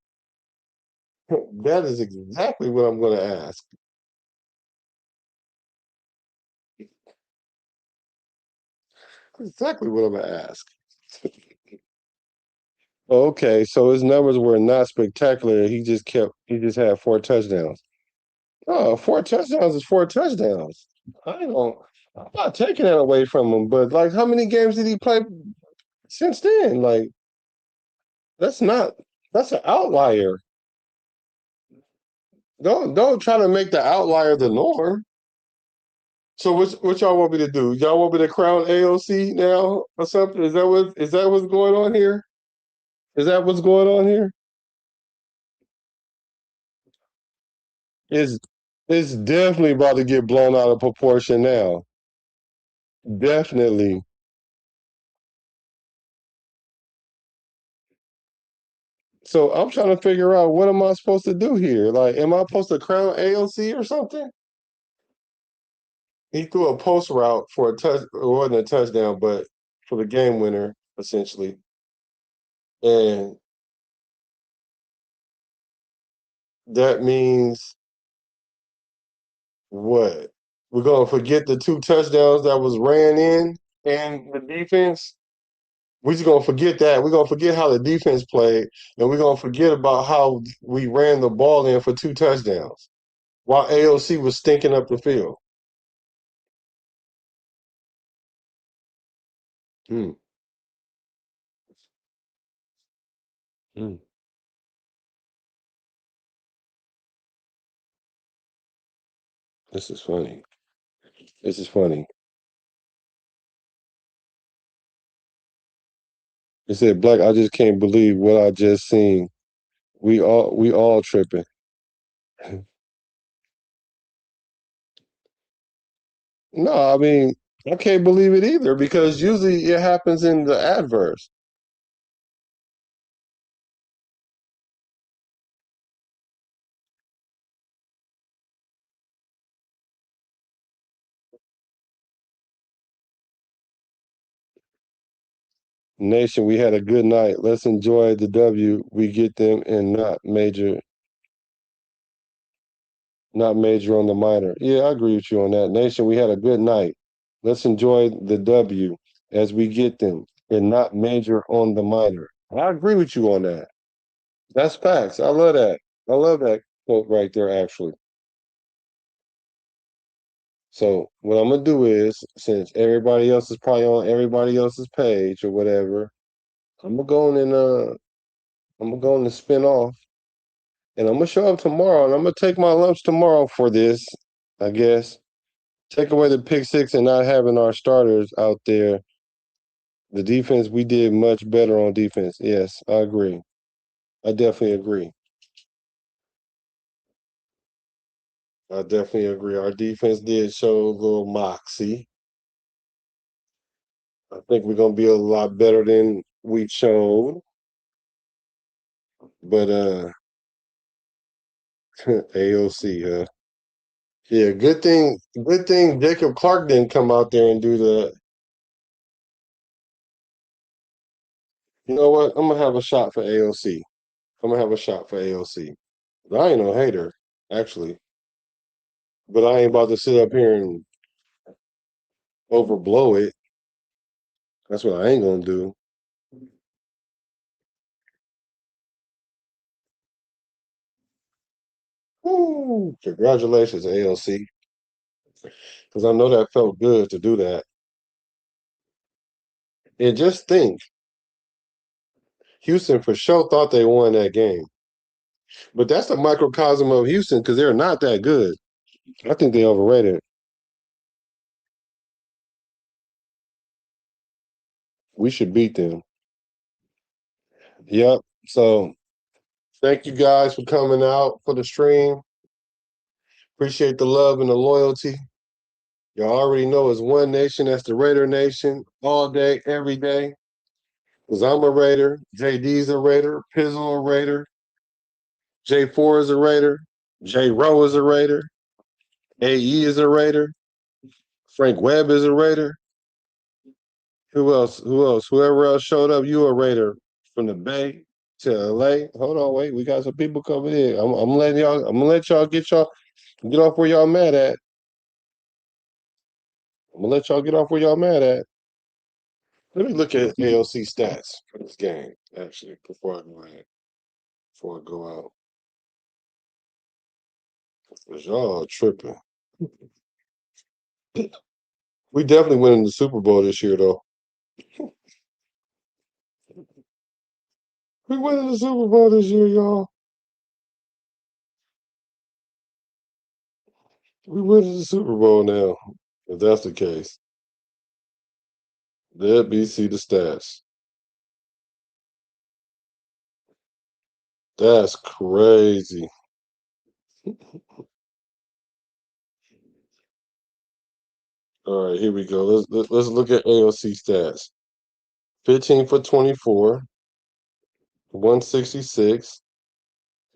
[SPEAKER 4] That is exactly what I'm gonna ask. Exactly what I'm gonna ask. Okay, so his numbers were not spectacular. He just had 4 touchdowns. Oh, 4 touchdowns is 4 touchdowns. I don't I'm not taking that away from him, but like how many games did he play since then? Like that's not that's an outlier. Don't try to make the outlier the norm. So what y'all want me to do? Y'all want me to crown AOC now or something? Is that what's going on here? Is that what's going on here? It's it's definitely about to get blown out of proportion now. Definitely. So I'm trying to figure out what am I supposed to do here? Like, am I supposed to crown AOC or something? He threw a post route for a touch. It wasn't a touchdown, but for the game winner, essentially. And that means what? We're gonna forget the 2 touchdowns that was ran in and the defense. We're just gonna forget that. We're gonna forget how the defense played, and we're gonna forget about how we ran the ball in for 2 touchdowns while AOC was stinking up the field. Hmm. Hmm. This is funny. This is funny. It said, "Black, I just can't believe what I just seen. We all tripping." No, I mean, I can't believe it either because usually it happens in the adverse. Nation, we had a good night. Let's enjoy the W. We get them and not major on the minor. Yeah, I agree with you on that. Nation, we had a good night. Let's enjoy the W as we get them and not major on the minor. I agree with you on that. That's facts. I love that. I love that quote right there, actually. So what I'm gonna do is, since everybody else is probably on everybody else's page or whatever, I'm gonna go on and I'm gonna go on and spin off, and I'm gonna show up tomorrow, and I'm gonna take my lumps tomorrow for this. I guess take away the pick six and not having our starters out there. The defense, we did much better on defense. Yes, I agree. I definitely agree. I definitely agree. Our defense did show a little moxie. I think we're gonna be a lot better than we've shown. But AOC, huh? Yeah, good thing Jacob Clark didn't come out there and do the. You know what? I'm gonna have a shot for AOC. I'm gonna have a shot for AOC. I ain't no hater, actually. But I ain't about to sit up here and overblow it. That's what I ain't gonna do. Woo! Congratulations, AOC. Because I know that felt good to do that. And just think, Houston for sure thought they won that game. But that's a microcosm of Houston because they're not that good. I think they overrated. We should beat them. Yep. So thank you guys for coming out for the stream. Appreciate the love and the loyalty. Y'all already know it's one nation. That's the Raider Nation. All day, every day. Because I'm a Raider. JD's a Raider. Pizzle a Raider. J4 is a Raider. J Rowe is a Raider. AE is a Raider. Frank Webb is a Raider. Who else? Who else? Whoever else showed up, you a Raider from the Bay to LA. Hold on, wait. We got some people coming in. I'm letting y'all. I'm gonna let y'all get off where y'all mad at. I'm gonna let y'all get off where y'all mad at. Let me look at AOC stats for this game, actually, before I go out. Cause y'all tripping. We definitely winning the Super Bowl this year, though. We winning the Super Bowl this year, y'all. We winning the Super Bowl now. If that's the case, let me see the stats. That's crazy. All right, here we go. Let's look at AOC stats. 15 for 24, 166,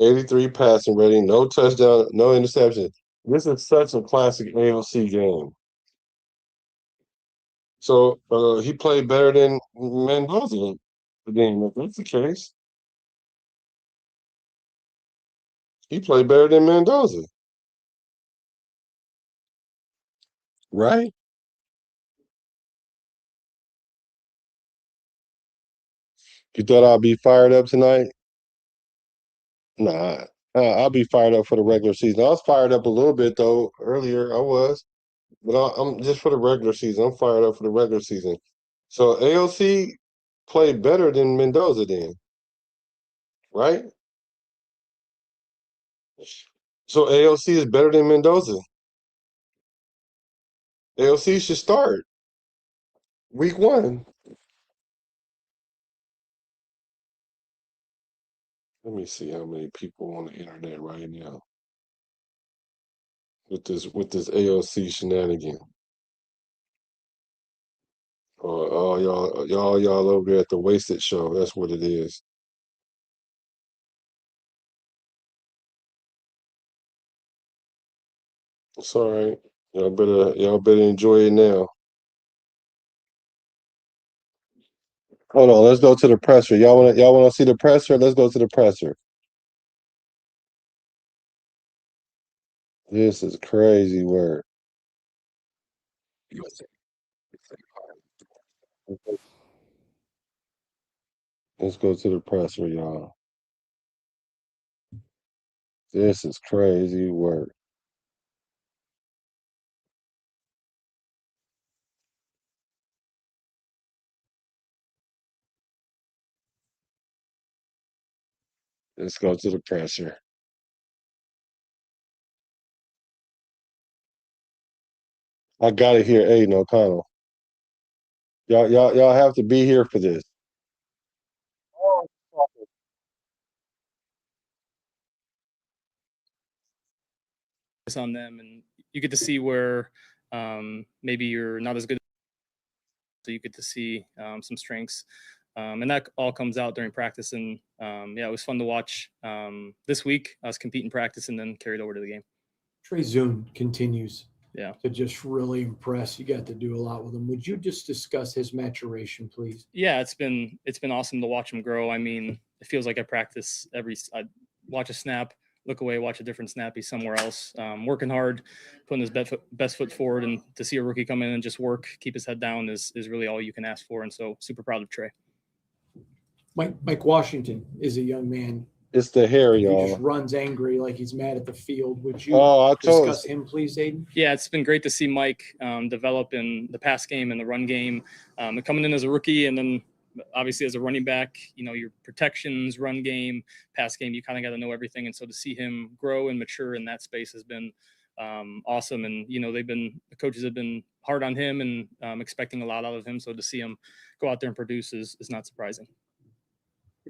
[SPEAKER 4] 83 passing rating, no touchdown, no interception. This is such a classic AOC game. So he played better than Mendoza the game. If that's the case, he played better than Mendoza, right? You thought I'd be fired up tonight? Nah, I'll be fired up for the regular season. I was fired up a little bit though earlier. I was, but I'm just for the regular season. I'm fired up for the regular season. So AOC played better than Mendoza then, right? So AOC is better than Mendoza. AOC should start week 1. Let me see how many people on the internet right now with this AOC shenanigan. Oh, y'all over there at the Wasted Show. That's what it is. It's all right. Y'all better enjoy it now. Hold on, let's go to the presser. Y'all wanna see the presser? Let's go to the presser. This is crazy work. Let's go to the presser, y'all. This is crazy work. Let's go to the presser. I gotta hear Aiden O'Connell. Y'all have to be here for this.
[SPEAKER 11] On them, and you get to see where maybe you're not as good So you get to see some strengths. And that all comes out during practice. And yeah, it was fun to watch this week. Us compete in practice and then carried over to the game.
[SPEAKER 12] Preseason continues
[SPEAKER 11] Yeah.
[SPEAKER 12] to just really impress. You got to do a lot with him. Would you just discuss his maturation, please?
[SPEAKER 11] Yeah, it's been awesome to watch him grow. I mean, it feels like I practice I watch a snap, look away, watch a different snap. He's somewhere else, working hard, putting his best foot forward. And to see a rookie come in and just work, keep his head down is really all you can ask for. And so super proud of Trey.
[SPEAKER 12] Mike Washington is a young man.
[SPEAKER 4] It's the hair,
[SPEAKER 12] He
[SPEAKER 4] y'all.
[SPEAKER 12] just runs angry like he's mad at the field. Would you
[SPEAKER 4] I told
[SPEAKER 12] discuss him, please, Aiden?
[SPEAKER 11] Yeah, it's been great to see Mike develop in the pass game and the run game. Coming in as a rookie and then obviously as a running back, you know, your protections, run game, pass game, you kind of got to know everything. And so to see him grow and mature in that space has been awesome. And, you know, the coaches have been hard on him and expecting a lot out of him. So to see him go out there and produce is not surprising.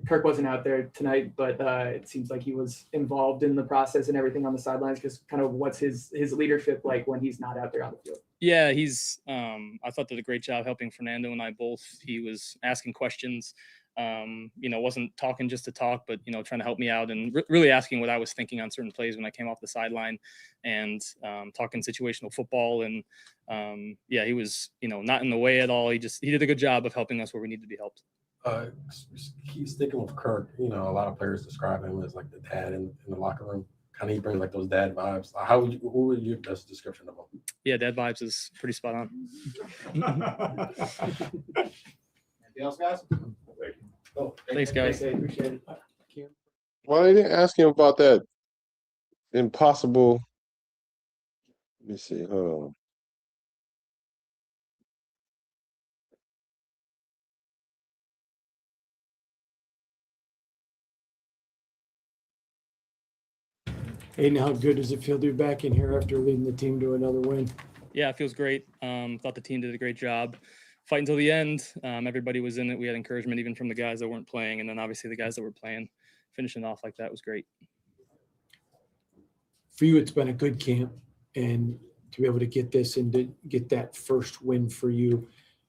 [SPEAKER 13] Kirk wasn't out there tonight, but it seems like he was involved in the process and everything on the sidelines. Just kind of what's his leadership like when he's not out there on the field?
[SPEAKER 11] Yeah, he's I thought did a great job helping Fernando and I both. He was asking questions, you know, wasn't talking just to talk, but, you know, trying to help me out and really asking what I was thinking on certain plays when I came off the sideline and talking situational football. And yeah, he was, you know, not in the way at all. He did a good job of helping us where we need to be helped.
[SPEAKER 14] He's sticking with Kirk. You know, a lot of players describe him as like the dad in the locker room. Kind of he brings like those dad vibes. Who would your best description of him?
[SPEAKER 11] Yeah, dad vibes is pretty spot on.
[SPEAKER 14] Anything else, guys?
[SPEAKER 11] Oh, thanks, guys.
[SPEAKER 13] Appreciate it.
[SPEAKER 4] Well, they didn't ask him about that impossible. Let me see. Hold on.
[SPEAKER 12] Aiden, how good does it feel to be back in here after leading the team to another win?
[SPEAKER 11] Yeah, it feels great. Thought the team did a great job. Fighting till the end. Everybody was in it. We had encouragement even from the guys that weren't playing. And then obviously the guys that were playing, finishing off like that was great.
[SPEAKER 12] For you, it's been a good camp. And to be able to get this and to get that first win for you,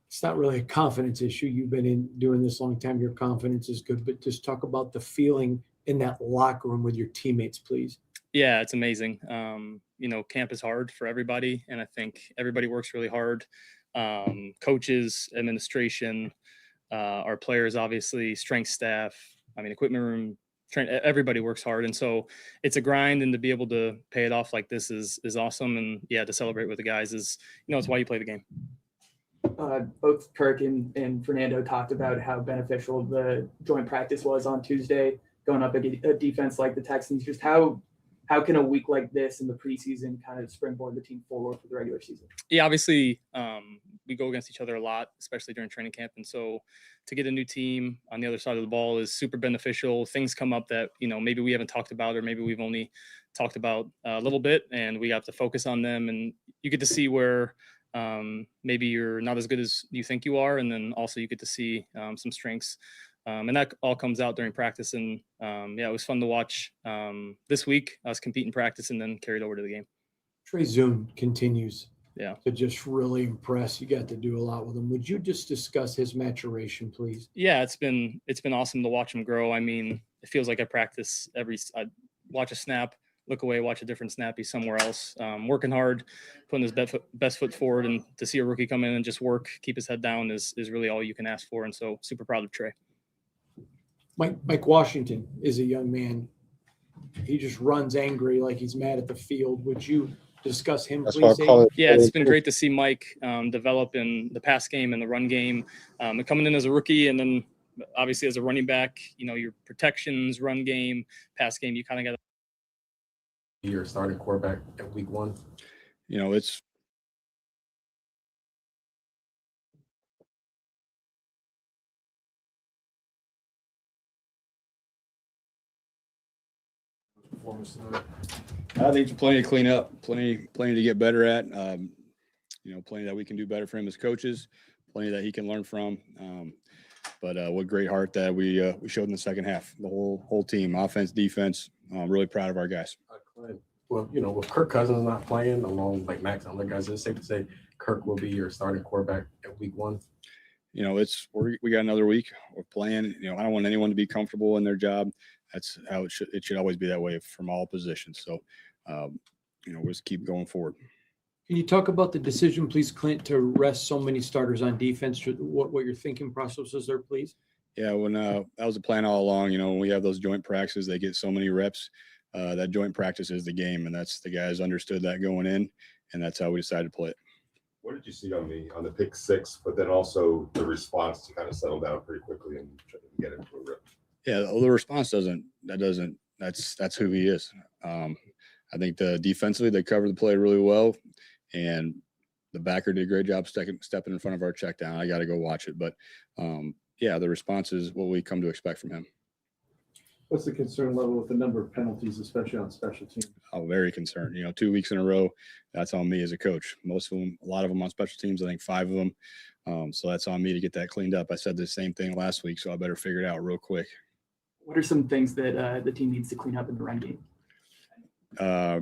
[SPEAKER 12] it's not really a confidence issue. You've been doing this a long time. Your confidence is good. But just talk about the feeling in that locker room with your teammates, please.
[SPEAKER 11] Yeah, it's amazing. You know, camp is hard for everybody, and I think everybody works really hard. Coaches, administration, our players, obviously, strength staff, equipment room, everybody works hard. And so it's a grind, and to be able to pay it off like this is awesome. And yeah, to celebrate with the guys is, you know, it's why you play the game.
[SPEAKER 13] Both Kirk and Fernando talked about how beneficial the joint practice was on Tuesday, going up against a defense like the Texans. Just how can a week like this in the preseason kind of springboard the team forward for the regular season?
[SPEAKER 11] Yeah, obviously we go against each other a lot, especially during training camp. And so to get a new team on the other side of the ball is super beneficial. Things come up that, you know, maybe we haven't talked about, or maybe we've only talked about a little bit, and we have to focus on them. And you get to see where maybe you're not as good as you think you are. And then also you get to see some strengths. And that all comes out during practice. And yeah, it was fun to watch this week, us compete in practice and then carried over to the game.
[SPEAKER 12] Preseason continues
[SPEAKER 11] Yeah.
[SPEAKER 12] to just really impress. You got to do a lot with him. Would you just discuss his maturation, please?
[SPEAKER 11] Yeah, it's been awesome to watch him grow. I mean, it feels like I practice I watch a snap, look away, watch a different snap. He's somewhere else, working hard, putting his best foot forward. And to see a rookie come in and just work, keep his head down is really all you can ask for. And so super proud of Trey.
[SPEAKER 12] Mike Washington is a young man. He just runs angry like he's mad at the field. Would you discuss him,
[SPEAKER 4] That's
[SPEAKER 12] please?
[SPEAKER 4] why I call it.
[SPEAKER 11] Yeah, it's been great to see Mike develop in the pass game and the run game. Coming in as a rookie and then obviously as a running back, you know, your protections, run game, pass game, you kind of got to.
[SPEAKER 14] Your starting quarterback at week 1.
[SPEAKER 15] You know, it's I think plenty to clean up, plenty to get better at. You know, plenty that we can do better for him as coaches, plenty that he can learn from. But what great heart that we showed in the second half. The whole team, offense, defense. I'm really proud of our guys.
[SPEAKER 14] Well, you know, with Kirk Cousins not playing, along with like Max and other guys, it's safe to say Kirk will be your starting quarterback at week 1?
[SPEAKER 15] You know, we got another week. We're playing. You know, I don't want anyone to be comfortable in their job. That's how it should always be that way from all positions. So, you know, we'll just keep going forward.
[SPEAKER 12] Can you talk about the decision, please, Clint, to rest so many starters on defense? What your thinking process is there, please?
[SPEAKER 15] Yeah, when that was the plan all along. You know, when we have those joint practices, they get so many reps. That joint practice is the game, and that's the guys understood that going in, and that's how we decided to play it.
[SPEAKER 16] What did you see on the pick six, but then also the response to kind of settle down pretty quickly and try to get into a rhythm?
[SPEAKER 15] Yeah, the response that's who he is. I think defensively they covered the play really well, and the backer did a great job stepping in front of our check down. I got to go watch it, but yeah, the response is what we come to expect from him.
[SPEAKER 17] What's the concern level with the number of penalties, especially on special teams?
[SPEAKER 15] Oh, very concerned. You know, 2 weeks in a row, that's on me as a coach. Most of them, a lot of them on special teams, I think 5 of them. So that's on me to get that cleaned up. I said the same thing last week, so I better figure it out real quick.
[SPEAKER 13] What are some things that the team needs to clean up in the run game?
[SPEAKER 15] I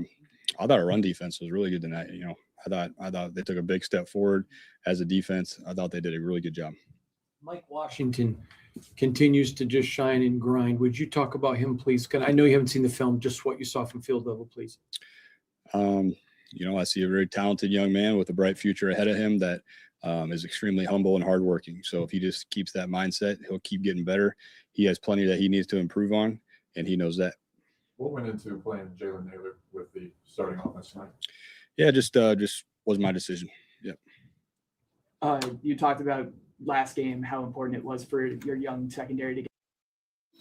[SPEAKER 15] thought our run defense was really good tonight. You know, I thought they took a big step forward as a defense. I thought they did a really good job.
[SPEAKER 12] Mike Washington continues to just shine and grind. Would you talk about him, please? I know you haven't seen the film, just what you saw from field level, please.
[SPEAKER 15] You know, I see a very talented young man with a bright future ahead of him that is extremely humble and hardworking. So if he just keeps that mindset, he'll keep getting better. He has plenty that he needs to improve on, and he knows that.
[SPEAKER 16] What went into playing Jalen Naylor with the starting offense tonight?
[SPEAKER 15] Yeah, just was my decision. Yep.
[SPEAKER 13] You talked about last game how important it was for your young secondary to get.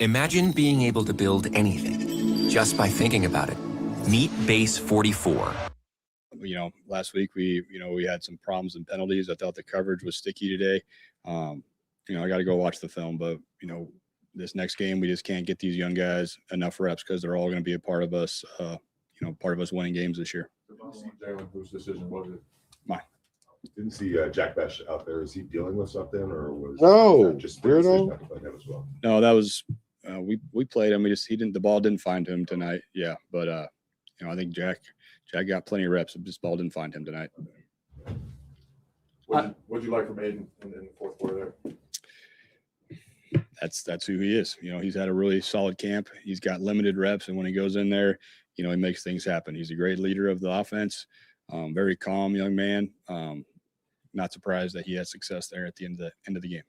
[SPEAKER 18] Imagine being able to build anything just by thinking about it. Meet Base 44.
[SPEAKER 15] You know, last week we had some problems and penalties. I thought the coverage was sticky today. You know, I got to go watch the film, but you know, this next game we just can't get these young guys enough reps because they're all going to be a part of us. You know, part of us winning games this year.
[SPEAKER 16] Jalen, whose decision was it?
[SPEAKER 15] Mine.
[SPEAKER 16] Didn't see Jack Besh out there. Is he dealing with something, or was
[SPEAKER 4] No,
[SPEAKER 16] just
[SPEAKER 4] weirdo.
[SPEAKER 16] not to play him as well?
[SPEAKER 15] No, that was we played him. The ball didn't find him tonight. Yeah, but you know, I think Jack got plenty of reps. This ball didn't find him tonight.
[SPEAKER 16] What'd you like from Aiden in the fourth quarter there?
[SPEAKER 15] That's who he is. You know, he's had a really solid camp. He's got limited reps, and when he goes in there, you know, he makes things happen. He's a great leader of the offense. Very calm young man. Not surprised that he had success there at the end of the game.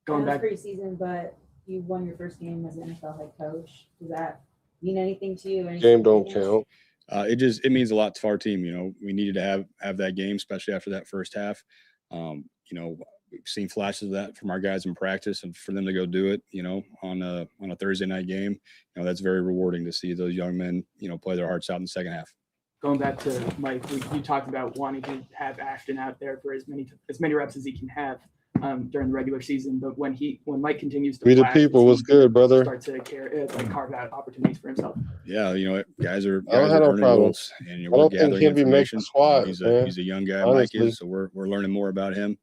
[SPEAKER 19] Going back preseason, but you won your first game as an NFL head coach. Does that mean anything to you?
[SPEAKER 4] Game don't count.
[SPEAKER 15] It means a lot to our team. You know, we needed to have that game, especially after that first half. You know, we've seen flashes of that from our guys in practice, and for them to go do it, you know, on a Thursday night game, you know, that's very rewarding to see those young men, you know, play their hearts out in the second half.
[SPEAKER 13] Going back to Mike, you talked about wanting to have Ashton out there for as many reps as he can have during the regular season. But when Mike continues to
[SPEAKER 4] We the
[SPEAKER 13] flash,
[SPEAKER 4] people. What's good, brother?
[SPEAKER 13] start to carve out opportunities for himself.
[SPEAKER 15] Yeah, you know, guys are
[SPEAKER 4] I don't have no
[SPEAKER 15] earning
[SPEAKER 4] problem.
[SPEAKER 15] votes, and
[SPEAKER 4] I
[SPEAKER 15] we're
[SPEAKER 4] don't think
[SPEAKER 15] gathering
[SPEAKER 4] he'll be making
[SPEAKER 15] information.
[SPEAKER 4] squad,
[SPEAKER 15] He's
[SPEAKER 4] man.
[SPEAKER 15] a young guy,
[SPEAKER 4] Honestly.
[SPEAKER 15] Mike is. So we're learning more about him,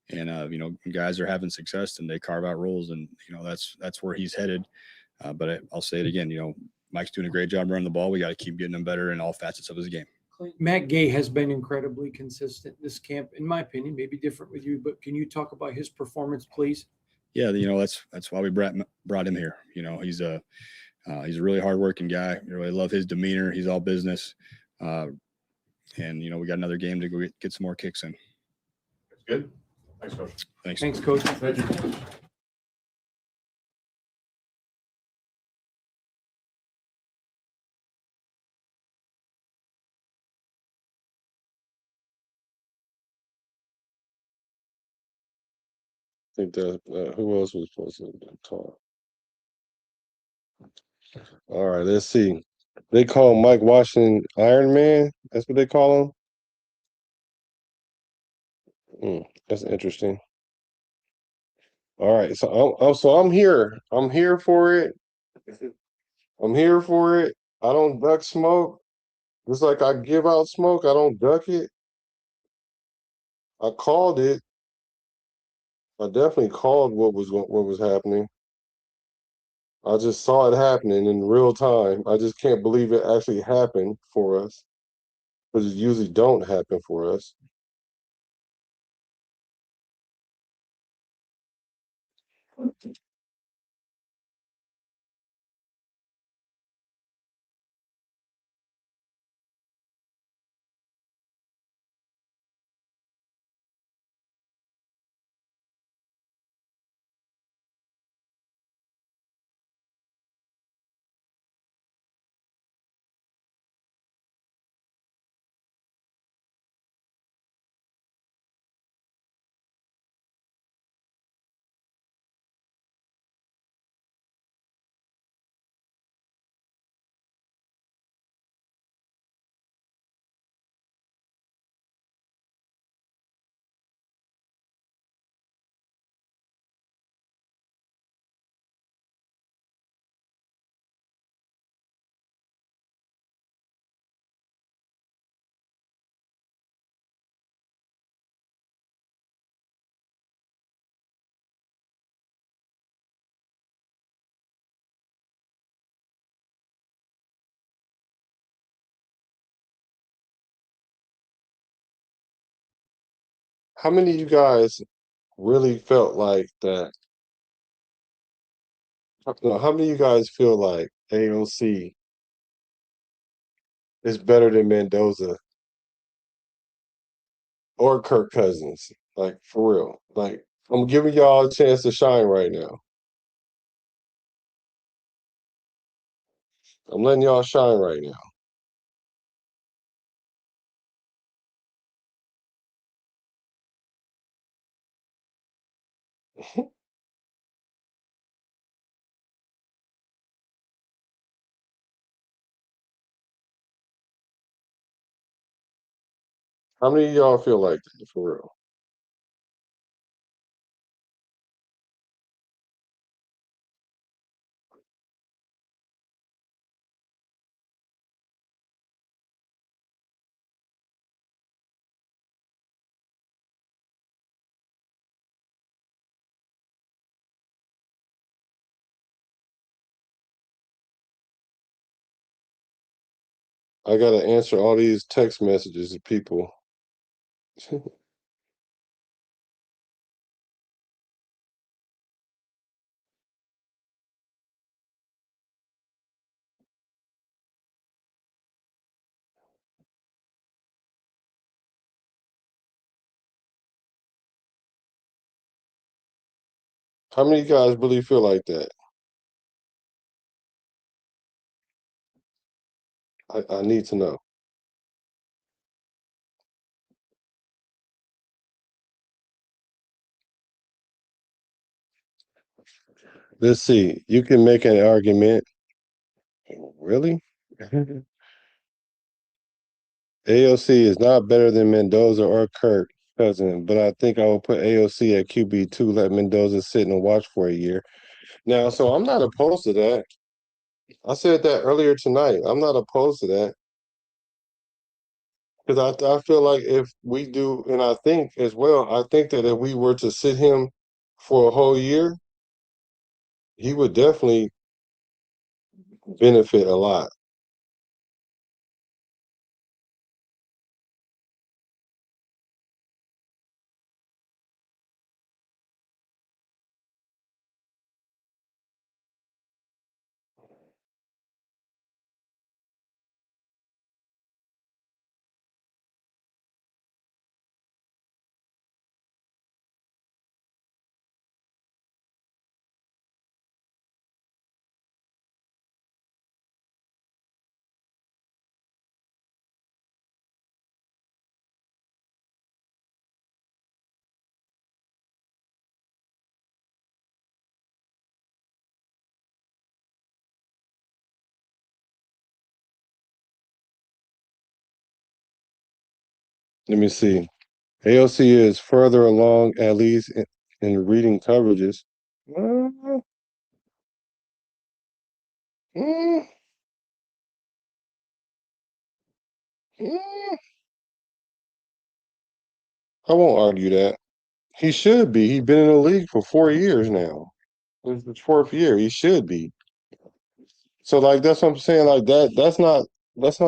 [SPEAKER 15] and you know, guys are having success and they carve out roles, and you know, that's where he's headed. But I'll say it again, you know, Mike's doing a great job running the ball. We got to keep getting him better in all facets of his game.
[SPEAKER 12] Matt Gay has been incredibly consistent this camp, in my opinion, maybe different with you, but can you talk about his performance, please?
[SPEAKER 15] Yeah, you know, that's why we brought him here. You know, he's a really hardworking guy. I really love his demeanor. He's all business, and you know, we got another game to go get some more kicks in.
[SPEAKER 16] That's good. Thanks, Coach.
[SPEAKER 15] Thanks.
[SPEAKER 12] Thanks, Coach.
[SPEAKER 16] Thank you.
[SPEAKER 4] I think that who else was supposed to talk? All right, let's see. They call Mike Washington Iron Man. That's what they call him. That's interesting. All right, so I'm here. I'm here for it. I'm here for it. I don't duck smoke. Just like I give out smoke, I don't duck it. I called it. I definitely called what was happening. I just saw it happening in real time. I just can't believe it actually happened for us, because it usually don't happen for us. How many of you guys really felt like that? No, how many of you guys feel like AOC is better than Mendoza or Kirk Cousins? Like for real. Like I'm giving y'all a chance to shine right now. I'm letting y'all shine right now. How many of y'all feel like that for real? I gotta answer all these text messages of people. How many of you guys really feel like that? I need to know. Let's see. You can make an argument. Really? AOC is not better than Mendoza or Kirk Cousins, but I think I will put AOC at QB2, let Mendoza sit and watch for a year. Now, so I'm not opposed to that. I said that earlier tonight. I'm not opposed to that because I feel like if we do, and I think as well, I think that if we were to sit him for a whole year, he would definitely benefit a lot. Let me see. AOC is further along, at least in reading coverages. Uh, mm, mm, I won't argue that. He should be. He's been in the league for 4 years now. This is his fourth year. He should be. So, like, that's what I'm saying. Like that. That's not. That's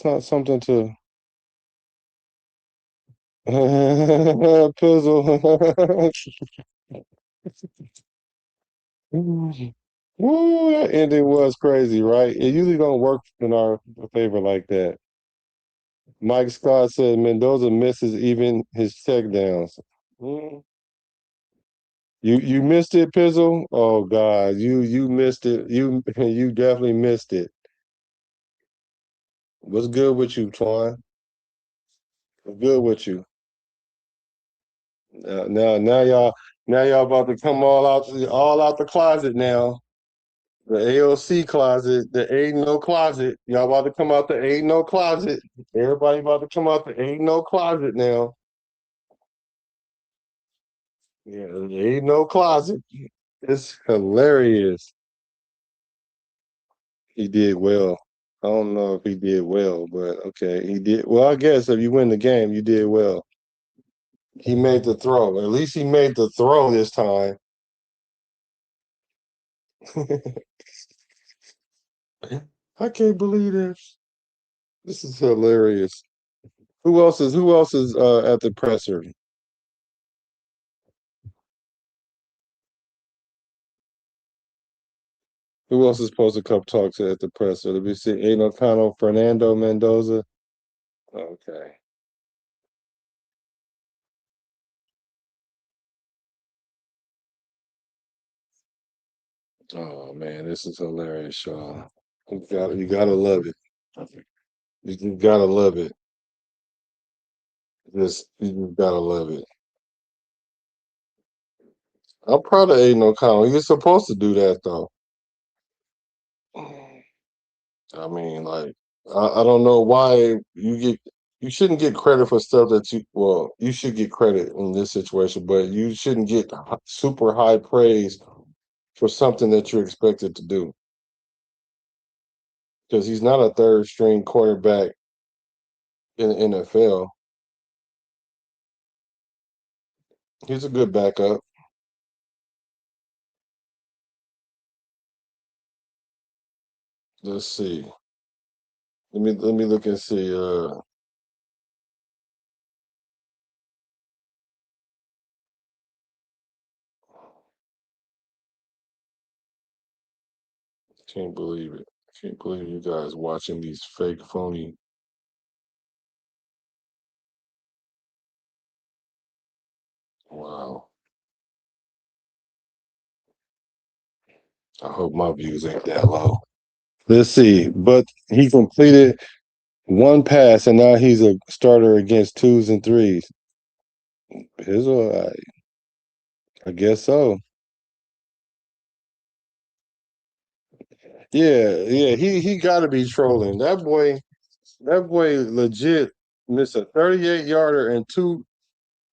[SPEAKER 4] not something to. Pizzle. Woo, that ending was crazy, right? It usually don't work in our favor like that. Mike Scott said Mendoza misses even his check downs. Mm. You missed it, Pizzle? Oh God, you missed it. You you definitely missed it. What's good with you, Twan? What's good with you? Now y'all about to come all out the closet now. The AOC closet, the ain't no closet. Y'all about to come out the ain't no closet. Everybody about to come out the ain't no closet now. Yeah, there ain't no closet. It's hilarious. He did well. I don't know if he did well, but okay, he did well. I guess if you win the game, you did well. He made the throw. At least he made the throw this time. I can't believe this. This is hilarious. Who else is at the presser? Who else is supposed to come talk to at the presser? Let me see. Aiden O'Connell, Fernando Mendoza. Okay. Oh man, this is hilarious, y'all. You gotta love it. You gotta love it. You gotta love it. I'm proud of Aiden O'Connell. You're supposed to do that though. I mean, like, I don't know why you shouldn't get credit for stuff that you should get credit in this situation, but you shouldn't get super high praise for something that you're expected to do because he's not a third string quarterback in the NFL. He's a good backup. Let's see. Let me look and see. Can't believe it. Can't believe you guys watching these fake phony. Wow. I hope my views ain't that low. Let's see. But he completed one pass, and now he's a starter against twos and threes. I guess so. Yeah. He got to be trolling. That boy legit missed a 38 yarder and two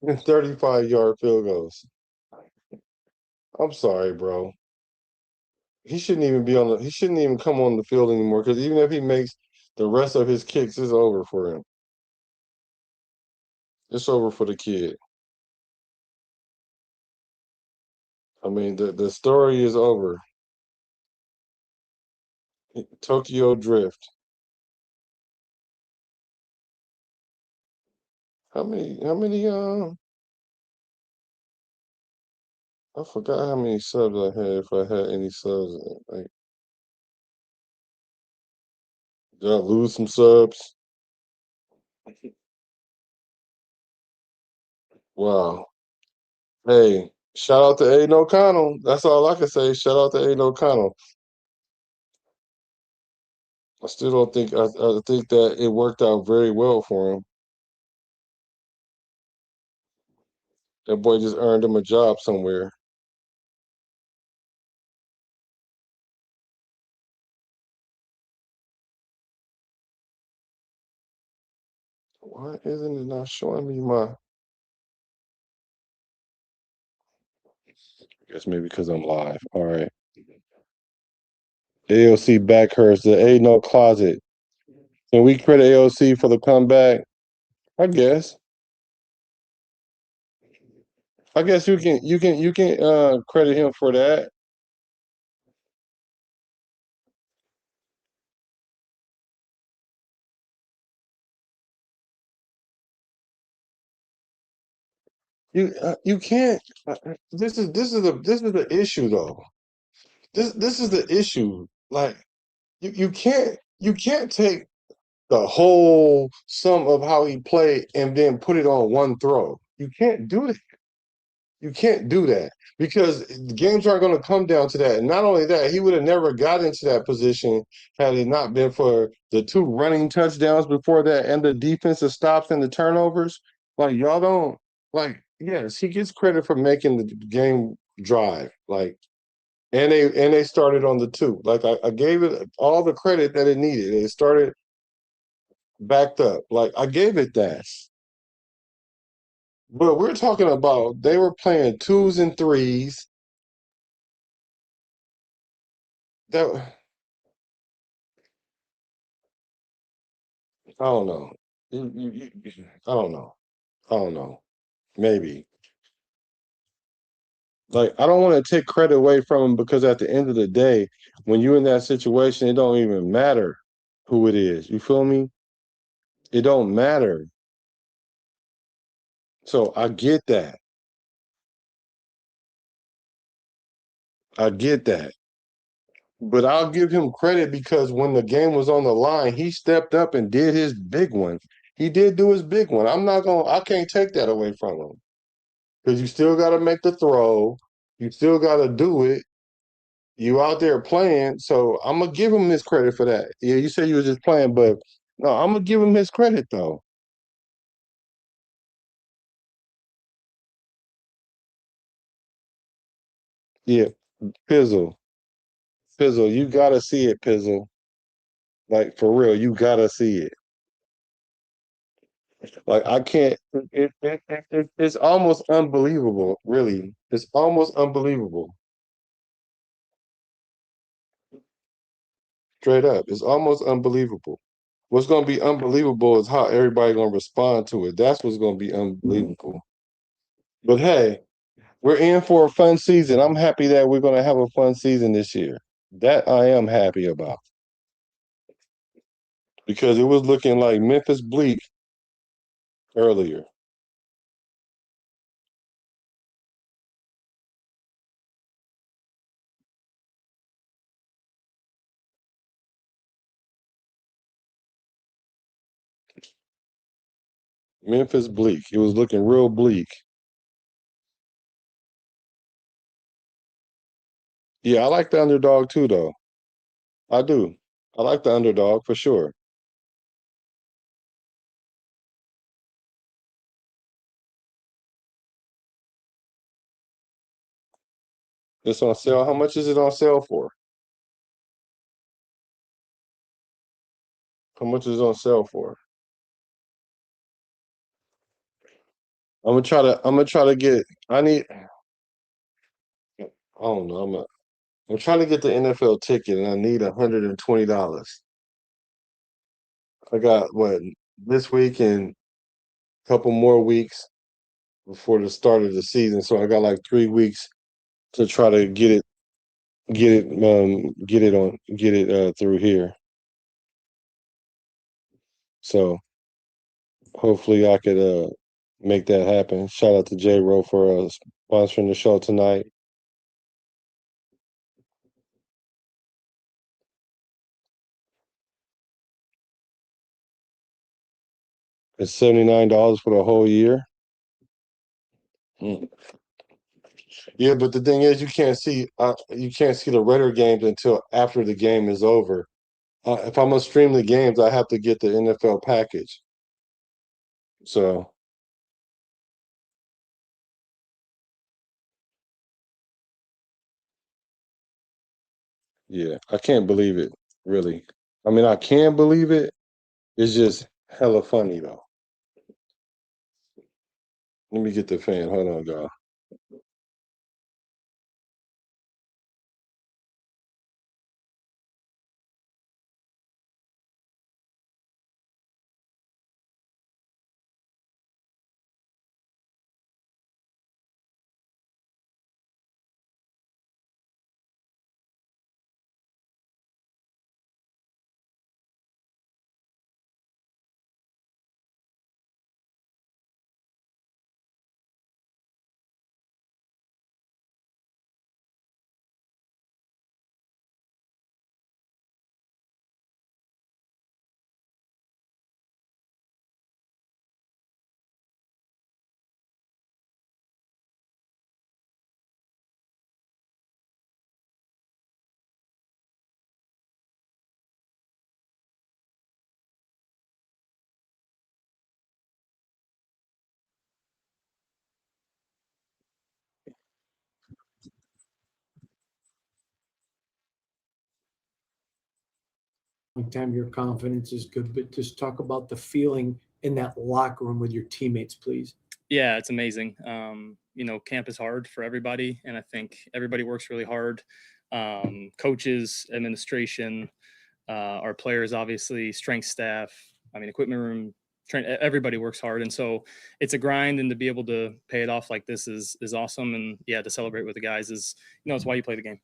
[SPEAKER 4] 35-yard field goals. I'm sorry, bro. He shouldn't even be on the. He shouldn't even come on the field anymore because even if he makes the rest of his kicks, it's over for him. It's over for the kid. I mean, the story is over. Tokyo Drift. How many I forgot how many subs I had if I had any subs. Like, did I lose some subs? Wow. Hey, shout out to Aiden O'Connell. That's all I can say. Shout out to Aiden O'Connell. I still don't think I think that it worked out very well for him. That boy just earned him a job somewhere. Why isn't it not showing me my? I guess maybe because I'm live. All right. AOC backhurst, the ain't no closet. Can we credit AOC for the comeback? I guess. I guess you can credit him for that. You can't. This is the issue though. This is the issue. Like you can't take the whole sum of how he played and then put it on one throw. You can't do that. You can't do that because the games aren't going to come down to that. And not only that, he would have never got into that position had it not been for the 2 running touchdowns before that and the defensive stops and the turnovers. Like y'all don't like. Yes, he gets credit for making the game drive. Like and they started on the 2. Like I gave it all the credit that it needed. It started backed up. Like I gave it that. But we're talking about they were playing 2s and 3s. That I don't know. I don't know. I don't know. Maybe. Like I don't want to take credit away from him because at the end of the day, when you're in that situation, it don't even matter who it is. You feel me? It don't matter. So I get that. I get that. But I'll give him credit because when the game was on the line, he stepped up and did his big one. He did do his big one. I can't take that away from him. Because you still got to make the throw. You still got to do it. You out there playing. So I'm going to give him his credit for that. Yeah, you said you was just playing, but no, I'm going to give him his credit, though. Yeah, Pizzle. Pizzle, you got to see it, Pizzle. Like, for real, you got to see it. Like, I can't. It's almost unbelievable, really. It's almost unbelievable. Straight up. It's almost unbelievable. What's going to be unbelievable is how everybody going to respond to it. That's what's going to be unbelievable. But hey, we're in for a fun season. I'm happy that we're going to have a fun season this year. That I am happy about because it was looking like Memphis bleak earlier. Memphis bleak. It was looking real bleak. Yeah, I like the underdog too, though. I do. I like the underdog for sure. It's on sale. How much is it on sale for? How much is it on sale for? I'm gonna try to get I need I don't know. I'm trying to get the NFL ticket and I need $120. I got what this week and a couple more weeks before the start of the season. So I got like 3 weeks to try to get it through here. So hopefully I could make that happen. Shout out to J Ro for sponsoring the show tonight. It's $79 for the whole year. Mm. Yeah, but the thing is, you can't see the Raider games until after the game is over. If I'm gonna stream the games, I have to get the NFL package. So yeah, I can't believe it. Really, I mean, I can believe it. It's just hella funny though. Let me get the fan. Hold on, y'all.
[SPEAKER 12] Time your confidence is good, but just talk about the feeling in that locker room with your teammates, please.
[SPEAKER 11] Yeah, it's amazing. Camp is hard for everybody, and I think everybody works really hard. Coaches, administration, our players, obviously, strength staff, equipment room, everybody works hard. And so it's a grind, and to be able to pay it off like this is awesome. And yeah, to celebrate with the guys is, it's why you play the game.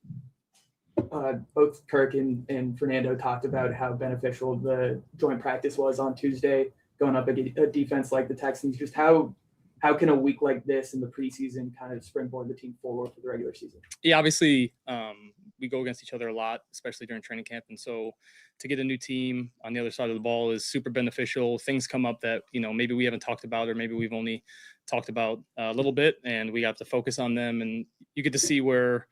[SPEAKER 13] Both Kirk and Fernando talked about how beneficial the joint practice was on Tuesday, going up against a defense like the Texans. Just how can a week like this in the preseason kind of springboard the team forward for the regular season?
[SPEAKER 11] Yeah, obviously, we go against each other a lot, especially during training camp. And so to get a new team on the other side of the ball is super beneficial. Things come up that, maybe we haven't talked about, or maybe we've only talked about a little bit, and we have to focus on them. And you get to see where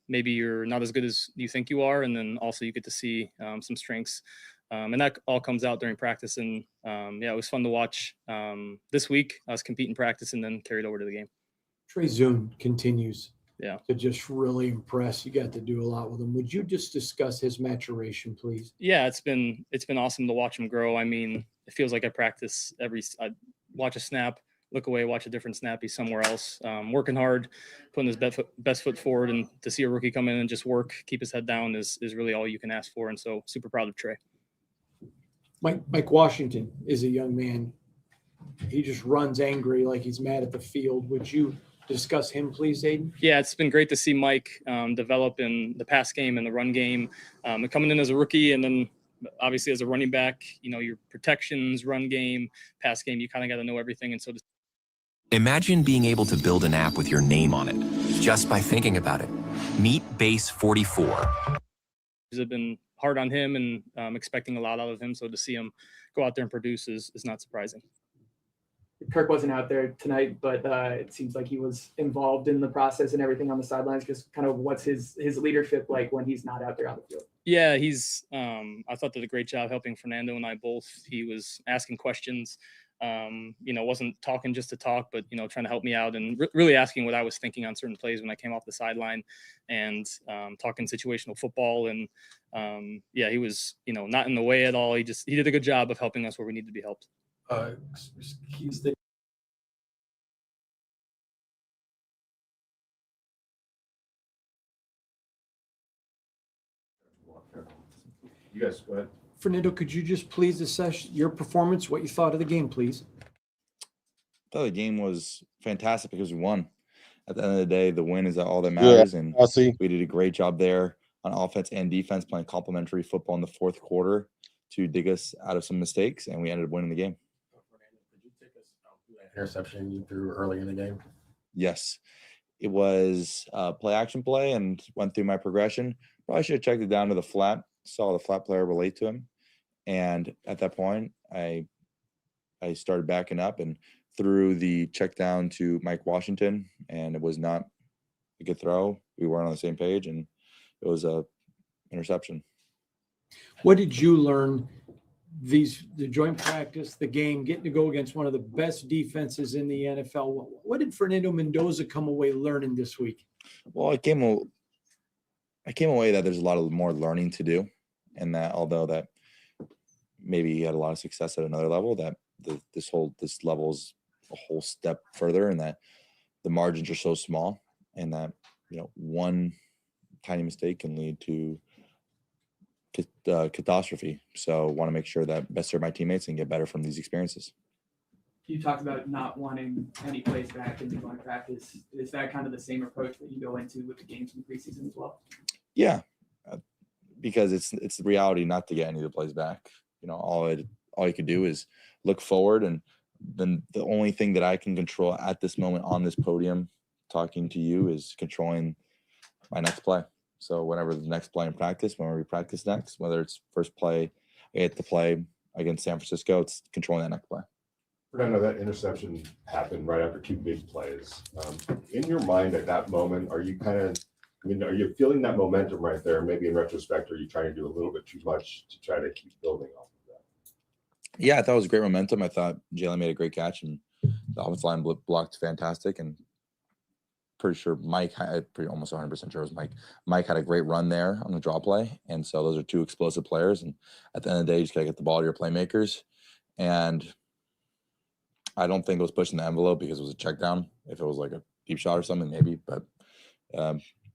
[SPEAKER 11] maybe you're not as good as you think you are. And then also you get to see some strengths. And that all comes out during practice. And it was fun to watch this week, us compete in practice and then carried over to the game.
[SPEAKER 12] Trey Zune continues
[SPEAKER 11] to
[SPEAKER 12] just really impress. You got to do a lot with him. Would you just discuss his maturation, please?
[SPEAKER 11] Yeah, it's been awesome to watch him grow. It feels like I practice I watch a snap, look away, watch a different snap. He's somewhere else, working hard, putting his best foot forward. And to see a rookie come in and just work, keep his head down is really all you can ask for. And so super proud of Trey.
[SPEAKER 12] Mike Washington is a young man. He just runs angry like he's mad at the field. Would you discuss him, please, Aiden?
[SPEAKER 11] Yeah, it's been great to see Mike develop in the pass game and the run game. Coming in as a rookie, and then obviously as a running back, your protections, run game, pass game, you kind of got to know everything. And so
[SPEAKER 18] Imagine being able to build an app with your name on it just by thinking about it. Meet Base 44.
[SPEAKER 11] Have been hard on him, and expecting a lot out of him. So to see him go out there and produce is not surprising.
[SPEAKER 13] Kirk wasn't out there tonight, but it seems like he was involved in the process and everything on the sidelines. Just kind of what's his leadership like when he's not out there on the field?
[SPEAKER 11] Yeah, he's I thought did a great job helping Fernando and I both. He was asking questions, wasn't talking just to talk, but trying to help me out and really asking what I was thinking on certain plays when I came off the sideline, and talking situational football. And he was not in the way at all. He did a good job of helping us where we need to be helped.
[SPEAKER 14] He's the
[SPEAKER 16] You guys go ahead.
[SPEAKER 12] Fernando, could you just please assess your performance, what you thought of the game, please?
[SPEAKER 20] I thought the game was fantastic because we won. At the end of the day, the win is all that matters.
[SPEAKER 4] Yeah,
[SPEAKER 20] and
[SPEAKER 4] I see.
[SPEAKER 20] we did a great job there on offense and defense, playing complementary football in the fourth quarter to dig us out of some mistakes, and we ended up winning the game.
[SPEAKER 14] Could you take us out through that interception you threw early in the game?
[SPEAKER 20] Yes. It was play action play and went through my progression. Probably should have checked it down to the flat. Saw the flat player relate to him. And at that point, I started backing up and threw the check down to Mike Washington, and it was not a good throw. We weren't on the same page, and it was a interception.
[SPEAKER 12] What did you learn the joint practice, the game, getting to go against one of the best defenses in the NFL? What did Fernando Mendoza come away learning this week?
[SPEAKER 20] Well, I came away that there's a lot of more learning to do, and that although that maybe he had a lot of success at another level, that this level is a whole step further, and that the margins are so small, and that one tiny mistake can lead to catastrophe. So want to make sure that best serve my teammates and get better from these experiences.
[SPEAKER 13] You talked about not wanting any plays back in the joint practice. Is that kind of the same approach that you go into with the games in the preseason as well?
[SPEAKER 20] Yeah, because it's the reality not to get any of the plays back. All you could do is look forward, and then the only thing that I can control at this moment on this podium talking to you is controlling my next play. So whenever the next play in practice, whenever we practice next, whether it's first play, I get to play against San Francisco, it's controlling that next play.
[SPEAKER 16] Fernando, that interception happened right after two big plays. In your mind at that moment, are you are you feeling that momentum right there? Maybe in retrospect, are you trying to do a little bit too much to try to keep building off of that?
[SPEAKER 20] Yeah, I thought it was great momentum. I thought Jalen made a great catch, and the offensive line blocked fantastic. And pretty sure almost 100% sure it was Mike. Mike had a great run there on the draw play. And so those are two explosive players. And at the end of the day, you just got to get the ball to your playmakers. And I don't think it was pushing the envelope because it was a check down. If it was like a deep shot or something, maybe. But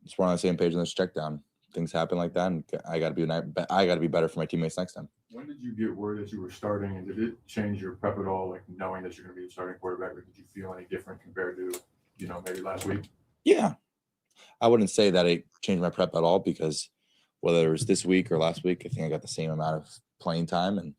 [SPEAKER 20] just we're on the same page in this check down. Things happen like that, and I got to be better for my teammates next time.
[SPEAKER 16] When did you get word that you were starting, and did it change your prep at all, like knowing that you're going to be a starting quarterback, or did you feel any different compared to, maybe last week?
[SPEAKER 20] Yeah. I wouldn't say that it changed my prep at all because whether it was this week or last week, I think I got the same amount of playing time, and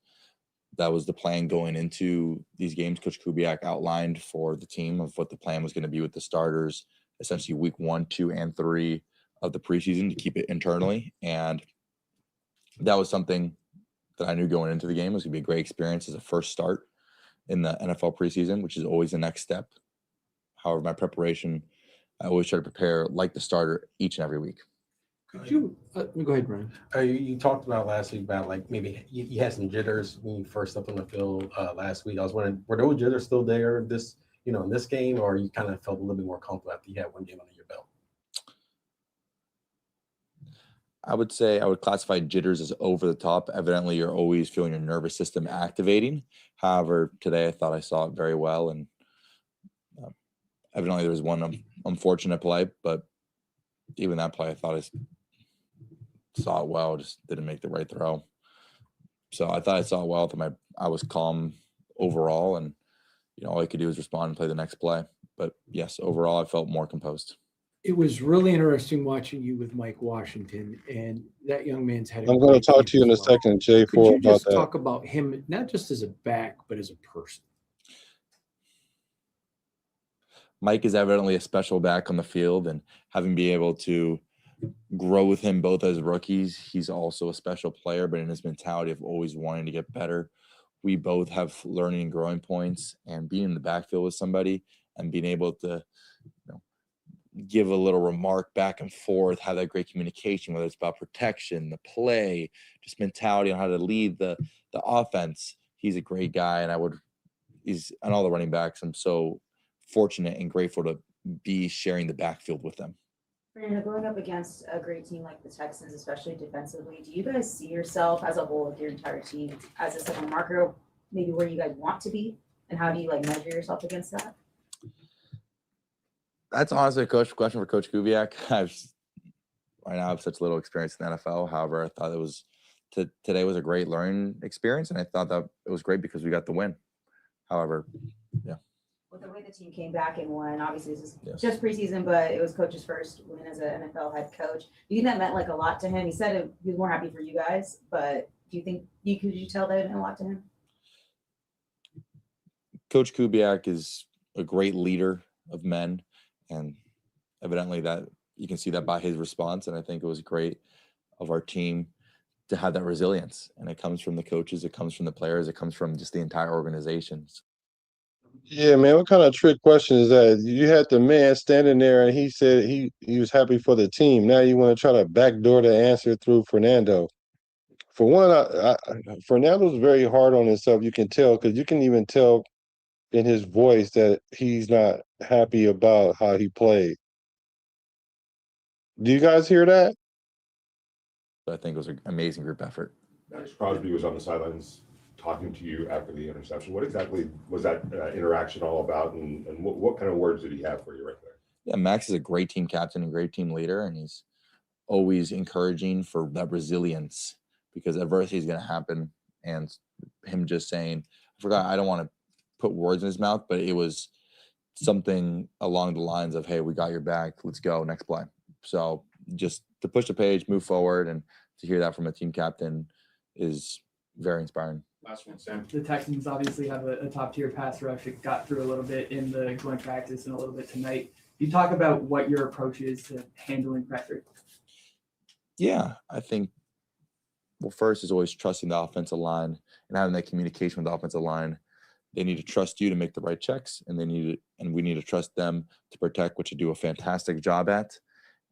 [SPEAKER 20] that was the plan going into these games. Coach Kubiak outlined for the team of what the plan was going to be with the starters, essentially week 1, 2, and 3 of the preseason to keep it internally. And that was something that I knew going into the game was going to be a great experience as a first start in the NFL preseason, which is always the next step. However, my preparation, I always try to prepare like the starter each and every week.
[SPEAKER 12] Could you go ahead, Brian?
[SPEAKER 14] You talked about last week about like maybe you had some jitters when you first stepped on the field last week. I was wondering, were those jitters still there in this game, or you kind of felt a little bit more comfortable after you had one game under your belt?
[SPEAKER 20] I would say I would classify jitters as over the top. Evidently, you're always feeling your nervous system activating. However, today I thought I saw it very well, and evidently there was one unfortunate play, but even that play I thought I saw it well, just didn't make the right throw. So I thought I saw it well. I was calm overall, and all I could do was respond and play the next play. But yes, overall I felt more composed.
[SPEAKER 12] It was really interesting watching you with Mike Washington, and that young man's had.
[SPEAKER 4] I'm going to talk to you in a second, Jay,
[SPEAKER 12] Could you
[SPEAKER 4] about
[SPEAKER 12] just
[SPEAKER 4] that.
[SPEAKER 12] talk about him, not just as a back, but as a person?
[SPEAKER 20] Mike is evidently a special back on the field, and having been able to grow with him both as rookies, he's also a special player, but in his mentality of always wanting to get better. We both have learning and growing points, and being in the backfield with somebody and being able to give a little remark back and forth, have that great communication, whether it's about protection, the play, just mentality on how to lead the offense. He's a great guy, and he's on all the running backs. I'm so fortunate and grateful to be sharing the backfield with them.
[SPEAKER 19] Fernando, going up against a great team like the Texans, especially defensively, do you guys see yourself as a whole with your entire team as a second marker, maybe where you guys want to be, and how do you measure yourself against that?
[SPEAKER 20] That's honestly a question for Coach Kubiak. Right now I have such little experience in the NFL. However, I thought today was a great learning experience, and I thought that it was great because we got the win. However, yeah.
[SPEAKER 19] With the way the team came back and won, obviously this is
[SPEAKER 20] Yes.
[SPEAKER 19] just preseason, but it was Coach's first win as an NFL head coach. Do you think that meant a lot to him? He said he was more happy for you guys, but do you think could you tell that it meant a lot to him?
[SPEAKER 20] Coach Kubiak is a great leader of men, and evidently that you can see that by his response. And I think it was great of our team to have that resilience. And it comes from the coaches, it comes from the players, it comes from just the entire organization.
[SPEAKER 4] Yeah, man, what kind of trick question is that? You had the man standing there and he said he was happy for the team. Now you want to try to backdoor the answer through Fernando. For one, Fernando's very hard on himself. You can tell, because you can even tell in his voice that he's not happy about how he played. Do you guys hear that?
[SPEAKER 20] I think it was an amazing group effort.
[SPEAKER 16] Max Crosby was on the sidelines talking to you after the interception. What exactly was that interaction all about, and what kind of words did he have for you right there?
[SPEAKER 20] Yeah, Max is a great team captain and great team leader, and he's always encouraging for that resilience, because adversity is going to happen. And him just saying, I don't want to put words in his mouth, but it was something along the lines of, hey, we got your back, let's go, next play. So just to push the page, move forward, and to hear that from a team captain is very inspiring.
[SPEAKER 14] Last one, Sam.
[SPEAKER 13] The Texans obviously have a top-tier pass rush. It got through a little bit in the joint practice and a little bit tonight. You talk about what your approach is to handling pressure.
[SPEAKER 20] Yeah, I think, well, first is always trusting the offensive line and having that communication with the offensive line. They need to trust you to make the right checks, and we need to trust them to protect, which you do a fantastic job at.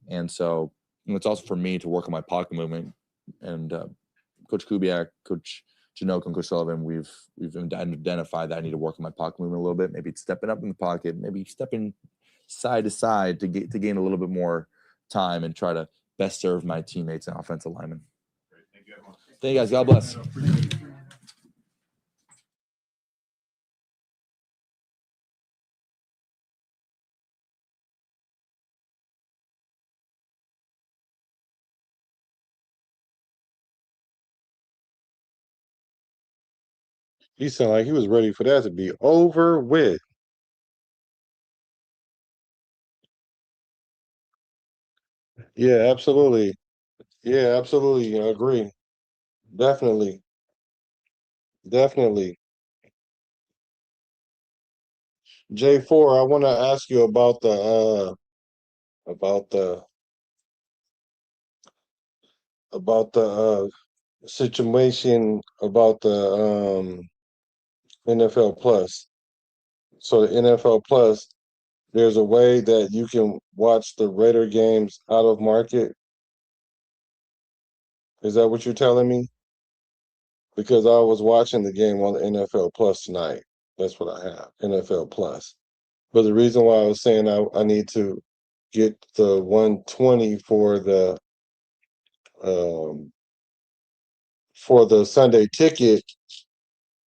[SPEAKER 20] And so it's also for me to work on my pocket movement. And Coach Kubiak, Coach Janok, and Coach Sullivan, we've identified that I need to work on my pocket movement a little bit. Maybe it's stepping up in the pocket, maybe stepping side to side to gain a little bit more time and try to best serve my teammates and offensive linemen. Thank you guys. God bless.
[SPEAKER 4] He sounded like he was ready for that to be over with. Yeah, absolutely. Yeah, absolutely. I agree. Definitely. Definitely. J4, I want to ask you about about the the situation about the NFL Plus. So the NFL Plus, there's a way that you can watch the Raider games out of market. Is that what you're telling me? Because I was watching the game on the NFL Plus tonight. That's what I have, NFL Plus. But the reason why I was saying I need to get the 120 for the Sunday ticket,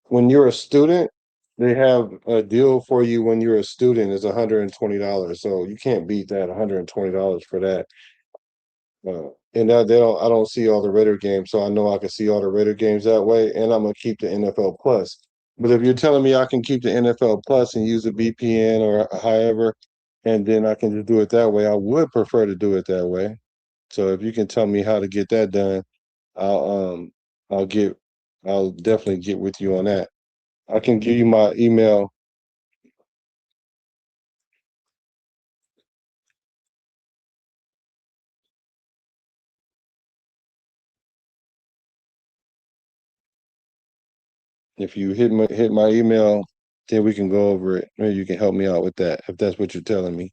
[SPEAKER 4] when you're a student, they have a deal for you when you're a student is $120. So you can't beat that, $120 for that. And that I don't see all the Raider games, so I know I can see all the Raider games that way, and I'm gonna keep the NFL Plus. But if you're telling me I can keep the NFL Plus and use a VPN or however, and then I can just do it that way, I would prefer to do it that way. So if you can tell me how to get that done, I'll I'll definitely get with you on that. I can give you my email. If you hit my email, then we can go over it. Maybe you can help me out with that if that's what you're telling me.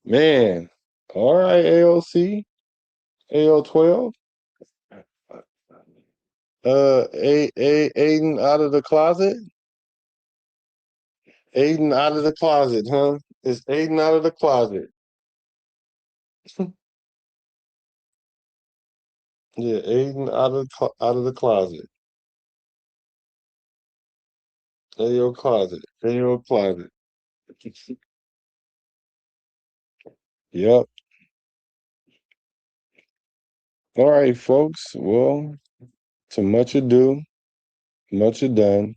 [SPEAKER 4] Man, all right, AOC, AO12. Aiden out of the closet. Aiden out of the closet, huh? It's Aiden out of the closet. Yeah, Aiden out of the closet. AO closet. AO closet. Yep. All right, folks. Well, to much ado, much ado.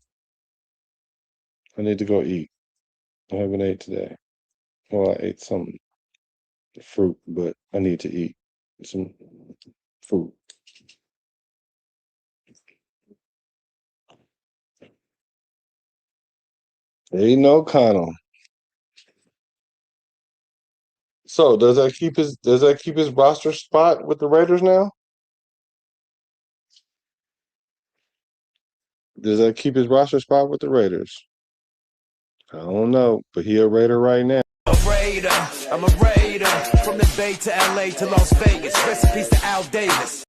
[SPEAKER 4] I need to go eat. I haven't ate today. Well, I ate some fruit, but I need to eat some fruit. Aiden O'Connell. So does that keep his roster spot with the Raiders now? Does that keep his roster spot with the Raiders? I don't know, but he a Raider right now.
[SPEAKER 21] I'm a Raider from the Bay to LA to Las Vegas. Recipes to Al Davis.